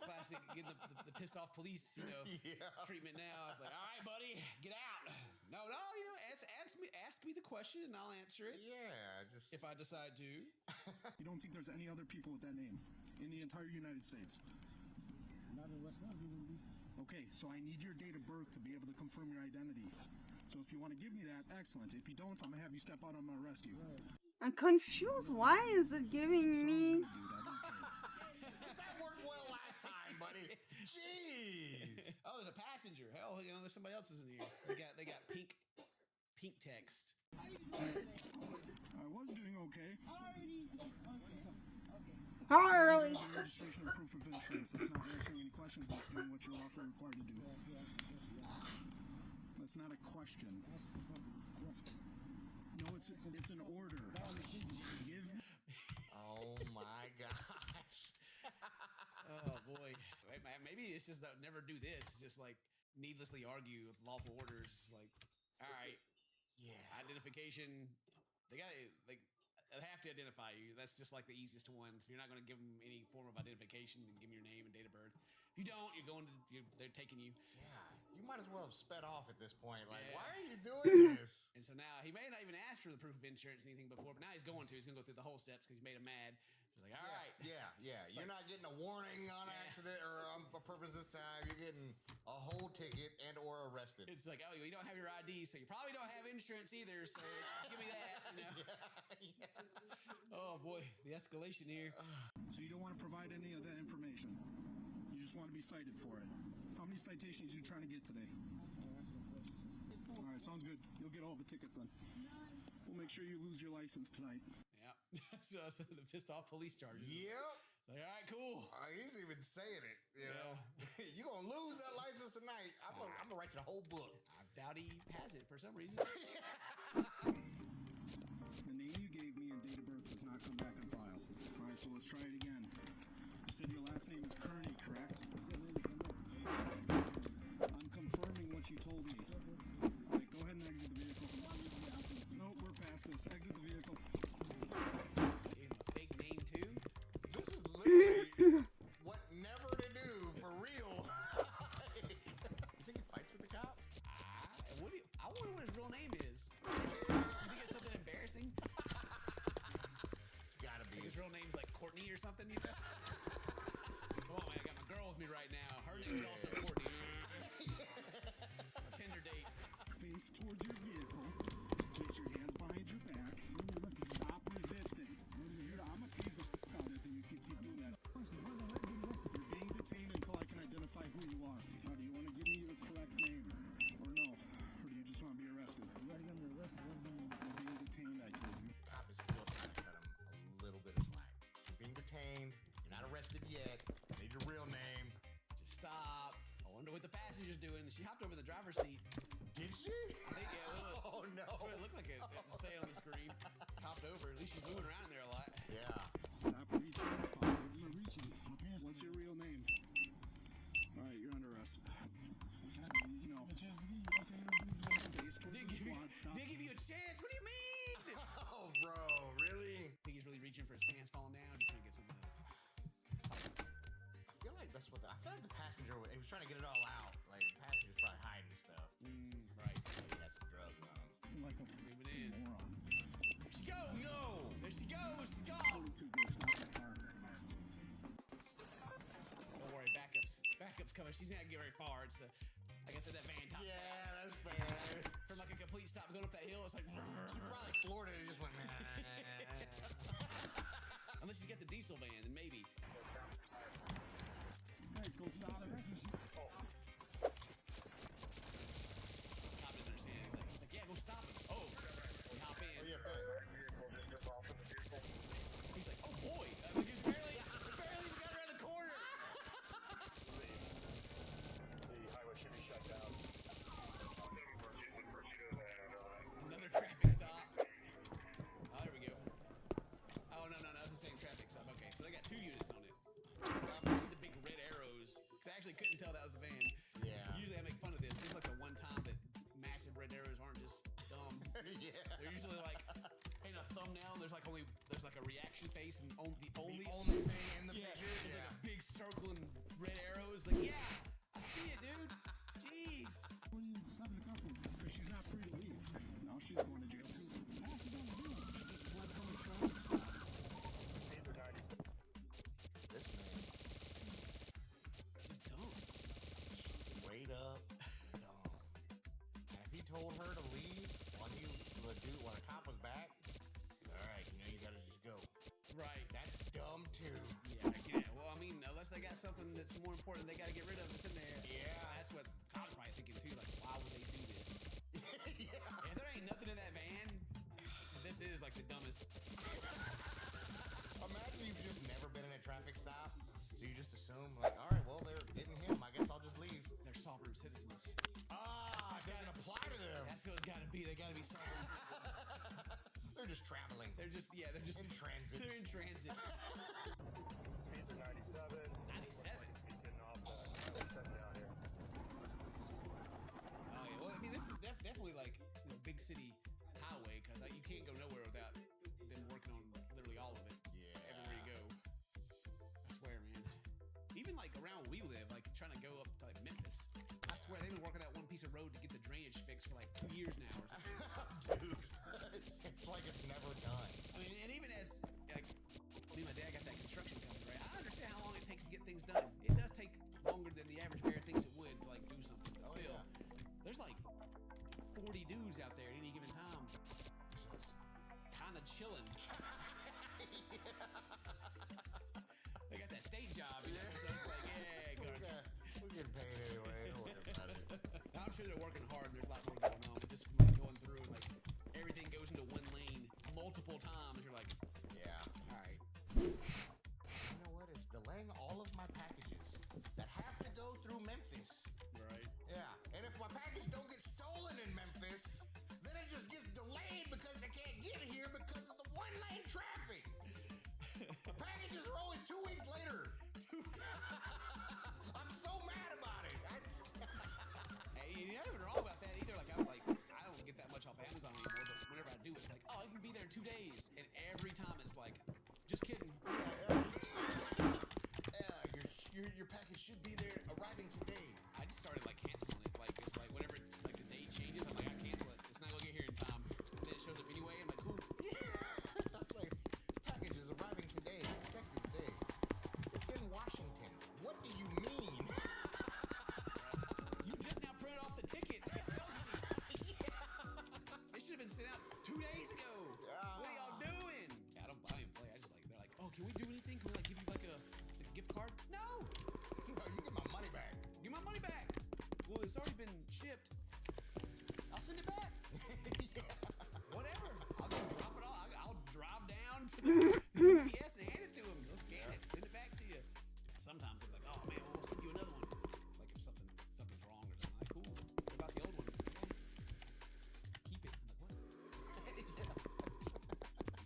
classic, getting the pissed off police, treatment now. I was like, all right, buddy, get out. No, ask me the question and I'll answer it. Yeah, just if I decide to. You don't think there's any other people with that name in the entire United States? Not in Wisconsin. Okay, so I need your date of birth to be able to confirm your identity. So if you want to give me that, excellent. If you don't, I'm gonna have you step out. I'm gonna arrest you. I'm confused. Why is it giving me? That worked well last time, buddy. Jeez. Oh, there's a passenger. Hell, there's somebody else is in here. They got pink text. I was doing okay. Harley. Registration and proof of insurance. That's not answering any questions. That's doing what you're often required to do. That's not a question. No, it's an order. Give. Oh my gosh. Oh boy. Maybe it's just never do this. Just like needlessly argue with lawful orders. Like, all right, yeah, identification. They got like. They have to identify you. That's just like the easiest one. If you're not going to give them any form of identification, then give them your name and date of birth. If you don't, they're taking you. Yeah, you might as well have sped off at this point. Like, why are you doing this? And so now he may not even ask for the proof of insurance or anything before, but now he's going to. He's going to go through the whole steps because he made him mad. He's like, all right. Yeah. You're not getting a warning on accident or on purpose this time. You're getting a whole ticket and or arrested. It's like, oh, you don't have your ID, so you probably don't have insurance either. So give me that. Oh boy, the escalation here. So you don't want to provide any of that information. You just want to be cited for it. How many citations are you trying to get today? All right, sounds good. You'll get all the tickets then. We'll make sure you lose your license tonight. Yeah. So the pissed off police charges. Yep. Like, all right, cool. He's even saying it. You know, you gonna lose that license tonight. I'm gonna write you the whole book. I doubt he has it for some reason. The name you gave me and date of birth does not come back on file. All right, so let's try it again. You said your last name is Kearney, correct? I'm confirming what you told me. All right, go ahead and exit the vehicle. No, we're past this. Exit the vehicle. Gave him a fake name too. This is literally what never to do for real. You think he fights with the cop? I wonder what his real name is. You think it's something embarrassing? It's gotta be. His real name's like Courtney or something. Come on, man. I got my girl with me right now. Her name's also Courtney. A Tinder date. Face towards your vehicle. Place your hands behind your back. Stop resisting. I'm gonna tease the fuck out of you if you keep doing that. You're being detained until I can identify who you are. Now, do you want to give me the correct name? Or no? Or do you just want to be arrested? You're being detained, I told you. Cop is still trying to cut him a little bit of slack. You're being detained. You're not arrested yet. I need your real name. Just stop. I wonder what the passenger's doing. She hopped over the driver's seat. Did she? I think, yeah. Oh, no. That's what it looked like. It just say on the screen. Hopped over. At least she's moving around in there a lot. Yeah. Stop reaching in your pockets. I'm reaching. What's your real name? All right, you're under arrest. No. Face towards the squad. Stop. They give you a chance. What do you mean? Oh, bro, really? Think he's really reaching for his pants falling down? He's trying to get something else. I feel like that's what. I feel like the passenger. He was trying to get it all out. Like the passenger's probably hiding stuff. Right. Maybe that's some drugs on him. Like a zooming in. moron. There she goes. No. There she goes. She's gone. Don't worry. Backup's coming. She's not gonna get very far. It's like I said, that van top. Yeah, that's fair. From like a complete stop going up that hill, it's like. She probably floored it and just went. Unless you get the diesel van, then maybe. Hey, go stop it. Cop doesn't understand. He's like, yeah, go stop him. Oh, we hop in. Oh, yeah, He's like, oh boy, we just barely got around the corner. The highway should be shut down. Another traffic stop. Oh, there we go. Oh, no, it's the same traffic stop. Okay, so they got 2 units on it. I see the big red arrows. 'Cause I actually couldn't tell that was the van. Yeah. Usually I make fun of this. This is like the one time that massive red arrows aren't just dumb. Yeah. They're usually like in a thumbnail. There's like a reaction face and the only thing in the picture. There's like a big circling red arrows. Like, yeah, I see it, dude. Jeez. What are you stopping the cop for? Because she's not free to leave. Now she's going to jail too. This man. She's dumb. Straight up dumb. And if he told her to leave when a cop was back, all right, you gotta just go. Right. That's dumb too. Yeah. Well, I mean, unless they got something that's more important they gotta get rid of that's in there. Yeah. That's what the cop's probably thinking too. Like, why would they do this? Yeah. If there ain't nothing in that van, this is like the dumbest. Imagine you've just never been in a traffic stop, so you just assume, like, all right, well, they're getting him. I guess I'll just leave. They're sovereign citizens. Ah, it doesn't apply to them. That's what it's gotta be. They gotta be sovereign. They're just traveling. They're just in transit. They're in transit. Speeds are 97. 97? Getting off the highway shut down here. Oh yeah. Well, I mean, this is definitely like big city highway because you can't go nowhere without them working on literally all of it. Yeah. Everywhere you go. I swear, man. Even like around where we live, like trying to go up to like Memphis. I swear they've been working that one piece of road to get the drainage fixed for like 2 years now or something. Dude, it's like it's never done. I mean, and even as like me and my dad got that construction company, right? I understand how long it takes to get things done. It does take longer than the average bear thinks it would to like do something. But still, there's like 40 dudes out there at any given time, just kind of chilling. They got that state job, you know? So it's like, yeah, good. We're getting paid anyway. Don't worry about it. I'm sure they're working hard and there's a lot more going on, but just from like going through and like everything goes into one lane multiple times, you're like, yeah, all right. You know what? It's should be there arriving today. I just started like canceling it. Like it's like whenever it's like the day changes, I'm like I cancel it. It's not gonna get here in time. And then it shows up anyway. I'm like, cool. Yeah. That's like package is arriving today. Expected today. It's in Washington. What do you mean? You just now printed off the ticket. That tells me. Yeah. It should have been sent out 2 days ago. What are y'all doing? Yeah, I don't even play. I just like they're like, oh, can we do anything? Can we like give you like a gift card? No. No, you get my money back. Give my money back. Well, it's already been shipped. I'll send it back. Yeah. Whatever. I'll just drop it off. I'll drive down to the UPS and hand it to them. They'll scan it, send it back to you. Sometimes they're like, oh man, we'll send you another one. Like if something's wrong or something. Like, cool. What about the old one? Keep it. I'm like, what? You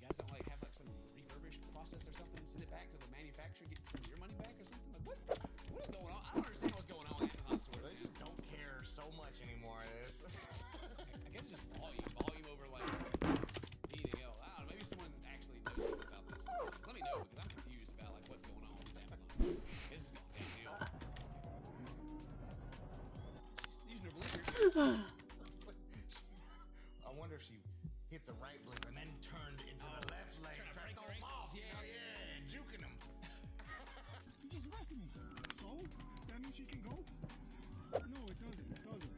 guys don't like have like some refurbished process or something? Send it back to the manufacturer, get some of your money back or something? Like what? What is going on? I don't understand what's going on with Amazon stores. They just don't care so much anymore. I guess it's just volume over like anything else. I don't know. Maybe someone actually knows something about this. Let me know because I'm confused about like what's going on with these Amazon. This is going downhill. She's using her blinkers. I wonder if she hit the right blinker and then turned into the left leg. Trying to break throw their them off. ankles. Yeah, juking them. You just arrested me. So? That means she can go? No, it doesn't. It doesn't.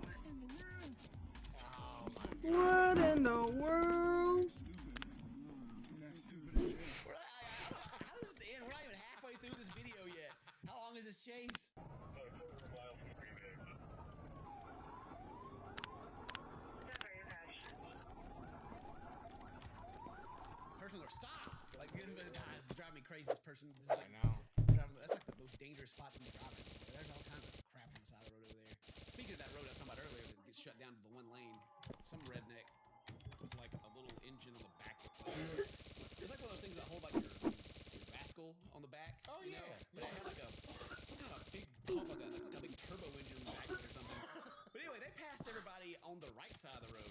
What in the world? Oh my God. What in the world? Stupid. Next stupid in jail. How does this end? We're not even halfway through this video yet. How long is this chase? Person alert, stop! Like, it's driving me crazy. This person, this is like, that's like the most dangerous spot to be driving. There's all kinds of crap on the side of the road over there. Speaking of that road I was talking about earlier, that gets shut down to the one lane. Some redneck with like a little engine on the back. It's like one of those things that hold like your rascal on the back. Oh you yeah. know? But it had like some kind of big pump, like a big turbo engine in the back of it or something. But anyway, they passed everybody on the right side of the road.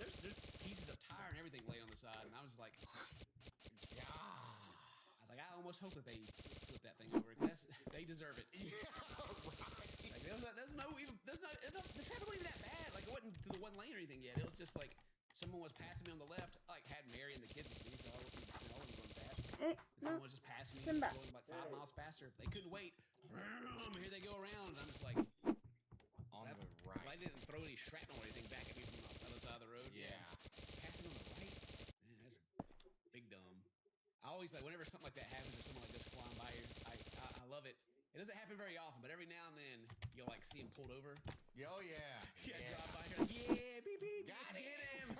Just, there's pieces of tire and everything laying on the side, and I was like, yeah. I was like, I almost hope that they flip that thing over because they deserve it. Yeah, right. Like, the traffic wasn't even that bad. Like it wasn't to the one lane or anything yet. It was just like someone was passing me on the left. I like had Mary and the kids with me, so I wasn't going fast. And someone was just passing me, going like 5 miles faster. They couldn't wait. Here they go around, and I'm just like, On the right. I didn't throw any shrapnel or anything back at me from the other side of the road. Yeah. Passing on the right. Man, that's big dumb. I always like whenever something like that happens or someone like goes flying by you, I love it. It doesn't happen very often, but every now and then you'll like see him pulled over. Oh yeah. Drive by here. Yeah, beep beep. Got Get him.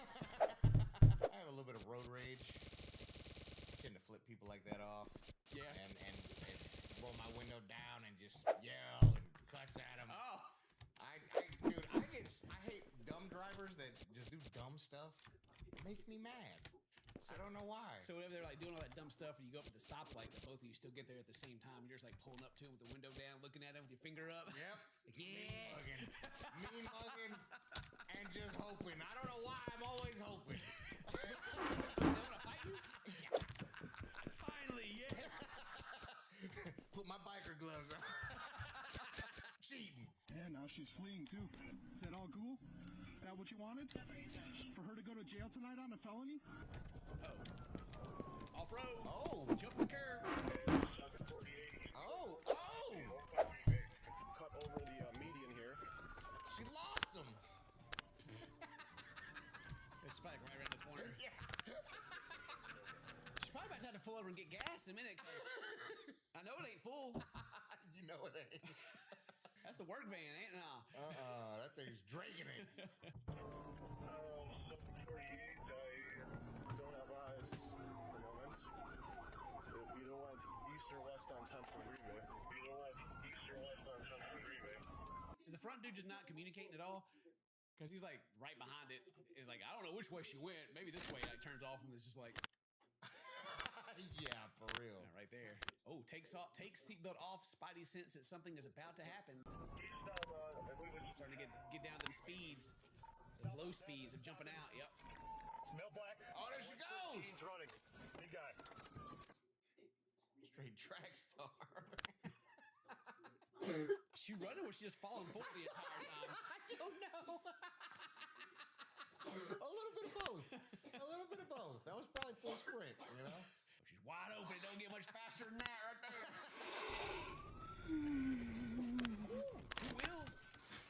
I have a little bit of road rage. I tend to flip people like that off. Yeah. And roll my window down and just yell and cuss at them. Oh. Dude, I hate dumb drivers that just do dumb stuff. Make me mad. I don't know why. So whenever they're like doing all that dumb stuff and you go up at the stoplight, but both of you still get there at the same time, you're just like pulling up to him with the window down, looking at him with your finger up. Yep. Yeah. Mean mugging and just hoping. I don't know why. I'm always hoping. They want to fight you? Finally, yes. Put my biker gloves on. Cheating. Yeah, now she's fleeing too. Is that all cool? Is that what you wanted? For her to go to jail tonight on a felony? Oh. Off-road. Oh. Jump the curb. Oh. Cut over the median here. She lost him. It's probably right around the corner. Yeah. She's probably about to have to pull over and get gas in a minute. I know it ain't full. You know it ain't. That's the work van, ain't it? No. That thing's dragging it. 748, I don't have eyes at the moment. It either went east or west on 10th from Green Bay. Either went east or west on 10th from Green Bay. Is the front dude just not communicating at all? Because he's like right behind it. It's like, I don't know which way she went. Maybe this way. Like turns off and it's just like. Yeah, for real. Yeah, right there. Oh, take seatbelt off. Spidey sense that something is about to happen. Starting to get down to them speeds. Those low speeds of jumping out. Yep. Smell black. Oh, there she goes. He's running. Big guy. Straight track star. She running or she just falling forward the entire time? I don't know. A little bit of both. A little bit of both. That was probably full sprint, you know? She's wide open. It don't get much faster than that right there. Two wheels.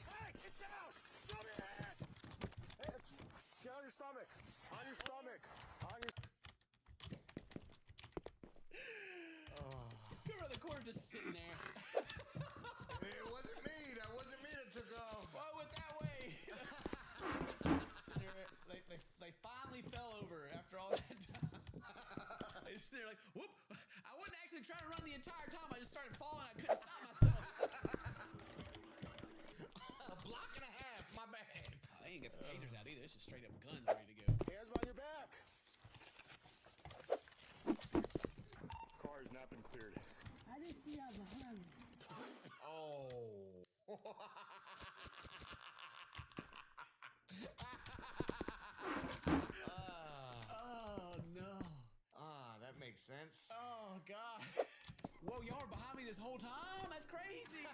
Hey, get down! Throw me your head! Hey, get on your stomach. On your stomach. On your... Go around the corner just sitting there. It wasn't me. That wasn't me that took off. Why went that way? They finally fell over after all that time. They just sit there like, whoop. I wasn't actually trying to run the entire time. I just started falling. I couldn't stop myself. A block and a half. My bad. Oh, they ain't got the tasers out either. It's just straight up guns ready to go. Hands behind your back. Car has not been cleared. I didn't see y'all behind me. Oh. Oh, no. That makes sense. Oh, God. Whoa, y'all were behind me this whole time? That's crazy. I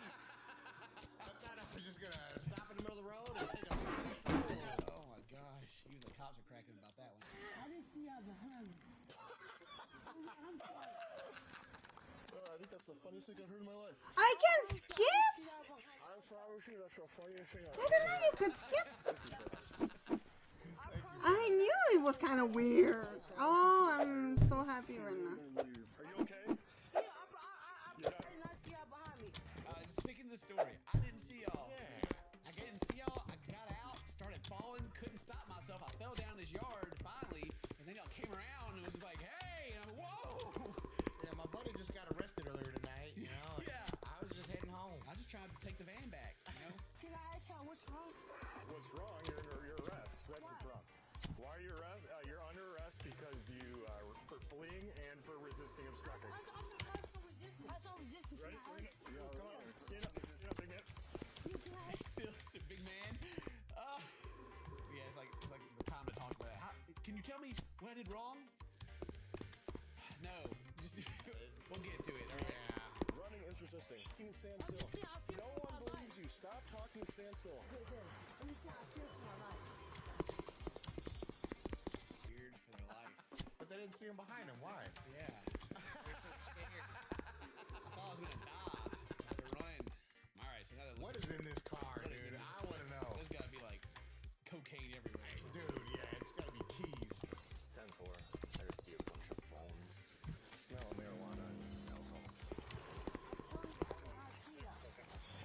thought I was just going to stop in the middle of the road and take a leisurely stroll. Oh, my gosh. Even the cops are cracking about that one. I didn't see y'all behind me. I'm sorry. I think that's the funniest thing I've heard in my life. I can skip? I promise you that's the funniest thing I've I didn't know you could skip. I knew it was kind of weird. Oh, I'm so happy right now. Are you okay? Yeah, I did not see y'all behind me. Sticking to the story, I didn't see y'all. I didn't see y'all. I got out, started falling, couldn't stop myself. I fell down this yard finally, and then y'all came around and was like, hey, and I'm like, whoa. Yeah, my buddy just got arrested earlier tonight, you know? Yeah. I was just heading home. I was just trying to take the van back, you know? Can I ask y'all what's wrong? What's wrong? You're under arrest. That's what's wrong. Why are you arrest? You're under arrest because you for fleeing and for resisting obstructing. I saw resistance. Ready? Come on. Stand up. Stand up, big man. Still big man. Yeah, it's like the time to talk about it. Can you tell me what I did wrong? No, just we'll get to it. All right. Yeah. Running is resisting. You can stand still. No one believes you. Stop talking. Stand still. Let me see how I feel for my life. Weird for their life. But they didn't see him behind him. Why? Yeah. They're so scared. I thought I was gonna die. I had to run. All right, so now that What is in this car, What is dude? in I want to know. There's gotta be like cocaine everywhere. or something. Dude, yeah, it's got to be keys. 10-4. I just see a bunch of phones. Smell of marijuana and alcohol.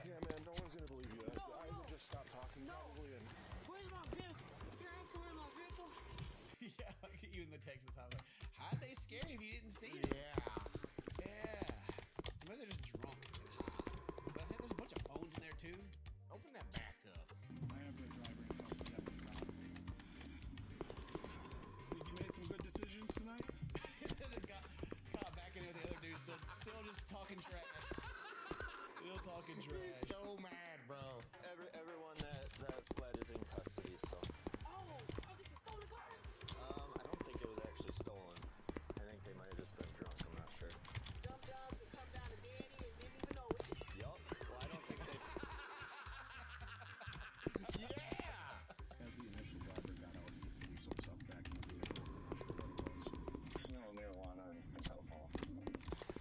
Yeah, man. No one's gonna believe you. I would just stop talking. Probably and. Where's my vehicle? Can I ask you where's my vehicle? Yeah, like you in the text the time. Like, how'd they scare you if you didn't see it? Yeah. Yeah. Maybe they're just drunk and high. But I think there's a bunch of phones in there too. Open that back up. I have the driver in front of me. Think you made some good decisions tonight? Caught back in there with the other dude, still just talking trash. Still talking trash. He's so mad, bro. Everyone that fled is in custody, so. Oh, this is stolen car? I don't think it was actually stolen. I think they might have just been drunk. I'm not sure. Dumb dogs that come down to Danny and didn't even know it. Yup. Well, I don't think they. Yeah. As the initial driver got out, he threw some stuff back in the vehicle. I'm not sure what it was. No marijuana and alcohol.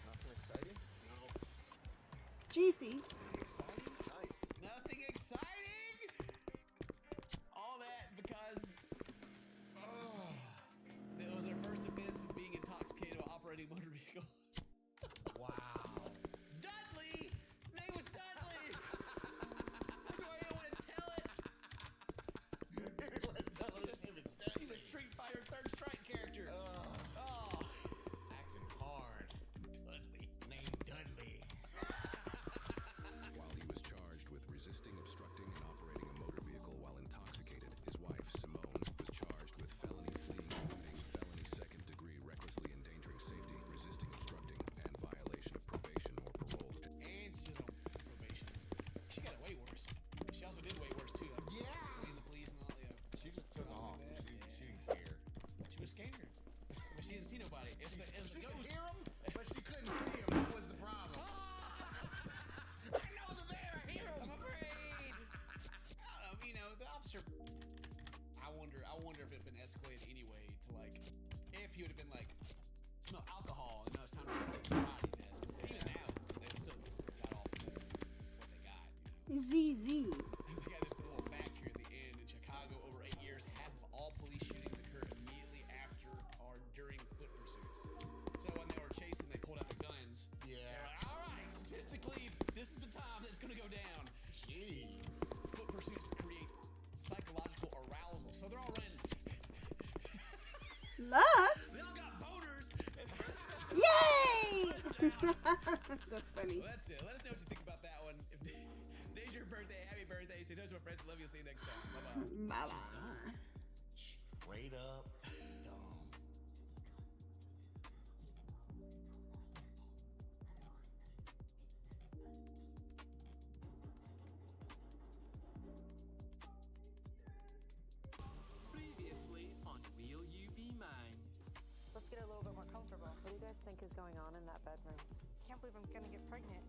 Nothing exciting? No. GC. Exciting? Nice. Nothing exciting! All that because it was their first offense of being intoxicated while operating a motor vehicle. Wow. Dudley! His name was Dudley! That's why I didn't want to tell it. He's a Street Fighter Third Strike character. Oh. Acting hard. Dudley. Named Dudley. sobriety test. Because even now, they still got off what they got. ZZ. They got just a little fact here at the end. In Chicago, over 8 years, half of all police shootings occur immediately after or during foot pursuits. So when they were chasing, they pulled out their guns. Yeah. They're like, all right, statistically, this is the time that's going to go down. Jeez. Foot pursuits create psychological arousal. So they're all running. Lux? They all got boners. Yay! That's funny. Well, that's it. Let us know what you think about that one. If today's your birthday, happy birthday. Say hello to my friends. Love you. See you next time. Bye-bye. Bye-bye. Straight up dumb. Previously on Will You Be Mine? Let's get a little bit more comfortable. What do you guys think is going on in that bedroom? Can't believe I'm gonna get pregnant.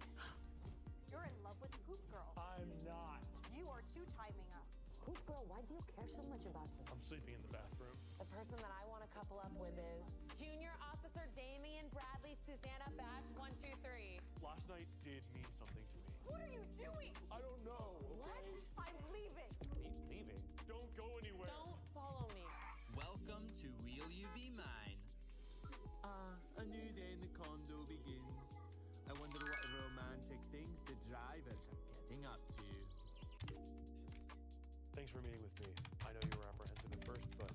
You're in love with Poop Girl. I'm not. You are two-timing us. Poop Girl, why do you care so much about her? I'm sleeping in the bathroom. The person that I want to couple up with is Junior Officer Damian Bradley Susanna Batch 123. Last night did mean something to me. What are you doing? I don't know. What? I'm leaving. Leaving? Don't go anywhere. Don't follow me. Welcome to Will You Be Mine? A new day in the condo begins. I wonder what romantic things the drivers are getting up to. Thanks for meeting with me. I know you were apprehensive at first, but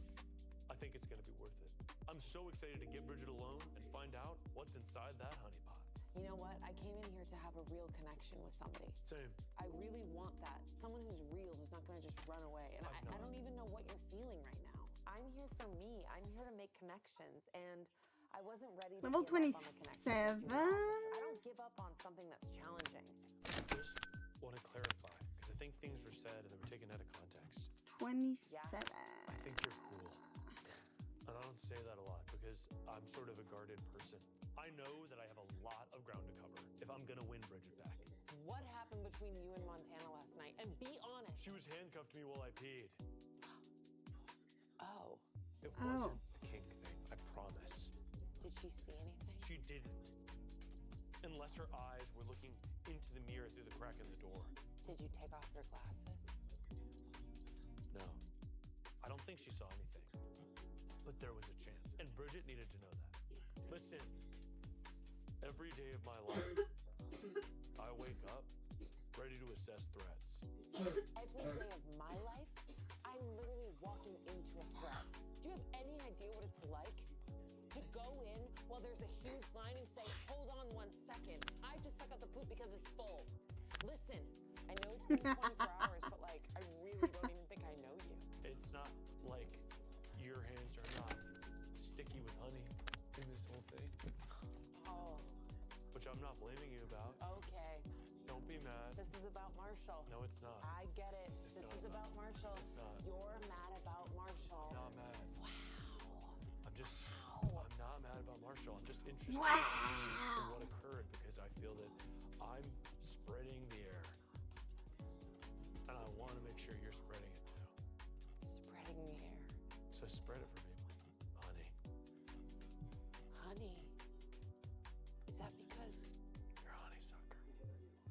I think it's going to be worth it. I'm so excited to get Bridget alone and find out what's inside that honeypot. You know what? I came in here to have a real connection with somebody. Same. I really want that. Someone who's real, who's not going to just run away. And I don't even know what you're feeling right now. I'm here for me. I'm here to make connections. And I wasn't ready to Level give up on the connection 27. with junior officer. I don't give up on something that's challenging. Just want to clarify, because I think things were said and they were taken out of context. 27. I think you're cool. And I don't say that a lot because I'm sort of a guarded person. I know that I have a lot of ground to cover if I'm going to win Bridget back. What happened between you and Montana last night? And be honest. She was handcuffed to me while I peed. Oh. It wasn't a kink thing, I promise. Did she see anything? She didn't. Unless her eyes were looking into the mirror through the crack in the door. Did you take off your glasses? No. I don't think she saw anything. But there was a chance. And Bridget needed to know that. Listen, every day of my life, I wake up ready to assess threats. Every day of my life, I'm literally walking into a threat. Do you have any idea what it's like to go in while there's a huge line and say, hold on 1 second, I have to suck out the poop because it's full? Listen, I know it's been 24 hours, but like, I really don't even think I know you. It's not like your hands are not sticky with honey in this whole thing. Oh. Which I'm not blaming you about. Okay. Don't be mad. This is about Marshall. No, it's not. I get it. It's This not is about Marshall. It's not. You're mad about Marshall. Not mad. Wow. I'm not mad about Marshall. I'm just interested Wow. in what occurred because I feel that I'm spreading the air. And I want to make sure you're spreading it too. Spreading the air. So spread it for me, honey. Honey. Is that because You're a honeysucker.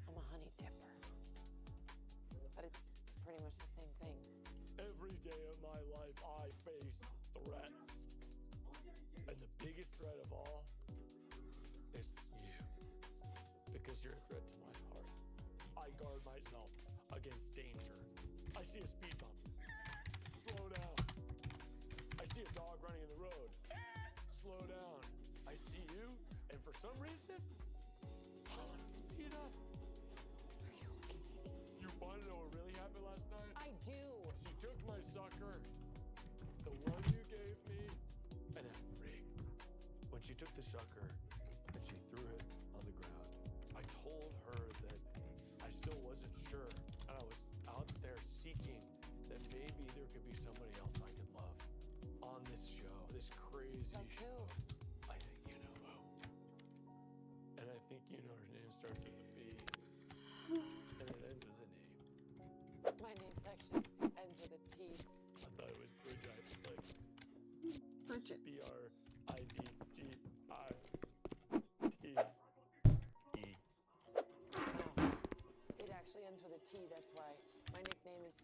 I'm a honey dipper? But it's pretty much the same thing. Every day of my life, I face threats. And the biggest threat of all is you. Because you're a threat to my heart. I guard myself against danger. I see a speed bump. Slow down. I see a dog running in the road. Slow down. I see you, and for some reason, I want to speed up. Are you okay? You want to know what really happened last night? I do. She took my sucker, the one you gave me, and I freaked. When she took the sucker and she threw it on the ground, I told her that I still wasn't sure, and I was out there seeking that maybe there could be somebody else I could love on this show, this crazy show. I think you know who. And I think you know her name starts with a B, and it ends with a name. My name's actually ends with a T. I thought it was Bridget, like Bridget. B-R-I-D-G-I-T. T, that's why. My nickname is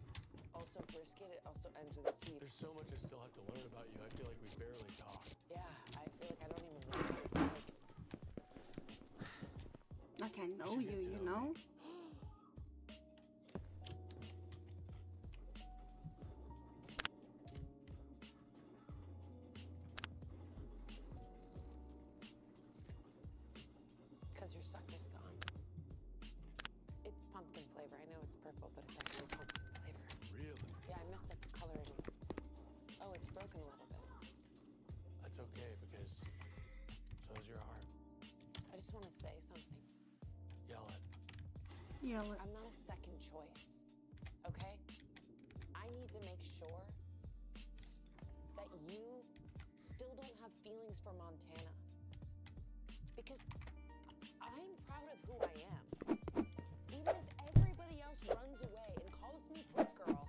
also Brisket. It also ends with a T. There's so much I still have to learn about you. I feel like we barely talked. Yeah, I feel like I don't even know you. Like I know you, you know? Because your sucker's gone. It's pumpkin flavor. I know it's purple, but it's actually pumpkin flavor. Really? Yeah, I messed up the coloring. Oh, it's broken a little bit. That's okay because so is your heart. I just want to say something. Yell it. Yell it. I'm not a second choice, okay? I need to make sure that you still don't have feelings for Montana. Because I'm proud of who I am. Even if everybody else runs away and calls me brick girl,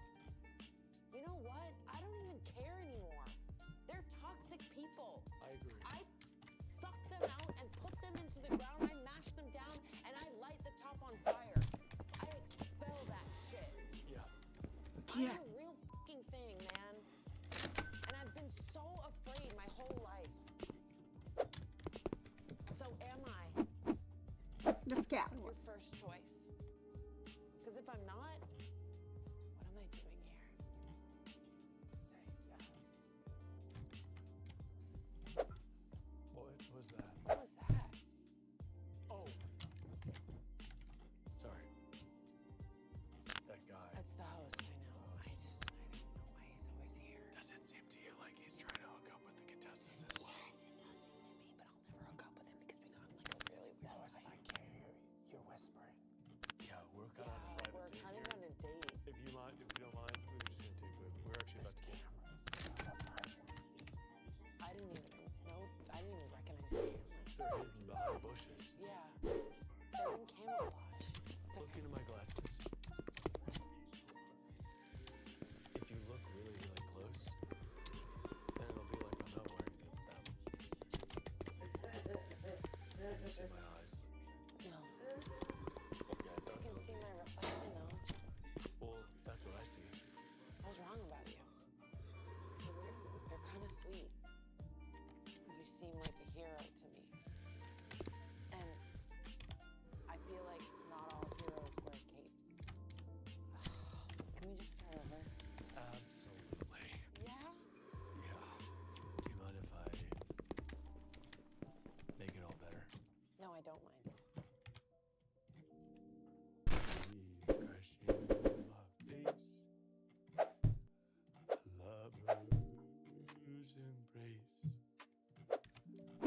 you know what? I don't even care anymore. They're toxic people. I agree. I suck them out and put them into the ground. I mash them down and I light the top on fire. I expel that shit. Yeah. I'm a real fucking thing, man. And I've been so afraid my whole life. So am I The scat. your first choice? Because if I'm not, what am I doing here? Say yes. What was that? What was that? Oh. Sorry. That guy. That's the host, I know. I don't know why he's always here. Does it seem to you like he's trying to hook up with the contestants as well? Yes, it does seem to me, but I'll never hook up with him because we got in like a really weird fight. I can't hear you. You're whispering. Yeah, we're kind of on a private We're date kind here. of on a date. If you don't mind, we're just gonna take we're actually about to get I didn't even recognize the cameras. They're hidden behind bushes. Yeah, they're in camouflage. Look into my glasses. If you look really, really close, then it'll be like I'm not wearing them. Can you see my eyes? No. Yeah, it I does can look. see my reflection though. Well, that's what I see. I was wrong about you. You're kind of sweet. You seem like a hero to me. And I feel like not all heroes wear capes. Can we just start over? Absolutely. Yeah? Yeah. Do you mind if I make it all better? No, I don't mind.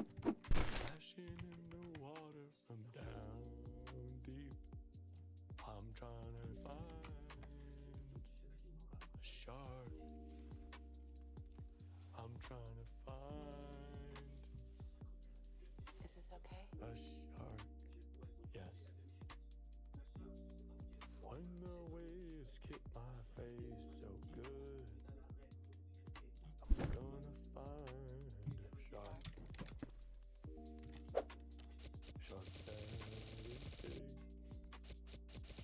Crashing in the water from down deep. I'm trying to find a shark. I'm trying to find Is this okay? a shark. Yes. When the waves kick my face so good, I'm gonna find a shark. Shark that is big.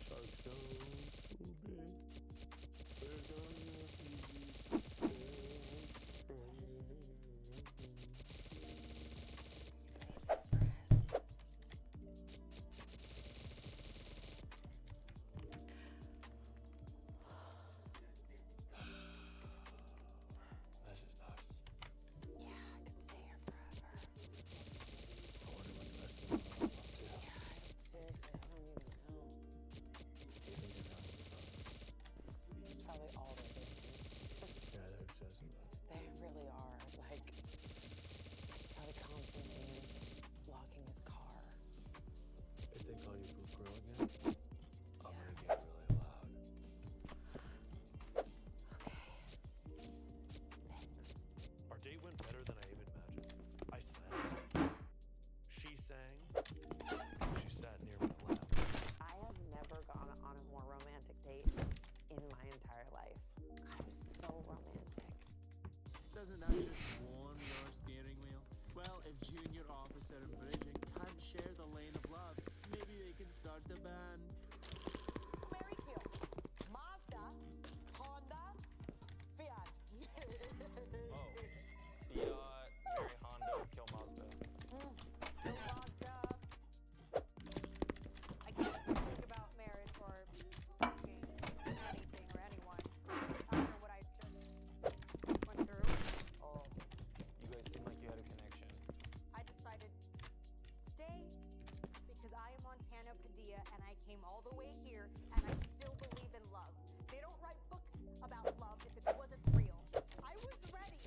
Shark so big. We're gonna be and I came all the way here, and I still believe in love. They don't write books about love if it wasn't real. I was ready.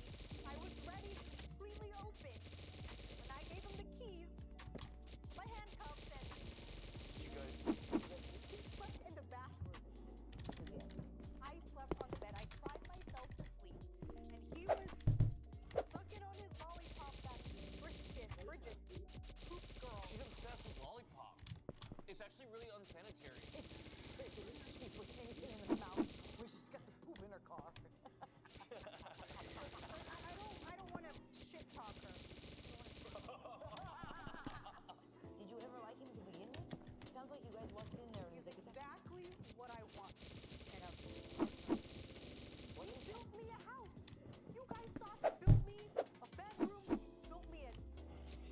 I was ready, completely open. When I gave him the keys, my handcuffs, and You guys, he slept in the bathroom. I slept on the bed. I cried myself to sleep, and he was sucking on his lollipop. That Bridget, poop girl. she's obsessed with lollipops. It's actually really unsanitary. She puts anything in her mouth when she's got the poop in her car. I don't want to shit talk her. Did you ever like him to begin with? It sounds like you guys walked in there and He's was like, exactly what I want. He built me a house. You guys saw he built me a bedroom, built me a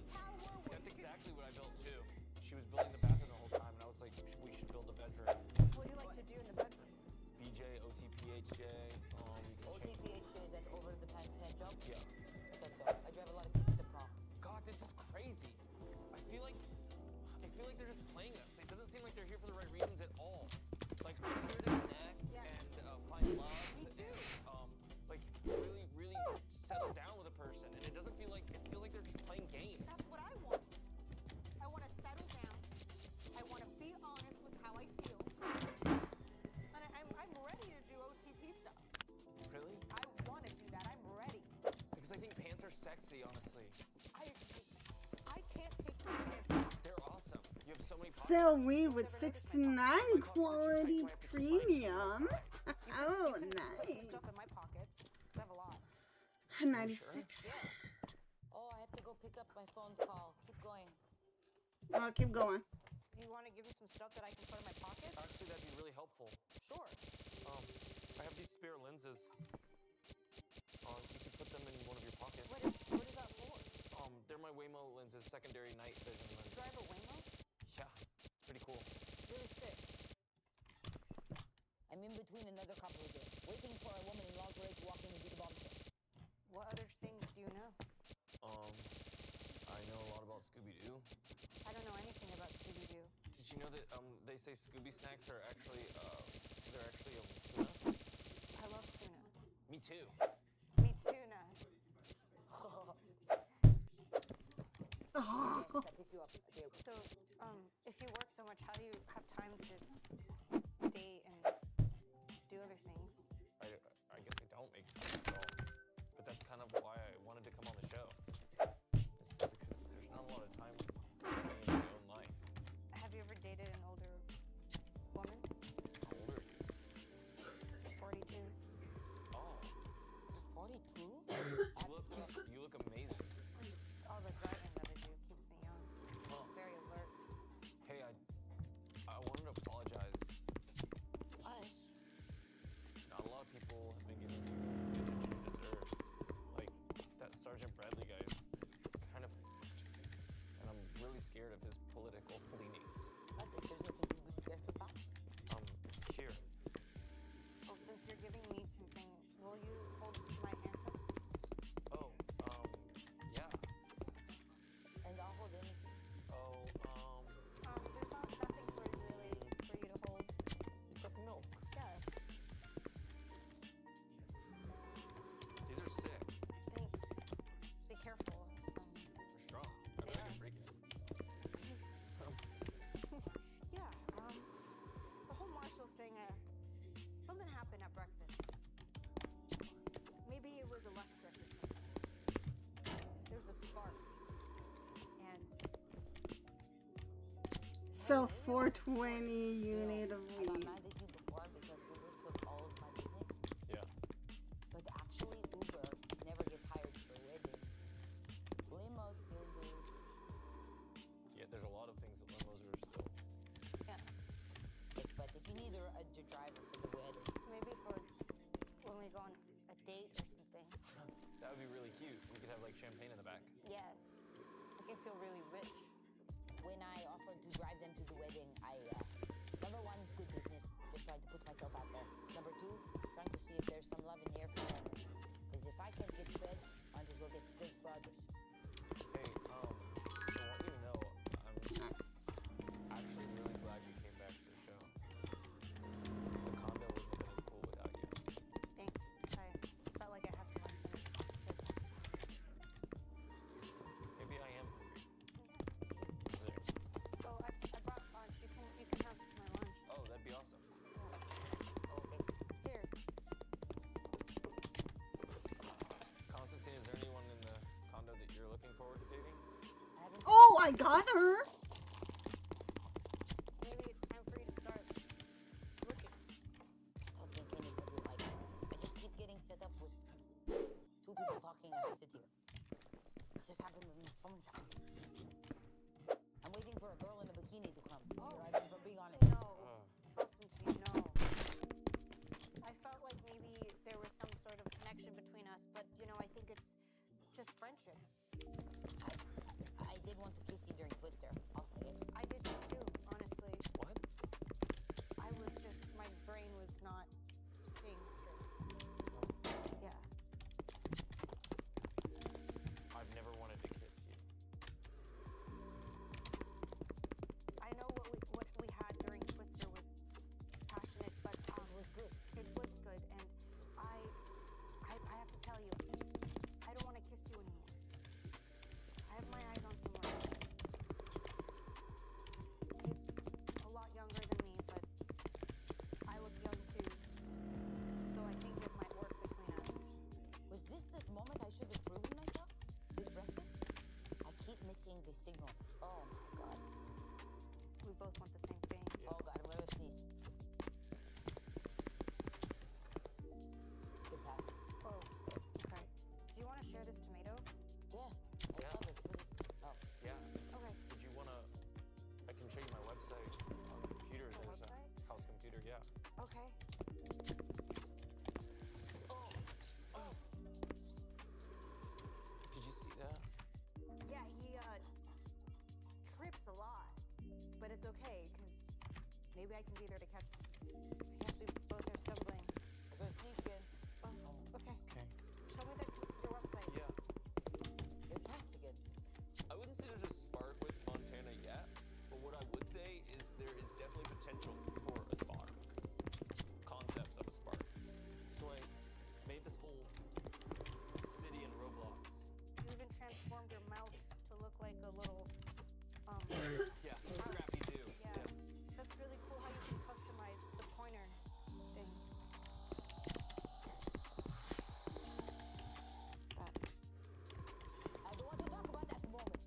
tower. That's exactly what I built too. She was building the bathroom the whole time, and I was like, we should build a bedroom. What do you like to do in the bedroom? BJ, OTPHJ. You can change. OTPHJ, is that over the pants hand job? Yeah. I thought so. I drive a lot of kids to prom. God, this is crazy. I feel like they're just playing us. It doesn't seem like they're here for the right reasons at all. Like they're here to connect and find love. Me too. And like really, really settle down with a person. And it doesn't feel like they're just playing games. That's what I want. I want to settle down. I want to be honest with how I feel. And I'm ready to do OTP stuff. Really? I want to do that. I'm ready. Because I think pants are sexy, honestly. I can't take my pants off. They're awesome. You have so many pockets. Sell weed with 69 quality premium. Oh, nice. Stuff in my pockets, 'cause I have a lot. 96. Oh, I have to go pick up my phone call. Keep going. Oh, keep going. You want to give me some stuff that I can put in my pockets? Actually, that'd be really helpful. Sure. I have these spare lenses. You can put them in one of your pockets. What is that for? They're my Waymo lenses, secondary night vision lenses. You drive a Waymo? Yeah, pretty cool. Really sick. I'm in between another couple of days, waiting for a woman in lingerie to walk in and do the bombshell. What other things do you know? I know a lot about Scooby-Doo. I don't know anything about Scooby-Doo. Did you know that they say Scooby snacks are actually they're actually a tuna? I love tuna. Me too. Me tuna. Yes, I pick you up. Okay. So, if you work so much, how do you have time to date and do other things? I guess I don't make time at all. But that's kind of why I wanted to come on the show. It's because there's not a lot of time living in my own life. Have you ever dated an older woman? How old are you? 42. Oh, You're 42? you look amazing. All the driving that I do keeps me young. Huh. Very alert. Hey, I wanted to apologize. Why? Not a lot of people have been giving you the attention you deserve. Like, that Sergeant Bradley guy is kind of and I'm really scared of his political leanings. I think there's nothing to be scared about. Here. Oh, since you're giving me something, will you hold my handcuffs? Oh, yeah. And I'll hold anything. Oh, There's nothing for you to hold. you got the milk. Yeah. These are sick. Thanks. Be careful. They're strong. I bet I can break it. Yeah, the whole Marshall thing, something happened at breakfast. Maybe it was electric or something. There's a spark. And Sell 420 unit of I got weed. mad at you before because Uber took all of my business. Yeah. But actually, Uber never gets hired for weddings. Limos still do. Yeah, there's a lot of things that limos are still. yeah, Yes, but if you need a driver for the wedding, maybe for when we go on a date or something. That would be really cute. We could have like champagne in the back. Yeah, I can feel really rich. when I offered to drive them to the wedding, I, number one, good business, just trying to put myself out there. Number two, trying to see if there's some love in the air for them. Because if I can't get fed, might as well get fed for others. Hey, I want you to know, I'm actually really glad you I got her. Maybe it's time for you to start looking. I don't think anybody will like it. I just keep getting set up with two people talking and I sit here. This has happened so many times. I'm waiting for a girl in a bikini to come. You're right from being on it. No, Constantine, no. I felt like maybe there was some sort of connection between us, but you know, I think it's just friendship. I did want to kiss you during Twister. I'll say it. I did too, honestly. What? I was just, my brain was not seeing straight. Yeah. I've never wanted to kiss you. I know what we had during Twister was passionate, but it was good. It was good, and I have to tell you, I don't want to kiss you anymore. I have my eyes on someone else. He's a lot younger than me, but I look young too. So I think it might work between us. Was this the moment I should have proven myself? This breakfast? I keep missing the signals. Oh my god. We both want the same thing. Oh god, I'm gonna sneeze. Good pass. Oh, okay. Do you want to share this tomato? Yeah. Yeah. I love it. Oh. Yeah. Okay. Would you wanna? I can show you my website on the computer. Your There's website? a house computer. Yeah. Okay. Oh. Did you see that? Yeah, he trips a lot, but it's okay because maybe I can be there to catch him. I guess we both are stumbling. I'm gonna sneeze again. Oh, okay. Okay. Show me your website. Yeah. It passed again. I wouldn't say there's a spark with Montana yet, but what I would say is there is definitely potential for a spark. Concepts of a spark. So I made this whole city in Roblox. You even transformed your mouse to look like a little Yeah, Scrappy Doo. Yeah. That's really cool how you can customize the pointer thing. What's that? I don't want to talk about that moment.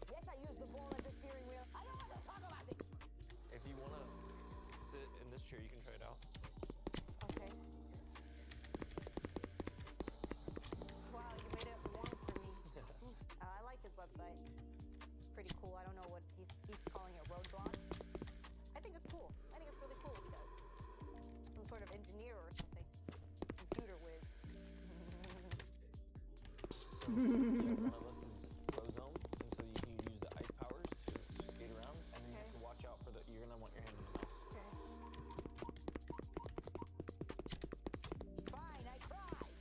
Yes, I used the ball as a steering wheel. I don't want to talk about it. If you wanna sit in this chair, you can try it out. Okay. Wow, you made it warm for me. I like his website. It's pretty cool. I don't know what he keeps calling it, roadblocks. I think it's cool. I think it's really cool what he does. Some sort of engineer or something. Computer whiz. So one of us is Frozone, and so you can use the ice powers to skate around, and then you have to watch out for the. You're gonna want your hand on the mouse. Okay. Fine, I tried.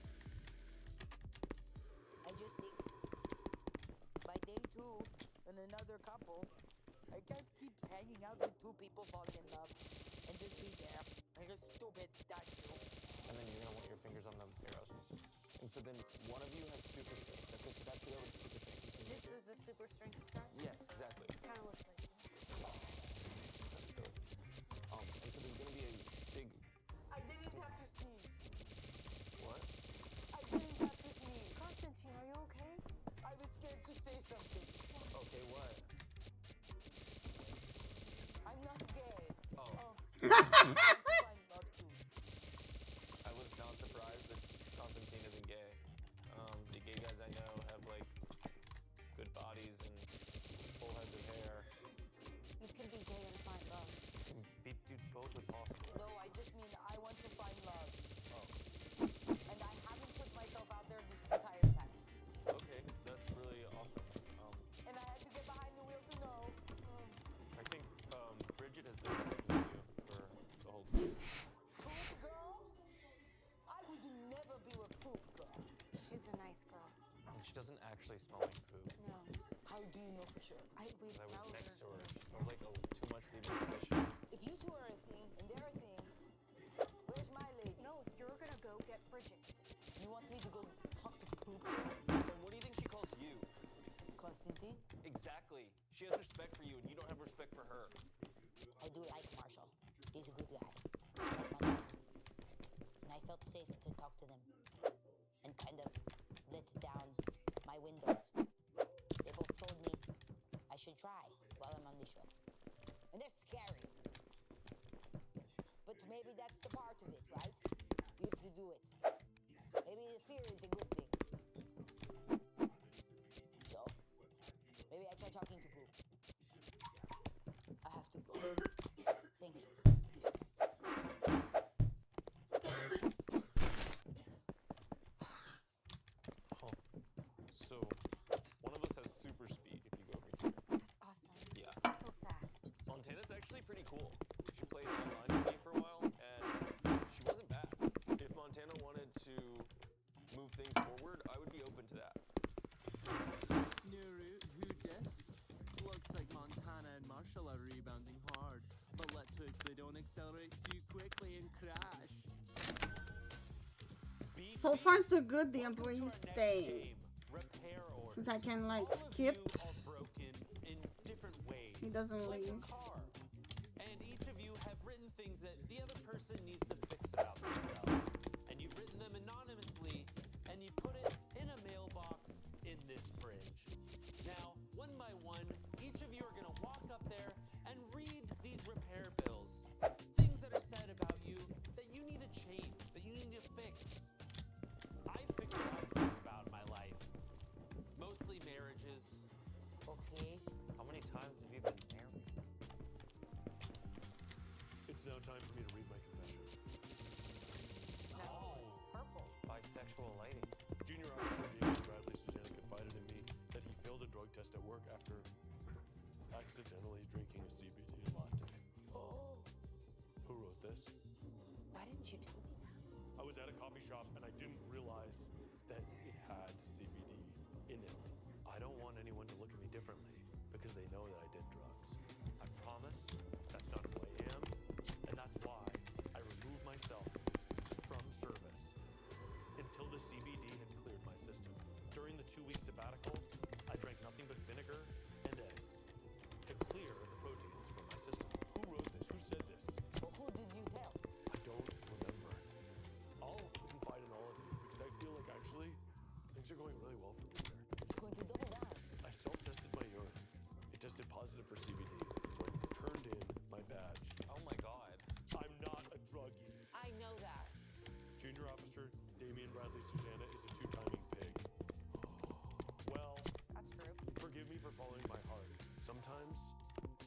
I just think by day 2 and another couple, I can't keep hanging out with two people falling in love and just be there like a stupid statue. And then you're gonna want your fingers on the arrows. And so then one of you has super strength. Okay, so that's whatever super strength. You can This make is the super strength guy? it. Yes, exactly. Kind of looks like. That's silly. And so there's gonna be a big. I didn't have to sneeze. What? I didn't have to sneeze. Constantine, are you okay? I was scared to say something. Okay, what? I'm not gay. Oh. I find love too. I was not surprised that Constantine isn't gay. The gay guys I know have like good bodies and full heads of hair. You can be gay and find love. Be both if possible. No, I just mean I want to find love. Oh. And I haven't put myself out there this entire time. Okay, that's really awesome. And I had to get behind the wheel to know. I think Bridget has been with you for the whole time. Poop girl? I would never be a poop girl. She's a nice girl. And she doesn't actually smell like poop. No. How do you know for sure? We I was smelled next her. to her. She smells like too much leaving the dish. If you two are a thing and they're a thing, where's my lady? No, you're gonna go get Bridget. You want me to go talk to poop? Then what do you think she calls you? Constantine? Exactly. She has respect for you and you don't have respect for her. I do like Marshall. He's a good guy. I like Montana. And I felt safe to talk to them. And kind of let down my windows. They both told try while I'm on the show. And that's scary. But maybe that's the part of it, right? You have to do it. Maybe the fear is a good thing. So, maybe I try talking to Boo. I have to go. Thank you. Huh. So, one of us has super speed if you go over here. That's awesome. Yeah. So fast. Montana's actually pretty cool. She played online with me for a while, and she wasn't bad. If Montana wanted to move things forward, I would be open to that. Nuru, who dis? Looks like Montana and Marshall are rebounding hard. But let's hope they don't accelerate too quickly and crash. So far so good, the employees stay. Since I can like skip, he doesn't leave. And each of you have written things that the other person needs to fix about themselves. And you've written them anonymously, and you put it in a mailbox in this fridge. Now, one by one, each of you are going to walk up there and read these repair bills. Things that are said about you that you need to change, that you need to fix. I've fixed a lot of things about my life. Mostly marriages. Okay. How many times have you been married? It's now time for me to read my confession. No, it's purple. Bisexual lighting. Junior Officer David Bradley Susanna confided in me that he failed a drug test at work after accidentally drinking a CBD latte. Who wrote this? Why didn't you tell me that? I was at a coffee shop and I didn't realize that it had CBD in it. I don't want anyone to look at me differently because they know that I did drugs. I promise that's not who I am, and that's why I removed myself from service until the CBD had cleared my system. During the 2-week sabbatical, I drank nothing but vinegar and eggs to clear the proteins from my system. Who wrote this? Who said this? Well, who did you tell? I don't remember. I'll confide in all of you because I feel like actually things are going really well for me there. It's going to double down. I self-tested my urine. It tested positive for CBD, so I turned in my badge. Oh my god. I'm not a druggie. I know that. Junior Officer Damian Bradley Susanna is a two-timing pig. Well, that's true. Forgive me for following my heart. Sometimes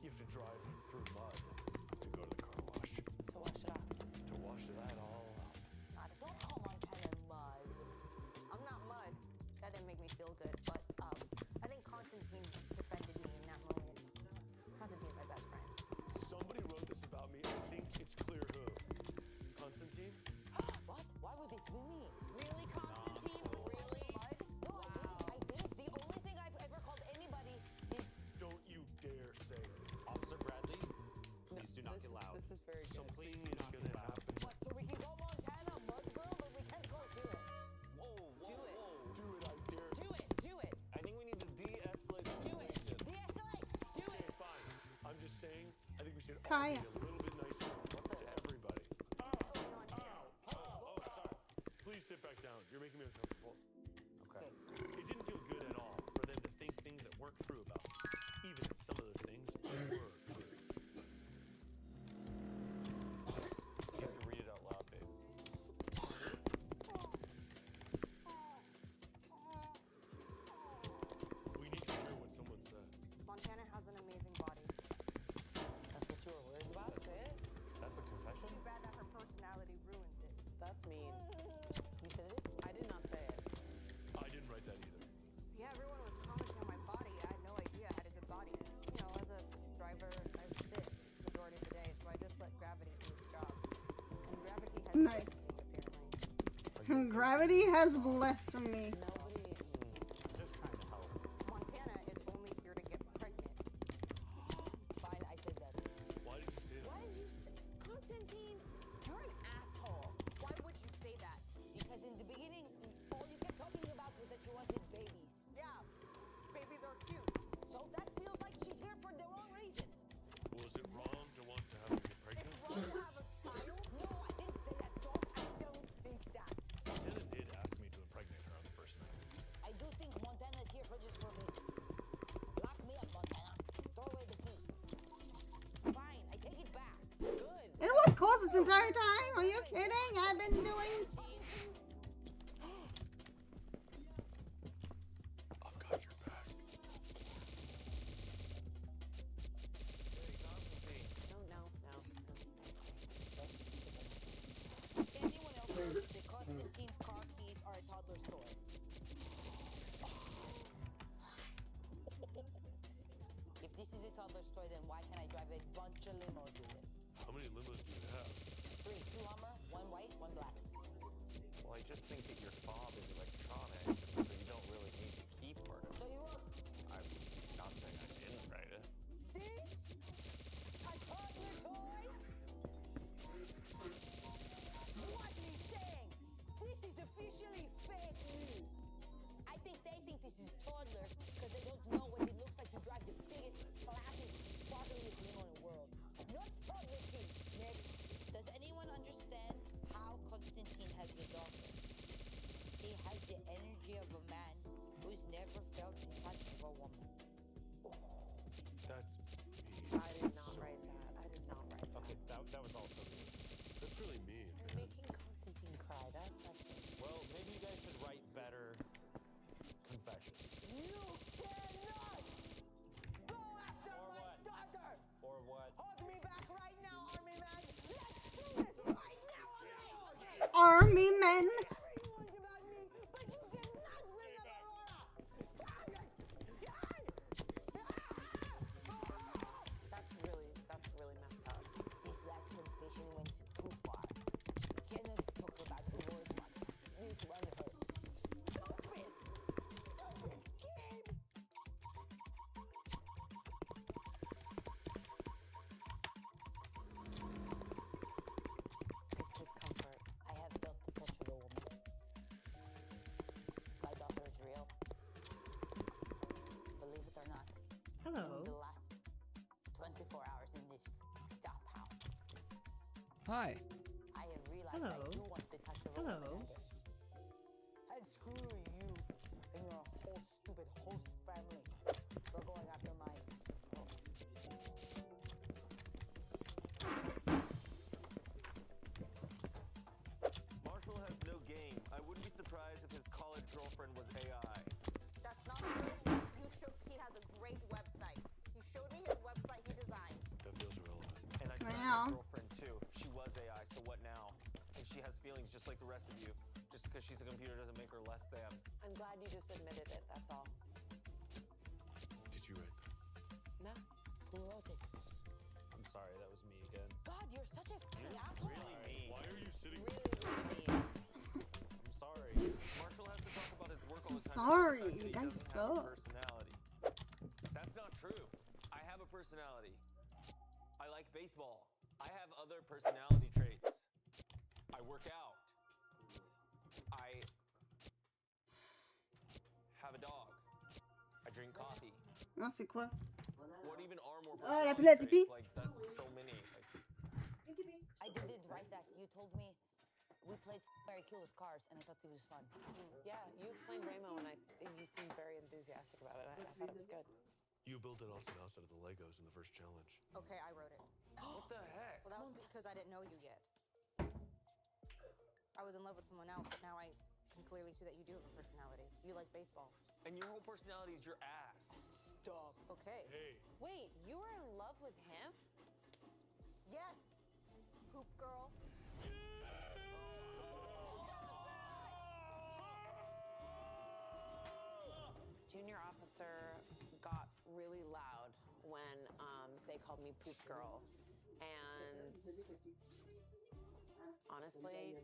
you have to drive through mud to go to the car wash. To wash it off. To wash that all off. Don't call Montana mud. I'm not mud. That didn't make me feel good, but I think Constantine defended me in that moment. Constantine's my best friend. Somebody wrote this about me. I think it's clear who. Constantine? What? Why would they do me? Really, Constantine? Really? What? No, I did. The only thing I've ever called anybody is... Don't you dare say it. Officer Bradley, please do not get loud. This is very good. Something is gonna happen. What? So we can call Montana mud girl, but we can't call Kira. Whoa, whoa, Do it. whoa. Do it, I dare. Do it. Do it. I think we need to de-escalate the Do it. situation. De-escalate! Do it. Fine. I'm just saying, I think we should all Kaya. be a little bit nicer to everybody. What's going on here? Oh, sorry. Please sit back down. You're making me uncomfortable. Okay. It didn't feel good at all for them to think things that weren't true about me, even if some of those things were true. You have to read it out loud, babe. We need to hear what someone said. Montana has an amazing body. That's what you were worried about? That's it? That's a confession? Too bad that her personality ruins it. That's mean. You said it? I did not say it. I didn't write that either. Yeah, everyone was commenting on my body. I had no idea I had a good body. You know, as a driver, I sit majority of the day, so I just let gravity do its job. And gravity has Nice. blessed me, apparently. Gravity has blessed me. Nobody... I'm just trying to help. Montana is only here to get pregnant. Fine, I said that. Why did you say that? Why did you say... Constantine, you're an asshole. Why would you say that? Because in the beginning, all you kept talking about was that you wanted babies. Yeah, babies are cute. So that feels like she's here for the wrong reasons. Was it wrong to want to have her get pregnant? It's wrong to have a child. No, I didn't say that, Dog. I don't think that. Montana did ask me to impregnate her on the first night. this entire time? Are you kidding? I've been doing. I've got your back. No. Anyone else know that Constantine's car keys are a toddler store? If this is a toddler store, then why can't I drive a bunch of limos with it? How many limos do you have? 3, 2 Hummer, 1 white, 1 black. Well, I just think that your fob is electronic, so you don't really need the key part of So it. you wrote I'm not saying I didn't write it. this? A toddler toy? What he's saying? This is officially fake news. I think they think this is toddler because they don't know what it looks like to drive the biggest, classiest, sparkliest limo in the world. Not toddler kids, next. Does anyone understand how Constantine has the daughter? He has the energy of a man who's never felt the touch of a woman. That's mean. I did not write that. I did not write that. Okay, that was also mean. That's really mean. You're making Constantine cry. That's Well, maybe you guys should write better confessions. You cannot go after my daughter! Or what? Hold me back right now, army man! Let's do this right now, okay? Army men. Whatever you want about me, but you cannot bring up Aurora! that's really messed up. This last confession went too far. Cannot talk about Aurora's one. This one hurt. Stupid! Stupid kid! It's his comfort. I have felt the touch of a woman. My daughter is real. Believe it or not. Hello. In the last 24 hours in this f***ed up house, Hi. I have realized Hello. I do want the touch of a Hello. woman again. And screw you and your whole stupid host family for going after mine. Marshall has no game. I wouldn't be surprised if his college girlfriend was AI. That's not true. He has a great website. He showed me his website he designed. That feels irrelevant. And I tried Wow. my girlfriend too. She was AI, so what now? And she has feelings just like the rest of you. Just because she's a computer doesn't make her less than. I'm glad you just admitted it. That's all. Did you write that? No. Who wrote it? I'm sorry, that was me again. God, you're such a f***ing asshole. Really mean. Why are you sitting Really mean. I'm sorry. Marshall has to talk about his work all the time. Sorry, But you he guys doesn't have a suck. personality. That's not true. I have a personality. I like baseball. I have other personality traits. I work out. I have a dog. I drink coffee. Non, c'est quoi? What even are more Oh, la personality poule à pipi. traits? Like, that's so many. Like, I didn't write that. You told me we played Mary Kill with cars, and I thought it was fun. Yeah, you explained Ramo, and you seemed very enthusiastic about it. I thought it was good. You built an awesome house out of the Legos in the first challenge. Okay, I wrote it. what the heck? Well, that was because I didn't know you yet. I was in love with someone else, but now I can clearly see that you do have a personality. You like baseball. And your whole personality is your ass. Stop. Okay. Hey. Wait, you were in love with him? Yes. Hoop girl. Junior officer got really loud when they called me poop girl. And honestly,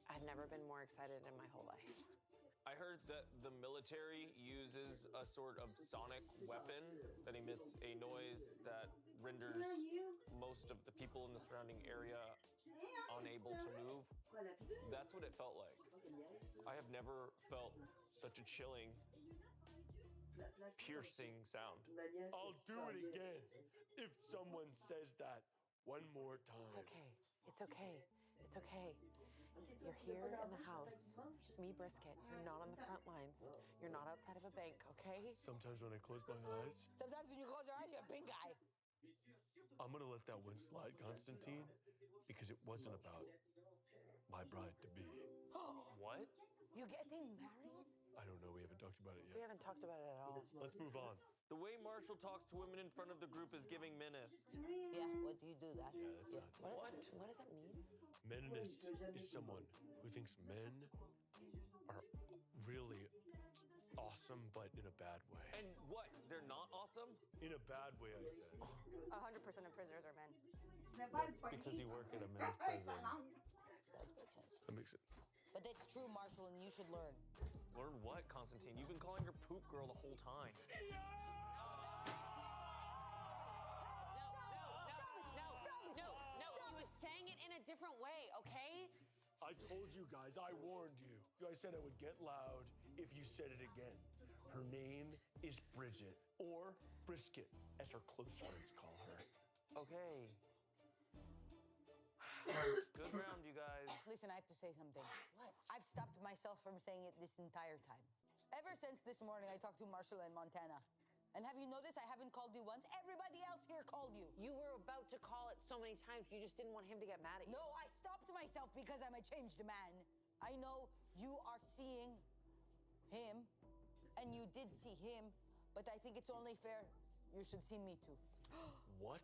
I've never been more excited in my whole life. I heard that the military uses a sort of sonic weapon that emits a noise that renders most of the people in the surrounding area unable to move. That's what it felt like. I have never felt such a chilling, piercing sound. I'll do it again if someone says that one more time. It's okay. It's okay. You're here in the house. It's me, Brisket. You're not on the front lines. You're not outside of a bank, okay? Sometimes when I close my eyes, Sometimes when you close your eyes, you're a big guy. I'm gonna let that one slide, Constantine. because it wasn't about my bride to be. What? You getting married? I don't know. We haven't talked about it We yet. haven't talked about it at all. Let's move on. The way Marshall talks to women in front of the group is giving menaced. Yeah, what do you do that? Yeah, that's not. What does that mean? Meninist is someone who thinks men are really awesome, but in a bad way. And what? They're not awesome? In a bad way, I said. 100% of prisoners are men. Because you work at a men's prison. That makes sense. That makes sense. But that's true, Marshall, and you should learn. Learn what, Constantine? You've been calling her poop girl the whole time. No, he was saying it in a different way, okay? I told you guys, I warned you. You guys said it would get loud if you said it again. Her name is Bridget, or Brisket, as her close friends call her. Okay. Good round, you guys. Listen, I have to say something. What? I've stopped myself from saying it this entire time. Ever since this morning, I talked to Marshall in Montana. And have you noticed I haven't called you once? Everybody else here called you. You were about to call it so many times, you just didn't want him to get mad at you. No, I stopped myself because I'm a changed man. I know you are seeing him, and you did see him, but I think it's only fair you should see me too. What?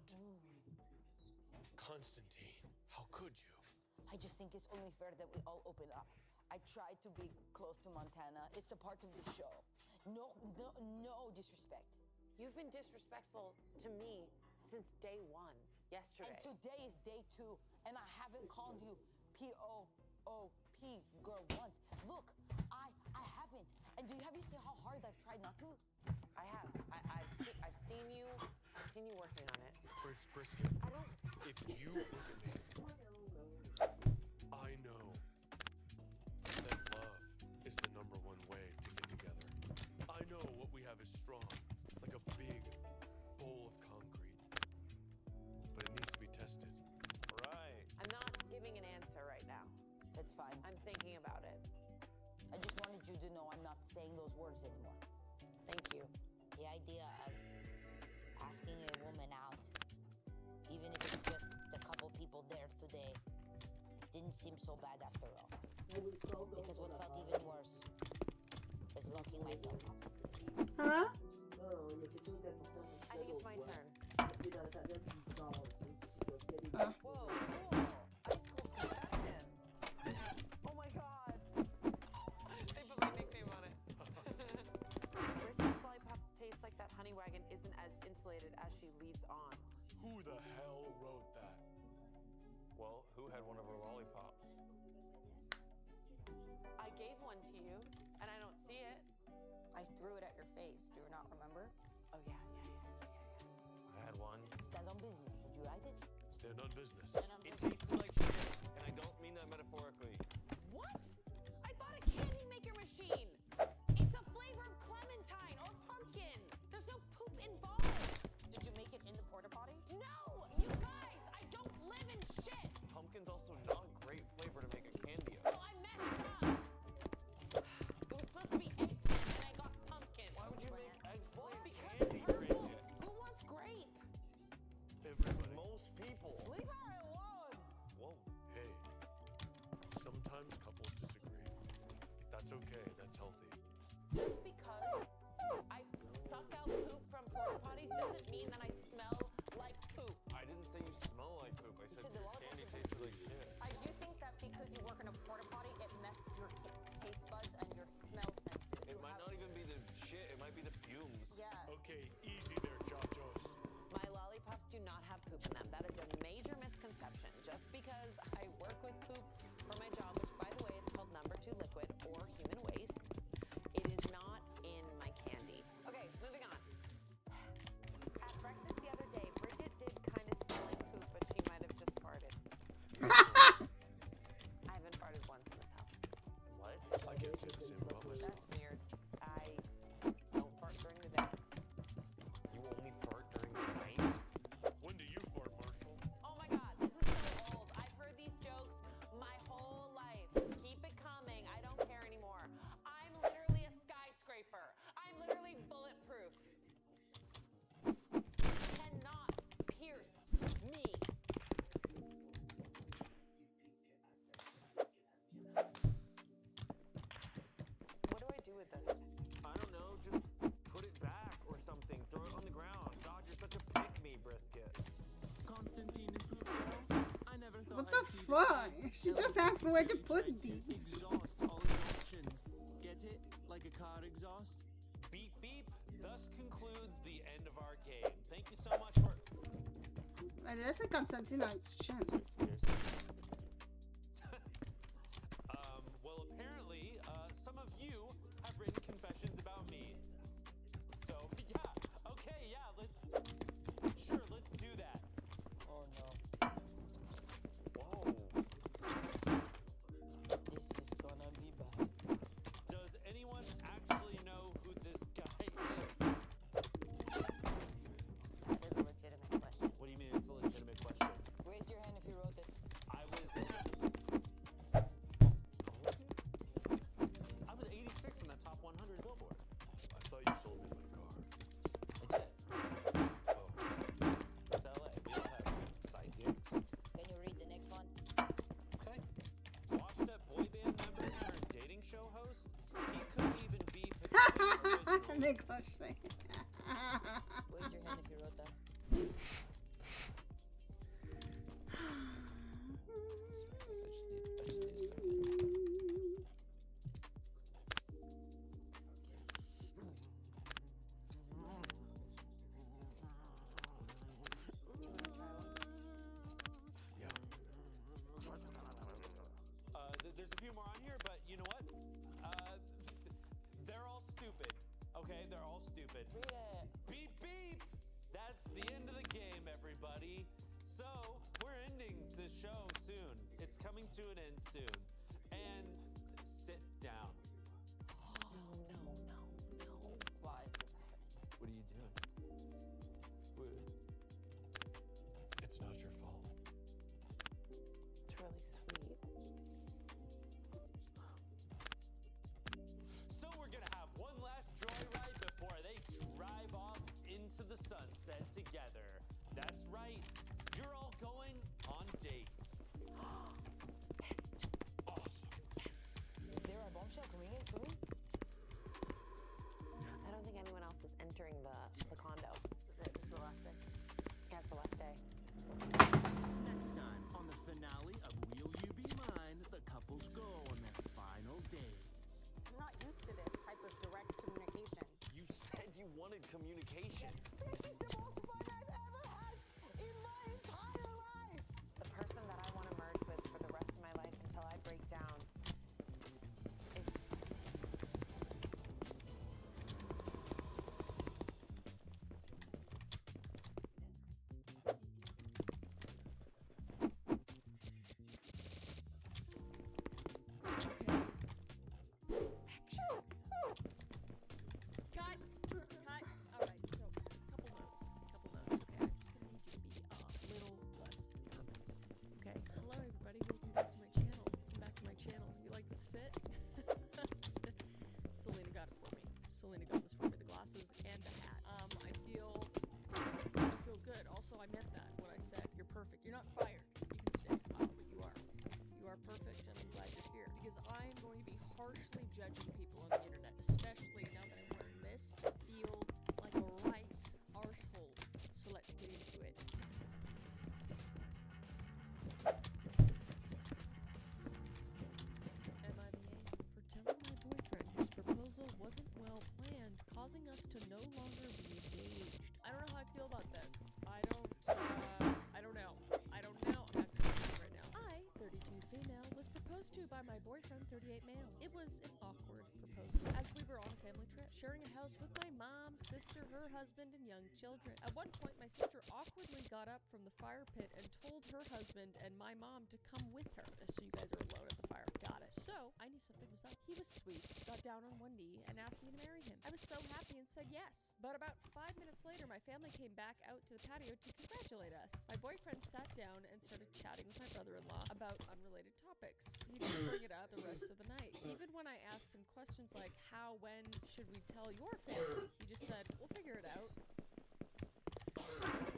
Constantine, how could you? I just think it's only fair that we all open up. I tried to be close to Montana. It's a part of the show. No disrespect. You've been disrespectful to me since day one, yesterday. And today is day 2, and I haven't called you P-O-O-P girl once. Look, I haven't. And have you seen how hard I've tried not to? I have. I've seen you working on it. Brisket, I don't. if you look at me, I know that love is the #1 way to get together. I know what we have is strong, like a big bowl of concrete. But it needs to be tested. Right. I'm not giving an answer right now. That's fine. I'm thinking about it. I just wanted you to know I'm not saying those words anymore. Thank you. The idea of asking a woman out, even if it's just a couple people there today, didn't seem so bad after all. Because what felt even worse was locking myself up. Huh? I think it's my turn. Whoa, cool. Ice cold confections. Oh my god. They put my nickname on it. Brisket's lollipops taste like that honey wagon isn't as insulated as she leads on. Who the hell wrote that? Well, who had one of her lollipops? I gave one to you, and I don't see it. I threw it at your face. Do you not remember? Oh, yeah. I had one. Stand on business. Did you write it? Stand on business. It tasted like shit, and I don't mean that metaphorically. What? I bought a candy maker machine. It's a flavor of clementine or pumpkin. There's no poop involved. Did you make it in the porta potty? No, you guys, I don't live in shit. Pumpkin's also not a great flavor to make a candy So of. I messed up. It was supposed to be eggplant, and I got pumpkin. Why would you make eggplant Because candy, purple. Bridget? Who wants grape? Everybody. Most people. Leave her alone! Whoa. Hey, sometimes couples disagree. That's okay. That's healthy. Just because I suck out poop from porta potties doesn't mean that I smell like poop. I didn't say you smell like poop. I said said the your lollipop candy is- tasted like shit. I do think that because you work in a porta potty, it messed your taste buds and your smell senses. It might not even be the shit. It might be the fumes. Yeah. Okay, easy there, Chachos. My lollipops do not have poop in them. That is a major misconception. Just because I work with poop for my job, which by the way is called number 2 liquid or human waste, She just asked me where to put these. Exhaust all exhaustions. Get it? Like a car exhaust? Beep beep. Thus concludes the end of our game. Thank you so much for. Adesso Constantino's chance. Well, apparently, some of you have written confessions about me. So, yeah, okay, yeah, let's do that. Oh no. Whoa. This is gonna be bad. Does anyone actually know who this guy is? That is a legitimate question. What do you mean it's a legitimate question? Raise your hand if you wrote it. I was 86 in the top 100 Billboard. I thought you sold me my car. I did. Oh. It's LA. We all have side gigs. Can you read the next one? Okay. Watched that boy band member turned dating show host? He couldn't even be Pacific Nick Lachey. Raise your hand if you wrote that. I just need a second. Yeah. There's a few more on here, but you know what? They're all stupid. Okay, they're all stupid. Read it. Beep beep. That's the end of the game, everybody. So we're ending the show soon. It's coming to an end soon. And sit down. No. Why is this happening? What are you doing? It's not your fault. It's really sweet. So we're gonna have one last joyride before they drive off into the sunset together. That's right. You're all going on dates. Awesome. Is there a bombshell coming in soon? I don't think anyone else is entering the condo. This is it. This is the last day. Yeah, it's the last day. Next time on the finale of Will You Be Mine, the couples go on their final dates. I'm not used to this type of direct communication. You said you wanted communication. This is the most fun I've ever had in my entire life. The person that I want to merge with for the rest of my life until I break down is Cut! Cut! Alright, so, couple notes. Okay, I'm just gonna need you to be a little less perfect. Okay? Hello, everybody. Welcome back to my channel. Welcome back to my channel. You like this fit? Selena got it for me. Selena got this for me, the glasses and the hat. I feel good. Also, I meant that, what I said. You're perfect. You're not fired. You can stay. But you are. You are perfect, and I'm glad you're here. Because I'm going to be harshly judging people on the internet, especially now that I'm wearing this. I feel like a right arsehole. So let's get into it. Am I the angel for telling my boyfriend his proposal wasn't well planned, causing us to no longer be engaged? I don't know how I feel about this. I don't know. I'm not confident right now. I, 32 female, was proposed to by my boyfriend, 38 male. It was an awkward proposal, as we were on a family trip, sharing a house with my mom, sister, her husband, and young children. At one point, my sister awkwardly got up from the fire pit and told her husband and my mom to come with her. So you guys are alone at the fire. Got it. So I knew something was up. He was sweet, got down on one knee, and asked me to marry him. I was so happy and said yes. But about 5 minutes later, my family came back out to the patio to congratulate us. My boyfriend sat down and started chatting with my brother-in-law about unrelated topics. He didn't bring it up the rest of the night. Even when I asked him questions like, how, when should we tell your family? He just said, we'll figure it out.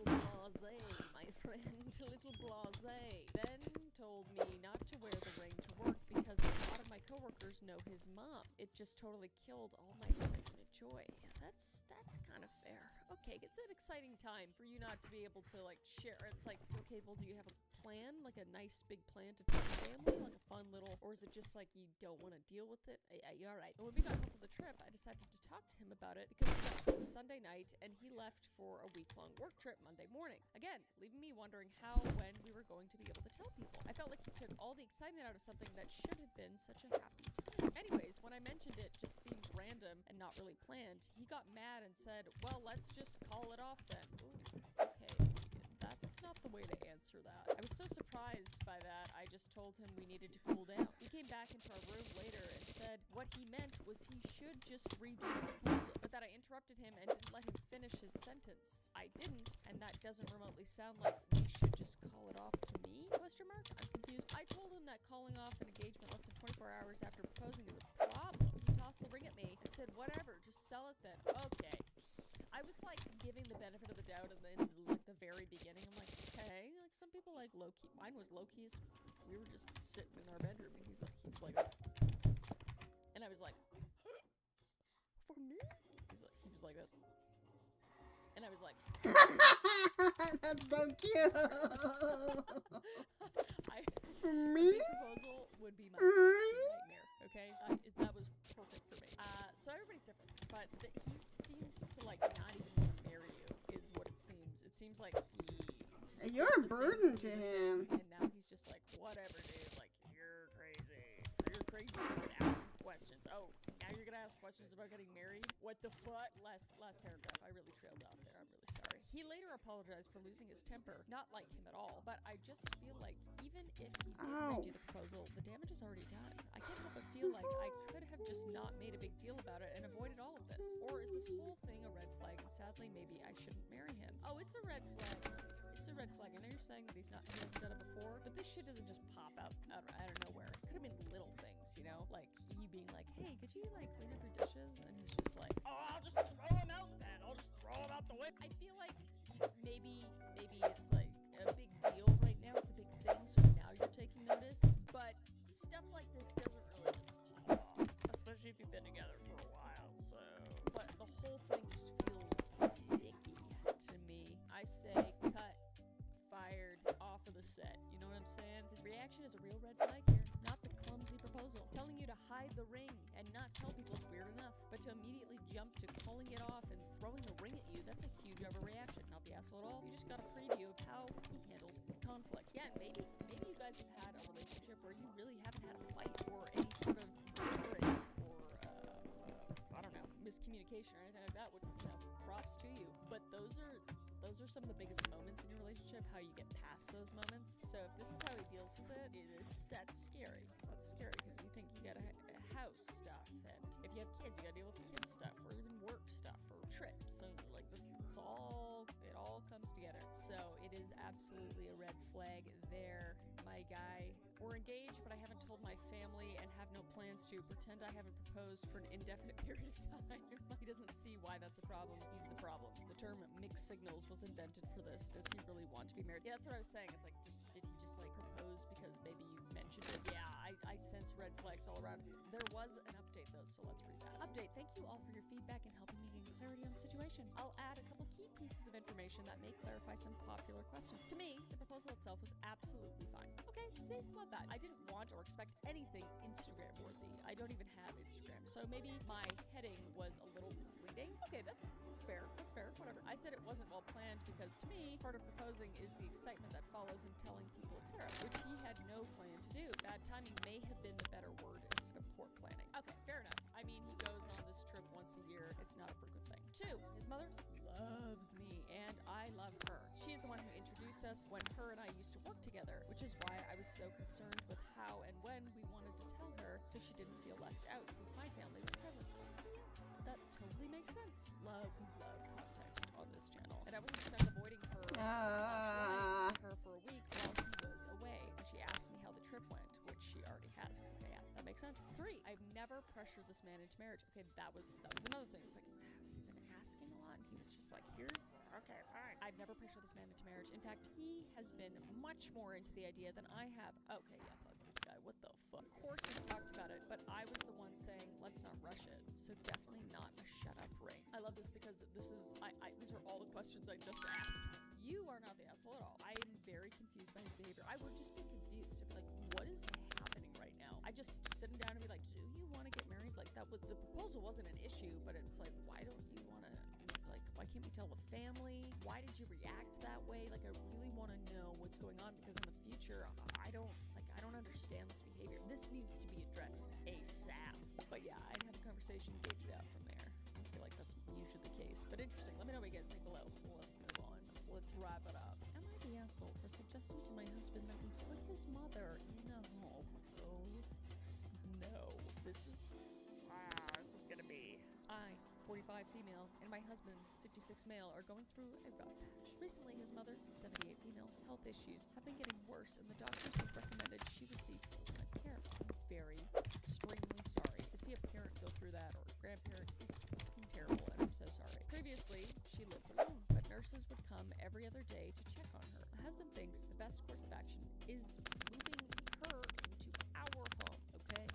Little blasé, my friend, little blasé. Then told me not to wear the ring to work because a lot of my coworkers know his mom. It just totally killed all my excitement and joy. That's kind of fair. Okay, it's an exciting time for you not to be able to like share. It's like, okay, well, do you have a plan, like a nice big plan to tell the family, like a fun little, or is it just like you don't want to deal with it? Yeah, all right. And when we got home from the trip, I decided to talk to him about it because it was Sunday night and he left for a week-long work trip Monday morning. Again, leaving me wondering how, when we were going to be able to tell people. I felt like he took all the excitement out of something that should have been such a happy time. Anyways, when I mentioned it just seemed random and not really planned, he got mad and said, well, let's just call it off then. Ooh, okay, that's not the way to answer that. I was so surprised by that, I just told him we needed to cool down. He came back into our room later and said what he meant was he should just redo the proposal, but that I interrupted him and didn't let him finish his sentence. I didn't, and that doesn't remotely sound like we should just call it off to me? Question mark? I'm confused. I told him that calling off an engagement less than 24 hours after proposing is a problem. He tossed the ring at me and said, whatever, just sell it then. Okay. I was like giving the benefit of the doubt in like the very beginning. I'm like, okay, like some people like low key. Mine was low key as we were just sitting in our bedroom and he was like this. And I was like, for me? He was like this. And I was like, that's so cute. For me? A big proposal would be my nightmare, okay? That was perfect for me. So everybody's different, but he seems to like not even want to marry you, is what it seems. It seems like he You're a burden to him. And now he's just like, whatever, dude. Like, you're crazy. You're crazy for asking questions. Oh, now you're gonna ask questions about getting married? What the fuck? Last paragraph. I really trailed off there. I'm really sorry. He later apologized for losing his temper. Not like him at all, but I just feel like even if he did redo the proposal, the damage is already done. I can't help but feel like I could have just not made a big deal about it and avoided all of this. Or is this whole thing a red flag and sadly maybe I shouldn't marry him? Oh, it's a red flag. It's a red flag. I know you're saying that he hasn't done it before, but this shit doesn't just pop out of nowhere. It could have been little things, you know? Like he being like, hey, could you like clean up your dishes? And he's just like, oh, I'll just throw them out then. I'll just throw them out the window. I feel like maybe it's like a big deal right now. It's a big thing, so now you're taking notice. But stuff like this doesn't really just pop off, especially if you've been together for a while. So, but the whole thing just feels icky to me. I say cut, fired, off of the set. You know what I'm saying? His reaction is a real red flag here, not the clumsy proposal. Telling you to hide the ring and not tell people is weird enough, but to immediately jump to calling it off and throwing the ring at you, that's a huge overreaction. Not the asshole at all. You just got a preview of how he handles conflict. Yeah, maybe you guys have had a relationship where you really haven't had a fight or any sort of bickering or I don't know, miscommunication or anything like that. Would, you know, props to you. But those are some of the biggest moments in your relationship, how you get past those moments. So if this is how he deals with it, that's scary. That's scary because you think you got a house stuff, and if you have kids, you got to deal with kids stuff, or even work stuff, or trips, and like this, it all comes together. So it is absolutely a red flag there, my guy. We're engaged, but I haven't told my family and have no plans to. Pretend I haven't proposed for an indefinite period of time. He doesn't see why that's a problem. He's the problem. The term mixed signals was invented for this. Does he really want to be married? Yeah, that's what I was saying. It's like, did he just like propose because maybe you've mentioned it? Yeah, I sense red flags all around. There was an update though, so let's read that. Update. Thank you all for your feedback and helping me gain clarity on the situation. I'll add a couple key pieces of information that may clarify some popular questions. To me, the proposal itself was absolutely fine. Okay, see, love that. I didn't want or expect anything Instagram worthy. I don't even have Instagram, so maybe my heading was a little misleading. Okay, that's fair. That's fair. Whatever. I said it wasn't well planned because to me, part of proposing is the excitement that follows in telling people, etc., which he had no plan to do. Bad timing may have been the better word instead of poor planning. Okay, fair enough. I mean, he goes on this trip once a year. It's not a frequent thing. 2, his mother loves me and I love her. She is the one who introduced us when her and I used to work together, which is why I was so concerned with how and when we wanted to tell her so she didn't feel left out since my family was present. See, that totally makes sense. Love context on this channel. And I wasn't stuck avoiding her lying to her for a week while he was away. And she asked me how the trip went, which she already has. Okay, yeah, that makes sense. 3, I've never pressured this man into marriage. Okay, that was another thing. It's like, you've been asking a lot, and he was just like, okay, fine. I've never pressured this man into marriage. In fact, he has been much more into the idea than I have. Okay, yeah, fuck this guy. What the fuck? Of course we talked about it, but I was the one saying, let's not rush it. So definitely not a shut up ring. I love this because these are all the questions I just asked. You are not the asshole at all. I am very confused by his behavior. I I would just be confused. I'd be like, what is happening right now? I just sitting down and be like, do you want to get married? Like that was the proposal wasn't an issue, but it's like, why don't you want to? Like, why can't we tell the family? Why did you react that way? Like, I really want to know what's going on because in the future, I don't understand this behavior. This needs to be addressed ASAP. But yeah, I'd have a conversation, gauge it out from there. I feel like that's usually the case. But interesting. Let me know what you guys think below. Let's move on. Let's wrap it up. Am I the asshole for suggesting to my husband that we put his mother in a home? Oh, no. This is gonna be. I, 45 female, and my husband, 56 male, are going through a rough patch. Recently, his mother, 78 female, health issues have been getting worse, and the doctors have recommended she receive full-time care. I'm very, extremely sorry. To see a parent go through that, or a grandparent, is fucking terrible, and I'm so sorry. Previously, she lived alone, but nurses would come every other day to check on her. My husband thinks the best course of action is moving her into our home, okay?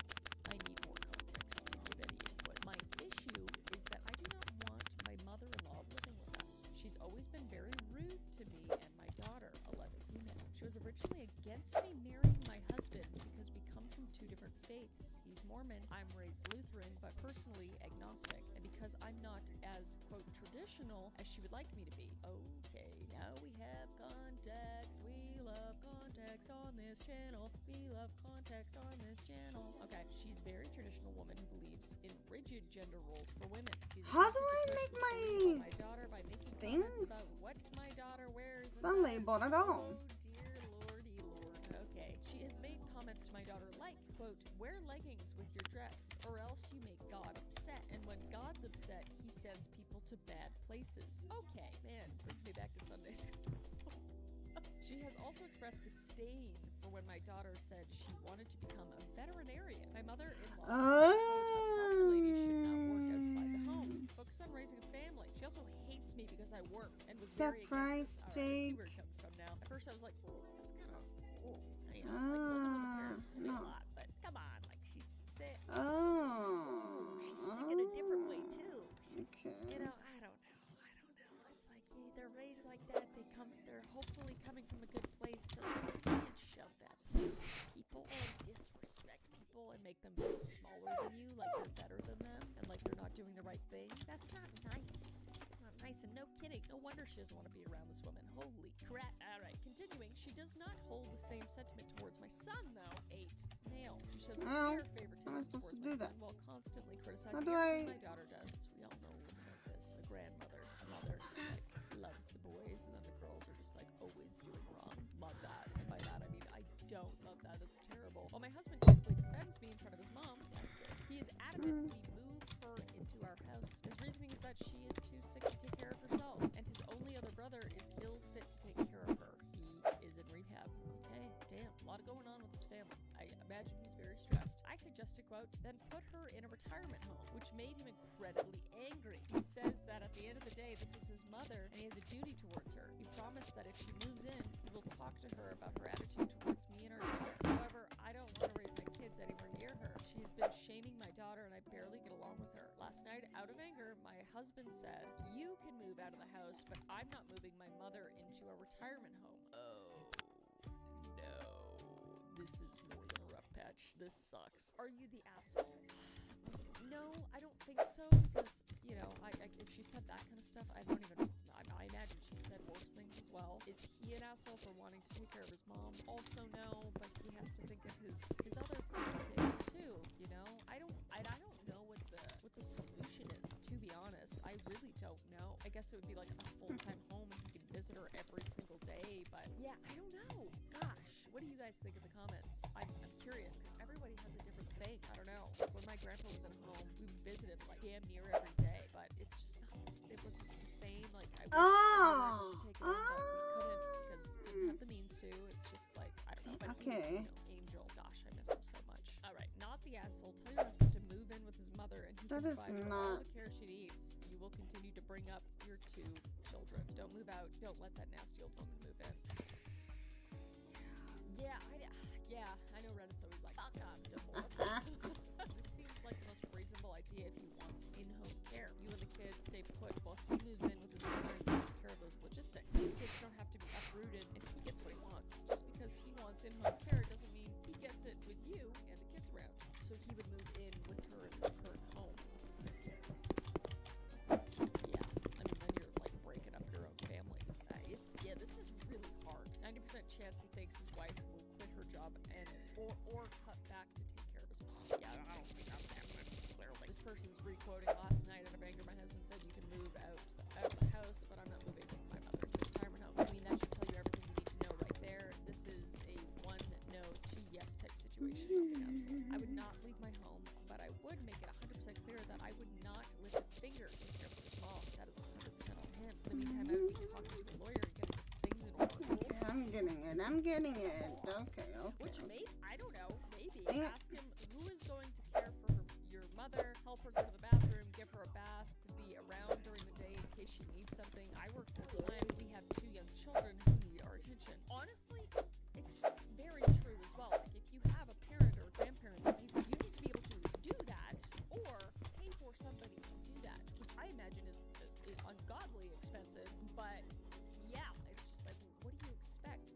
I need more context to give any input. My issue is that I do not want my mother-in-law living with us. She's always been very rude to me and my daughter, 11 female. She was originally against me marrying my husband because we come from two different faiths. He's Mormon, I'm raised Lutheran, but personally agnostic, and because I'm not as, quote, traditional as she would like me to be. Okay, now we have context. We love context on this channel. We love context on this channel. Okay, she's a very traditional woman who believes in rigid gender roles for women. How do I make my daughter by making things? about what my daughter wears. It's not labeled at all. Oh dear lordy lord. Okay. She has made comments to my daughter like, quote, wear leggings with your dress or else you make God upset. And when God's upset, he sends people to bad places. Okay, man, brings me back to Sunday school. She has also expressed disdain for when my daughter said she wanted to become a veterinarian. My mother-in-law said, quote, a proper lady should not work outside the home. Focus on raising a family. She also hates me because I work and was very Surprise against it. All right, let's see steak. where it comes from now. At first I was like, oh, that's kind of, you know, like living with a parent can be a lot, but come on, like she's sick. She's sick in a different way too. Okay. You know, I don't know. It's like they're raised like that. They're hopefully coming from a good place, but you can't shove that stuff on people and disrespect people and make them feel smaller than you, like you're better than them, and like they're not doing the right thing. That's not nice. It's not nice, and no kidding. No wonder she doesn't want to be around this woman. Holy crap. All right, continuing. She does not hold the same sentiment towards my son, though. 8 male. She shows clear favoritism towards my son while constantly criticizing everything my daughter does. We all know women like this. A grandmother, a mother, just like loves the boys, and then the girls are just like always doing wrong. Love that. And by that I mean I don't love that. That's terrible. While my husband typically defends me in front of his mom, that's good. He is adamant we move her into our house. His reasoning is that she is too sick to take care of herself, and his only other brother is ill fit to take care of her. He is in rehab. Okay, damn, a lot going on with his family. I imagine he's very stressed. I suggested, quote, then put her in a retirement home, which made him incredibly angry. He says that at the end of the day, this is his mother, and he has a duty towards her. He promised that if she moves in, he will talk to her about her attitude towards me and our daughter. However, I don't want to raise my kids anywhere near her. She's been shaming my daughter, and I barely get along with her. Last night, out of anger, my husband said, you can move out of the house, but I'm not moving my mother into a retirement home. Oh, no. This is more than a rough patch. This sucks. Are you the asshole? No, I don't think so, because, you know, if she said that kind of stuff, I don't even, I imagine she said worse things as well. Is he an asshole for wanting to take care of his mom? Also no, but he has to think of his other family too, you know? I don't know what the solution is, to be honest. I really don't know. I guess it would be like a full-time home and you can visit her every single day, but yeah, I don't know. Gosh, what do you guys think in the comments? I'm curious, because everybody has a different thing. I don't know. Like when my grandpa was at home, we visited like damn near every day, but it's just not, it wasn't the same. Like I wish we could take it in, but we couldn't because didn't have the means to. It's just like, I don't know, but he was, you know, angel. Gosh, I miss him so much. All right, not the asshole. Tell your husband to move in with his mother and he can provide her all the care she needs. You will continue to bring up your 2 children. Don't move out. Don't let that nasty old woman move in. Yeah, I know Reddit's always like, fuck off, divorce. This seems like the most reasonable idea if he wants in-home care. You and the kids stay put while he moves in with his mother and takes care of those logistics. The kids don't have to be uprooted and he gets what he wants. Just because he wants in with her in her current home. Yeah, I mean, then you're like breaking up your own family. This is really hard. 90% chance he thinks his wife will quit her job and or cut back to take care of his mom. Yeah, I don't think that's happening. Clearly, this person's re-quoting last night out of anger. My husband said you can move out of the house, but I'm not moving my mother to a retirement home. I mean, that should tell you everything you need to know right there. This is a 1 no 2 yes type situation. Nothing else. I would not leave my home, but I would make it 100% clear that I would not lift a finger to take care of his mom. That is 100% on him. In the meantime, I would be talking to a lawyer and getting his things in order. Yeah, I'm getting it. Okay. Which I don't know, maybe ask him who is going to care for your mother, help her go to the bathroom, give her a bath, to be around during the day in case she needs something. I work full time. We have 2 young children who need our attention. Honestly, it's very true as well. Like if you have a parent or a grandparent that needs it, you need to be able to do that or pay for somebody to do that, which I imagine is ungodly expensive. But yeah, it's just like, what do you expect?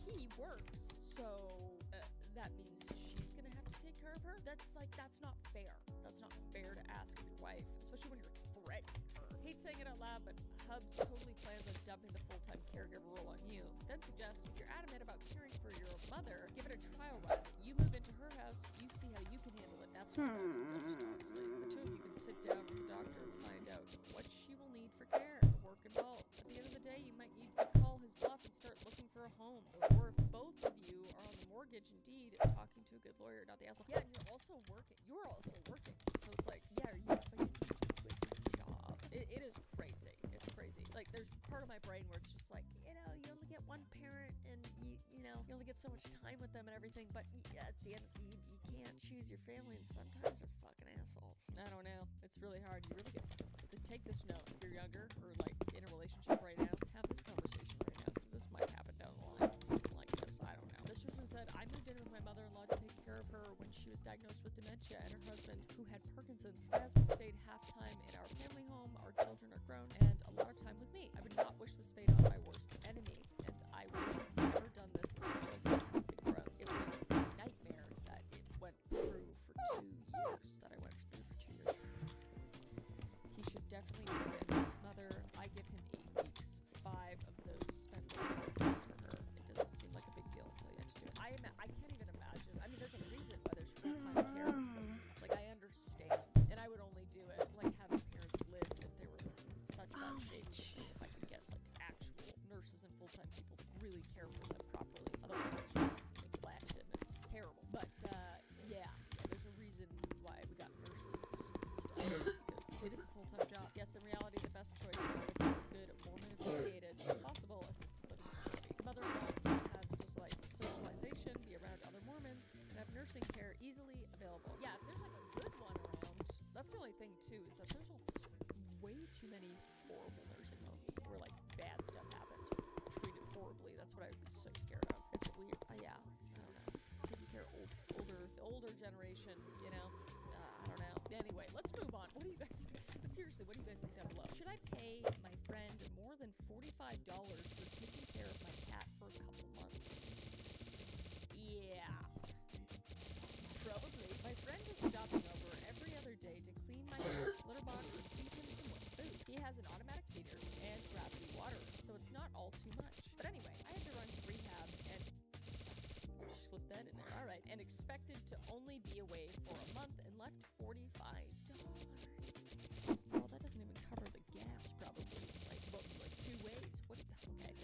He works, so that means she's gonna have to take care of her. That's not fair. That's not fair to ask of your wife, especially when you're threatening her. Hate saying it out loud, but Hubs totally plans on dumping the full-time caregiver role on you. Then suggest if you're adamant about caring for your mother, give it a trial run. You move into her house, you see how you can handle it. That's not honestly. The two of you can sit down with the doctor and find out what she will need for care, the work involved. At the end of the day, you might need to call his bluff and start looking for a home. Or if both of you are on the mortgage, indeed, talking to a good lawyer, not the asshole. Yeah, and you're also working. So it's like, yeah, are you expected to just quit your job? It is crazy. It's crazy. Like, there's part of my brain where it's just like, you only get one parent and you only get so much time with them and everything, but at the end, you can't choose your family, and sometimes they're fucking assholes. I don't know. It's really hard. You really get to take this note. If you're younger or like in a relationship right now, have this conversation right now, because this might happen down the line. Something like this. I don't know. This person said, I moved in with my mother-in-law to take care of her when she was diagnosed with dementia, and her husband, who had Parkinson's. Her husband stayed half-time in our family home. Our children are grown, and a lot of time with me. I would not wish this fate on my worst enemy, and I would have never done this if my children had been grown. It was a nightmare that it went through for 2 years, that I went through for 2 years. He should definitely move in with his mother. I give him 8 weeks. 5 of those spent with for her. It doesn't seem like a big deal until you have to do it. I can't even imagine. I mean, there's a reason why there's full-time care in places. Like, I understand. And I would only do it, like, having parents live if they were in such bad shape. If I could get, like, actual nurses and full-time people to really care for them properly. Otherwise, it's just neglect, and it's terrible. But, yeah, there's a reason why we got nurses and stuff. Because it is a full-time job. Yes, in reality, the best choice is to look for a good Mormon-affiliated, possible assisted living facility. Mother-in-law can have socialization, be around other Mormons, and have nursing care easily available. Yeah, if there's like a good one around, that's the only thing too, is that there's way too many horrible nursing homes where like bad stuff happens or treated horribly. That's what I would be so scared of. It's weird. Yeah, I don't know. Taking care of the older generation, I don't know. Anyway, let's move on. What do you guys think? But seriously, what do you guys think down below? Should I pay my friend more than $45 for taking care of my cat for a couple months? Yeah. Probably. My friend is stopping over every other day to clean my cat's litter box and feed him some wet food. He has an automatic feeder and gravity water, so it's not all too much. But anyway, I had to run to rehab and slip that in there. All right, and expected to only be away for a month and left $45. Well, that doesn't even cover the gas, probably. Like 2 ways. Okay.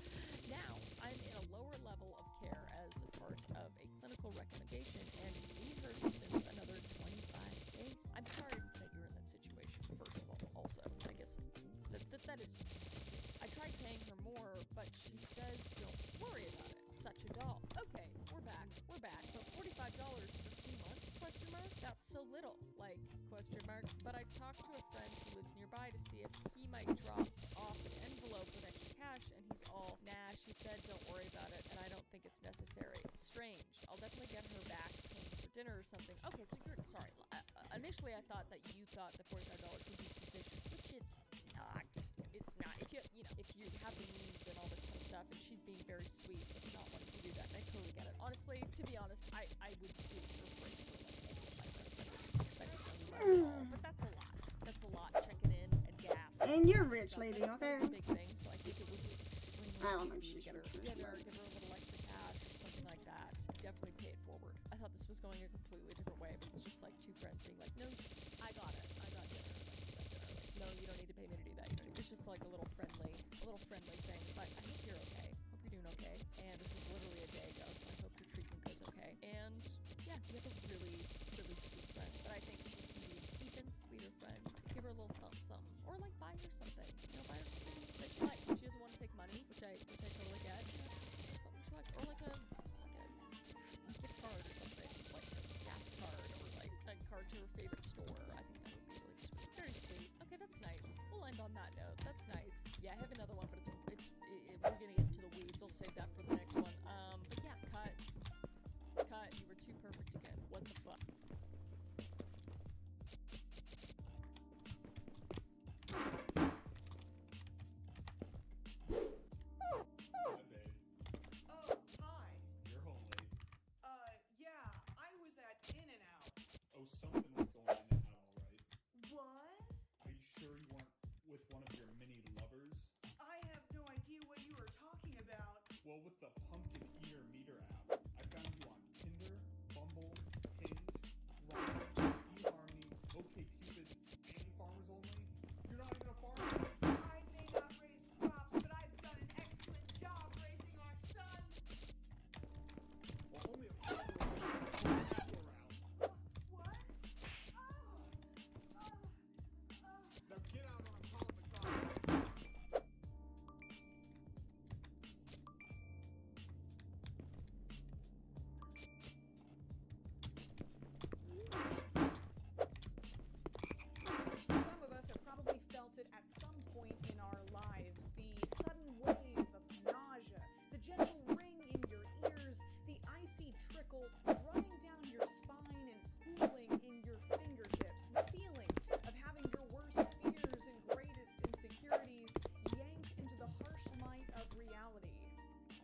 Now, I'm in a lower level of care as a part of a clinical recommendation, and we heard since another 25 days. I'm sorry that you're in that situation, first of all. Also, I guess that is. I tried paying her more, but she says, don't worry about it. Such a doll. Okay, we're back. But $45 for 2 months? Question mark? That's so little. Like, question mark. But I talked to a friend who lives nearby to see if he might drop off an envelope with extra cash, and he's all, nah, she said don't worry about it, and I don't think it's necessary. Strange. I'll definitely get her back paying for dinner or something. Okay, so you're, sorry. Initially I thought that you thought the $45 would be sufficient, which it's not. It's not. If you have the means and all this kind of stuff, and she's being very sweet but not wanting to do that, and I totally get it. Honestly, to be honest, I would do it for free for like any of my friends. rich lady, That's okay? a big thing, so I think it would be extremely I don't know if sweet she's to get her rich, dinner, but- give her a little extra cash, something like that. Definitely pay it forward. I thought this was going a completely different way, but it's just like two friends being like, no, I got it. I got dinner. Like, no, you don't need to pay me to do that. You don't need. It's just like a little friendly thing. But I hope you're okay. Hope you're doing okay. And this is literally a day ago, so I hope your treatment goes okay. And yeah, you have a really, really sweet friend. But I think she can be an even sweeter friend. Give her a little something, or like buy her something. You know, buy her something that she likes. If she doesn't want to take money, which I totally get. Something she likes, or like a gift card or something, like a gas card, or like a card to her favorite store. I think that would be really sweet. Very sweet. Okay, that's nice. We'll end on that note. That's nice. Yeah, I have another one, but we're gonna get into the weeds. I'll save that for the next one. But yeah, cut. You were too perfect again. What the fuck? Hi, babe. Oh, hi. You're home late. Yeah, I was at In-N-Out. Oh, something was going in and out, all right. What? Are you sure you weren't with one of your mini lovers? I have no idea what you were talking about. Well, with the pumpkin eater meter app, I found you on Tinder, Bumble, Hinge, Grindr, eHarmony, OkCupid, and Farmers Only. You're not even a farmer. I may not raise crops, but I've done an excellent job raising our son. Well, only a farmer will pass you around. What? Now get out or I'm calling the cops. Some of us have probably felt it at some point in our lives. The sudden wave of nausea, the gentle ring in your ears, the icy trickle running down your spine and pooling in your fingertips. The feeling of having your worst fears and greatest insecurities yanked into the harsh light of reality.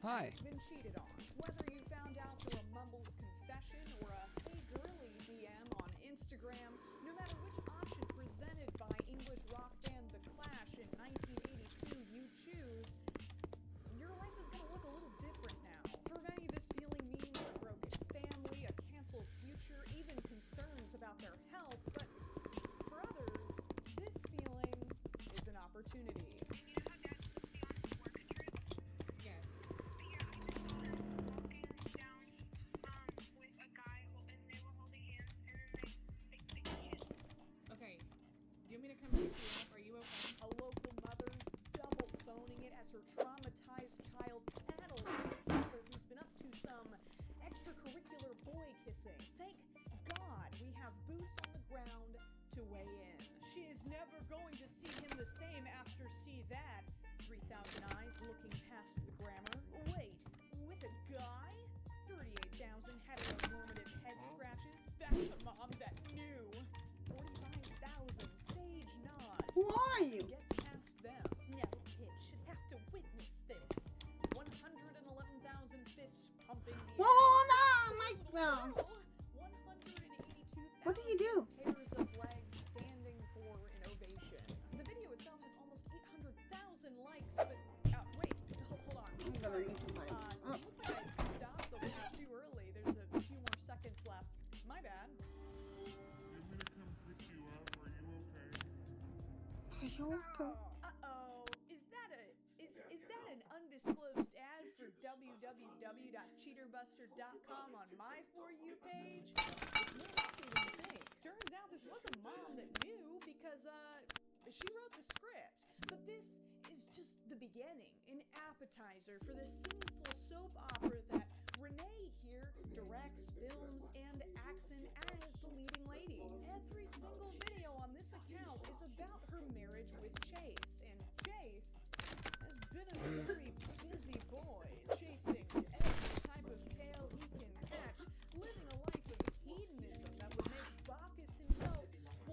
Hi. Been cheated on. Whether you found out through a mumbled confession or a hey girly DM on Instagram, no matter which option presented by English rock band The Clash in 1982 you choose, your life is going to look a little different now. For many, this feeling means a broken family, a canceled future, even concerns about their health. But for others, this feeling is an opportunity. Yes. Okay. Do you want me to come pick you up? Are you okay? A local mother double phoning it as her traumatized child tattles on his father who's been up to some extracurricular boy kissing. Thank God we have boots on the ground to weigh in. She is never going to see him the same after see that. 3,000 eyes looking past the grammar. Wait, with a guy? 38,000 heteronormative head scratches. That's a mom that knew. 45,000 sage nods. Who are you? Gets past them. No kid should have to witness this. 111,000 fists pumping the Whoa, no, Mike, no. 182,000 What do you do? pairs of legs standing for an ovation. The video itself has almost 800,000 likes, but wait, hold on. I'm gonna need to find. It looks like I stopped the link too early. There's a few more seconds left. My bad. You want me to come pick you up? Are you okay? Are you okay? Uh-oh. Is that an undisclosed ad for www.cheaterbuster.com on my For You page? It's more likely than you think. Turns out this was a mom that knew because she wrote the script. But this is just the beginning, an appetizer for the sinful soap opera that Renee here directs, films, and acts in as the leading lady. Every single video on this account is about her marriage with Chase, and Chase has been a very busy boy, chasing every type of tail he can catch, living a life of hedonism that would make Bacchus himself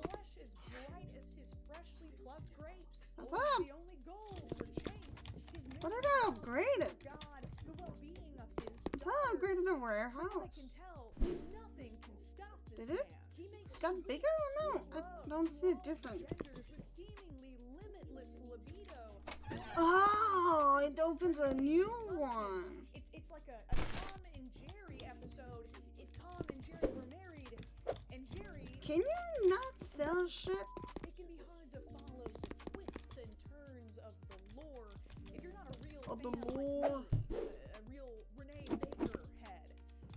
blush as bright as his freshly plucked grapes. What's Or up? the only goal for Chase is What making did I upgrade it? God, the well-being of his I thought I upgraded the From what I warehouse. can tell, nothing can stop this Did it? man. He makes Got sweet, bigger or no? I slow, don't see it long different. genders with seemingly limitless libido. Oh, it opens a new one. It's like a Tom and Jerry episode if Tom and Jerry were married and Jerry. Can you not sell shit? It can be hard to follow the twists and turns of the lore if you're not a real Of the fan lore. like me, a real Renee Baker head,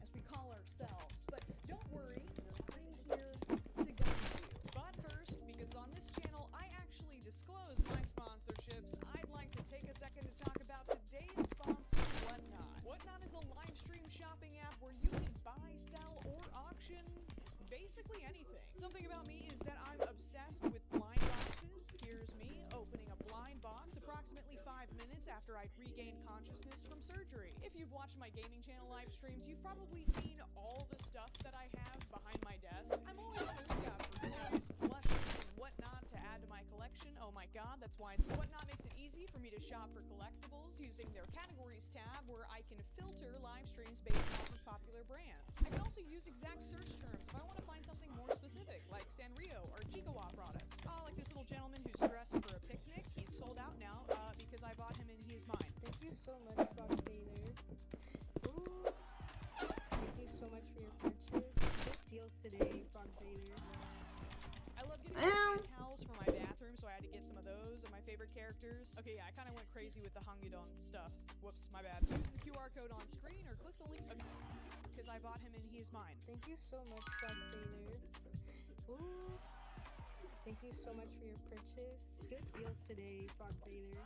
as we call ourselves. But don't worry, I'm here to guide you. But first, because on this channel I actually disclose my sponsorships, I'd like to take a second to talk about today's sponsor, Whatnot. Whatnot is a live stream shopping app where you can buy, sell, or auction basically anything. Something about me is that I'm obsessed with blind boxes. Here's me opening a blind box approximately 5 minutes after I'd regained consciousness from surgery. If you've watched my gaming channel live streams, you've probably seen all the stuff that I have behind my desk. I'm always on the lookout for toys, plushes, and whatnot to add to my collection. Oh my god, that's why it's Whatnot makes it easy for me to shop for collectibles using their categories tab where I can filter live streams based off of popular brands. I can also use exact search terms if I want to find something more specific, like Sanrio or Chiikawa products. Like this little gentleman who's dressed for a picnic. He's sold out now because I bought him and he is mine. Thank you so much, Frog Taylor. Ooh. Thank you so much for your purchase. Good deals today, Frog Taylor. I love getting towels for my bathroom, so I had to get some of those of my favorite characters. Okay, yeah, I kind of went crazy with the Hangudon stuff. Whoops, my bad. Use the QR code on screen or click the links. Okay, because I bought him and he's mine. Thank you so much, Frog Taylor. Ooh. Thank you so much for your purchase. Good deals today, Frog Taylor.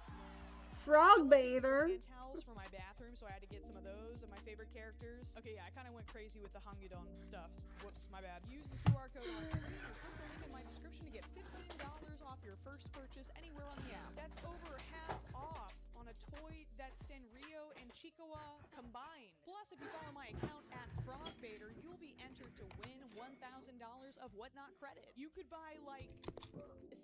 Frog baiter. And towels for my bathroom, so I had to get some of those of my favorite characters. Okay, yeah, I kind of went crazy with the Hangudon stuff. Whoops, my bad. Use the QR code on screen or click the link in my description to get $15 off your first purchase anywhere on the app. That's over half off on a toy that's Sanrio and Chiikawa combined. Plus, if you follow my account at FrogBaiter, you'll be entered to win $1,000 of Whatnot credit. You could buy like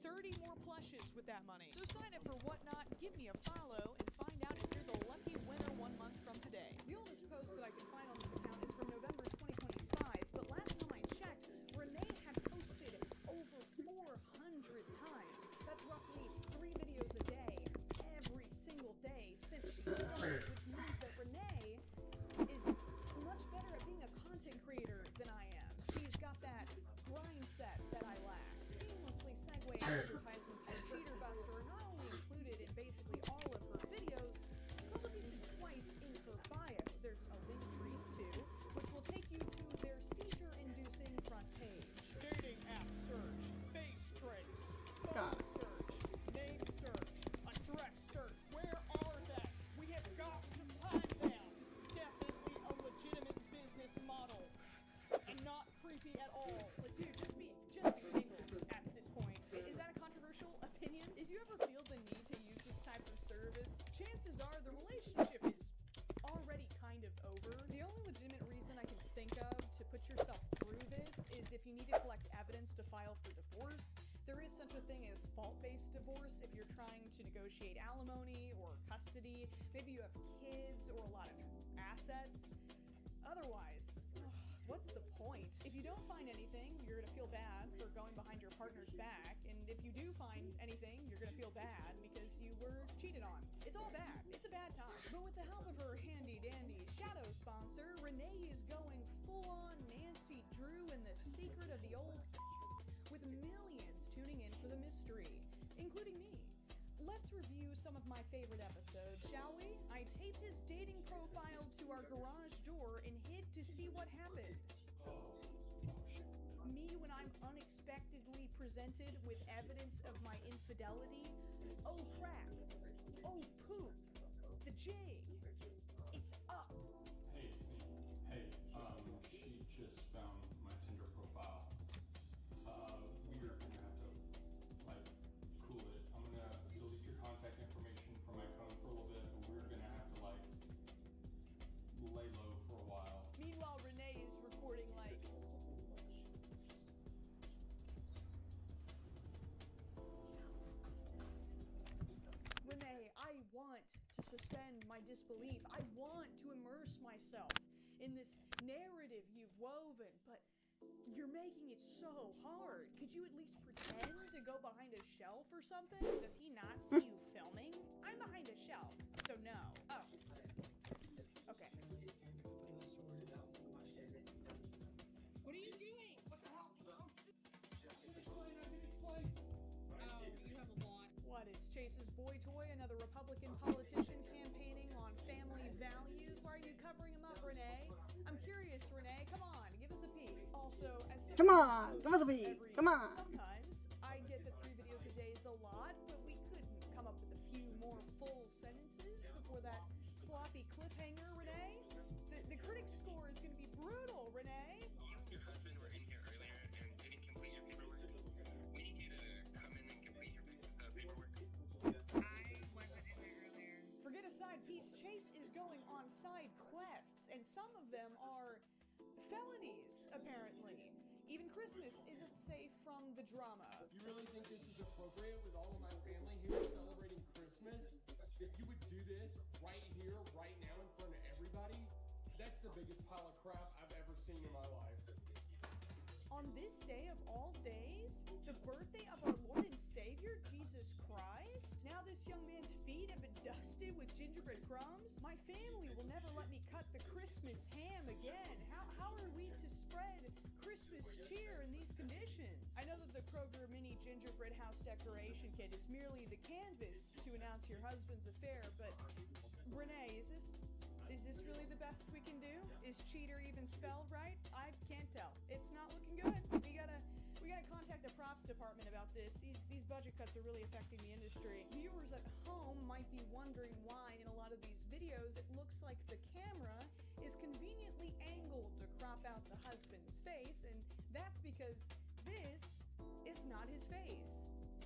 30 more plushes with that money. So sign up for Whatnot, give me a follow, and find out if you're the lucky winner 1 month from today. The oldest post that I can find on this account is from November 2025, but last time I checked, Renee had posted over 400 times. That's roughly 3 videos a day, every single day since she started, which means that Renee is much better at being a content creator than I am. She's got that grind set that I lack. Seamlessly segue advertisements for Cheater Buster are not only included in basically all of her videos, but also featured twice in her bio. There's a link tree too, which will take you to their seizure-inducing front page. Dating app search, face trace, phone search, name search, address search. Where are they? We have got to find them. This is definitely a legitimate business model and not creepy at all. Like, dude, just be single at this point. Is that a controversial opinion? If you ever feel the need to use this type of service, chances are the relationship is already kind of over. The only legitimate reason I can think of to put yourself through this is if you need to collect evidence to file for divorce. There is such a thing as fault-based divorce if you're trying to negotiate alimony or custody. Maybe you have kids or a lot of assets. Otherwise, what's the point? If you don't find anything, you're gonna feel bad for going behind your partner's back, and if you do find anything, you're gonna feel bad because you were cheated on. It's all bad. It's a bad time. But with the help of her handy-dandy shadow sponsor, Renee is going full-on Nancy Drew in The Secret of the Old with millions tuning in for the mystery, including me. Let's review some of my favorite episodes, shall we? I taped his dating profile to our garage door and hid to see what happened. Me when I'm unexpectedly presented with evidence of my infidelity. Oh crap. Oh poop. The jig. It's up. Hey, it's me. Hey, she just found my Tinder profile. We're gonna have to, like, cool it. I'm gonna delete your contact information from my phone for a little bit, but we're gonna have to, like, lay low for a while. Meanwhile, Renee is recording like... Renee, I want to suspend my disbelief. I want to immerse myself in this narrative you've woven, but you're making it so hard. Could you at least pretend to go behind a shelf or something? Does he not see you filming? I'm behind a shelf, so no. Oh. Okay. What are you doing? What the hell? Oh, shit. I can explain. Oh, you have a lot. What is Chase's boy toy? Another Republican politician campaigning on family values? Why are you covering him up, Renee? I'm curious, Renee. Come on, give us a peek. Also, as Come on, give us a peek. Come on. Sometimes I get that 3 videos a day is a lot, but we couldn't come up with a few more full sentences before that sloppy cliffhanger, Renee. The critic score is going to be brutal, Renee. You and your husband were in here earlier and didn't complete your paperwork. We need you to come in and complete your paperwork. I wasn't in there earlier. Forget a side piece. Chase is going on side quests, and some of them are felonies, apparently. Even Christmas isn't safe from the drama. You really think this is appropriate with all of my family here celebrating Christmas? If you would do this right here, right now, in front of everybody, that's the biggest pile of crap I've ever seen in my life. On this day of all days, the birthday of our Lord and Savior, Jesus Christ? Now this young man's feet have been dusted with gingerbread crumbs? My family will never let me cut the Christmas ham again. How are we to spread Christmas cheer in these conditions? I know that the Kroger mini gingerbread house decoration kit is merely the canvas to announce your husband's affair, but Renee, is this really the best we can do? Is cheater even spelled right? I can't tell. It's not looking good. We gotta contact the props department about this. These budget cuts are really affecting the industry. Viewers at home might be wondering why in a lot of these videos it looks like the camera is conveniently angled to crop out the husband's face, and that's because this is not his face.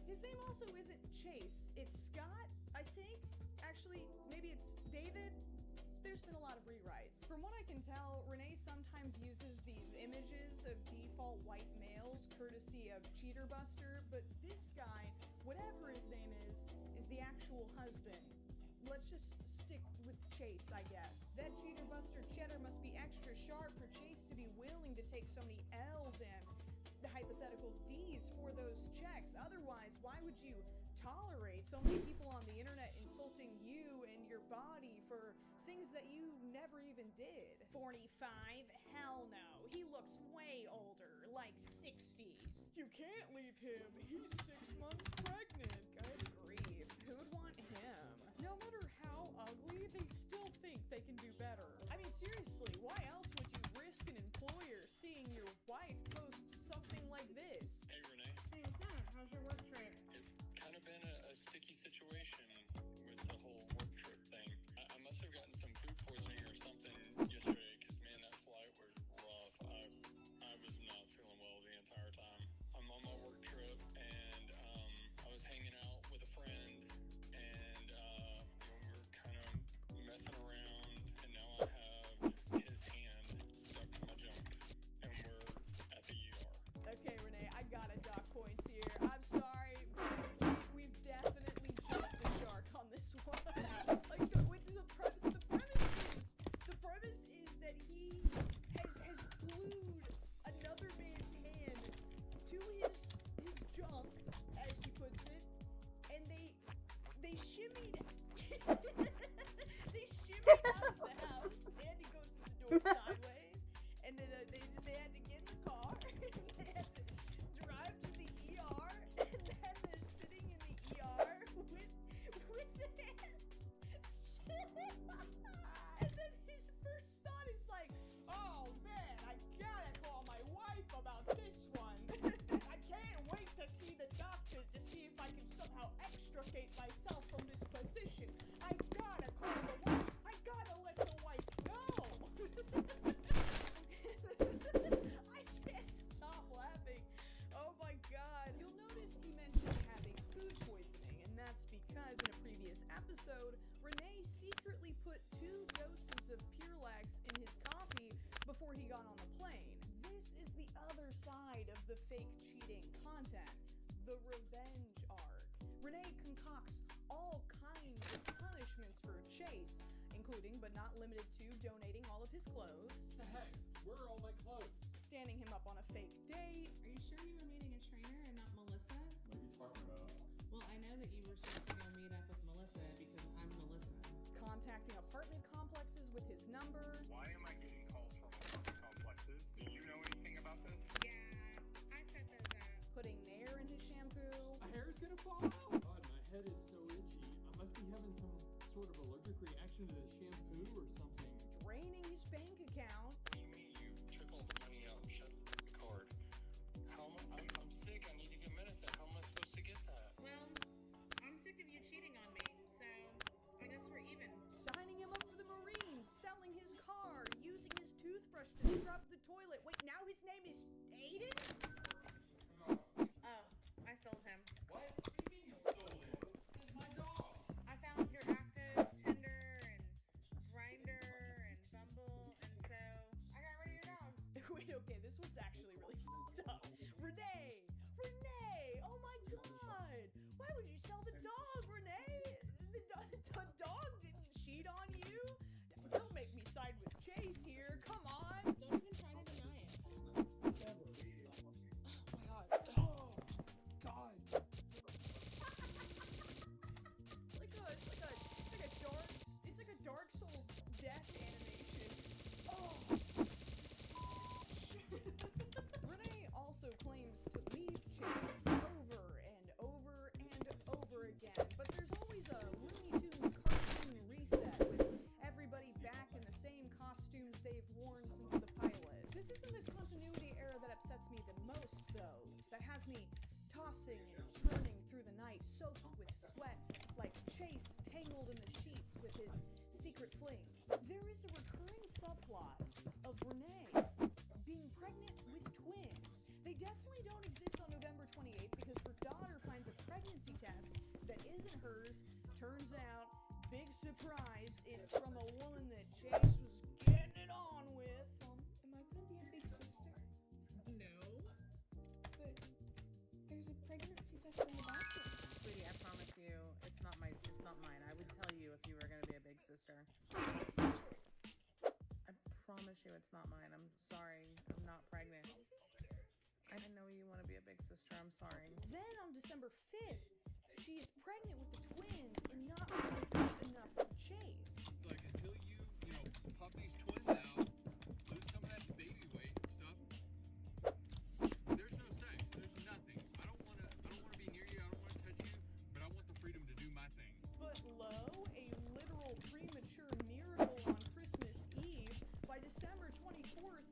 His name also isn't Chase. It's Scott, I think. Actually, maybe it's David. There's been a lot of rewrites. From what I can tell, Renee sometimes uses these images of default white males courtesy of Cheater Buster, but this guy, whatever his name is the actual husband. Let's just stick with Chase, I guess. That Cheater Buster cheddar must be extra sharp for Chase to be willing to take so many L's and the hypothetical D's for those checks. Otherwise, why would you tolerate so many people on the internet insulting you and your body for things that you never even did? 45? Hell no. He looks way older, like 60s. You can't leave him. He's 6 months pregnant. Good grief. Who would want him? No matter how ugly, they still think they can do better. I mean, seriously, why else would you risk an employer seeing your wife post something like this? Hey, Renee. Hey, what's up? How's your work trip? It's kind of been a sticky situation with the whole work trip thing. I must have gotten some food poisoning or something yesterday because, man, that flight was rough. I was not feeling well the entire time. I'm on my work trip, and I was hanging out with a friend, and we were kind of messing around, and now I have his hand stuck to my junk, and we're at the ER. Okay, Renee, I gotta dock points here. I'm sorry, but we've definitely jumped the shark on this one. Like, the premise is that he has glued another man's hand to his junk, as he puts it, and they shimmied they shimmied out of the house, and he goes to the door sideways, and then they had to get in the car, they had to drive to the ER, and then they're sitting in the ER with the hand. And then his first thought is like, oh man, I gotta call my wife about this one. I can't wait to see the doctors to see if I can somehow extricate myself from this position. I gotta call the wife. I gotta let the wife know. I can't stop laughing. Oh my god. You'll notice he mentioned having food poisoning, and that's because in a previous episode, Renee secretly put 2 doses of Purelax in his coffee before he got on the plane. This is the other side of the fake cheating content, the revenge arc. Renee concocts all kinds of punishments for Chase, including but not limited to donating all of his clothes. The heck? Where are all my clothes? Standing him up on a fake date. Are you sure you were meeting a trainer and not Melissa? What are you talking about? Well, I know that you were supposed to go meet up with Melissa Melissa because I'm Melissa. Contacting apartment complexes with his number. Why am I getting calls from apartment complexes? Do you know anything about this? Yeah, I set those up. Putting Nair in his shampoo. My hair is gonna fall out. God, my head is so itchy. I must be having some sort of allergic reaction to the shampoo or something. Draining his bank account. What do you mean you took all the money out and shut the card? I'm sick. I need to get medicine. How am I supposed to get that? Well, I'm sick of you cheating on me, so I guess we're even. Signing him up for the Marines. Selling his car. Using his toothbrush to scrub the toilet. Wait, now his name is Aiden? Oh, I sold him. What? What do you mean you stole it? It's my dog. I found your active, Tinder, and Grindr, and Bumble, and so I got rid of your dog. Wait, okay, this one's actually really fucked up. Renee! Renee! Oh my god! Why would you sell the dog, Renee? The dog didn't cheat on you? Don't make me side with Chase here. Come on! Don't even try to deny it. Never. Oh my god. Oh, God. It's like a Dark Souls death animation. Oh! Renee also claims to leave Chase over and over and over again, but there's always a Looney Tunes cartoon reset with everybody back in the same costumes they've worn since the pilot. This isn't the continuity error that upsets me the most, though. That has me tossing and turning through the night, soaked with sweat, like Chase tangled in the sheets with his secret flings. There is a recurring subplot of Renee being pregnant with twins. They definitely don't exist on November 28th because her daughter finds a pregnancy test that isn't hers. Turns out, big surprise, it's from a woman that Chase was getting it on with. Am I gonna be a big sister? No. But there's a pregnancy test in the bathroom. Sweetie, I promise you, it's not mine. I would tell you if you were gonna be a big sister. I promise you it's not mine. I'm sorry. I'm not pregnant. I know you want to be a big sister. I'm sorry. Then on December 5th, she is pregnant with the twins and not really enough for Chase. It's like until you pop these twins out, lose some of that baby weight and stuff. There's no sex. There's nothing. I don't wanna be near you. I don't wanna touch you, but I want the freedom to do my thing. But lo, a literal premature miracle on Christmas Eve. By December 24th,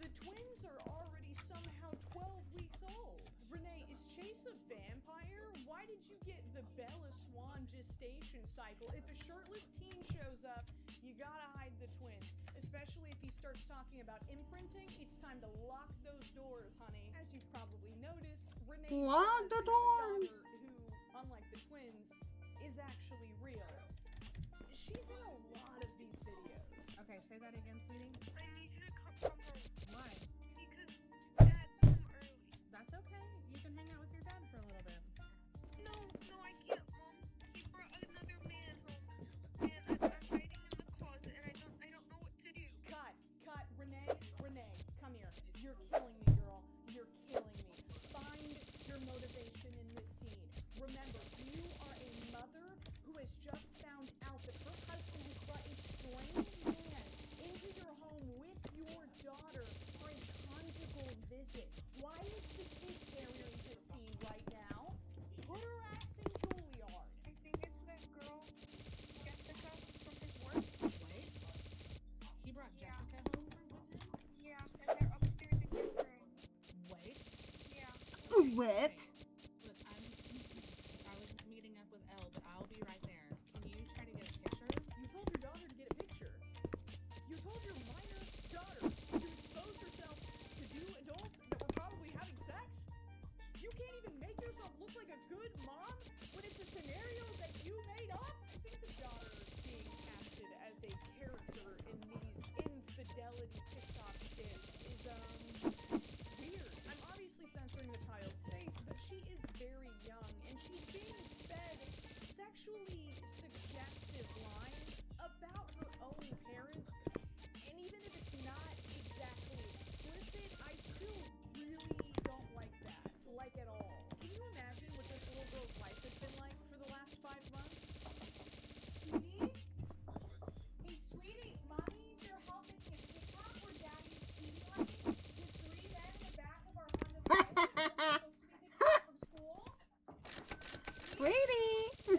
the twins are already somehow 12 weeks old. Renee, is Chase a vampire? Why did you get the Bella Swan gestation cycle? If a shirtless teen shows up, you gotta hide the twins. Especially if he starts talking about imprinting, it's time to lock those doors, honey. As you've probably noticed, Renee Lock the doors! who, unlike the twins, is actually real. She's in a lot of these videos. Okay, say that again, sweetie. I need you to come home. Why? Because Dad's home early. That's okay. You can hang out with your dad for a little bit. No, I can't, Mom. He brought another man home. And I'm hiding in the closet and I don't know what to do. Cut. Renee, come here. You're killing me, girl. You're killing me. Find your motivation in this scene. Remember, you are a mother who has just found out that her husband has brought a strange man into your home with your daughter for a conjugal visit. Why is the kid carrier to see right now? Put her ass in Juilliard. I think it's that girl, Jessica, from his work. Wait. He brought Jessica home with him? Yeah, and they're upstairs in your room. Wait. Yeah. What? Look, I was meeting up with Elle, but I'll be right there. Can you try to get a picture? You told your daughter to get a picture. You told your minor daughter to expose herself to two adults that were probably having sex? You can't even make yourself look like a good mom when it's a scenario that you made up? I think the daughter being casted as a character in these infidelity TikTok skits is, weird. I'm obviously censoring the child's face, but she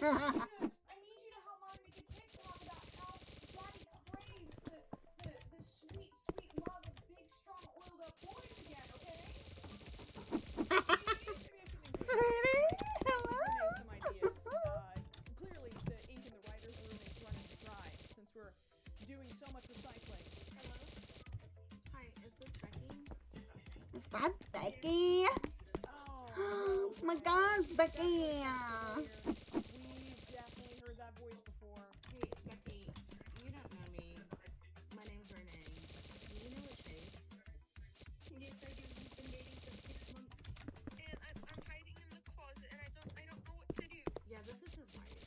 need you to help Mommy make a TikTok about how Daddy craves the sweet, sweet love of big, strong, oiled up boys again, okay? Sweetie, hello. Some ideas. Clearly, the ink in the writer's room is running dry since we're doing so much recycling. Hello? Hi, is this Becky? Is that Becky? Oh my gosh, Becky. We've definitely heard that voice before. Hey, Becky, you don't know me. My name's Renee. Do you know what Chase? Yes, I do. We've been dating for 6 months. And I'm hiding in the closet and I don't know what to do. Yeah, this is his wife.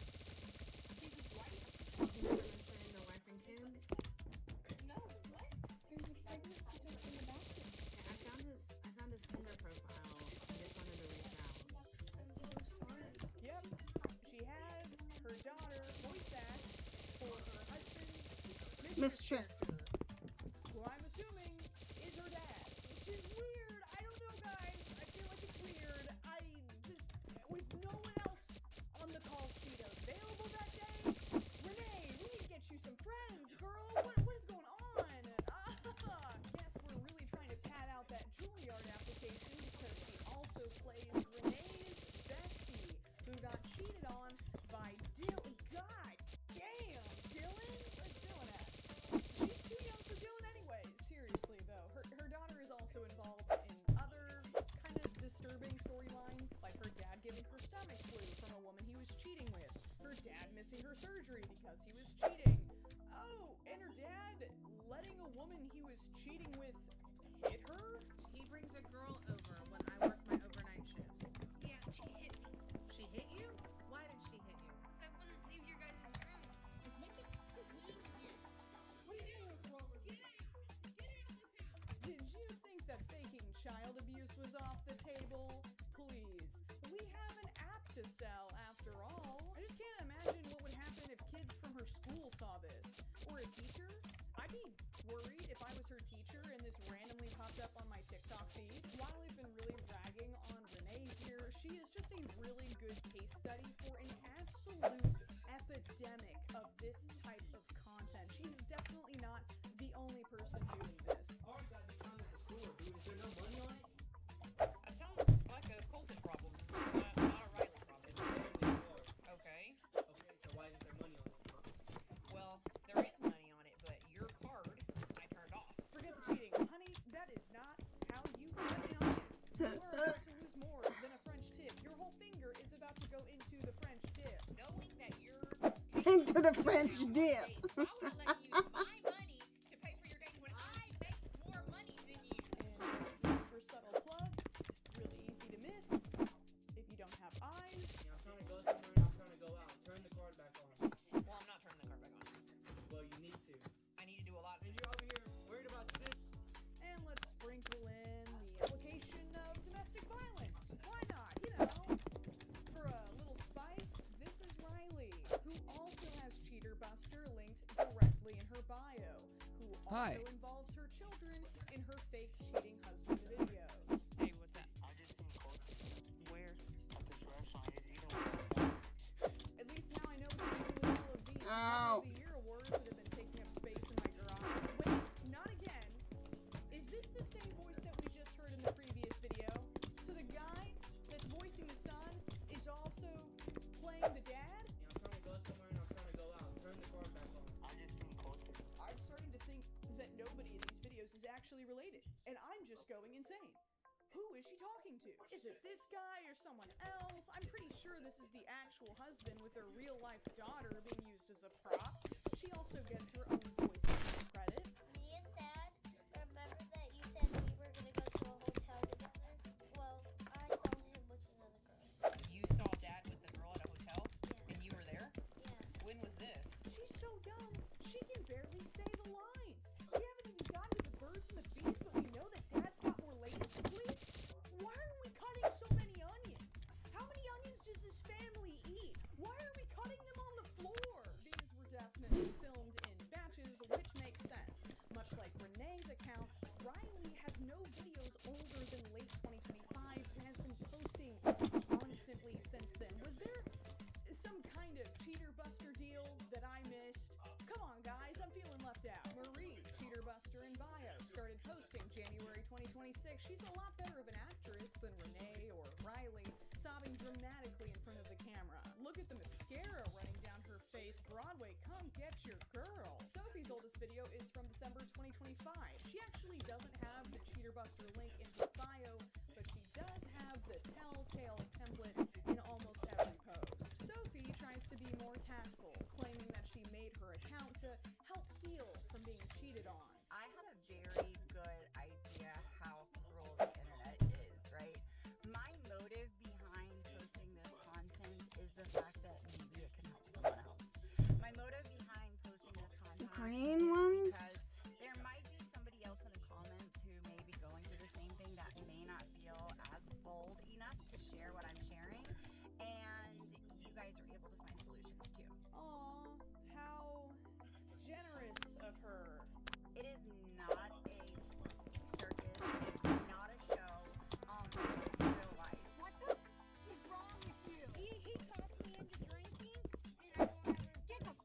He's his wife? You never mentioned the wife and kids? No, what? There's a pregnancy test in the bathroom. Yeah, I found his Tinder profile. I just wanted to reach out. I'm so sorry. Yep, she had her daughter voice act for her husband's Mistress. who I'm assuming is her dad. Which is weird. I don't know, guys. I feel like it's weird. Was no one else on the call sheet available that day? Renee, we need to get you some friends, girl. What is going on? Guess we're really trying to pad out that Juilliard application because she also plays Renee's bestie, who got cheated on by Dylan. God damn, Dylan? Where's Dylan at? She's too young for Dylan anyway. Seriously, though. Her daughter is also involved in other kind of disturbing storylines, like her dad giving her stomach flu from a woman he was cheating with, her dad missing her surgery because he was cheating. Oh, and her dad letting a woman he was cheating with hit her? He brings a girl over when I work my overnight shifts. Yeah, she hit me. She hit you? Why did she hit you? So I wouldn't leave your guys' room. What the fuck is wrong with you? What do you think is wrong with you? Did you think that faking child abuse was off the table? Please. We have an app to sell after all. I just can't imagine what would happen if kids from her school saw this. Or a teacher. I'd be worried if I was her teacher and this randomly popped up on my TikTok feed. While I've been really ragging on Renee here, she is just a really good case study for an absolute epidemic of this type of content. She's definitely not the only person doing this. Ours got the time at the store, dude. Is there no money on it? That sounds like a Colton problem, not a Riley problem. Okay. Okay, so why isn't there money on it? Well, there is money on it, but your card I turned off. Forget the cheating. Honey, that is not how you cut an onion. You are about to lose more than a French tip. Your whole finger is about to go into the French dip. Knowing that you're Into the French dip. why would I let you use my money to pay for your date when I make more money than you? And super subtle plug, really easy to miss. If you don't have eyes, Yeah, I'm trying to go somewhere and I'm trying to go out. Turn the card back on. Well, I'm not turning the card back on. Well, you need to. I need to do a lot of And things. you're over here worried about this? and let's sprinkle in the application of domestic violence. Why not? You know, for a little spice, this is Riley, who also has Cheater Buster linked directly in her bio, who also Hi. involves her children in her fake cheating husband videos. Hey, what's that? I just seen Colton Where? at this restaurant. He's eating with his phone. At least now I know what to do with all of these Mother of the Year awards that have been taking up space in my garage. Wait, not again. Is this the same voice that we just heard in the previous video? So the guy that's voicing the son is also playing the dad? Yeah, I'm trying to go somewhere and I'm trying to go out. Turn the card back on. I just seen Colton. I'm starting to think that nobody in these videos is actually related, and I'm just going insane. Who is she talking to? Is it this guy or someone else? I'm pretty sure this is the actual husband with their real-life daughter being used as a prop. She also gets her own voice acting credit. Me and Dad, remember that you said we were gonna go to a hotel together? Well, I saw him with another girl. You saw Dad with the girl at a hotel? Yeah. And you were there? Yeah. When was this? She's so young, she can barely say the lines. We haven't even gotten to the birds and the bees, but we know that Dad's got more ladies. Please? Why are we cutting so many onions? How many onions does this family eat? Why are we cutting them on the floor? These were definitely filmed in batches, which makes sense. Much like Renee's account, Riley has no videos older than late 2025 and has been posting constantly since then. Was there some kind of January 2026, she's a lot better of an actress than Renee or Riley, sobbing dramatically in front of the camera. Look at the mascara running down her face. Broadway, come get your girl. Sophie's oldest video is from December 2025. She actually doesn't have the Cheater Buster link in her bio, but she does have the telltale template in almost every post. Sophie tries to be more tactful, claiming that she made her account to help heal from being cheated on. I had a very good idea how cruel the internet is, right? My motive behind posting this content is the fact that maybe it can help someone else. My motive behind posting this content Green is ones? because there might be somebody else in the comments who may be going through the same thing that may not feel as bold enough to share what I'm sharing, and you guys are able to find solutions too. Aw, how generous of her. It is not a circus. It's not a show. It's real life. What the is wrong with you? He talked me into drinking, and I don't ever get the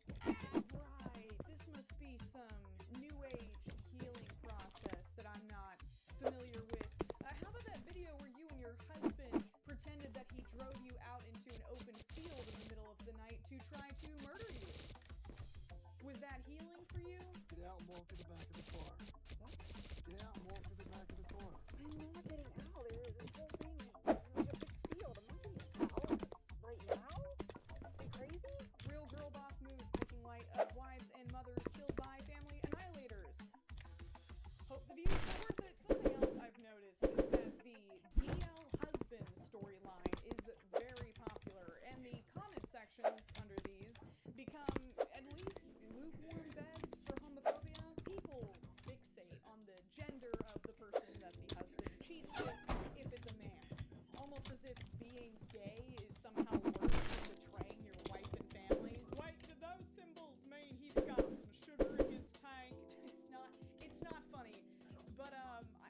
Right. This must be some new age healing process that I'm not familiar with. How about that video where you and your husband pretended that he drove you out into an open field in the middle of the night to try to murder you? Was that healing for you? Get out and walk to the back of the car. What? Get out and walk to the back of the car. I'm not getting out. This whole thing is like a big field. I'm not getting out right now. Are you crazy? Real girl boss move, making light of wives and mothers killed by family annihilators. Hope the views are worth it. Something else I've noticed is that the DL husband storyline is very popular, and the comment sections under these become at least lukewarm beds for homophobia. People fixate on the gender of the person that the husband cheats with if it's a man. Almost as if being gay is somehow worse than betraying your wife and family. Wait, do those symbols mean he's got some sugar in his tank? It's not funny. But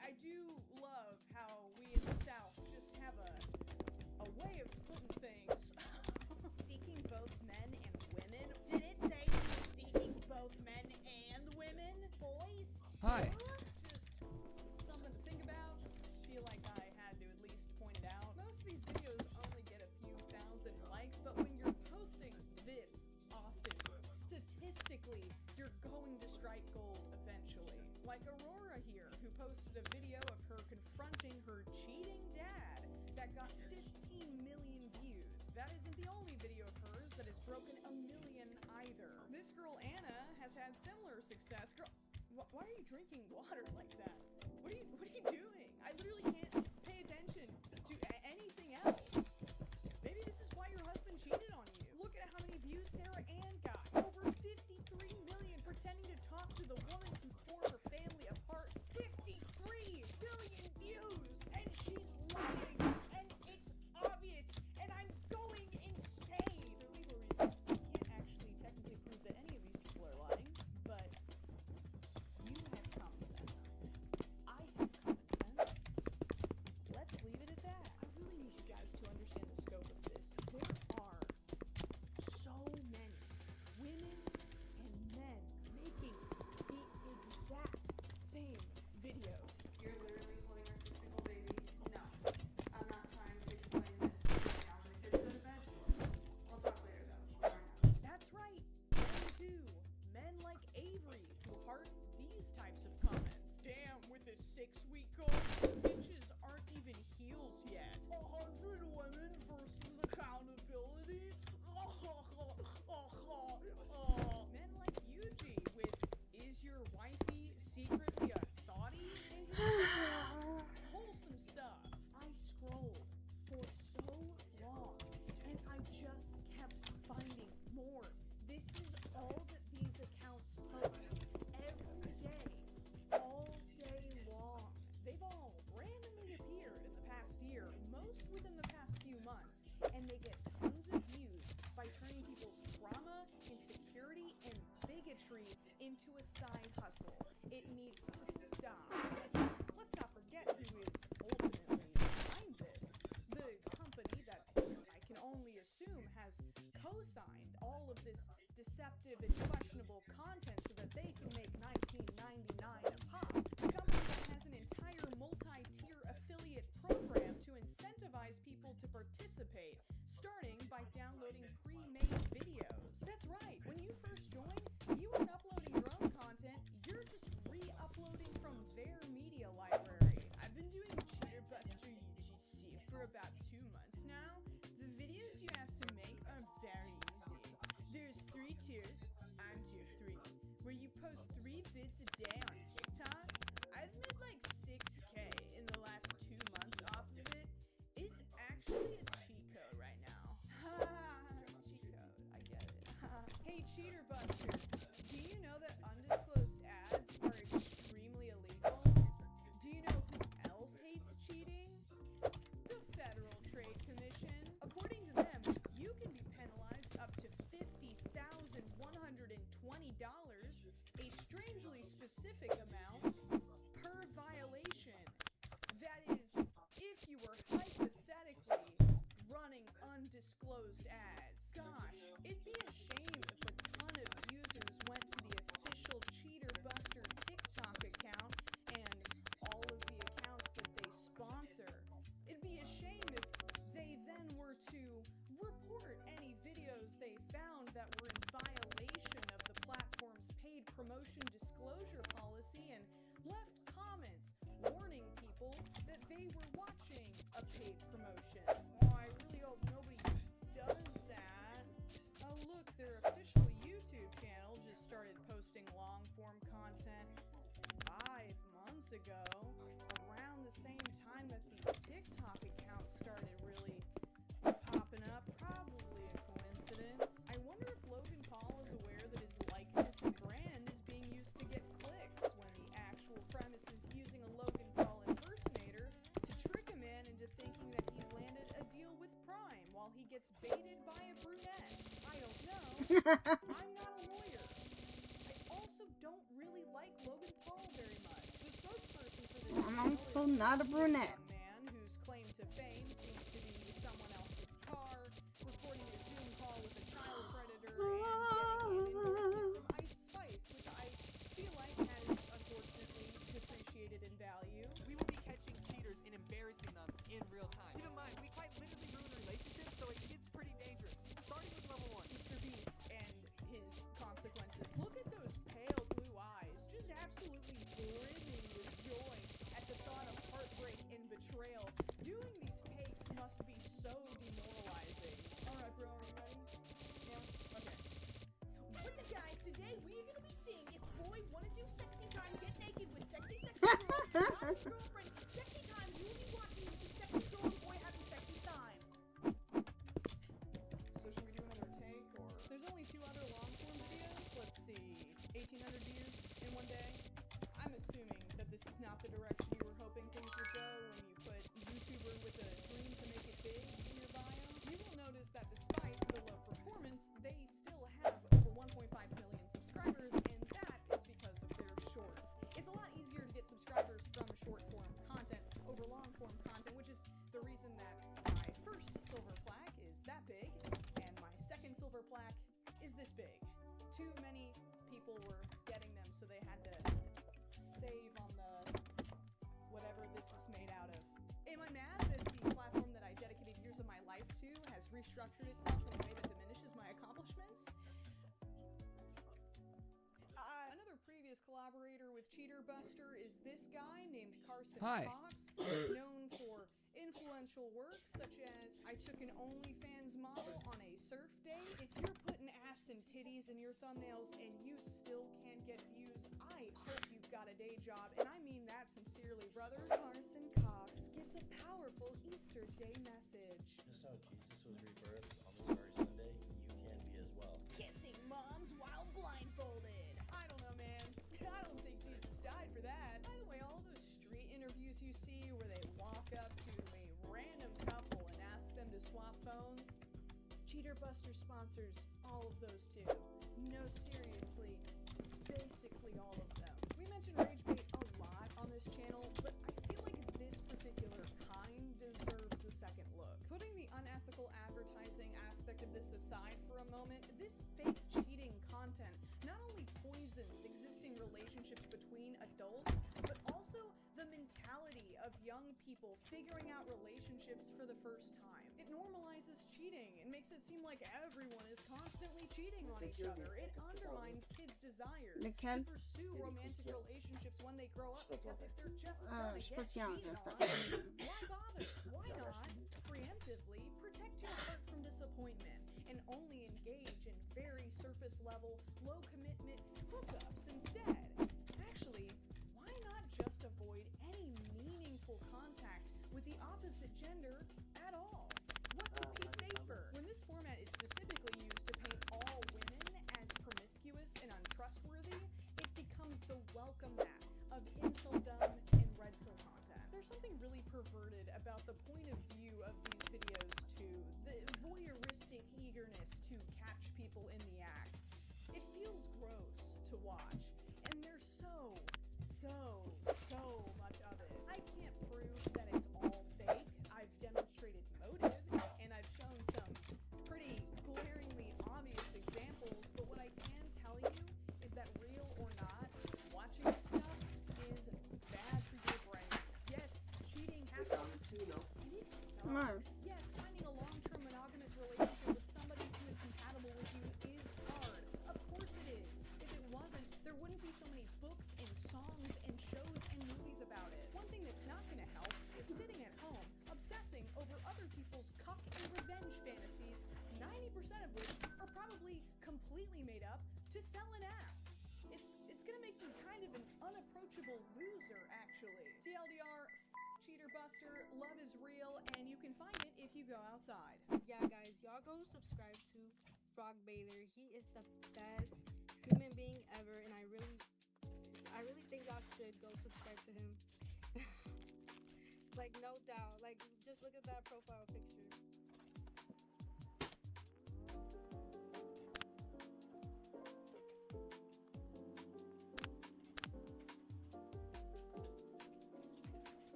I do love how we in the South just have a way of putting things. Seeking both men and women? Did it say he was seeking both men and women? Boys? Hi. Just something to think about. Feel like I had to at least point it out. Most of these videos only get a few thousand likes, but when you're posting this often, statistically, you're going to strike gold eventually. Like Aurora here, who posted a video of her confronting her cheating dad that got 15 million views. That isn't the only video of hers that has broken 1 million either. This girl Anna has had similar success. Girl, why are you drinking water like that? What are you doing? I literally can't pay attention to anything else. Maybe this is why your husband cheated on you. Look at how many views Sarah Ann got. Over 53 million pretending to talk to the woman who tore her family apart. 53 million views! And she's lying! And it's obvious! And I'm going insane! For legal reasons, I can't actually technically prove that any of these people are lying, but you have common sense. I have common sense. Let's leave it at that. I really need you guys to understand the scope of this. There are so many women and men making the exact same videos. You're literally holding our single baby. No, I'm not trying to explain this. Now I'm gonna get to the bed. I'll talk later though. That's right. Men too. Men like Avery who heart these types of comments. Damn, with a 6-week-old, bitches aren't even heels yet. 100 women versus accountability. Men like Yuji with is your wifey secretly a thotty? Wholesome stuff. I scrolled for so long and I just kept finding more. This is all that these accounts post every day, all day long. They've all randomly appeared in the past year, most within the past few months, and they get tons of views by turning people's trauma, insecurity, and bigotry into a side hustle. It needs to stop. Let's not forget who is ultimately behind this. The company that I can only assume has co-signed all of this deceptive and questionable content so that they can make $19.99 a pop. The company that has an entire vids a day on TikTok. I've made like 6K in the last 2 months off of it. It's actually a cheat code right now. Cheat code, I get it. Hey, Cheater Buster, do you know that undisclosed ads are extremely illegal? Do you know who else hates cheating? The Federal Trade Commission. According to them, you can be penalized up to $50,120, a strangely specific amount, per violation. That is, if you were hypothetically running undisclosed ads. Gosh, it'd be a shame if a ton of users went to the official Cheater Buster TikTok account and all of the accounts that they sponsor. It'd be a shame if they then were to report any videos they found that were in violation of the platform's paid promotion disclosure policy and left comments warning people that they were watching a paid promotion. Oh, I really hope nobody does that. Oh look, their official YouTube channel just started posting long-form content 5 months ago, around the same time that these TikTok accounts started really popping up. Probably a coincidence. I wonder if Logan Paul is aware that his likeness and brand is being used to get clicks when the actual premise is using a Logan Paul impersonator to trick a man into thinking that he landed a deal with Prime while he gets baited by a brunette. I don't know. I'm not a lawyer. I also don't really like Logan Paul very much. The spokesperson for this I'm also not a brunette. man whose claim to fame seems to be someone else's car, recording a Zoom call with a child predator, and getting an endorsement from Ice Spice, which I feel like has unfortunately depreciated in value. We will be catching cheaters and embarrassing them in real time. Keep in mind, we quite literally ruin relationships, so it gets pretty dangerous. Starting with level 1. Mr. Beast and his consequences. Look at those pale blue eyes, just absolutely brimming with joy at the thought of heartbreak and betrayal. Doing these takes must be so demoralizing. Alright, bro, are you ready? Yeah? Okay. What's up, guys? Today we're gonna be seeing if boy wanna do sexy time, get naked with sexy girl, not his girlfriend. Sexy time, you will be watching with the sexy girl and boy having sexy time. So should we do another take, or... There's only 2 other long-form videos. Let's see, 1,800 views in one day. I'm assuming that this is not the direction you were hoping things would go when you put YouTuber with a dream to make it big in your bio. You will notice that despite the low performance, they still have over 1.5 million subscribers, and that is because of their shorts. It's a lot easier to get subscribers from short-form content over long-form content, which is the reason that my first silver plaque is that big, and my second silver plaque is this big. Too many people were getting them, so they had to save on the whatever this is made out of. Am I mad that the platform that I dedicated years of my life to has restructured itself in a way that diminishes my accomplishments? Another previous collaborator with Cheater Buster is this guy named Carson Hi. Cox, known for influential work such as I took an OnlyFans model on a surf day. If you're putting ass and titties in your thumbnails and you still can't get views, I hope you've got a day job, and I mean that sincerely, brother. Carson Cox gives a powerful Easter Day message. Just how Jesus was rebirthed on this very Sunday, you can be as well. Kissing moms while blindfolded. I don't know, man. I don't think Jesus died for that. By the way, all those street interviews you see where they walk up to a random couple and ask them to swap phones, Cheater Buster sponsors all of those too. No, seriously, basically all of them. We mention rage bait a lot on this channel, but I feel like this particular kind deserves a second look. Putting the unethical advertising aspect of this aside for a moment, this fake cheating content not only poisons existing relationships between adults, but also the mentality of young people figuring out relationships for the first time. It normalizes cheating and makes it seem like everyone is constantly cheating on each other. It undermines kids' desire to pursue romantic relationships when they grow up, because if they're just gonna get cheated on, why bother? Why not preemptively protect your heart from disappointment and only engage in very surface level, low commitment hookups instead? something really perverted about the point of view of these videos too. The voyeuristic eagerness to catch people in the act. It feels gross to watch, and there's so much of it. I can't prove that it's all fake. I've demonstrated motive, and I've shown some pretty glaringly obvious examples, but what I can tell you is that real or not, watching this stuff is bad for your brain. Yes, cheating happens, and it sucks. Yes, finding a long-term monogamous relationship with somebody who is compatible with you is hard. Of course it is. If it wasn't, there wouldn't be so many books and songs and shows and movies about it. One thing that's not going to help is sitting at home, obsessing over other people's cuck and revenge fantasies, 90% of which are probably completely made up to sell an app. It's gonna make you kind of an unapproachable loser, actually. TLDR, Cheater Buster, love is real, and you can find it if you go outside. Yeah, guys, y'all go subscribe to Frog Bather. He is the best human being ever, and I really think y'all should go subscribe to him. Like, no doubt. Like, just look at that profile picture.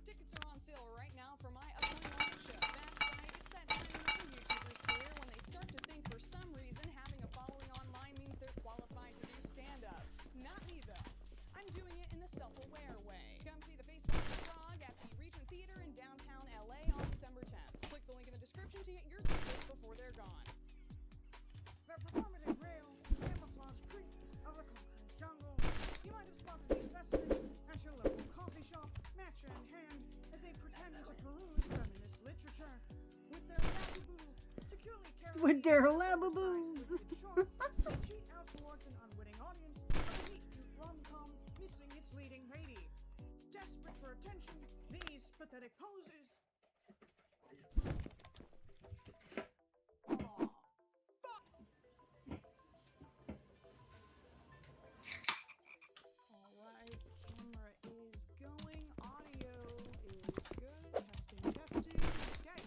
Tickets are on sale right now for my upcoming live show. That's right, it's that time in every YouTuber's career when they start to think for some reason having a following online means they're qualified to do stand-up. Not me, though. I'm doing it in the self-aware way. Come see the Facebook Frog at the Regent Theater in downtown LA on December 10th. Click the link in the description to get your tickets before they're gone. The performative rail camouflage creep of the concrete jungle. You might have spotted these specimens at your local coffee shop, matcha in hand, as they pretend to peruse feminist literature with their lababoo securely carried With their lababoos. they cheat out towards an unwitting audience of a meet-cute rom-com missing its leading lady. Desperate for attention, these pathetic poses. Alright, camera is going, audio is good, testing, okay.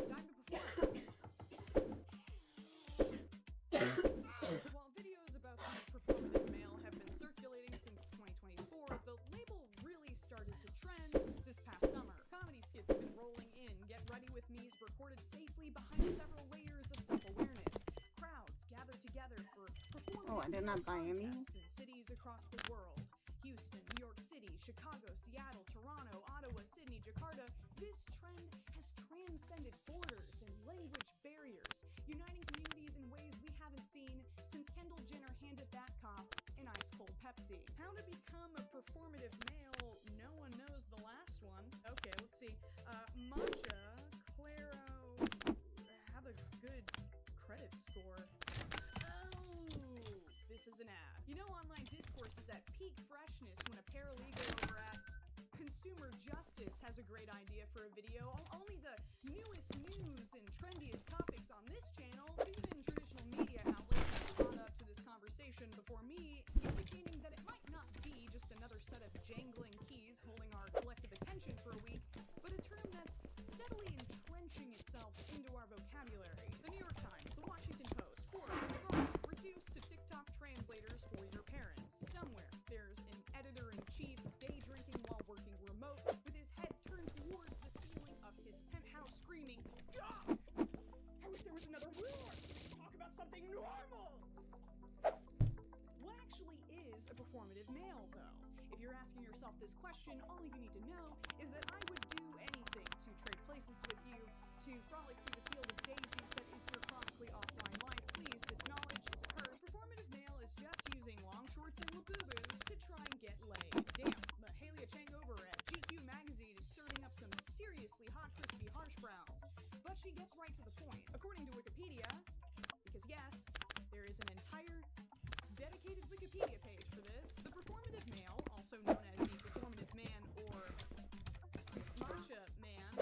Time to perform. While videos about the performative male have been circulating since 2024, the label really started to trend this past summer. Comedy skits have been rolling in. Get Ready With Me's recorded safely behind several layers of self-awareness. Crowds gather together for performance. Oh, I did not buy any. In cities across the world. Houston, New York City, Chicago, Seattle, Toronto, Ottawa, Sydney, Jakarta. This trend has transcended borders and language barriers, uniting communities in ways we haven't seen since Kendall Jenner handed that cop an ice-cold Pepsi. How to become a performative male? No one knows the last one. Okay, let's see. Masha, Claro, have a good credit score. This is an ad. You know, online discourse is at peak freshness when a paralegal over at Consumer Justice has a great idea for a video. Only the newest news and trendiest topics on this channel, even traditional media outlets have caught up to this conversation before me, indicating that it might not be just another set of jangling keys holding our collective attention for a week, but a term that's steadily entrenching itself into our vocabulary. The New York Times, the Washington Post, Forbes, reduced to TikTok translators for your parents. Somewhere, there's an editor-in-chief day drinking while working remote, with his head turned towards the ceiling of his penthouse screaming, "Gah! I wish there was another war! Talk about something normal!" What actually is a performative male, though? If you're asking yourself this question, all you need to know is that I would do anything to trade places with you, to frolic through the field of daisies that is your chronically offline life. Please, this knowledge is a curse. Performative male is just using long shorts and labubu's to try and get laid. Damn, but Halia Chang over at GQ magazine is serving up some seriously hot, crispy harsh browns. But she gets right to the point. According to Wikipedia, because yes, there is an entire dedicated Wikipedia page for this, the performative male, also known as the performative man or matcha man,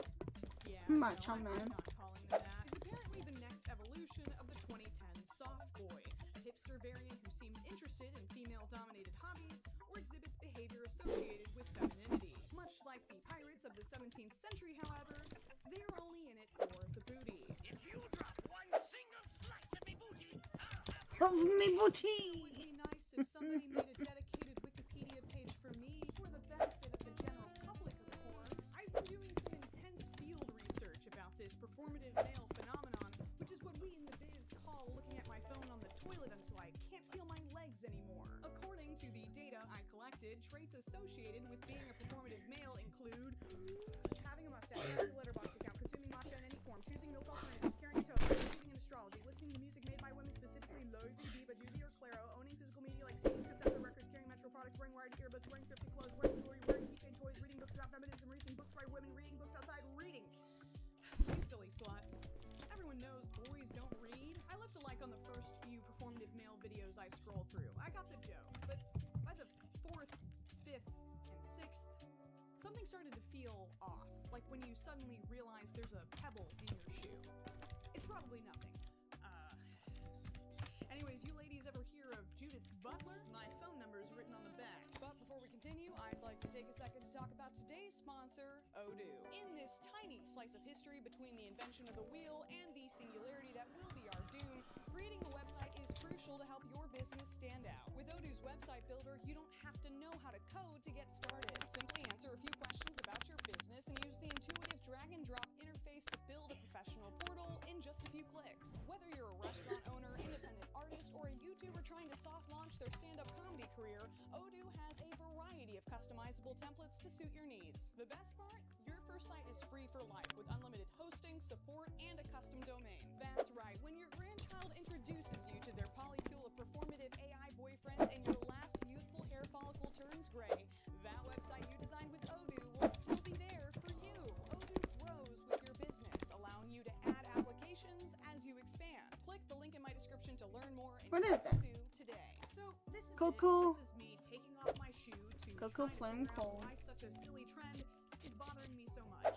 yeah, Matcha no, man. I'm not calling them that. 17th century, however, they're only in it for the booty. If you drop one single slice of me booty, Of me It booty! would be nice if somebody made a dedicated Wikipedia page for me for the benefit of the general public, of course. I've been doing some intense field research about this performative male phenomenon, which is what we in the biz call looking at my phone on the toilet until I can't feel my legs anymore. According to the data I collected, traits associated with being a performative male include having a mustache, having a letterbox account, consuming matcha in any form, choosing milk alternatives, carrying a toaster, believing in astrology, listening to music made by women, specifically Lofi, Diva, Judy, or Claro, owning physical media like CDs, cassettes, or records, carrying Metro products, wearing wired earbuds, wearing thrifty clothes, wearing jewelry, wearing PK toys, reading books about feminism, reading books by women, reading books outside, reading. You silly sluts. Everyone knows boys don't read. I left a like on the first few performative male videos I scrolled through. I got the joke, but by the 4th, 5th, and 6th, something started to feel off. Like when you suddenly realize there's a pebble in your shoe. It's probably nothing. Anyways, you ladies ever hear of Judith Butler? My phone number is written on the back. But before we continue, I'd like to take a second to talk about today's sponsor, Odoo. In this tiny slice of history between the invention of the wheel and the singularity that will be our doom, creating a website is crucial to help your business stand out. With Odoo's website builder, you don't have to know how to code to get started. Simply answer a few questions about your business and use the intuitive drag and drop interface to build a professional portal in just a few clicks. Whether you're a restaurant owner, independent artist, or a YouTuber trying to soft launch their stand-up comedy career, Odoo has a variety of customizable templates to suit your needs. The best part? Your first site is free for life with unlimited hosting, support, and a custom domain. That's right, when your grandchild introduces you to their polycule of performative AI boyfriends and your last youthful hair follicle turns gray, that website you designed with Odoo will still be there for you. Odoo grows with your business, allowing you to add applications as you expand. Click the link in my description to learn more and What is use that? Odoo today. So this is Coco. This is me taking off my shoe to Coco try to Flame figure out Cold. why such a silly trend is bothering me so much.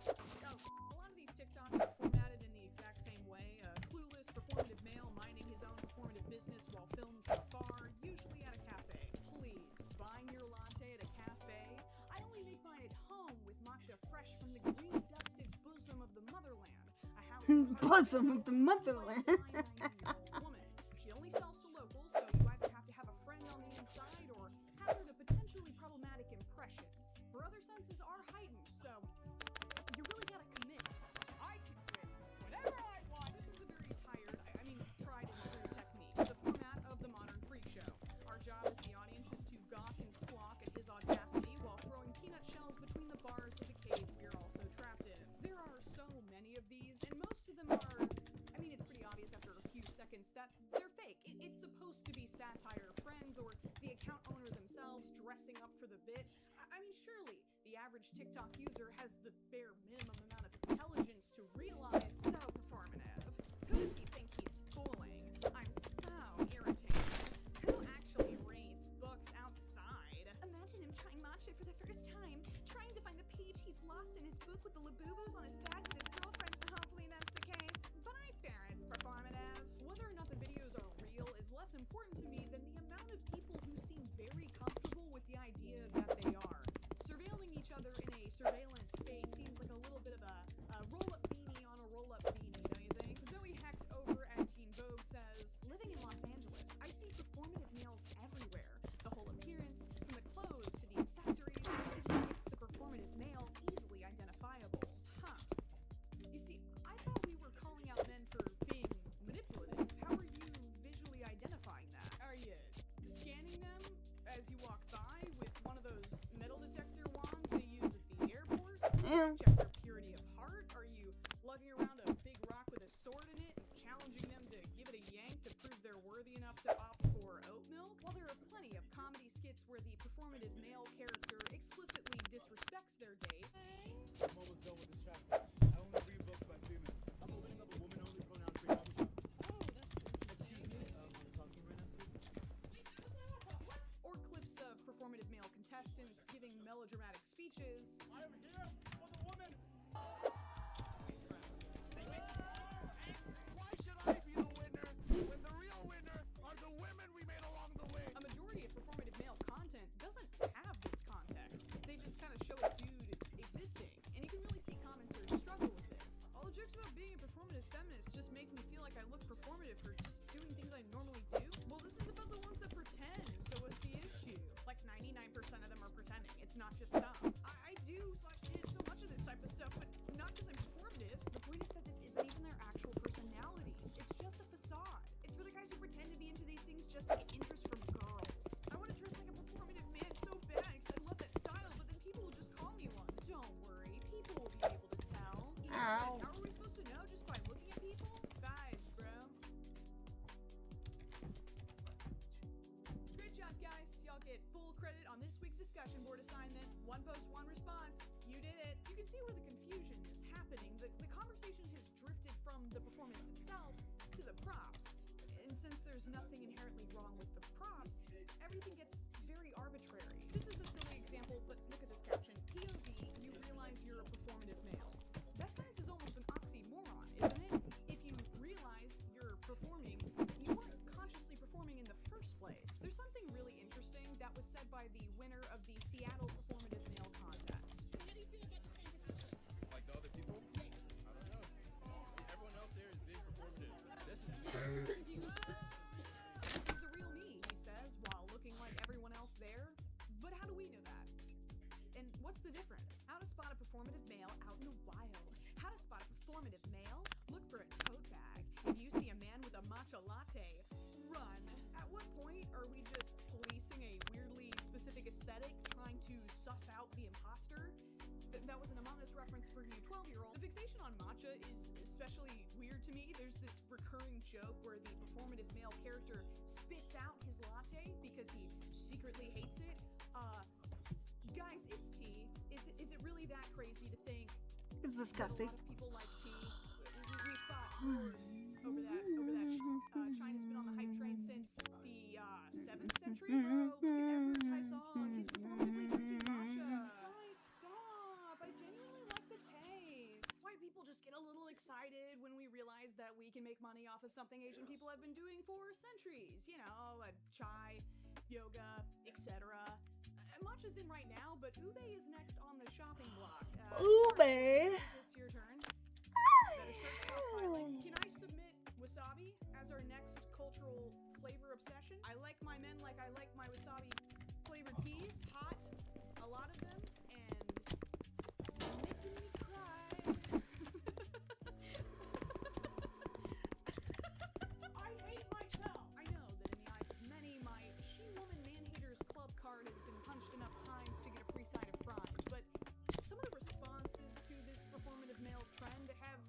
Oh, a lot of these TikToks are formatted in the exact same way. A clueless performative male minding his own performative business while filmed from afar, usually at a cafe. Please, buying your latte at a cafe? I only make mine at home with matcha fresh from the green dusted bosom of the motherland. A house Bosom of the motherland. woman. She only sells to locals, so you either have to have a friend on the inside or hazard a potentially problematic impression. Her other senses are heightened, so you really gotta commit. I can quit whenever I want. This is a very tired, I mean, tried and true technique. The format of the modern freak show. Our job as the audience is to gawk and squawk at his audacity while throwing peanut shells between the bars of the cage we're also trapped in. There are so many of these, and most of them are, I mean, it's pretty obvious after a few seconds that they're fake. It's supposed to be satire friends or the account owner themselves dressing up for the bit. I mean, surely the average TikTok user has the bare minimum amount of intelligence to realize so performative. Who does he think he's fooling? I'm so irritated. Who actually reads books outside? Imagine him trying matcha for the first time, trying to find the page he's lost in his book with the labubus on his back with his girlfriend. Hopefully that's the case. But I fear it's performative. Whether or not the videos are real is less important to me than the amount of people who seem very comfortable with the idea that they are. Surveilling each other in a surveillance state seems like a little bit of a roll-up beanie on a roll-up beanie, don't you think? Zoe Hecht over at Teen Vogue says, living in Los Angeles, I see performative males everywhere. The whole appearance, from the clothes to the accessories, is what makes the performative male easily identifiable. Huh. You see, I thought we were calling out men for being manipulative. How are you visually identifying that? Are you scanning them as you walk by with one of those metal detector wands they use at the airport? Check their purity of heart? Are you lugging around a big rock with a sword in it and challenging them to give it a yank to prove they're worthy enough to opt for oat milk? While there are plenty of comedy skits where the performative male character explicitly disrespects their date, I'm almost done with this chapter. I only read books by females. I'm opening up a woman-only pronoun-free barbershop. Oh, that's excuse me. I'm talking right now, sweet. or clips of performative male contestants giving melodramatic speeches. I am here for the woman. Why should I be the winner when the real winner are the women we made along the way? A majority of performative male content doesn't have I look performative for just doing things I normally do? Well, this is about the ones that pretend, so what's the issue? Like 99% of them are pretending. It's not just some. I do /did so much of this type of stuff, but not because I'm performative. The point is that this isn't even their actual personalities. It's just a facade. It's for the guys who pretend to be into these things just to get interest from girls. I want to dress like a performative man so bad because I love that style, but then people will just call me one. Don't worry, people will be able to tell. Ow. How are we supposed to know just by looking at people? Vibes, bro. Great job, guys. Y'all get full credit on this week's discussion board assignment. One post, one response. You did it. You can see where the confusion is happening. The conversation has drifted from the performance itself to the props. And since there's nothing inherently wrong with the props, everything gets very arbitrary. This is a silly example, but look at this caption. POV, you realize you're a performative male. That sentence is almost an oxymoron, isn't it? If you realize you're performing, you weren't consciously performing in the first place. There's something really interesting that was said by the winner of the Seattle Performative Male Contest. How do you feel about the competition? Like the other people? I don't know. See, everyone else here is being performative. This is me. This is the real me, he says, while looking like everyone else there. But how do we know that? And what's the difference? How to spot a performative male out in the wild. How to spot a performative male? Look for a tote bag. If you see a man with a matcha latte, run. At what point are we just policing a weirdly specific aesthetic, trying to suss out the imposter? That was an Among Us reference for you 12-year-old. The fixation on matcha is especially weird to me. There's this recurring joke where the performative male character spits out his latte because he secretly hates it. Guys, it's tea. Is it really that crazy to think It's disgusting. that a lot of people like tea? We fought wars over that. China's been on the hype train since the 7th century, bro. Look at Emperor Taizong. He's performatively drinking matcha. Guys, stop. I genuinely like the taste. Why people just get a little excited when we realize that we can make money off of something Asian people have been doing for centuries. You know, chai, yoga, etc. Matcha's in right now, but ube is next on the shopping block. Ube? It's your turn. Is that a shirt stockpiling? Can I submit wasabi as our next cultural flavor obsession? I like my men like I like my wasabi flavored peas, hot, a lot of them, and making me cry. I hate myself. I know that in the eyes of many, my she-woman man-haters club card has been punched enough times to get a free side of fries, but some of the responses to this performative male trend have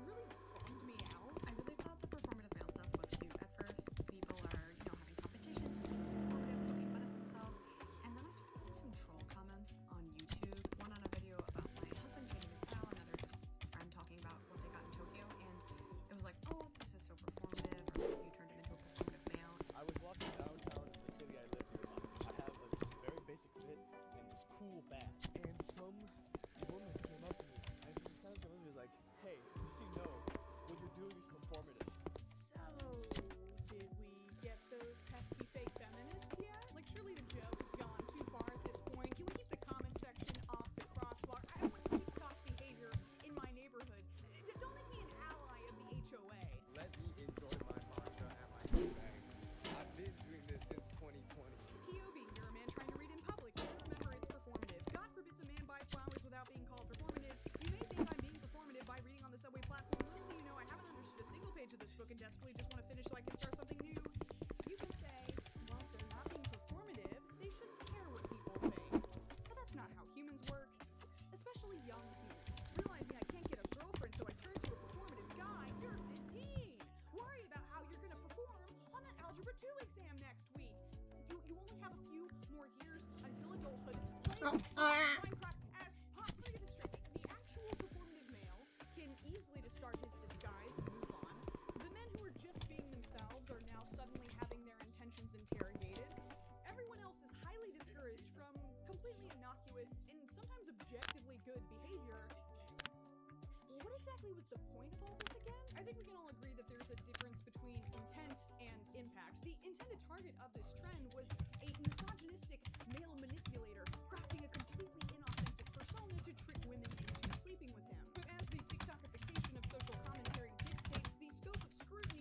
really bummed me out. I really thought the performative male stuff was cute at first. People are, having competitions with performative, poking fun at themselves. And then I started getting some troll comments on YouTube. One on a video about my husband dating his pal, another just a friend talking about what they got in Tokyo. And it was like, oh, this is so performative, or you turned him into a performative male. I was walking downtown in the city I live in. I have a very basic fit and this cool bag. And some woman came up to me and she just kind of came up to me and was like, hey, just so you know, what you're doing is performative. So, did we get those pesky fake feminists yet? Like, surely the joke has gone too far at this point. Can we keep the comment section off the crosswalk? I don't want to TikTok behavior in my neighborhood. Don't make me an ally of the HOA. Let me enjoy my matcha and my tea bag. I've been doing this since 2020. POV, you're a man trying to read in public. But remember, it's performative. God forbids a man buy flowers without being called performative. You may think I'm being performative by reading on the subway platform. Little do you know, I haven't understood a single page of this book and desperately just want to finish so I can start something new. You can say, well, if they're not being performative, they shouldn't care what people think. But that's not how humans work. Especially young humans. Realizing I can't get a girlfriend, so I turn to a performative guy. You're 15. Worry about how you're going to perform on that Algebra 2 exam next week. You only have a few more years until adulthood. Play Minecraft as possibly get this straight. The actual performative male can easily discard his disguise and move on. The men who are just being themselves are now suddenly having their intentions interrogated. Everyone else is highly discouraged from completely innocuous and sometimes objectively good behavior. What exactly was the point of all this again? I think we can all agree that there's a difference between intent and impact. The intended target of this trend was a misogynistic male manipulator crafting a completely inauthentic persona to trick women into sleeping with him. But as the TikTokification of social commentary dictates, the scope of scrutiny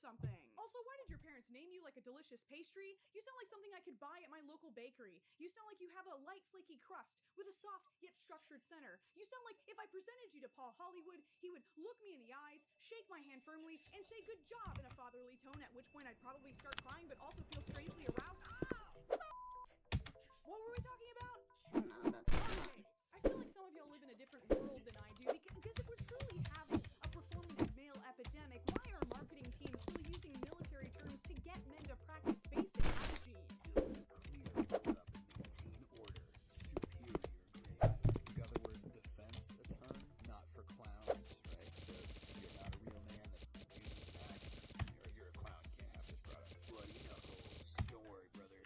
something. Also, why did your parents name you like a delicious pastry? You sound like something I could buy at my local bakery. You sound like you have a light, flaky crust with a soft yet structured center. You sound like if I presented you to Paul Hollywood, he would look me in the eyes, shake my hand firmly, and say good job in a fatherly tone, at which point I'd probably start crying but also feel strangely aroused. What were we talking about? No, that's Holidays. I feel like some of y'all live in a different world than I do, because if we're truly having a performative male epidemic, why are marketing teams still using military terms to get men to practice basic hygiene? Clear, hold up, and maintain order. Superior grade. You got the word defense a ton, not for clowns, right? So you're not a real man that uses an axe. You're a clown. You can't have this product. Bloody knuckles. Don't worry, brother.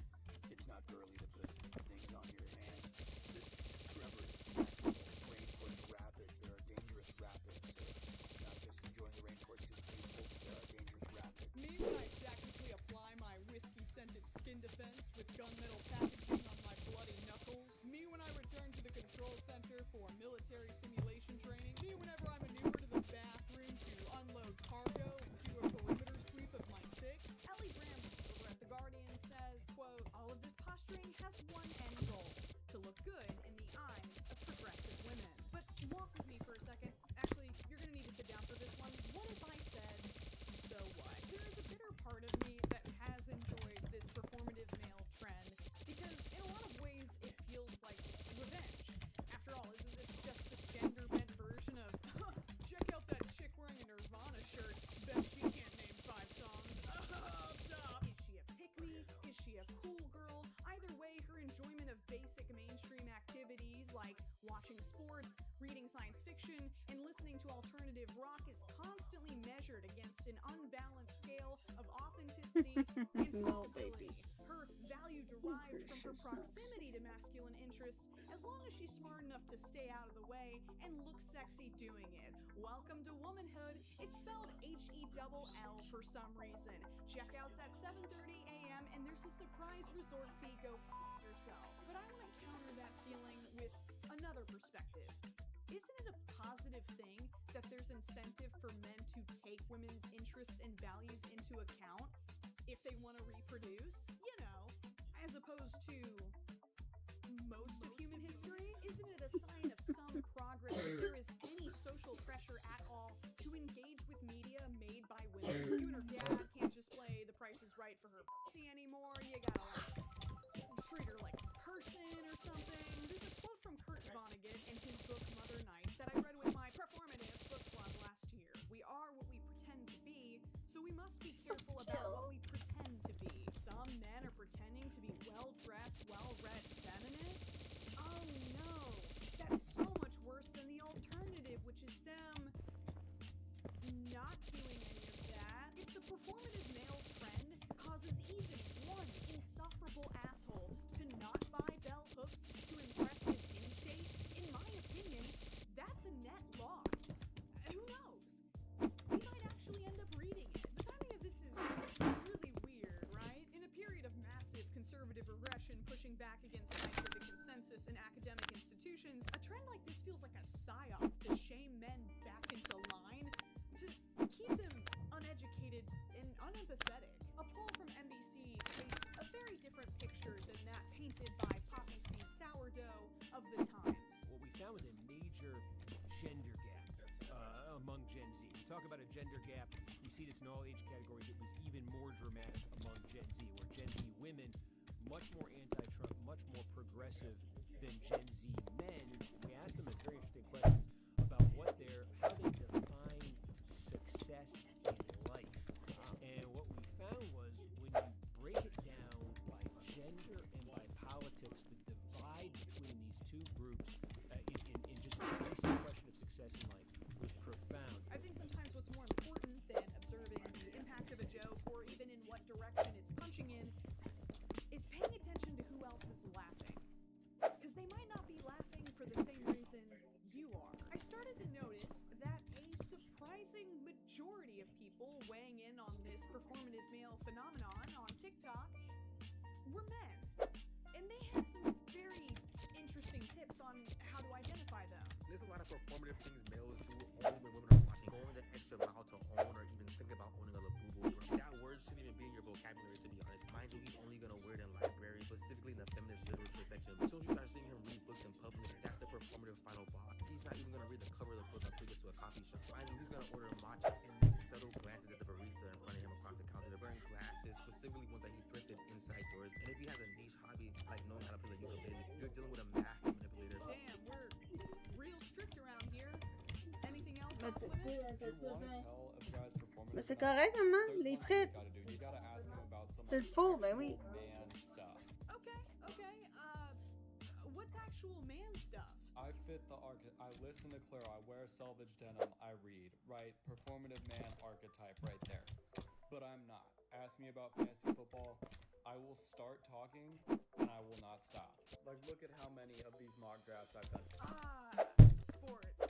It's not girly to put things on your hands. This scrubber is practical. Rainforest rapids. There are dangerous rapids. So not just enjoying the rainforest because it's beautiful. There are dangerous rapids. Me when I tactically apply my whiskey-scented skin defense with gunmetal packaging on my bloody knuckles. Me when I return to the control center for military simulation training. Me whenever I maneuver to the bathroom to unload cargo and do a perimeter sweep of my six. Ellie Graham over at The Guardian says, quote, all of this posturing has one end goal, to look good in the eyes of progressive women. But walk with me for a second. Actually, you're gonna need to sit down for this one. What if I said, so what? There is a bitter part of me that has enjoyed this performative male trend, because in a lot of ways it feels like revenge. After all, isn't this just the gender-bent version of, check out that chick wearing a Nirvana shirt, bet she can't name 5 songs. Stop. Is she a pick-me? Is she a cool girl? Either way, her enjoyment of basic mainstream activities like watching sports, reading science fiction, and listening to alternative rock is constantly measured against an unbalanced scale of authenticity and No, fallibility. baby. Her value derived from her proximity to masculine interests, as long as she's smart enough to stay out of the way and look sexy doing it. Welcome to womanhood. It's spelled H-E-double-L for some reason. Checkouts at 7:30 a.m. and there's a surprise resort fee. Go yourself. But I want to counter that feeling with another perspective. Isn't it a positive thing that there's incentive for men to take women's interests and values into account if they want to reproduce? You know, as opposed to most of human history? Isn't it a sign of some progress if there is any social pressure at all to engage with media made by women? You and her dad can't just play The Price is Right for her pussy anymore. You gotta treat her like a person or something. There's a quote from Kurt Vonnegut in his book Mother Night that I read with my performative book club last year. We are what we pretend to be, so we must be careful about what we pretend to be. Some men are pretending to be well-dressed, well-read feminists. Oh no, that's so much worse than the alternative, which is them not doing any of that. If the performative male trend causes even one insufferable asshole to not buy bell hooks to impress his in-state, in my opinion, that's a net loss. Who knows? We might actually end up reading it. The timing of this is really weird, right? In a period of massive conservative regression pushing back against scientific consensus in academic institutions, a trend like this feels like a psyop to shame men back into line, to keep them uneducated and unempathetic. A poll from NBC paints a very different picture than that painted by poppy seed sourdough of the times. What we found was a major gender gap among Gen Z. We talk about a gender gap, we see this in all age categories. It was even more dramatic among Gen Z, where Gen Z women, much more anti-Trump, much more progressive than Gen Z men. We asked them a very interesting question about how they define success in life. And what we found was when you break it down by gender and by politics, the divide between these two groups in just a basic question of success in life was profound. I think sometimes what's more important than observing the impact of a joke or even in what direction it's punching in is paying attention to who else is laughing. Because they might not be laughing for the same reason you are. I started to notice that a surprising majority of people weighing in on this performative male phenomenon on TikTok were men. And they had some very interesting tips on how to identify them. There's a lot of performative things males do only when women are watching. Going the extra mile to own or even think about owning a boo-boo. mind you, he's only gonna wear it in libraries, specifically in the feminist literature section. As soon as you start seeing him read books in public, that's the performative final boss. He's not even gonna read the cover of the book until he gets to a coffee shop. Finally, he's gonna order matcha and make subtle glances at the barista in front of him across the counter. They're wearing glasses, specifically ones that he thrifted inside doors. And if he has a niche hobby like knowing how to play the ukulele, you're dealing with a master manipulator. Damn, we're real strict around here. Anything else Mais off t'es limits? t'es supposé. Mais c'est correct, maman, les frites. C'est le four, ben oui. Okay, okay. What's actual man stuff? I fit the I listen to Claire. I wear selvage denim. I read. Right? Performative man archetype right there. But I'm not. Ask me about fantasy football. I will start talking and I will not stop. Like, look at how many of these mock drafts I've done. Sports.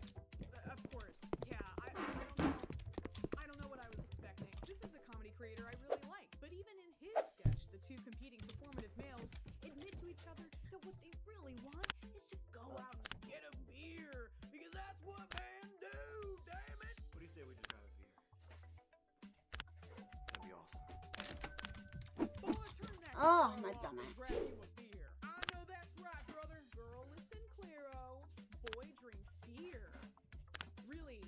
Of course. Yeah, I don't know what I was expecting. This is a comedy creator I really like. But even in his sketch, the two competing performative males admit to each other that what they really want is to go out and get a beer. Because that's what men do, damn it! What do you say we just grab a beer? That'd be awesome. Boy, turn that Oh, girl my off dumbass. and grab you a beer. I know that's right, brother. Girl, listen, Claro. Boy, drink beer. Really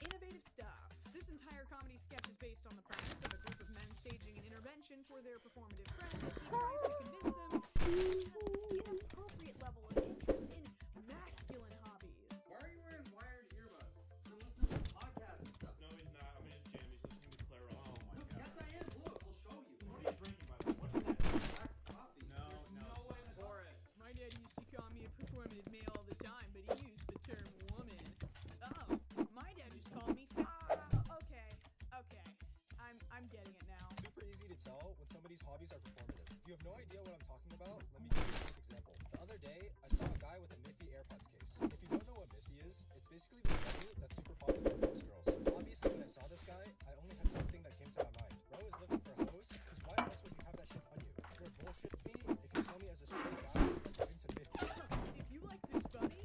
innovative stuff. This entire comedy sketch is based on the premise of a group of men staging an intervention for their performative friend as he tries to convince them that he has an appropriate level of interest in masculine hobbies. Why are you wearing wired earbuds? I'm listening to podcasts and stuff. No, he's not. I'm in his gym. He's listening to Claire. Oh my Look, god. yes, I am. Look, I'll show you. What are you drinking, by the way? What's that? Black coffee. No, There's no. no way to pour it. My dad used to call me a performative male all the time, but he used the term woman. Oh, my dad just called me okay. I'm getting it now. Super easy to tell when somebody's hobbies are performative. If you have no idea what I'm talking about, let me give you a quick example. The other day, I saw a guy with a Miffy AirPods case. If you don't know what Miffy is, it's basically the venue that's super popular with most girls. Obviously, when I saw this guy, I only had one thing that came to my mind. Bro is looking for a host, because why else would you have that shit on you? You're bullshitting me if you tell me as a straight guy that you're into Miffy. If you like this bunny,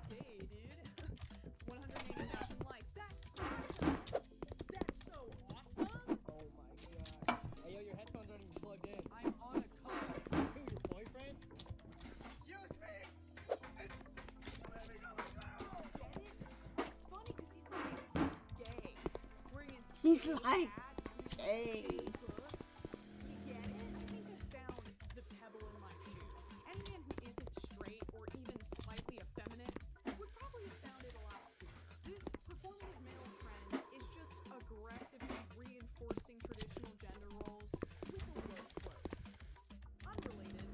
hey, dude. 180,000 likes. That's awesome. That's so awesome. Oh my god. Hey yo, your headphones aren't even plugged in. I'm on a call. Who, your boyfriend? Excuse me! Get it? It's funny because he's like gay. Wearing his He's gay like hat, gay. book. You get it? I think I found the pebble in my shoe. Any man who isn't straight or even slightly effeminate would probably have found it a lot sooner. This performative male trend is just aggressively reinforcing traditional gender roles with a low quote. Unrelated,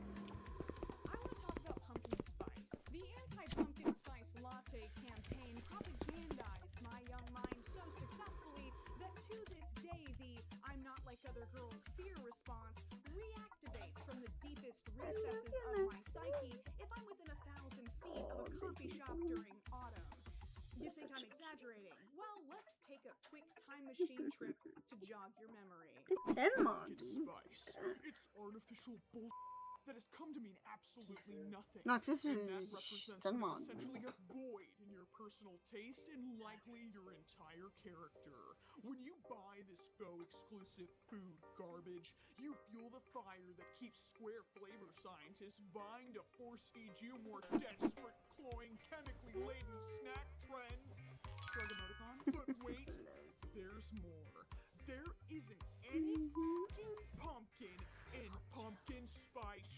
I want to talk about pumpkin spice. The anti-pumpkin spice latte campaign propagandized my young mind so successfully that to this day the I'm not like other girls fear response reactivates from the deepest recesses of my psyche if I'm within 1,000 feet of a coffee shop during autumn. You think I'm exaggerating? Well, let's take a quick time machine trip to jog your memory. Tellement, It's dude. spice. It's artificial bullshit that has come to mean absolutely nothing. Non, ça, c'est And that represents tellement. what is essentially a void in your personal taste and likely your entire character. When you buy this faux exclusive food garbage, you fuel the fire that keeps square flavor scientists vying to force feed you more desperate, cloying, chemically laden snack trends. Shrug emoticon. But wait, there's more. There isn't any pumpkin in pumpkin spice.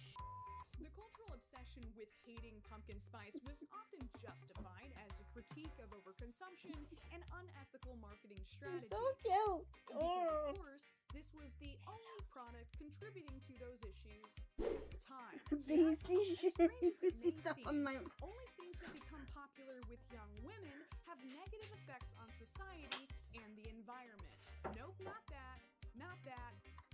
The cultural obsession with hating pumpkin spice was often justified as a critique of overconsumption and unethical marketing strategies. So cute. Because, of course, this was the only product contributing to those issues at the time. Do you see shit? You see stuff on my. Only things that become popular with young women have negative effects on society and the environment. Nope, not that,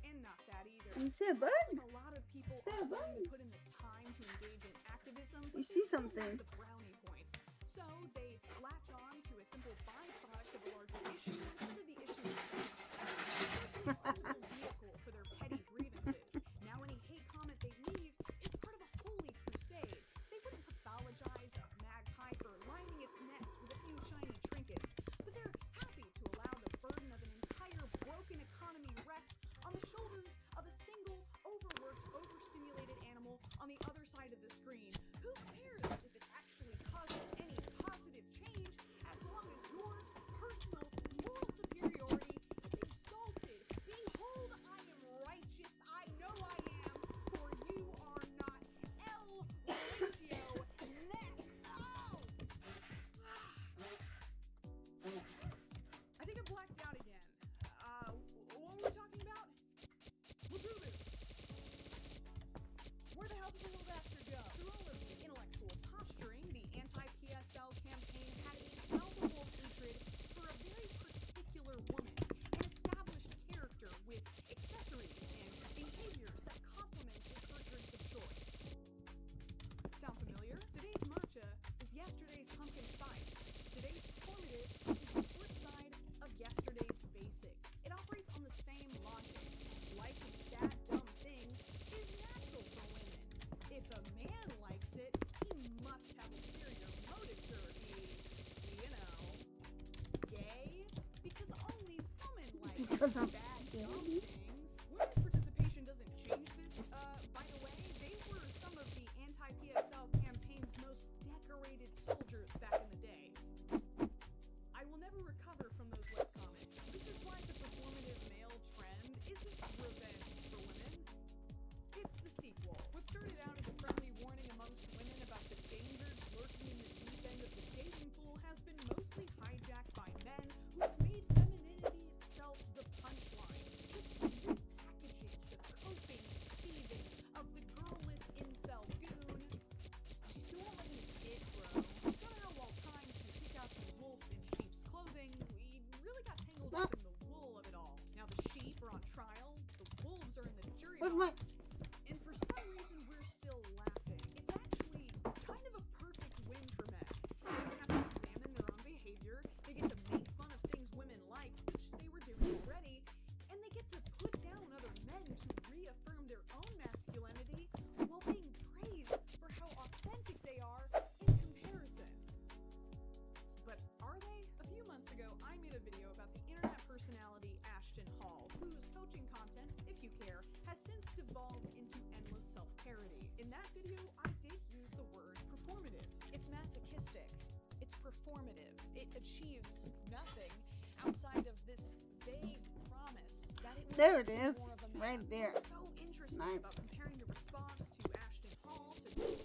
and not that either. You see a bug? Like a lot of people are willing to put in the time to engage in activism, but You see they still something. want the brownie points. So they latch on to a simple byproduct of a larger issue after the issue is done. It's a vehicle for their petty grievances. Now any hate comment they leave is part of a holy crusade. They wouldn't pathologize a magpie for lining its nest with a few shiny trinkets, but they're happy to allow the burden of an entire broken economy rest on the shoulders Because of bad baby. dumb things. Women's participation doesn't change this. By the way, they were some of the anti-PSL campaign's most decorated soldiers back in the day. I will never recover from those web comments. This is why the performative male trend isn't revenge for women. It's the sequel. What started out as a friendly warning amongst women about the dangers lurking in the deep end of the dating pool has been mostly hijacked by men who have made femininity itself the punchline. Just repackaging the coping, seething of the girlless incel goon. She still won't let me kid, bro. Somehow, while trying to pick out the wolf in sheep's clothing, we really got tangled up in the wool of it all. Now the sheep are on trial, the wolves are in the jury box, and for some reason we're still laughing. It's actually kind of a perfect win for men. They don't have to examine their own behavior, they get to make fun of things women like, which they were doing already, and they get to put down other men to reaffirm their own masculinity while being praised for how authentic they are in comparison. But are they? A few months ago, I made a video about the internet personality Ashton Hall, whose coaching content, if you care, has since devolved into endless self-parody. In that video, I did use the word performative. It's masochistic. It's performative. It achieves nothing outside of this vague promise that it will There it make you is, more of a man. right there. What's so interesting Nice. about comparing your response to Ashton Hall to this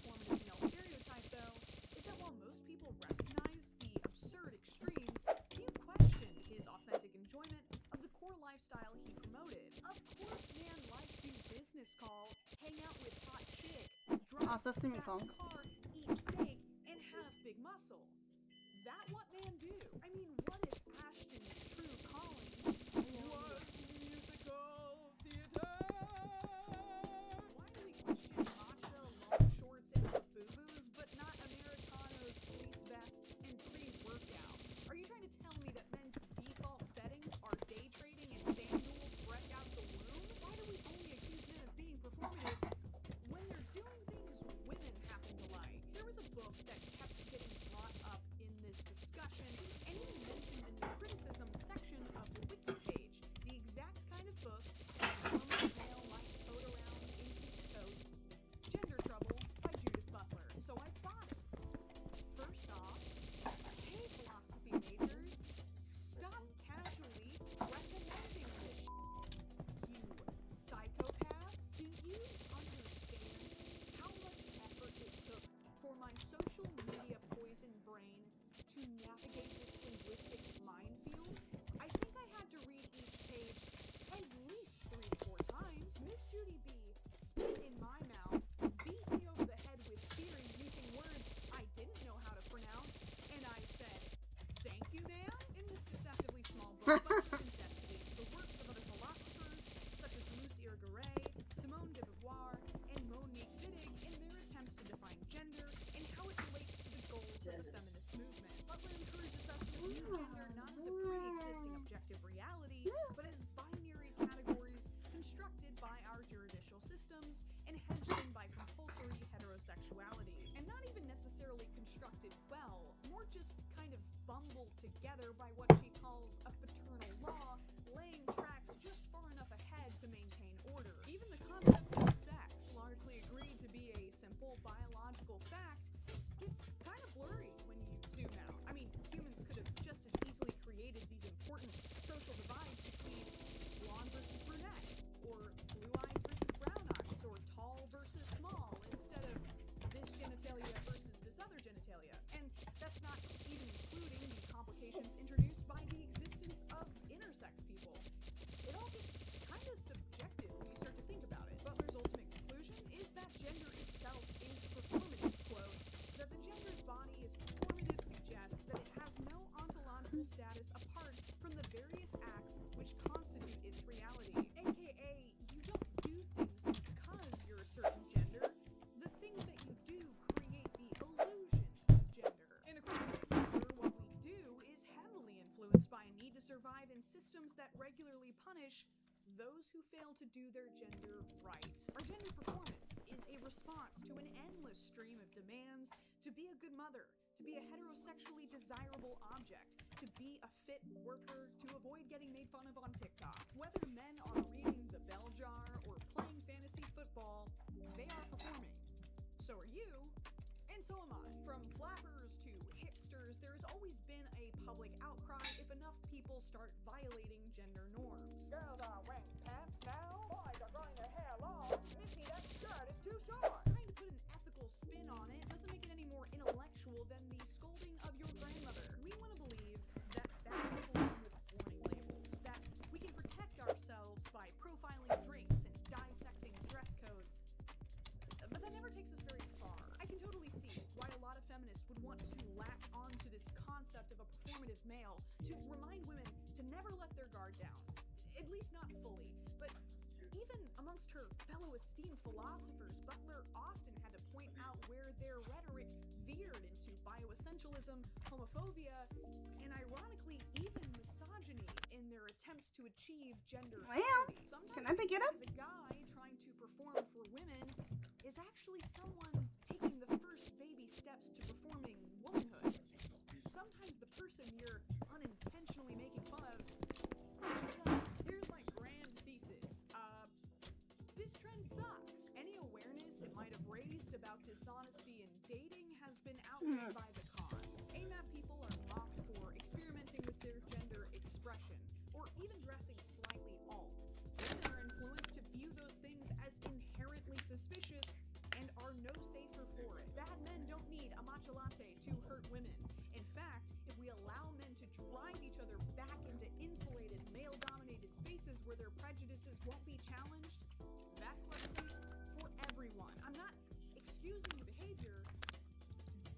performative male stereotype, though, is that while most people recognized the absurd extremes, few questioned his authentic enjoyment of the core lifestyle he promoted. Of course, man likes to business call, hang out with hot chick, drive Also, fast semicolon. car, eat steak, and have big muscle. That what man do? I mean, what if Ashton's true calling was musical theater? Why do we question matcha, long shorts, and boo-boos, but not Americanos, fleece vests, and pre-workout? Are you trying to tell me that men's default settings are day trading and sandals fresh out the womb? Why do we only accuse men of being performative when they're doing things women happen to like? There was a book that kept getting brought up in this discussion and even mentioned in the criticism section of the wiki page. The exact kind of book that a normal male might tote around in his coat. Gender Trouble by Judith Butler. So I bought it. First off, hey philosophy majors, stop casually recommending this shit. You psychopaths, do you understand how much effort it took for my social media poison brain to navigate this linguistic minefield? I think I had to read each page at least 3 to 4 times. Miss Judy B spit in my mouth, beat me over the head with theory using words I didn't know how to pronounce, and I said, "Thank you, ma'am." In this deceptively small book, Butler investigates the works of other philosophers such as Luce Irigaray, Simone de Beauvoir, and Monique Wittig in their attempts to define gender and how it relates to the goals of the feminist movement. Butler encourages us to view gender not as a pre-existing objective reality, but as binary categories constructed by our juridical systems and hedged in by compulsory heterosexuality. And not even necessarily constructed well, more just kind of bumbled together by what she calls a paternal law, laying tracks just far enough ahead to maintain order. Even the concept of sex, largely agreed to be a simple biological fact, gets kind of blurry when you zoom out. I mean, humans could have just as easily created these important social divides between blonde versus brunette, or blue eyes versus brown eyes, or tall versus small, instead of this genitalia versus this other genitalia. And that's not even including the complications introduced by the existence of intersex people. It all gets kind of subjective when you start to think about it. Butler's ultimate conclusion is that gender itself is performative. Quote, that the gendered body is performative suggests that it has no ontological status apart from the various acts which constitute its reality. AKA, you don't do things because you're a certain gender. The things that you do create the illusion of gender. And according to Butler, what we do is heavily influenced by a need to survive in systems that regularly punish those who fail to do their gender right. Our gender performance is a response to an endless stream of demands to be a good mother, to be a heterosexually desirable object, to be a fit worker, to avoid getting made fun of on TikTok. Whether men are reading the bell jar or playing fantasy football, they are performing. So are you, and so am I. From flappers to hipsters, there's always been a public outcry if enough people start violating gender norms. Girls are wearing pants now. Boys are growing their hair long. Missy, that skirt is too short. Trying to put an ethical spin on it doesn't make it any more intellectual than the scolding of your grandmother. We want to believe that bad people come with warning labels, that we can protect ourselves by profiling drinks and dissecting dress codes. But that never takes us very far. I can totally see why a lot of feminists would want to latch onto this concept of a performative male to remind women to never let their guard down. At least not fully. But even amongst her fellow esteemed philosophers, Butler often had to point out where their rhetoric veered into bioessentialism, homophobia, and ironically, even misogyny in their attempts to achieve gender equality. Sometimes can I pick it up? as a guy trying to perform for women is actually someone taking the first baby steps to performing womanhood. Sometimes the person you're unintentionally making fun of, here's my grand thesis. This trend sucks. Any awareness it might have raised about dishonesty in dating has been outweighed by the cons. AMAB people are mocked for experimenting with their gender expression, or even dressing slightly alt. Women are influenced to view those things as inherently suspicious and are no safer for it. Bad men don't need a matcha latte to hurt women. In fact, if we allow men to drive each other back into insulated, male-dominated spaces where their prejudices won't be challenged, that's less safe for everyone. I'm not excusing the behavior,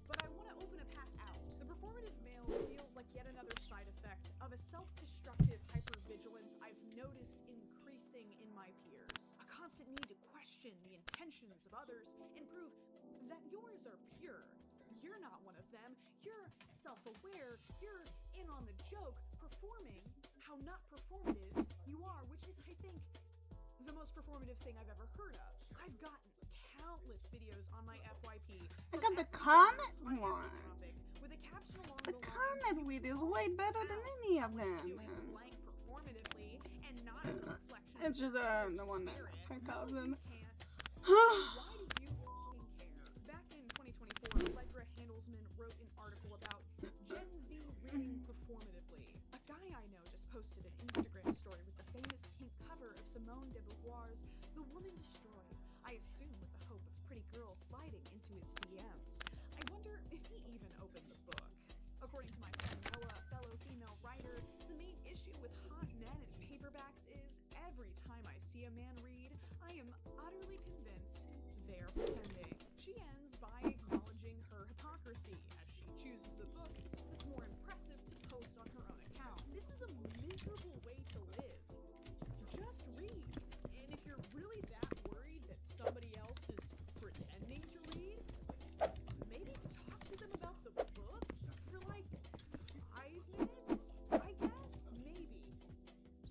but I want to open a path out. The performative male feels like yet another side effect of a self-destructive hypervigilance I've noticed increasing in my peers. A constant need to question the intentions of others and prove that yours are pure. You're not one of them. You're self-aware. You're in on the joke, performing how not performative you are, which is, I think, the most performative thing I've ever heard of. I've gotten countless videos on my FYP. I got the comment one. With a caption along The the comment with is way better than any of them. blank performatively and not as a reflection. It's just the one that I cousin. Why do you fucking care? Back in 2024, Allegra Handelsman wrote an article about Gen Z reading performatively. A guy I know just posted an Instagram story with the famous pink cover of Simone de Beauvoir's The Woman Destroyed, I assume with the hope of pretty girls sliding into his DMs. I wonder if he even opened the book. According to my friend Noah, fellow female writer, the main issue with hot men and paperbacks is every time I see a man read, I am utterly convinced they're pretending. She ends by acknowledging her hypocrisy as she chooses a book that's more impressive to post on her own account. This is a miserable way to live. Just read. And if you're really that worried that somebody else is pretending to read, maybe talk to them about the book for like 5 minutes, I guess? Maybe.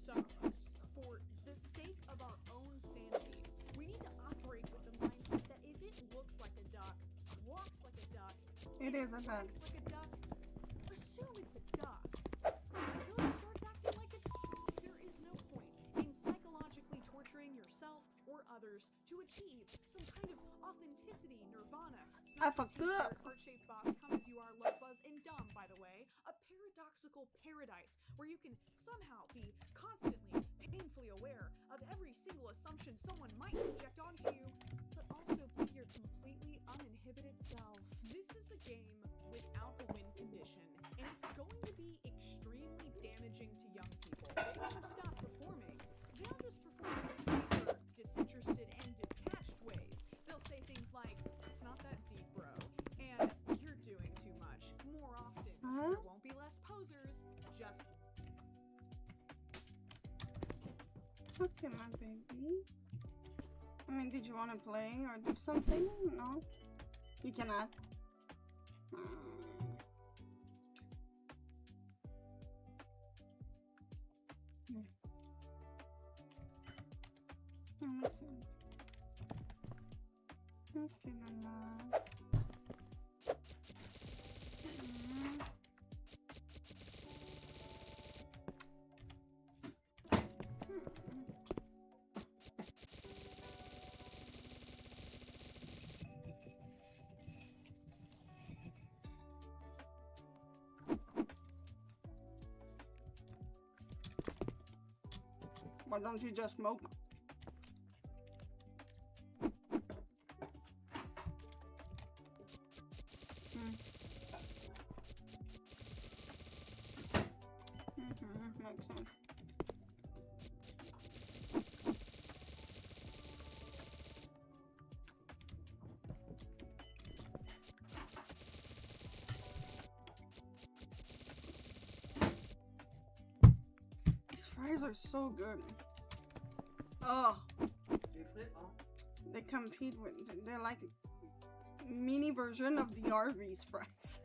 Sometimes, for the sake of our own sanity, we need to operate with the mindset that if it looks like a duck, walks like a duck, It is a duck. acts like a duck, assume it's a duck. Until it starts acting like a duck, there is no point in psychologically torturing yourself or others to achieve some kind of authenticity nirvana. I fucked up. Heart-shaped box, come as you are, love buzz, and dumb, by the way. A paradoxical paradise where you can somehow be constantly, painfully aware of every single assumption someone might project onto you, but also be your completely uninhibited self. This is a game without a win condition, and it's going to be extremely damaging to young people. They won't stop performing. They'll just perform in safer, disinterested, and detached ways. They'll say things like, "It's not that deep, bro," and "You're doing too much." More often, there won't be less posers, just Okay, my baby. I mean, did you want to play or do something? No? You cannot. Let's see. Okay, my love. Why don't you just smoke? Makes sense. These fries are so good. Oh, they compete with. They're like mini version of the Arby's fries.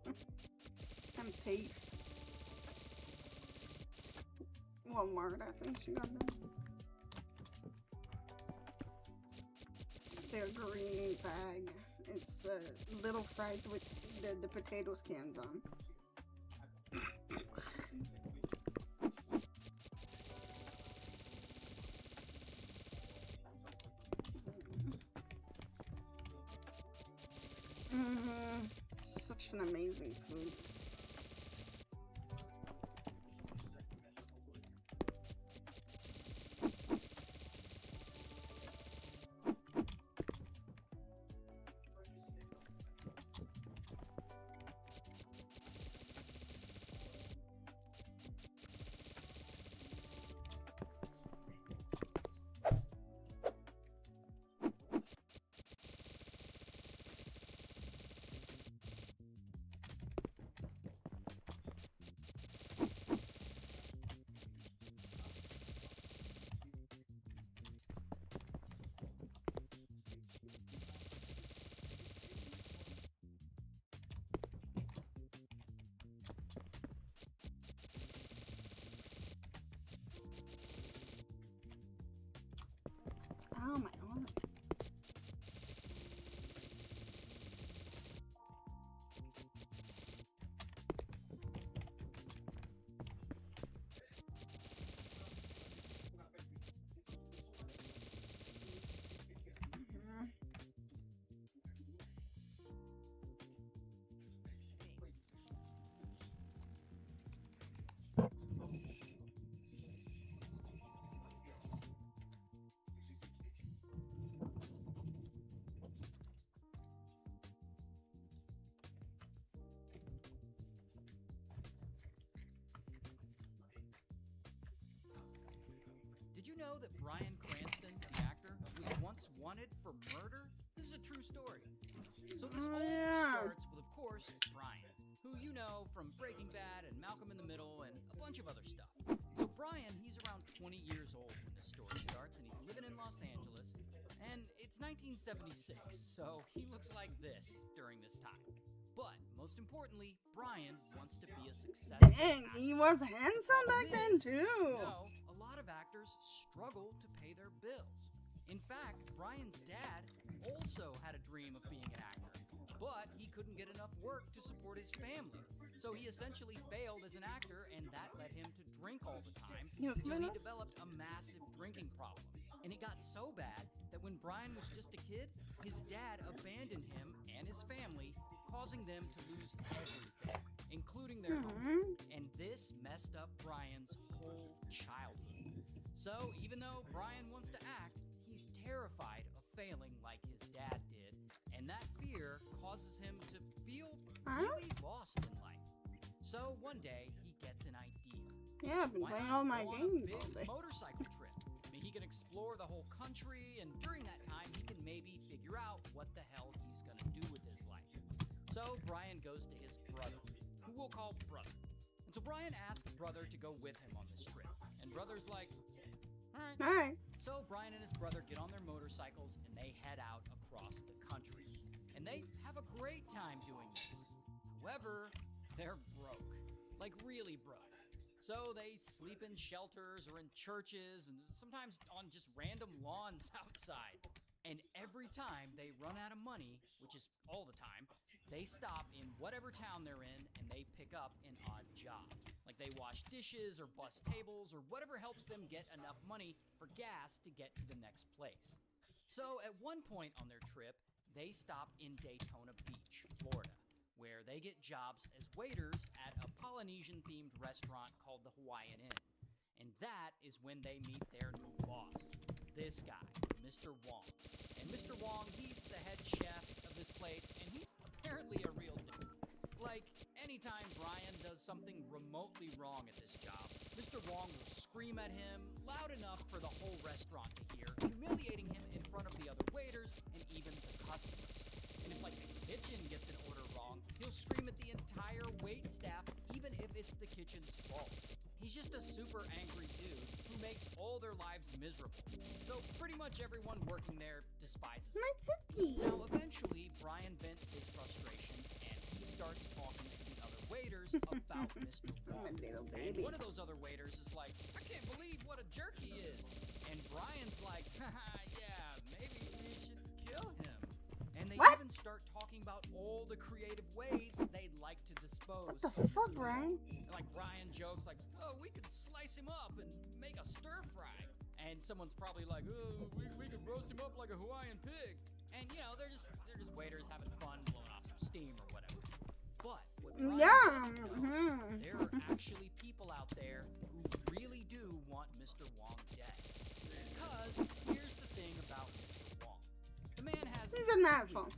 And taste. Walmart, I think she got them. Their green bag. It's little fries with the potato skins on. Such an amazing food. Oh my god. Did you know that Bryan Cranston, the actor, was once wanted for murder? This is a true story. So this all starts with, of course, Bryan, who you know from Breaking Bad and Malcolm in the Middle and a bunch of other stuff. So Bryan, he's around 20 years old when this story starts, and he's living in Los Angeles. And it's 1976, so he looks like this during this time. But most importantly, Bryan wants to be a successful Dang, he was handsome back then too. No, a lot of actors struggle to pay their bills. In fact, Bryan's dad also had a dream of being an actor, but he couldn't get enough work to support his family. So he essentially failed as an actor, and that led him to drink all the time until he developed a massive drinking problem. And it got so bad that when Bryan was just a kid, his dad abandoned him and his family, causing them to lose everything, including their home. And this messed up Bryan's whole childhood. So even though Bryan wants to act, he's terrified of failing like his dad did. And that fear causes him to feel really lost in life. So one day, he gets an idea. Yeah, I've been playing all my games all day. Motorcycle trip. I mean, he can explore the whole country, and during that time, he can maybe figure out what the hell he's gonna do with his life. So Bryan goes to his brother, who we'll call Brother. And so Bryan asks Brother to go with him on this trip. And Brother's like, all right. So Bryan and his brother get on their motorcycles, and they head out across the country. And they have a great time doing this. However, they're broke. Like really broke. So they sleep in shelters or in churches and sometimes on just random lawns outside. And every time they run out of money, which is all the time, they stop in whatever town they're in and they pick up an odd job. Like they wash dishes or bus tables or whatever helps them get enough money for gas to get to the next place. So at one point on their trip, they stop in Daytona Beach, Florida, where they get jobs as waiters at a Polynesian-themed restaurant called the Hawaiian Inn. And that is when they meet their new boss, this guy, Mr. Wong. And Mr. Wong, he's the head chef of this place, and he's apparently a real dude. Like, anytime Brian does something remotely wrong at this job, Mr. Wong will scream at him loud enough for the whole restaurant to hear, humiliating him in front of the other waiters and even the customers. And if, like, the kitchen gets an order wrong, he'll scream at the entire wait staff, even if it's the kitchen's fault. He's just a super angry dude who makes all their lives miserable. So pretty much everyone working there despises him. My Tookie! Now, eventually, Brian vents his frustration and he starts talking to the other waiters about Mr. Wong. And one of those other waiters is like, I can't believe what a jerk he is. And Brian's like, haha, yeah, maybe we should kill him. And they even start talking about all the creative ways they'd like to dispose What the fuck, Brian? Like Brian jokes like, oh, we could slice him up and make a stir fry. And someone's probably like, oh, we could roast him up like a Hawaiian pig. And you know, they're just waiters having fun, blowing off some steam or whatever. But what Brian doesn't know, there are actually people out there who really do want Mr. Wong dead. Because here's the thing about Mr. Wong. The man has He's an asshole.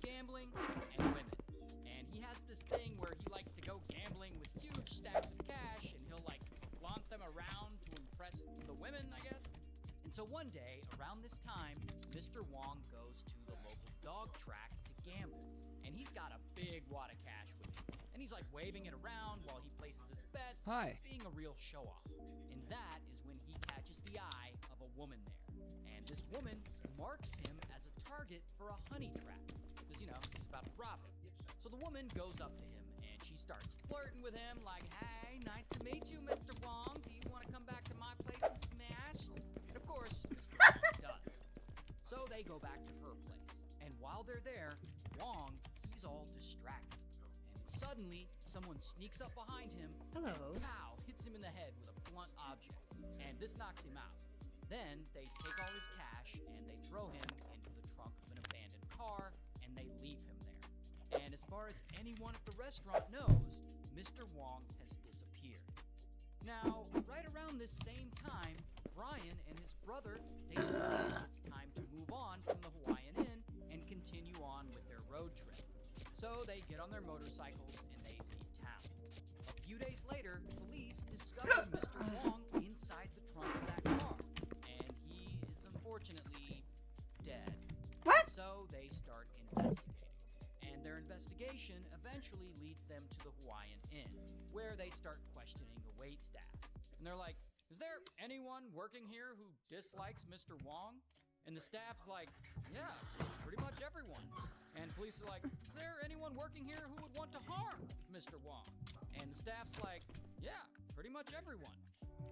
Gambling and women. And he has this thing where he likes to go gambling with huge stacks of cash and he'll like flaunt them around to impress the women, I guess. And so one day, around this time, Mr. Wong goes to the local dog track to gamble. And he's got a big wad of cash with him. And he's like waving it around while he places his bets, being a real show-off. And that is when he catches the eye of a woman there. And this woman marks him as a target for a honey trap. Because, you know, she's about to rob him. So the woman goes up to him and she starts flirting with him like, hey, nice to meet you, Mr. Wong. Do you want to come back to my place and smash? And of course, Mr. Wong does. So they go back to her place. And while they're there, Wong, he's all distracted. And suddenly, someone sneaks up behind him and pow, hits him in the head with a blunt object. And this knocks him out. Then they take all his cash and they throw him into the trunk of an abandoned car and they leave him there. And as far as anyone at the restaurant knows, Mr. Wong has disappeared. Now, right around this same time, Brian and his brother, they decide it's time to move on from the Hawaiian Inn and continue on with their road trip. So they get on their motorcycles and they leave town. A few days later, police discover Mr. Wong inside the trunk of that car. And he is unfortunately dead. What? So they start investigating. And their investigation eventually leads them to the Hawaiian Inn, where they start questioning the wait staff. And they're like, is there anyone working here who dislikes Mr. Wong? And the staff's like, yeah, pretty much everyone. And police are like, is there anyone working here who would want to harm Mr. Wong? And the staff's like, yeah, pretty much everyone.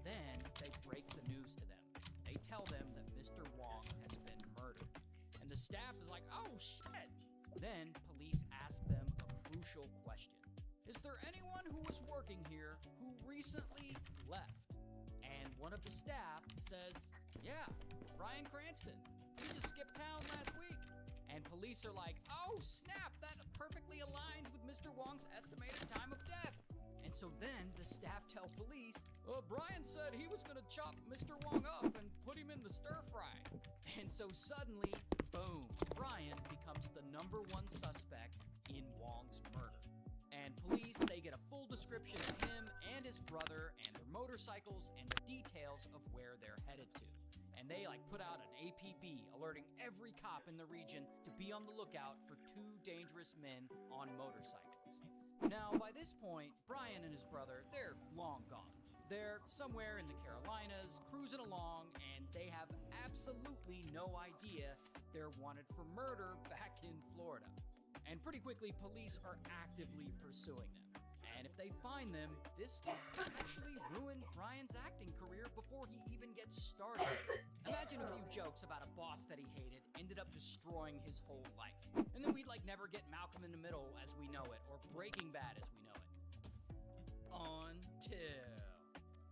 Then they break the news to them. They tell them that Mr. Wong has been murdered. And the staff is like, oh shit. Then police ask them a crucial question. Is there anyone who was working here who recently left? And one of the staff says, yeah, Brian Cranston. He just skipped town last week. And police are like, oh snap, that perfectly aligns with Mr. Wong's estimated time of death. And so then the staff tell police, Brian said he was gonna chop Mr. Wong up and put him in the stir fry. And so suddenly, boom, Brian becomes the #1 suspect in Wong's murder. And police, they get a full description of him and his brother and their motorcycles and the details of where they're headed to. And they put out an APB alerting every cop in the region to be on the lookout for 2 dangerous men on motorcycles. Now, by this point, Brian and his brother, they're long gone. They're somewhere in the Carolinas, cruising along, and they have absolutely no idea they're wanted for murder back in Florida. And pretty quickly, police are actively pursuing them. And if they find them, this could actually ruin Brian's acting career before he even gets started. Imagine a few jokes about a boss that he hated ended up destroying his whole life. And then we'd never get Malcolm in the Middle as we know it, or Breaking Bad as we know it.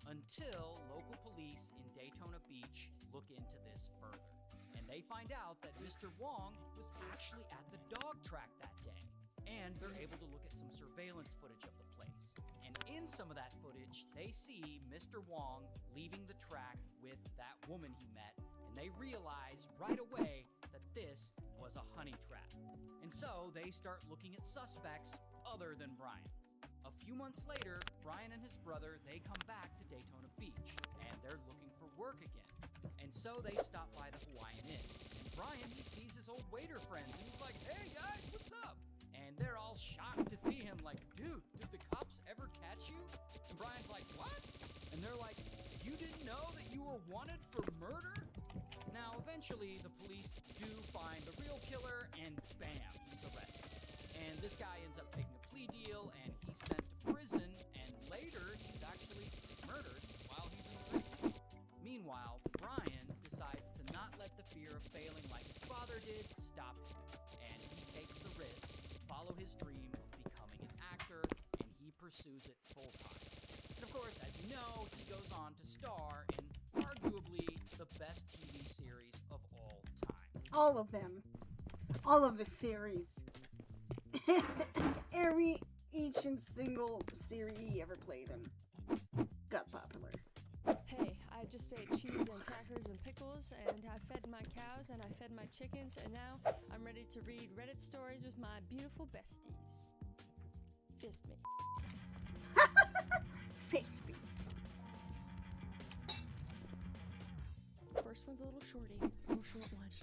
Until local police in Daytona Beach look into this further. And they find out that Mr. Wong was actually at the dog track that day. And they're able to look at some surveillance footage of the place. And in some of that footage, they see Mr. Wong leaving the track with that woman he met. And they realize right away that this was a honey trap. And so they start looking at suspects other than Brian. A few months later, Brian and his brother, they come back to Daytona Beach, and they're looking for work again. And so they stop by the Hawaiian Inn. And Brian, he sees his old waiter friends, and he's like, "Hey guys, what's up?" And they're all shocked to see him, like, "Dude, did the cops ever catch you?" And Brian's like, "What?" And they're like, "You didn't know that you were wanted for murder?" Now, eventually, the police do find the real killer, and bam, he's arrested. And this guy ends up taking a plea deal, and he's sent to prison, and later, he's actually murdered while he's in prison. Meanwhile, Brian decides to not let the fear of failing like his father did stop him, and he takes the risk to follow his dream of becoming an actor, and he pursues it full time. And of course, as you know, he goes on to star in arguably the best TV series of all time. All of them. All of the series. Each and single series he ever played in got popular. Hey, I just ate cheese and crackers and pickles, and I fed my cows and I fed my chickens, and now I'm ready to read Reddit stories with my beautiful besties. Fist me. Fist me. First one's a little short one.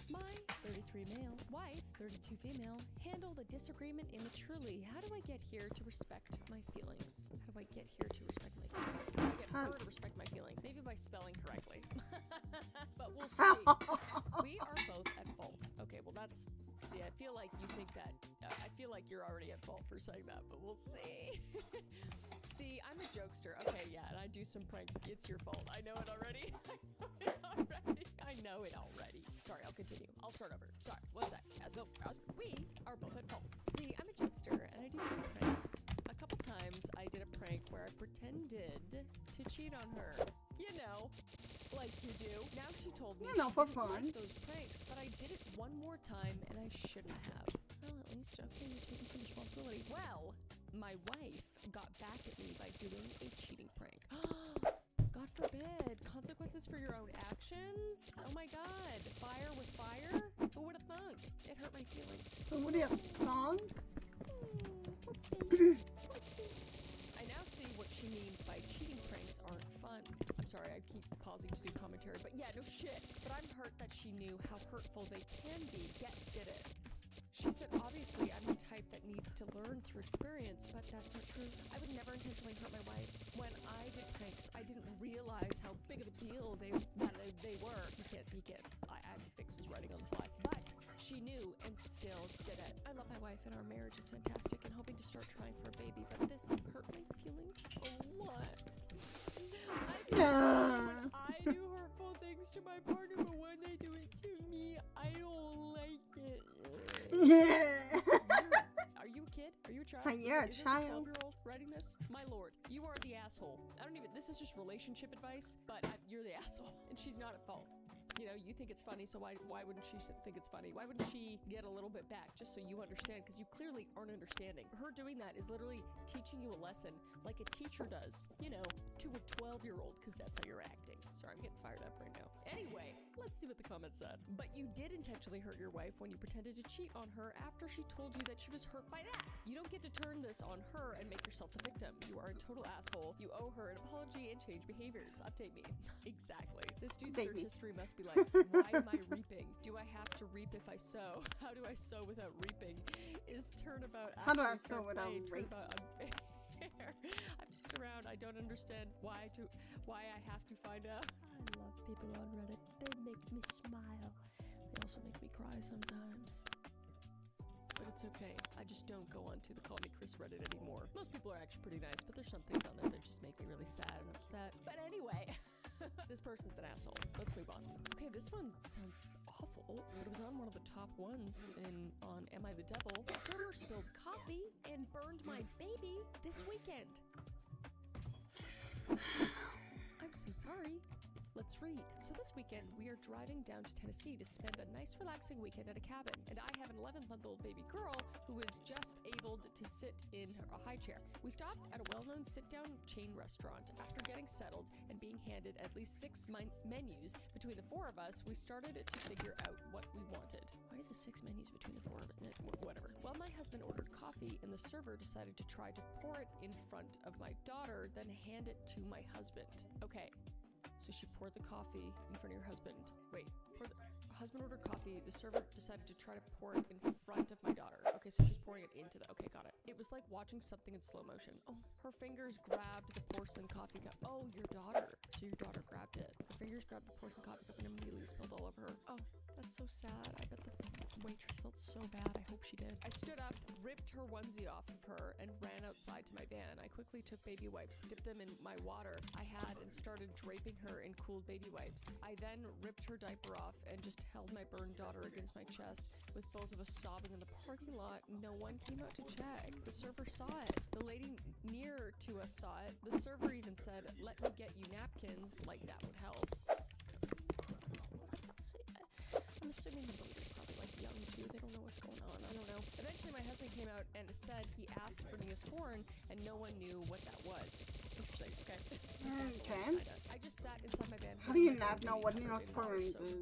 My 33 male, wife 32 female, handle the disagreement immaturely. How do I get here to respect my feelings? How do I get here to respect my feelings? How do I get her to respect my feelings? Maybe by spelling correctly. But we'll see. We are both at fault. Okay, well that's... See, I feel like you think that... I feel like you're already at fault for saying that, but we'll see. See, I'm a jokester. Okay, yeah, and I do some pranks. It's your fault. I know it already. I know it already. Sorry, I'll continue. I'll start over. Sorry, what's that? We are both at fault. See, I'm a jokester, and I do some pranks. A couple times, I did a prank where I pretended to cheat on her. You know, like you do. Now she told me for she didn't fun. like those pranks, but I did it one more time, and I shouldn't have. Well, at least, okay, you're taking some responsibility. Well, my wife got back at me by doing a cheating prank. God forbid. Consequences for your own actions? Oh my god. Fire with fire? Who would have thunk? It hurt my feelings. Who would have thunk? I now see what she means by cheating pranks aren't fun. I'm sorry, I keep pausing to do commentary, but yeah, no shit. But I'm hurt that she knew how hurtful they can be, yet did it. She said, obviously, I'm the type that needs to learn through experience, but that's not true. I would never intentionally hurt my wife. When I did pranks, I didn't realize how big of a deal they were. You can't, I have fixes writing on the fly. But she knew and still did it. I love my wife and our marriage is fantastic and hoping to start trying for a baby, but this hurt my feelings a lot. I do hurtful things to my partner, but when they do it to me, I don't like it. Are you a kid? Are you a child? Yeah, is child. This a 12-year-old writing this? My lord, you are the asshole. This is just relationship advice, but you're the asshole, and she's not at fault. You know, you think it's funny, so why wouldn't she think it's funny? Why wouldn't she get a little bit back just so you understand? Because you clearly aren't understanding. Her doing that is literally teaching you a lesson like a teacher does, you know, to a 12-year-old, because that's how you're acting. Sorry, I'm getting fired up right now. Anyway, let's see what the comments said. But you did intentionally hurt your wife when you pretended to cheat on her after she told you that she was hurt by that. You don't get to turn this on her and make yourself the victim. You are a total asshole. You owe her an apology and change behaviors. Update me. Exactly. This dude's search history must be like, why am I reaping? Do I have to reap if I sow? How do I sow without reaping? Is turnabout How do I actually sow without fair play? reap? Turnabout unfair? I'm just around. I don't understand why I have to find out. I love people on Reddit. They make me smile. They also make me cry sometimes. But it's okay. I just don't go on to the Call Me Chris Reddit anymore. Most people people are actually pretty nice, but there's some things on there that just make me really sad and upset. But anyway, this person's an asshole. Let's move on. Okay, this one sounds awful. It was on one of the top ones on Am I the Devil? The server spilled coffee and burned my baby this weekend. I'm so sorry. Let's read. So this weekend, we are driving down to Tennessee to spend a nice relaxing weekend at a cabin. And I have an 11-month-old baby girl who is just able to sit in a high chair. We stopped at a well-known sit-down chain restaurant. After getting settled and being handed at least 6 menus between the 4 of us, we started to figure out what we wanted. Why is it 6 menus between the 4 of it? Whatever. Well, my husband ordered coffee and the server decided to try to pour it in front of my daughter, then hand it to my husband. Okay. So she poured the coffee in front of your husband. Wait, husband ordered coffee. The server decided to try to pour it in front of my daughter. Okay, so she's pouring it into the... Okay, got it. It was like watching something in slow motion. Oh, her fingers grabbed the porcelain coffee cup. Oh, your daughter. So your daughter grabbed it. Her fingers grabbed the porcelain coffee cup and immediately spilled all over her. Oh, that's so sad. I bet the waitress felt so bad. I hope she did. I stood up, ripped her onesie off of her, and ran outside to my van. I quickly took baby wipes, dipped them in my water I had, and started draping her in cool baby wipes. I then ripped her diaper off and just held my burned daughter against my chest with both of us sobbing in the parking lot. No one came out to check. The server saw it. The lady near to us saw it. The server even said, "Let me get you napkins," like that would help. I'm assuming the lady's probably like young too. They don't know what's going on. I don't know. Eventually my husband came out and said he asked for Neosporin and no one knew what that was. Interesting. Okay. Okay. I just sat inside my van. How do you not know what Neosporin is?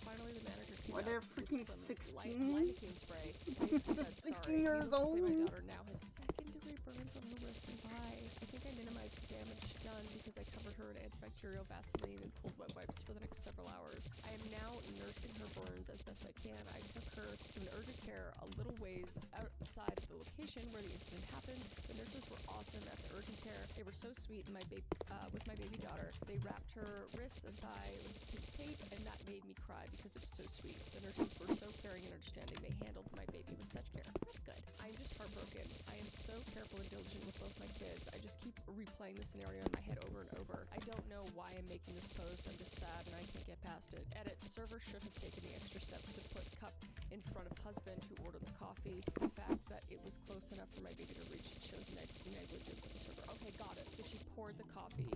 Finally the manager came What, out they're freaking with some 16? lidocaine spray. I said, 16 years Needless to old? say, my daughter now has second-degree burns on her wrist and thigh. I think I minimized the damage done because I covered her in antibacterial Vaseline and cold wet wipes for the next several hours. I am now nursing her burns as best I can. I took her to an urgent care a little ways outside of the location where the incident happened. The nurses were awesome at the urgent care. They were so sweet with my baby daughter. They wrapped her wrists and thigh with pink tape, and that made me cry because it was so sweet. The nurses were so caring and understanding. They handled my baby with such care. That's good. I'm just heartbroken. I am so careful and diligent with both my kids. I just keep replaying the scenario in my head over and over. I don't know why I'm making this post. I'm just sad and I can't get past it. Edit, server should have taken the extra steps to put cup in front of husband who ordered the coffee. The fact that it was close enough for my baby to reach shows negligence of the server. Okay, got it. So she poured the coffee,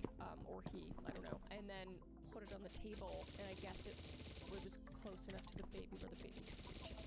or he, I don't know, and then put it on the table, and I guess it was close enough to the baby where the baby could reach it.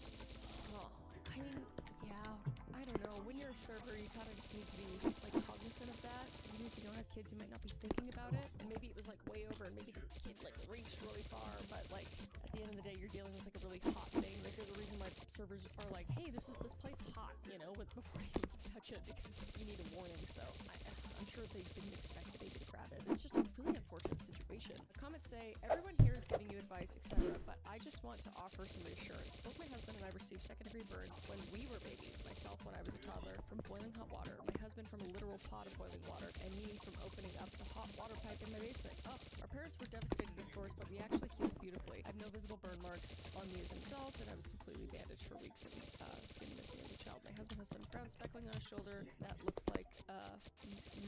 Huh. I mean, yeah, I don't know. When you're a server, you kind of just need to be like cognizant of that. Even if you don't have kids, you might not be thinking about it. And maybe it was like way over, and maybe the kid like reached really far. But like at the end of the day, you're dealing with like a really hot thing. Like there's a reason why servers are like, hey, this plate's hot, you know, before you touch it because you need a warning. So I'm sure they didn't expect the baby to grab it. It's just a really unfortunate situation. The comments say, everyone here is giving you advice, etc., but I just want to offer some reassurance. Both my husband and I received second-degree burns when we were babies. Myself when I was a toddler from boiling hot water, my husband from a literal pot of boiling water, and me from opening up the hot water pipe in my basement. Oh, our parents were devastated, of course, but we actually healed beautifully. I have no visible burn marks on me as an adult, and I was completely bandaged for weeks and skin missing as a child. My husband has some brown speckling on his shoulder that looks like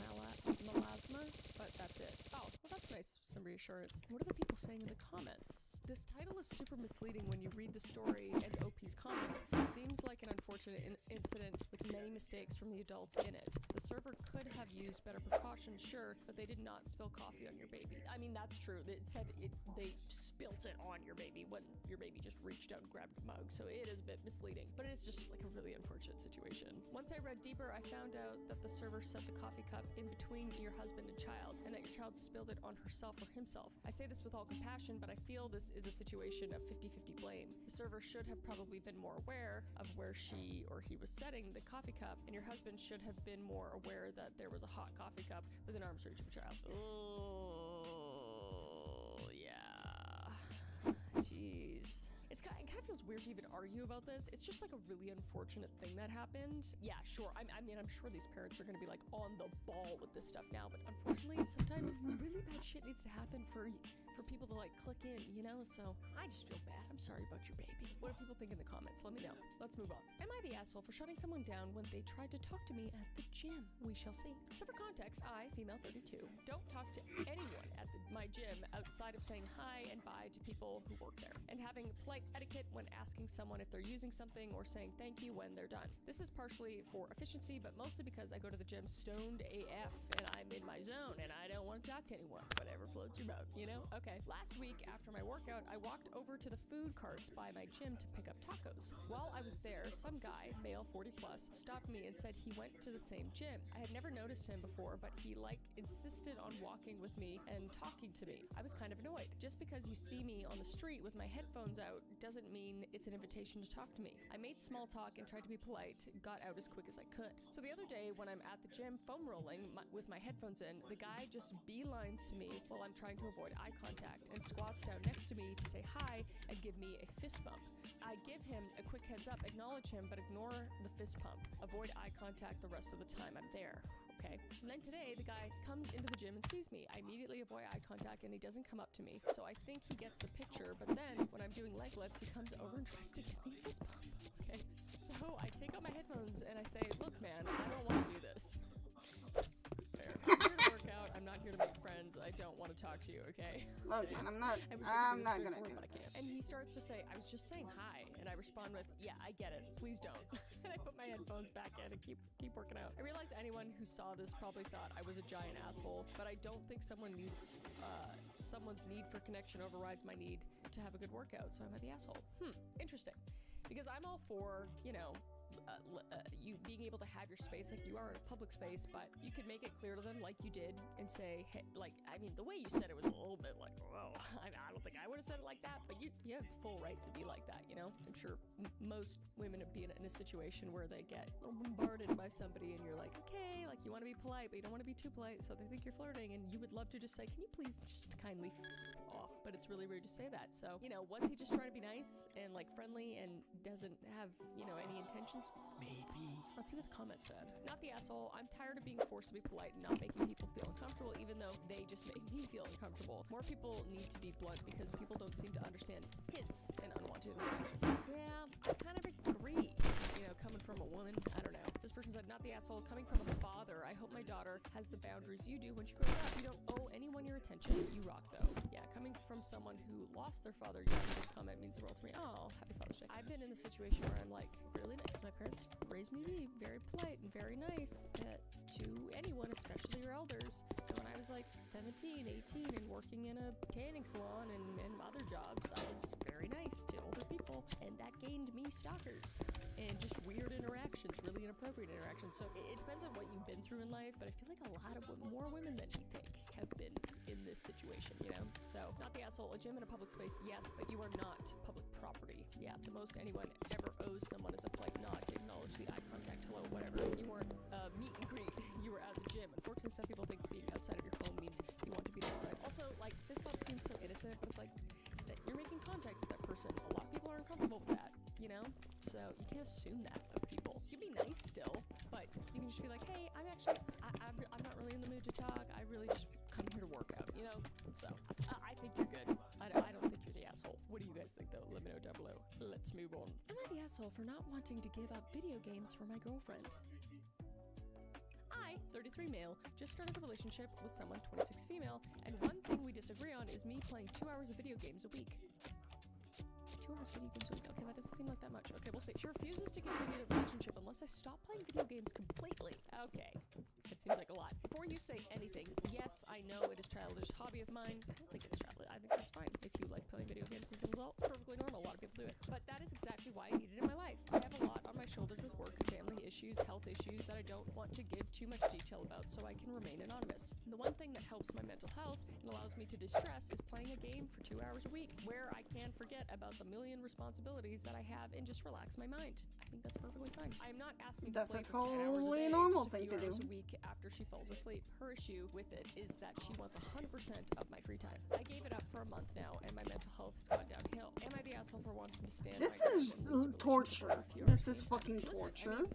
melasma, but that's it. Oh, well, that's nice. Some reassurance. What are the people saying in the comments? This title is super misleading when you read the story and OP's comments. It seems like an unfortunate incident with many mistakes from the adults in it. The server could have used better precautions, sure, but they did not spill coffee on your baby. I mean, that's true. It said they spilt it on your baby when your baby just reached out and grabbed a mug, so it is a bit misleading, but it's just like a really unfortunate situation. Once I read deeper, I found out that the server set the coffee cup in between your husband and child, and that your child spilled it on herself or himself. I say this with all compassion, but I feel this is a situation of 50-50 blame. The server should have probably been more aware of where she or he was setting the coffee cup, and your husband should have been more aware that there was a hot coffee cup within arm's reach of a child. Oh, yeah. Jeez. It kind of feels weird to even argue about this. It's just like a really unfortunate thing that happened. Yeah, sure. I mean, I'm sure these parents are going to be like on the ball with this stuff now, but unfortunately, sometimes really bad shit needs to happen for for people to like click in, you know? So I just feel bad. I'm sorry about your baby. What do people think in the comments? Let me know. Let's move on. Am I the asshole for shutting someone down when they tried to talk to me at the gym? We shall see. So for context, I, female 32, don't talk to anyone at my gym outside of saying hi and bye to people who work there, and having polite etiquette when asking someone if they're using something or saying thank you when they're done. This is partially for efficiency, but mostly because I go to the gym stoned AF and I'm in my zone and I don't want to talk to anyone. Whatever floats your boat, you know? Okay. Last week after my workout, I walked over to the food carts by my gym to pick up tacos. While I was there, some guy, male 40 plus, stopped me and said he went to the same gym. I had never noticed him before, but he insisted on walking with me and talking to me. I was kind of annoyed. Just because you see me on the street with my headphones out doesn't mean it's an invitation to talk to me. I made small talk and tried to be polite, got out as quick as I could. So the other day when I'm at the gym foam rolling with my headphones in, the guy just beelines to me while I'm trying to avoid eye contact and squats down next to me to say hi and give me a fist bump. I give him a quick heads up, acknowledge him, but ignore the fist pump. Avoid eye contact the rest of the time I'm there. Okay. And then today, the guy comes into the gym and sees me. I immediately avoid eye contact and he doesn't come up to me. So I think he gets the picture, but then when I'm doing leg lifts, he comes over and tries to give me a fist bump. Okay. So I take out my headphones and I say, look, man, I don't want to do this. Fair. I'm here to work out. I'm not here to make friends. I don't want to talk to you, okay? Look, man, I'm not gonna do this. And he starts to say, I was just saying hi. And I respond with, yeah, I get it. Please don't. And I put my headphones back in and keep working out. I realize anyone who saw this probably thought I was a giant asshole, but I don't think someone's need for connection overrides my need to have a good workout, so am I the asshole? Interesting. Because I'm all for, you know, you being able to have your space like you are in a public space, but you could make it clear to them like you did and say, hey, like, I mean, the way you said it was a little bit like, whoa, I don't think I would have said it like that, but you have full right to be like that, you know? I'm sure most women would be in a situation where they get bombarded by somebody and you're like, okay, like you want to be polite, but you don't want to be too polite, so they think you're flirting, and you would love to just say, can you please just kindly off? But it's really rude to say that. So, you know, was he just trying to be nice and like friendly and doesn't have, you know, any intentions? Maybe. Let's see what the comment said. Not the asshole. I'm tired of being forced to be polite and not making people feel uncomfortable, even though they just make me feel uncomfortable. More people need to be blunt because people don't seem to understand hints and unwanted interactions. Yeah, I kind of agree. You know, coming from a woman, I don't know. This person said, not the asshole. Coming from a father, I hope my daughter has the boundaries you do when she grows up. You don't owe anyone your attention. You rock, though. Yeah, coming from someone who lost their father, yeah, this comment means the world to me. Oh, happy Father's Day. I've been in the situation where I'm like, really nice. My parents raised me to be very polite and very nice to anyone, especially your elders. And when I was like 17, 18 and working in a tanning salon and other jobs, I was very nice to older people, and that gained me stalkers and just weird interactions, really inappropriate interactions. So it depends on what you've been through in life, but I feel like a lot of more women than you think have been in this situation, you know? So, not the asshole. A gym in a public space, yes, but you are not public property. Yeah, the most anyone ever owes someone is a polite nod to acknowledge the eye contact, hello, whatever. You weren't meet and greet. You were at the gym. Unfortunately, some people think being outside of your home means you want to be their friend. Also, like, fist bump seems so innocent, but it's like that you're making contact with that person. A lot of people are uncomfortable with that, you know? So you can't assume that of people. You can be nice still, but you can just be like, hey, I'm not really in the mood to talk. I really just come here to work out, you know? So I think you're good. I don't think you're the asshole. What do you guys think, though? Let me know down below. Let's move on. Am I the asshole for not wanting to give up video games for my girlfriend? I, 33 male, just started a relationship with someone 26 female, and one thing we disagree on is me playing 2 hours of video games a week. 2 hours video games a week. Okay, that doesn't seem like that much. Okay, we'll see. She refuses to continue the relationship unless I stop playing video games completely. Okay, that seems like a lot. Before you say anything, yes, I know it is childish hobby of mine. I don't think it's childish. I think that's fine. If you like playing video games as an adult, it's perfectly normal. A lot of people do it. But that is exactly why I need it in my life. I have a lot on my shoulders with work, family issues, health issues that I don't want to give too much detail about so I can remain anonymous. The one thing that helps my mental health and allows me to distress is playing a game for 2 hours a week, where I can forget about the million responsibilities that I have and just relax my mind. I think that's perfectly fine. I'm not asking that's to play a for 10 hours a totally day, normal just a thing few to hours do. a week after she falls asleep. Her issue with it is that she wants 100% of my free time. I gave it up for a month now, and my mental health has gone downhill. Am I the asshole for wanting to stand? This my ground is in this torture. relationship? This is fucking torture.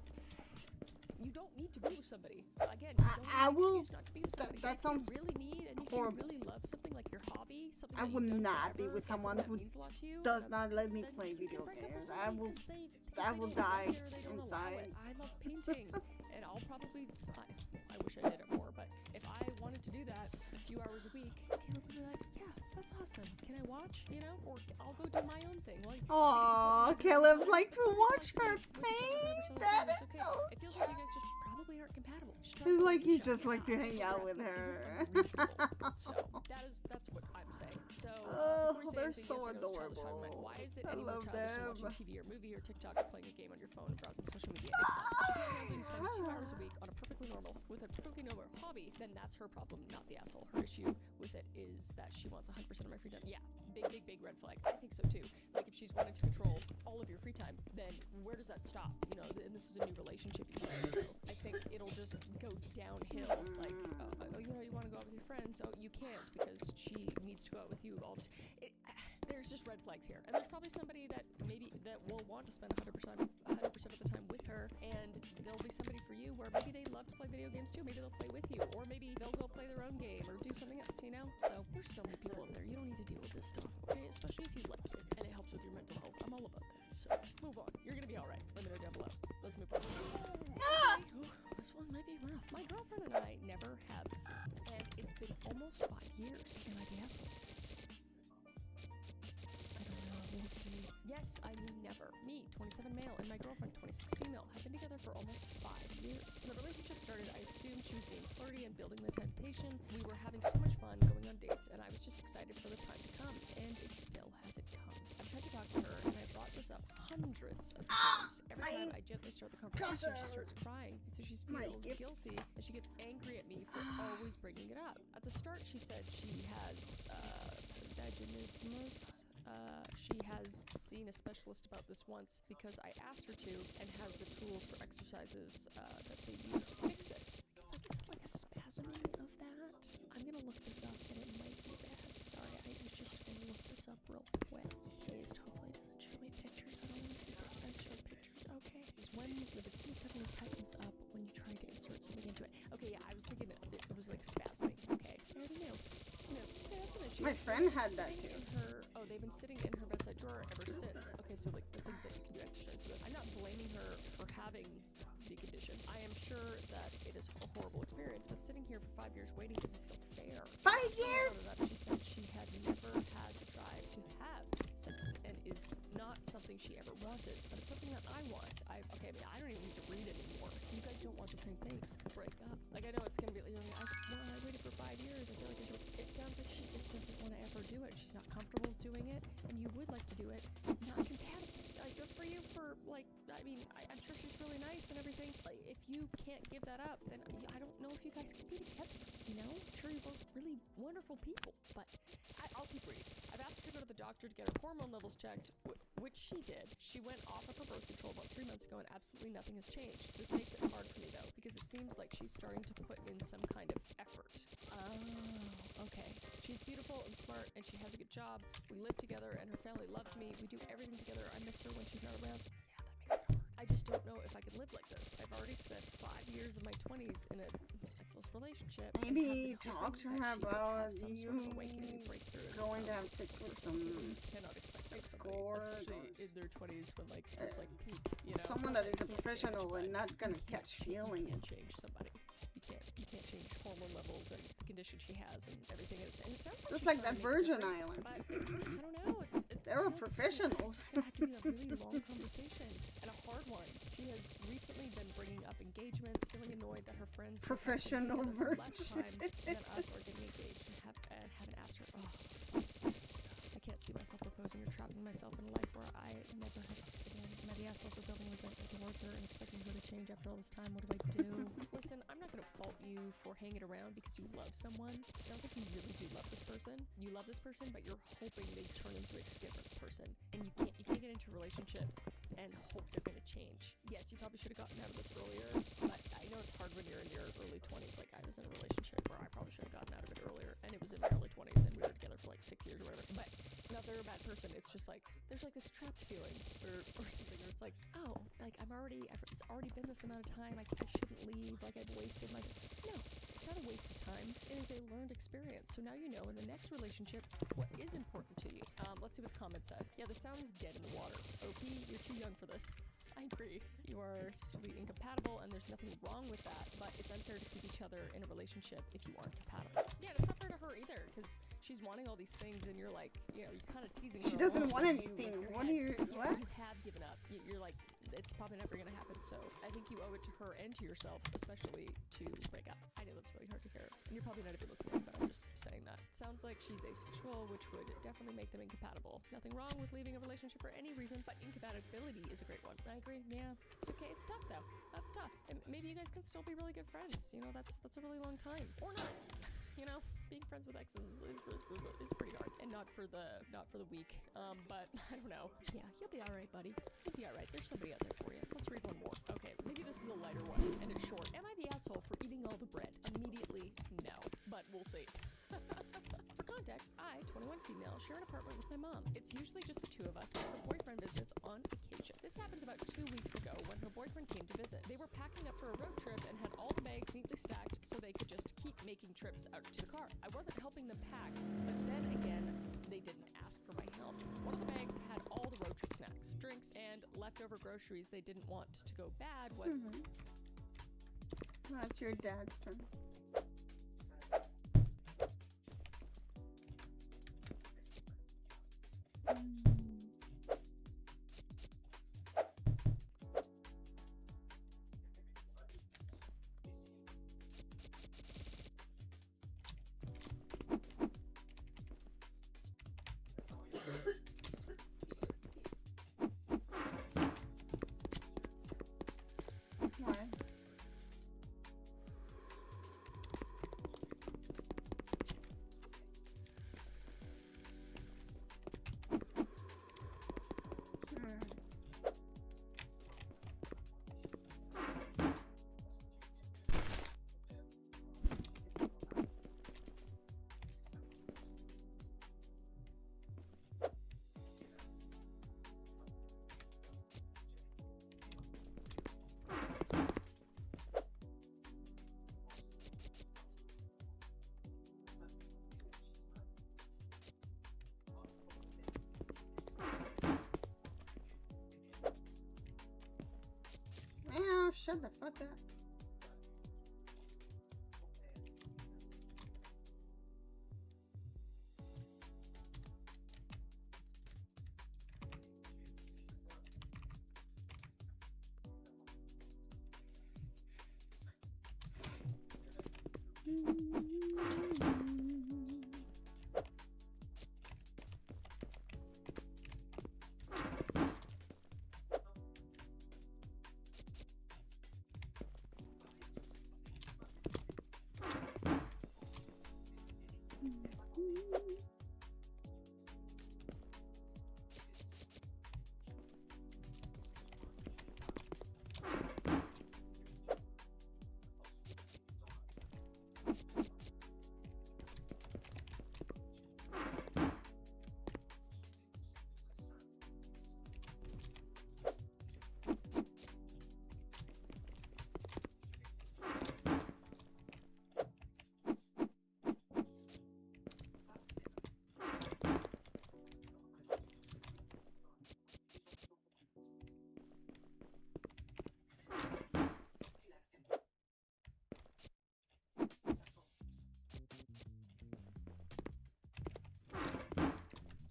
You don't need to be with somebody. Again, you don't I need an will. excuse not to be with somebody. That If sounds you really need and if horrible. you really love something like your hobby, something I that would you've done not be forever, with and someone something who that means a lot to you, does that's- not let me then play you can video break up with games. somebody I will. because they I will don't die want it or they don't allow inside. it. I love painting, and I'll probably. I wish I did it more, but if I wanted to do that a few hours a week, Caleb would be like, "Yeah, that's awesome. Can I watch? You know, or I'll go do my own thing." Like, Aw, Caleb's like to watch her paint. That is okay. so. It feels like you guys just probably aren't compatible. It's like he just like to hang out with her. So that's what I'm saying. So Oh, before you say they're anything, so yes, I know it's childish adorable. comment. Why is it I any more love childish than them. watching TV or movie or TikTok or playing a game on your phone and browsing social media? It's not. If you spend 2 hours a week on a perfectly normal with a perfectly normal hobby, then that's her problem, not the asshole. Her issue with it is that she wants 100% of my free time. Yeah, big red flag. I think so too. Like if she's wanting to control all of your free time, then where does that stop? You know, and this is a new relationship you say. So I think it'll just go downhill. Like, you know, you want to go out with your friends, oh, you can't because she needs to go out with you all the time. There's just red flags here, and there's probably somebody that maybe that will want to spend 100% of the time with her, and there'll be somebody for you where maybe they love to play video games too. Maybe they'll play with you, or maybe they'll go play their own game or do something else. You know, so there's so many people out there. You don't need to deal with this stuff, okay? Especially if you like it and it helps with your mental health. I'm all about that. So move on. You're gonna be all right. Let me know down below. Let's move on. Okay. Ooh, this one might be rough. My girlfriend and I never have slept, and it's been almost 5 years. Can I be asshole? Yes, I mean never. Me, 27 male, and my girlfriend, 26 female, have been together for almost 5 years. When the relationship started, I assumed she was being flirty and building the temptation. We were having so much fun going on dates, and I was just excited for the time to come, and it still hasn't come. I've tried to talk to her, and I brought this up hundreds of times. Every time I gently start the conversation, she starts crying, and so she feels guilty, and she gets angry at me for always bringing it up. At the start, she said she has vaginismus. She has seen a specialist about this once because I asked her to and has the tools for exercises that they use to fix it. It's like, is it like a spasming of that? I'm gonna look this up and it might be bad. Sorry, I was just gonna look this up real quick. Please, hopefully it doesn't show me pictures. I don't want to see pictures. Show pictures. Okay. It's when the T suddenly tightens up when you try to insert something into it. Okay, yeah, I was thinking it was like spasming. Okay. I already knew. No, that's an issue. My friend had that too. They've been sitting in her bedside drawer ever since. Okay, so like the things that you can do exercise with. I'm not blaming her for having the condition. I am sure that it is a horrible experience, but sitting here for 5 years waiting doesn't feel fair. 5 years? She said she had never had the drive to have sex and is not something she ever wanted, but it's something that I want. I don't even need to read anymore. You guys don't want the same things. Break up. Like I know it's gonna be like I waited for 5 years. I feel like it sounds like she just doesn't want to ever do it. She's not comfortable doing it, and you would like to do it. Not compatible. Good for you for like. I mean, I'm sure she's really nice and everything. Like, if you can't give that up, then I don't know if you guys can be together. You know, I'm sure you're both really wonderful people, but I'll keep reading. I've asked her to go to the doctor to get her hormone levels checked, which she did. She went off of her birth control about 3 months ago, and absolutely nothing has changed. This makes it hard for me though, because it seems like she's starting to put in some kind of effort. Oh, okay. She's beautiful and smart, and she has a good job. We live together, and her family loves me. We do everything together. I miss her when she's not around. Yeah, that makes it hard. I just don't know if I can live like this. I've already spent 5 years of my 20s in a sexless relationship. Maybe talk to her about you breakthrough. going to have sex with some Cannot expect escort, especially in their 20s when like it's like peak. You know, someone that is a professional and not gonna catch feeling. You can't change somebody. You can't change hormone levels and the condition she has and everything. And it sounds Just like that Virgin Island. But I don't know. They were professionals. It's gonna have to be a really long conversation and a hard one. She has recently been bringing up engagements, feeling annoyed that her friends Professional less virgin. time than us are getting engaged and haven't asked her. Oh, I can't see myself proposing or trapping myself in a life where I never have sex again. Am I the asshole for building resentment towards her and expecting her to change after all this time? What do I do? Listen, I'm not gonna fault you for hanging around because you love someone. It sounds like you really do love this person. You love this person, but you're hoping they turn into a different person. And you can't get into a relationship and hope they're gonna change. Yes, you probably should have gotten out of this earlier, but I know it's hard when you're in your early 20s. Like I was in a relationship where I probably should have gotten out of it earlier, and it was in my early 20s, and we were together for like 6 years or whatever. But not that they're a bad person. It's just like there's like this trapped feeling or something where it's like, oh, like it's already been this amount of time, I shouldn't leave, like I've wasted my, no, it's not a waste of time, it is a learned experience. So now you know in the next relationship what is important to you. Let's see what the comments said. Yeah, this sounds dead in the water. OP, you're too young for this. I agree. You are sweet incompatible, and there's nothing wrong with that, but it's unfair to keep each other in a relationship if you aren't compatible. Yeah, and it's not fair to her either, because she's wanting all these things, and you're like, you know, you're kind of teasing her. She doesn't want along. anything. You What do you, what? You have given up. You're like, it's probably never gonna happen, so I think you owe it to her and to yourself, especially to break up. I know that's really hard to hear, and you're probably not even listening, but I'm just saying that. Sounds like she's asexual, which would definitely make them incompatible. Nothing wrong with leaving a relationship for any reason, but incompatibility is a great one. I agree, yeah. It's okay, it's tough though. That's tough. And maybe you guys can still be really good friends. You know, that's a really long time. Or not. You know, being friends with exes is pretty hard, and not for the weak. But I don't know. Yeah, you'll be all right, buddy. You'll be all right. There's somebody out there for you. Let's read one more. Okay, maybe this is a lighter one, and it's short. Am I the asshole for eating all the bread? Immediately, no. But we'll see. For context, I, 21 female, share an apartment with my mom. It's usually just the two of us, but her boyfriend visits on occasion. This happens about 2 weeks ago when her boyfriend came to visit. They were packing up for a road trip and had all the bags neatly stacked so they could just keep making trips out to the car. I wasn't helping them pack, but then again, they didn't ask for my help. One of the bags had all the road trip snacks, drinks, and leftover groceries they didn't want to go bad when... That's your dad's turn. Why? Meow, shut the fuck up.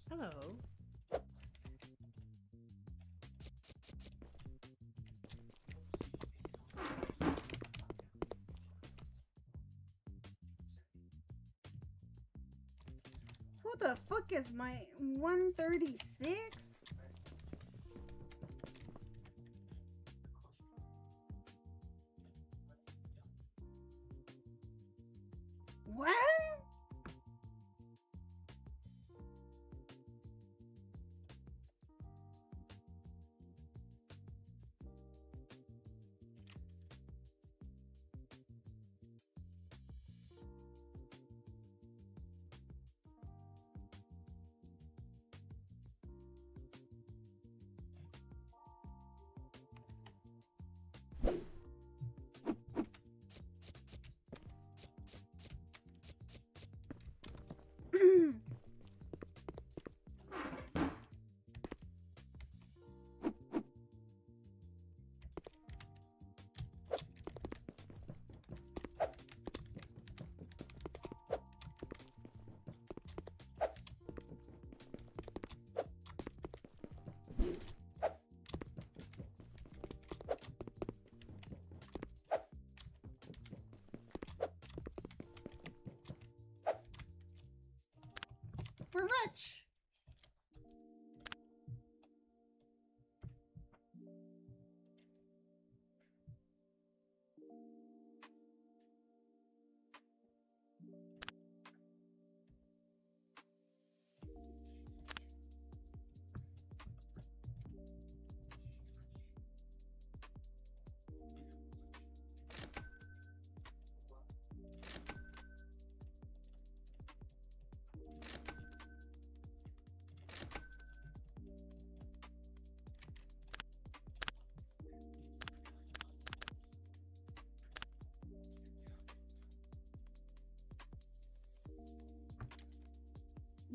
Hello. Who the fuck is my 136? What? super rich.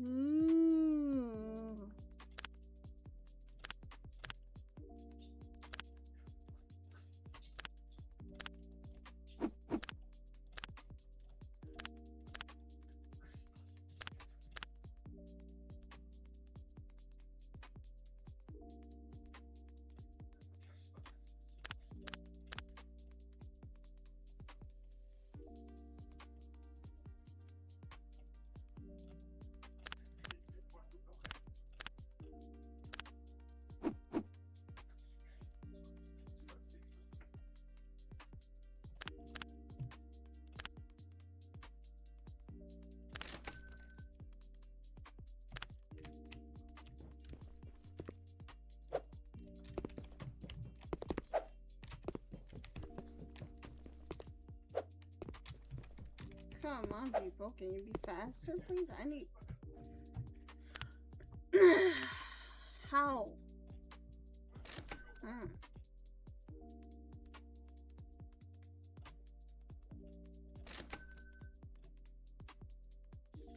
Ooh. Come on, people. Can you be faster, please? I need... How?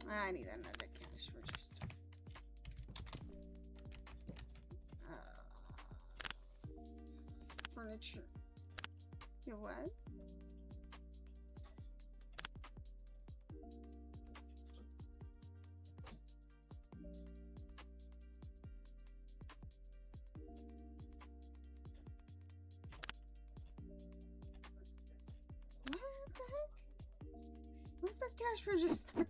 I need another cash register. Furniture. You what? What the heck? What's that cash register?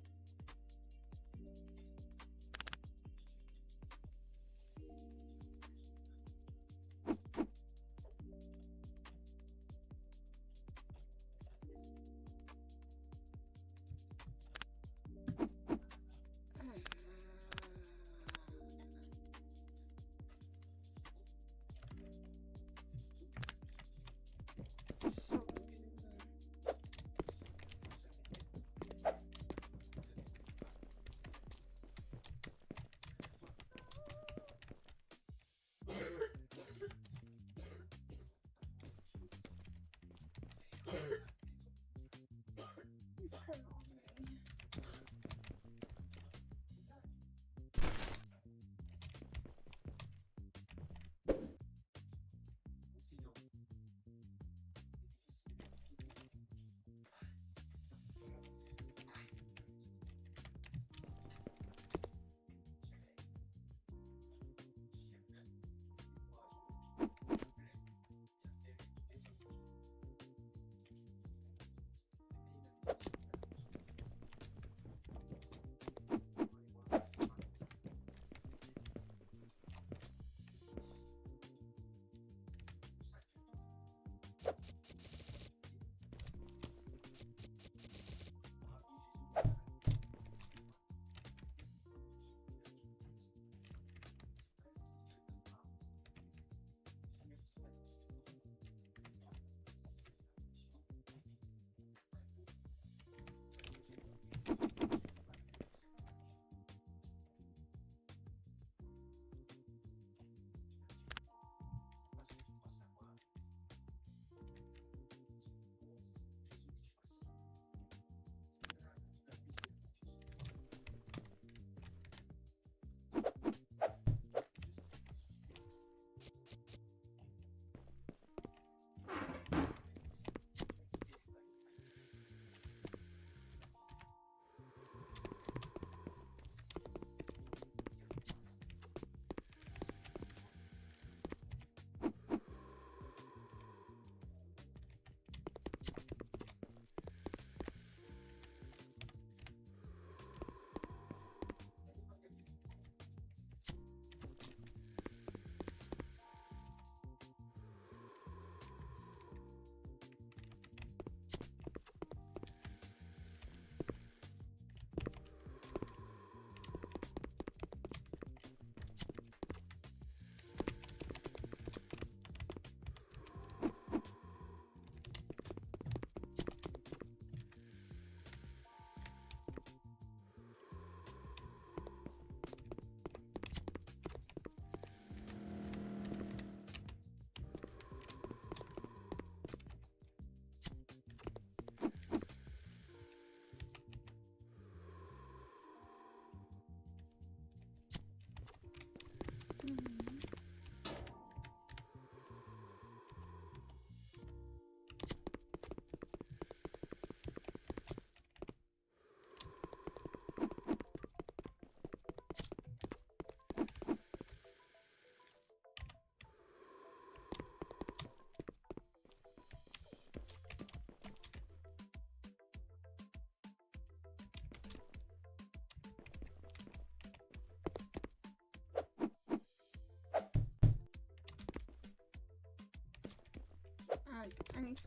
god, I need to.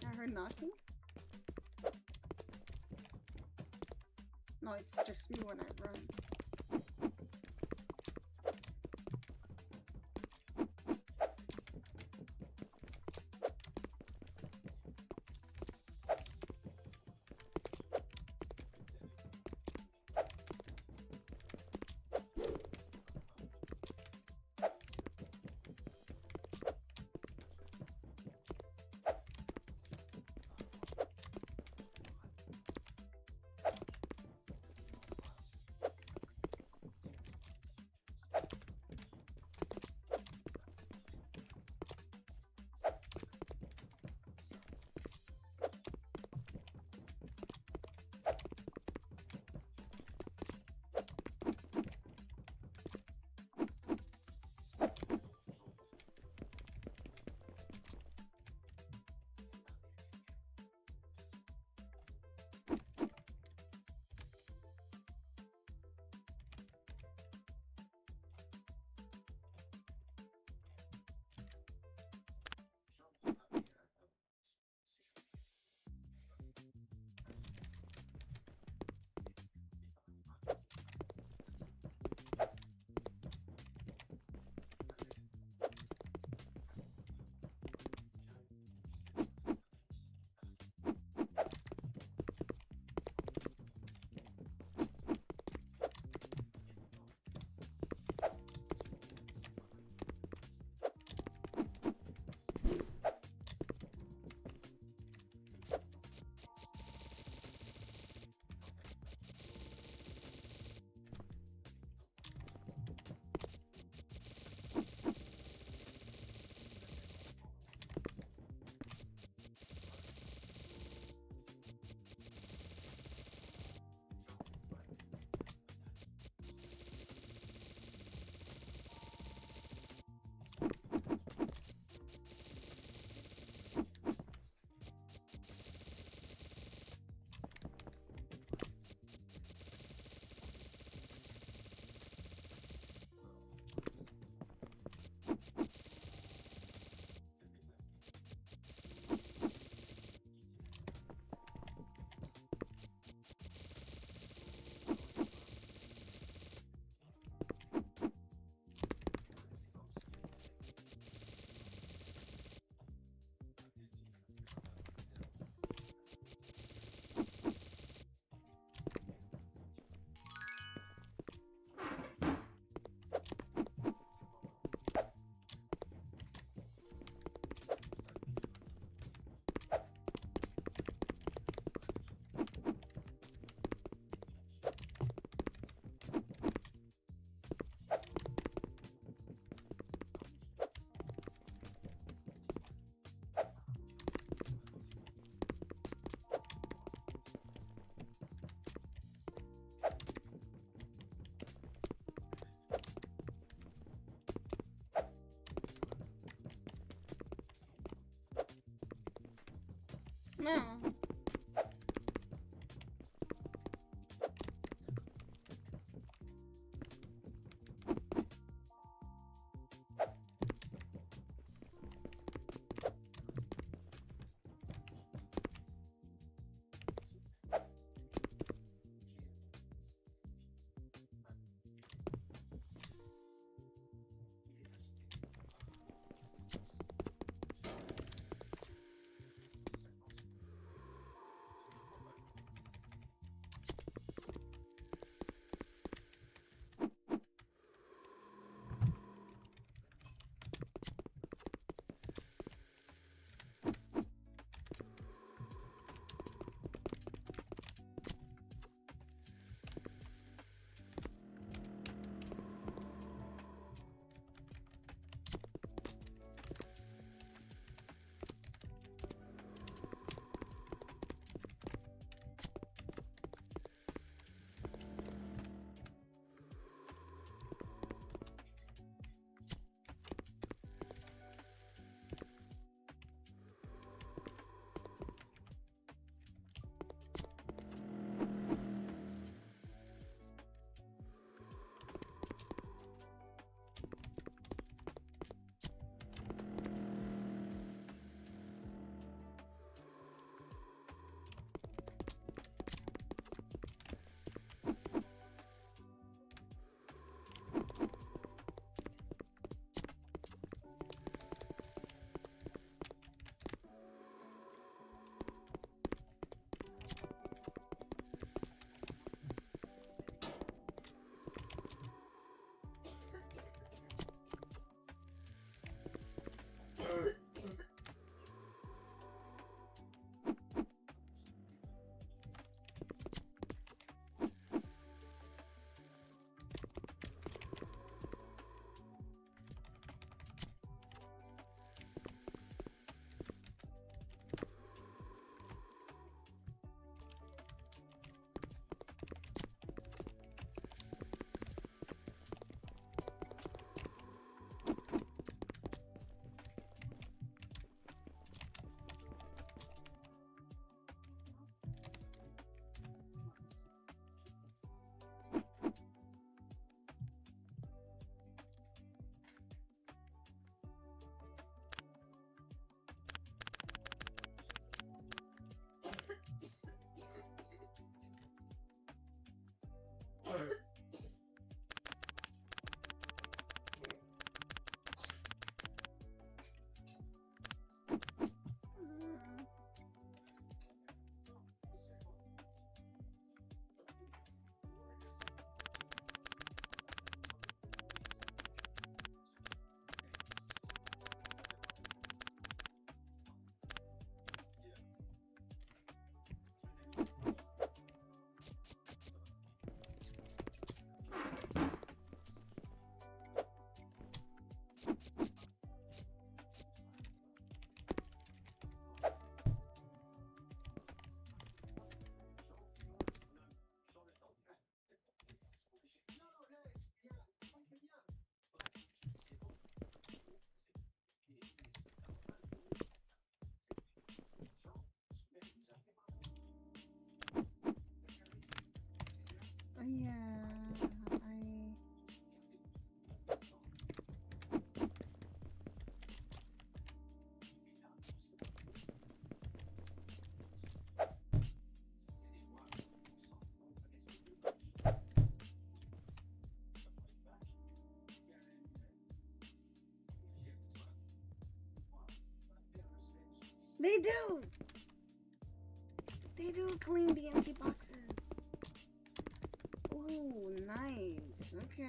I heard knocking. No, it's just me when I run. No. They do. They do clean the empty boxes. Oh, nice. Okay.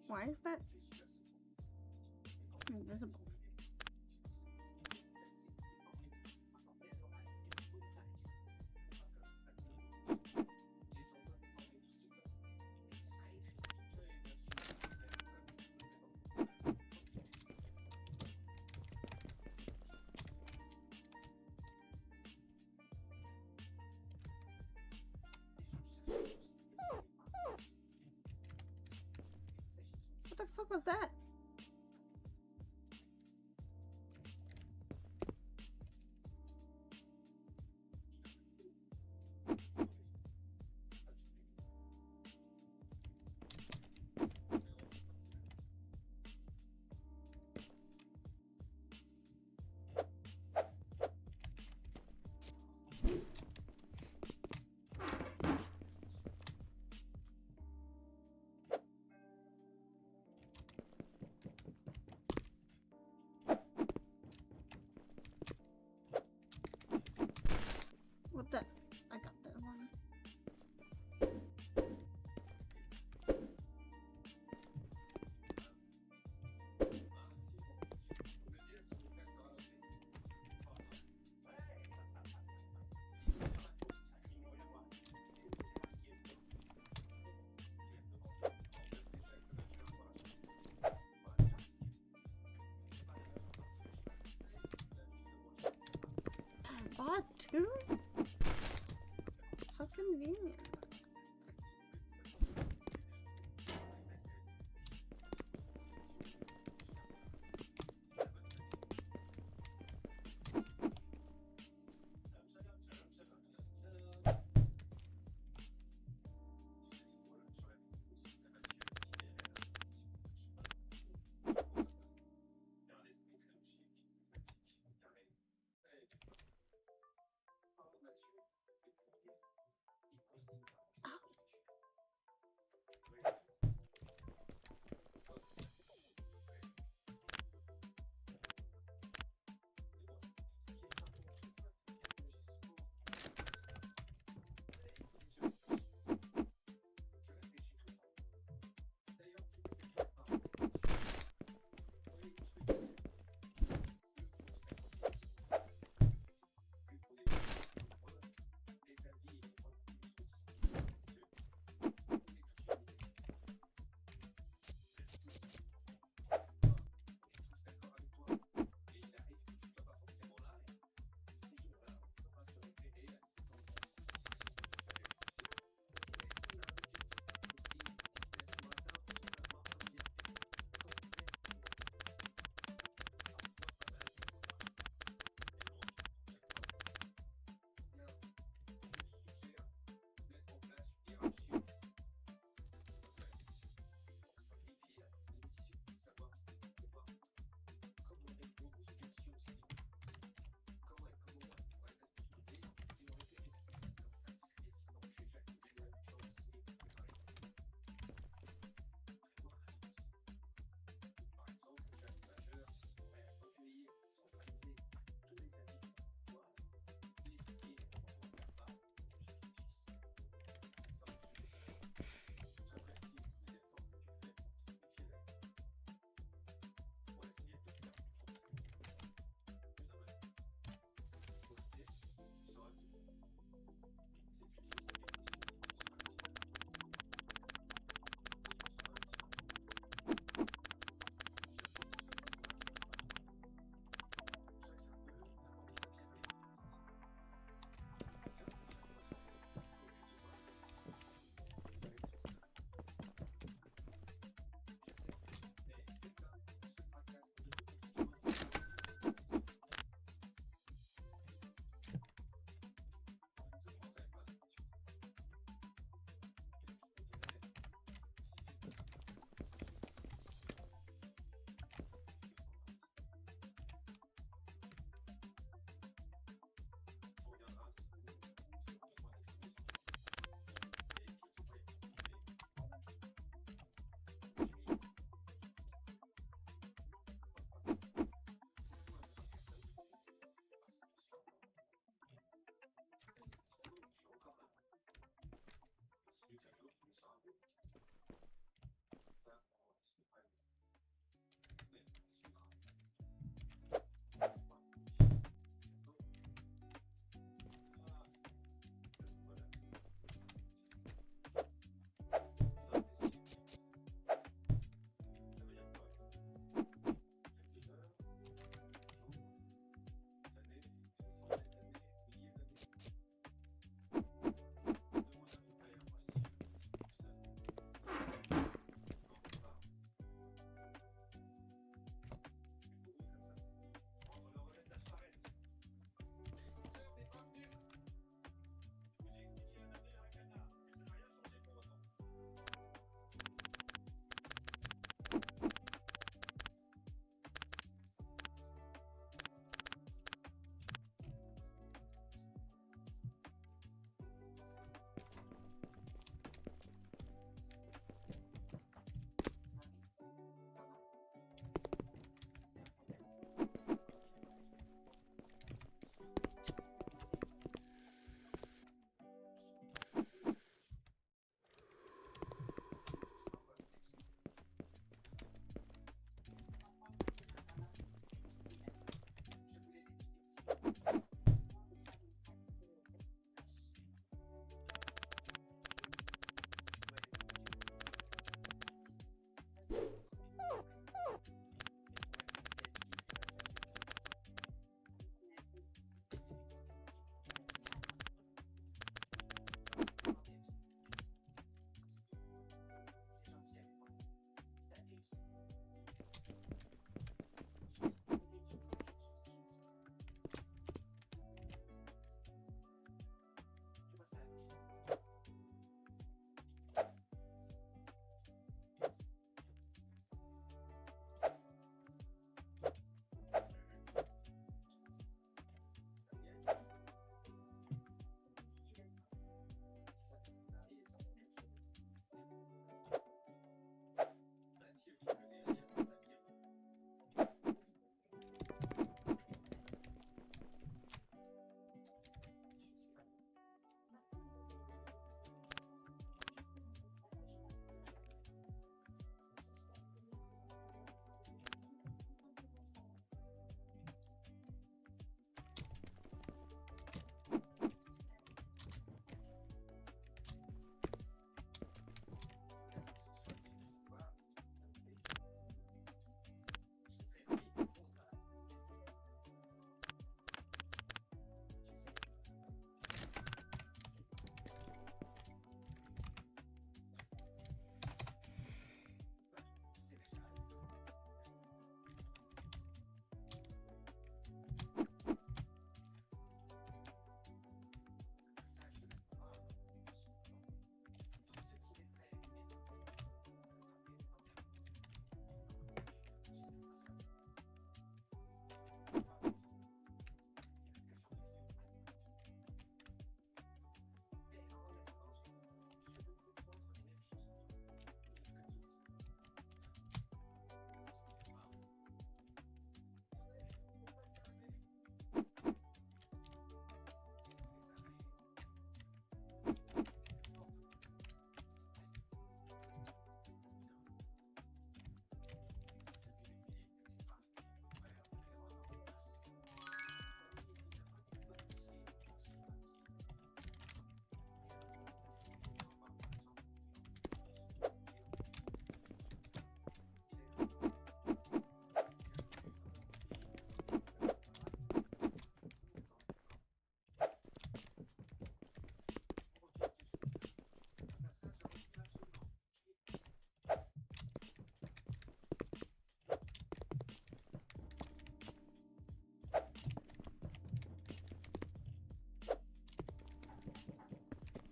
Why is that invisible? What the fuck was that? What the? I got that one. I bought two? How convenient.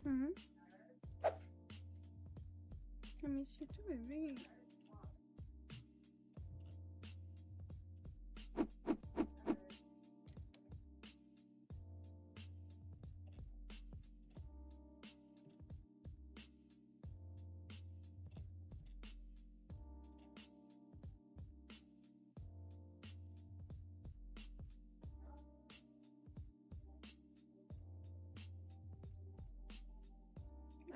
Mm-hmm. I miss you too, baby.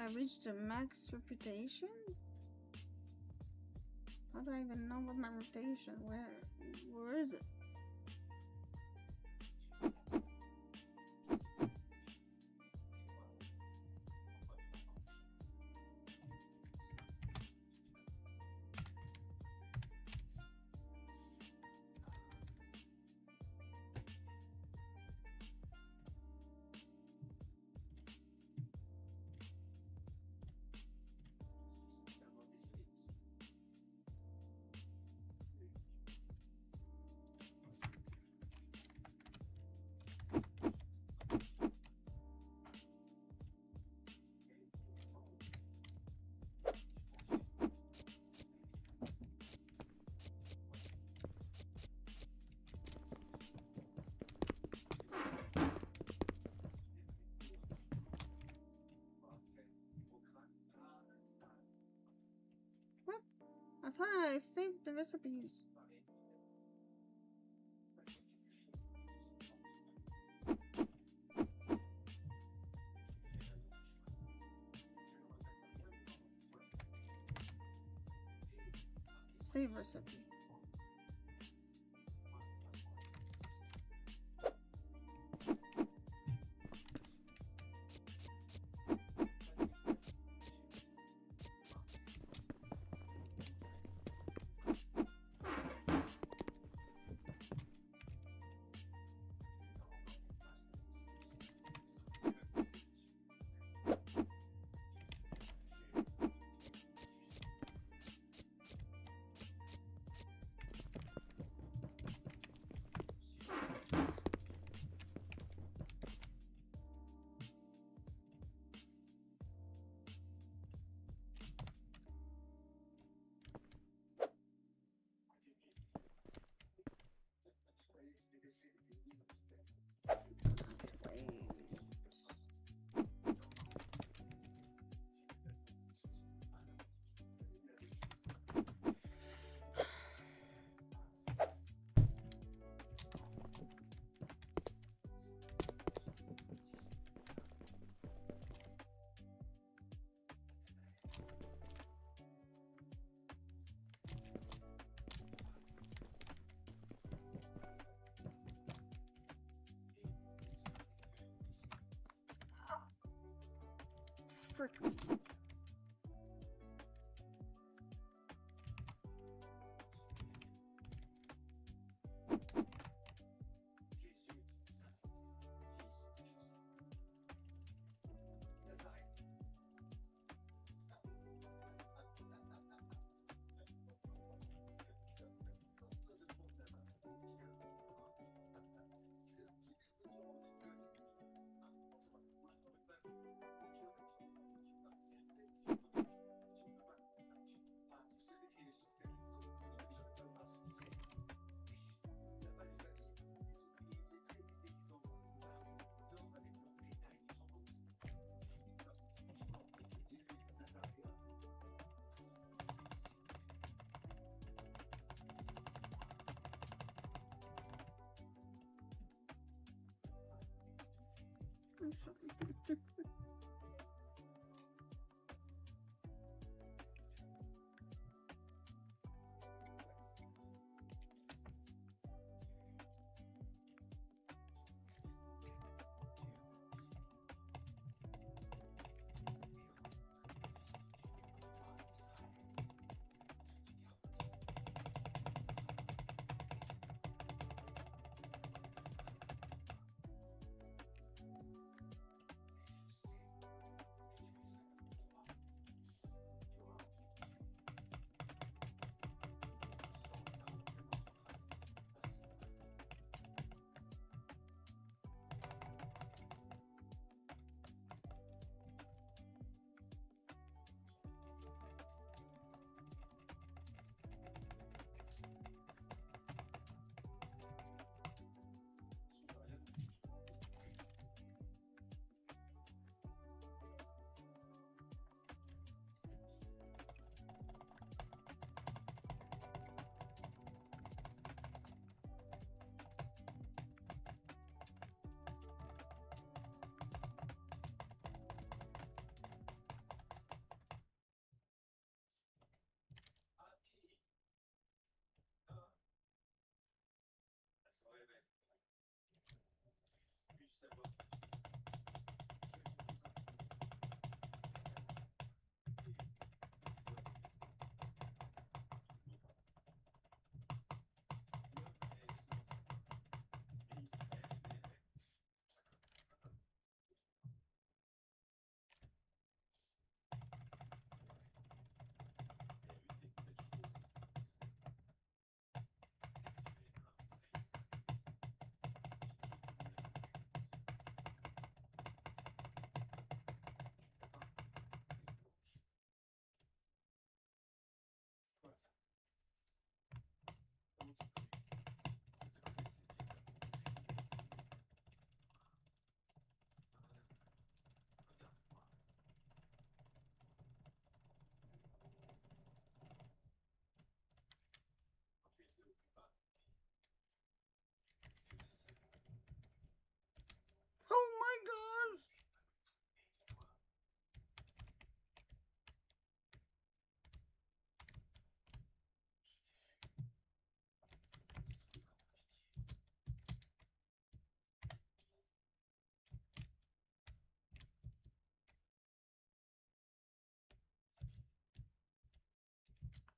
I reached a max reputation? How do I even know what my reputation? Where is it? What? I thought I saved the recipes. Save recipe. Frick me. I'm sorry.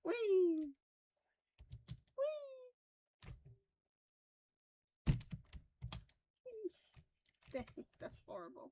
Whee! Whee! Dang, that's horrible.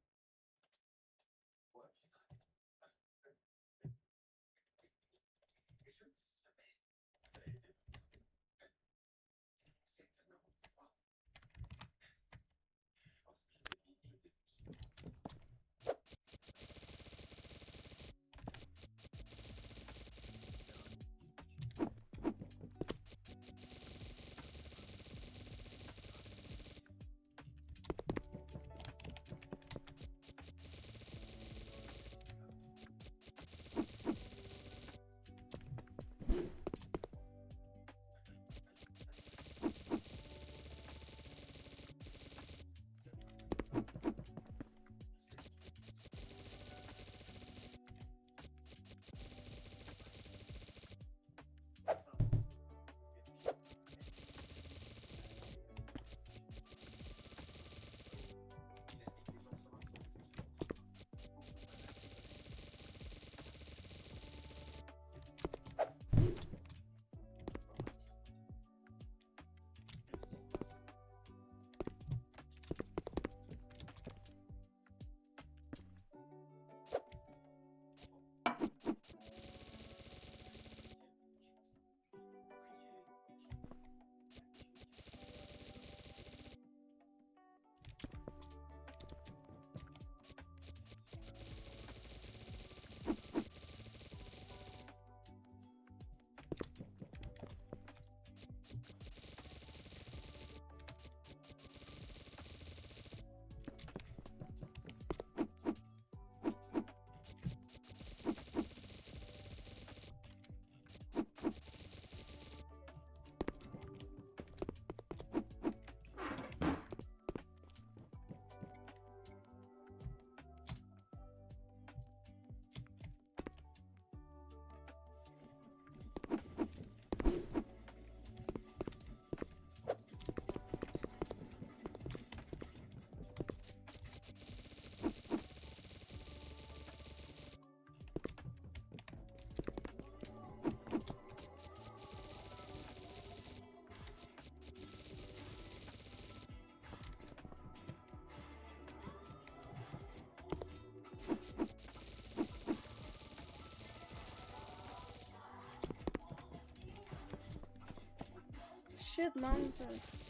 Shit, Moses.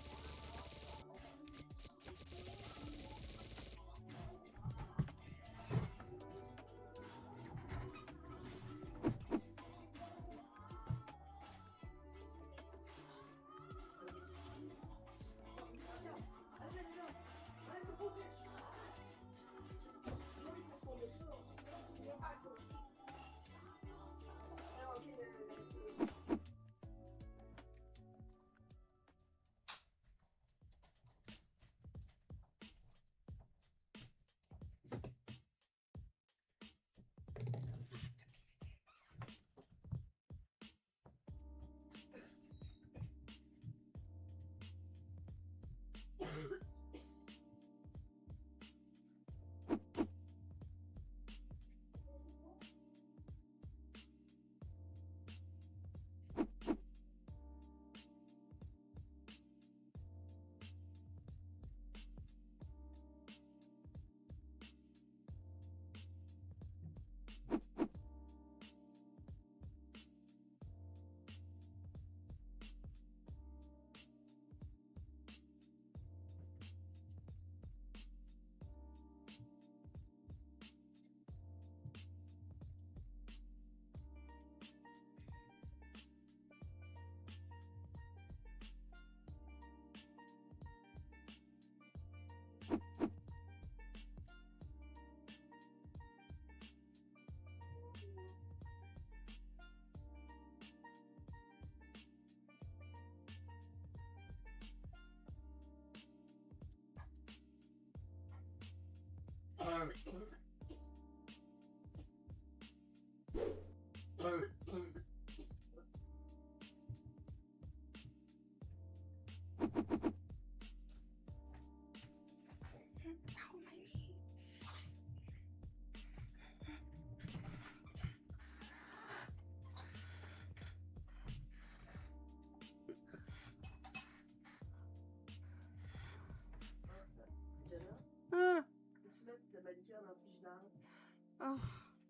Oh,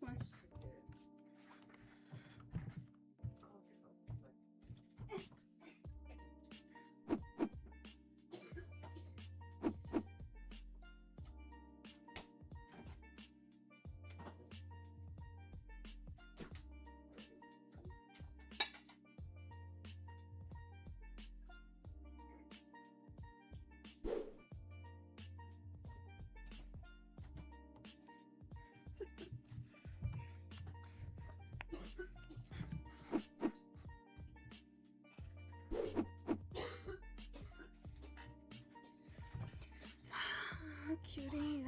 my. Cuties.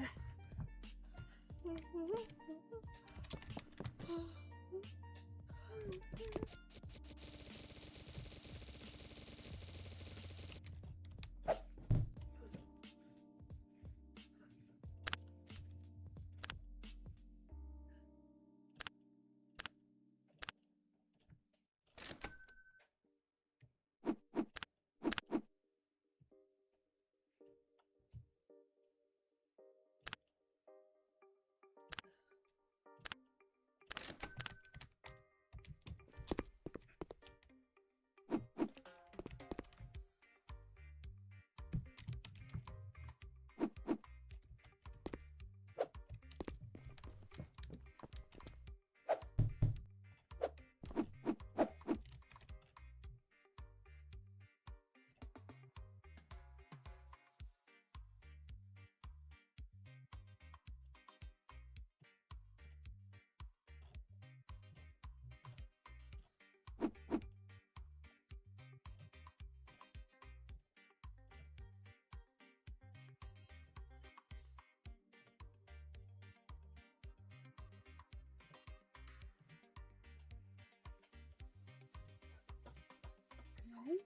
Nice.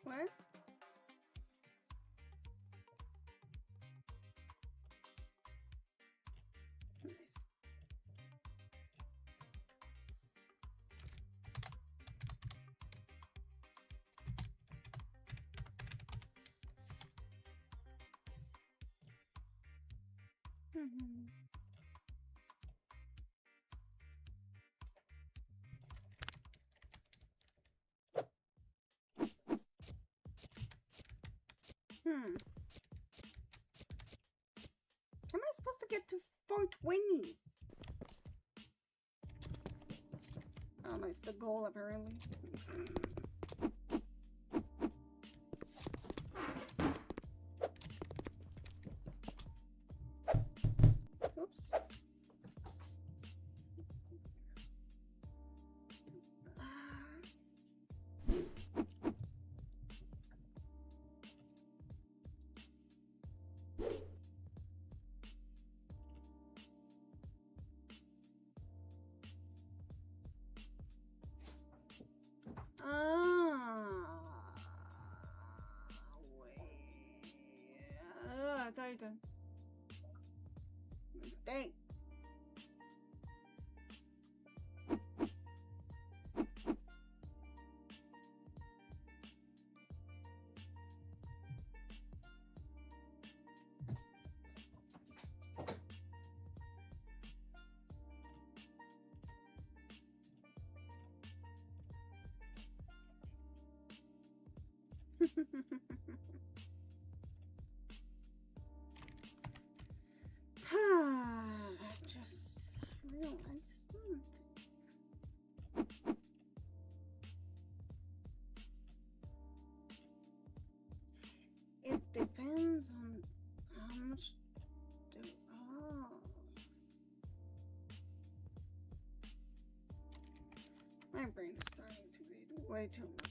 What? Nice. Mm-hmm. How am I supposed to get to 420? Oh, no, it's the goal, apparently. Oops. Titan. Dang. Just realized something. It depends on how much do. Oh. My brain is starting to read way too much.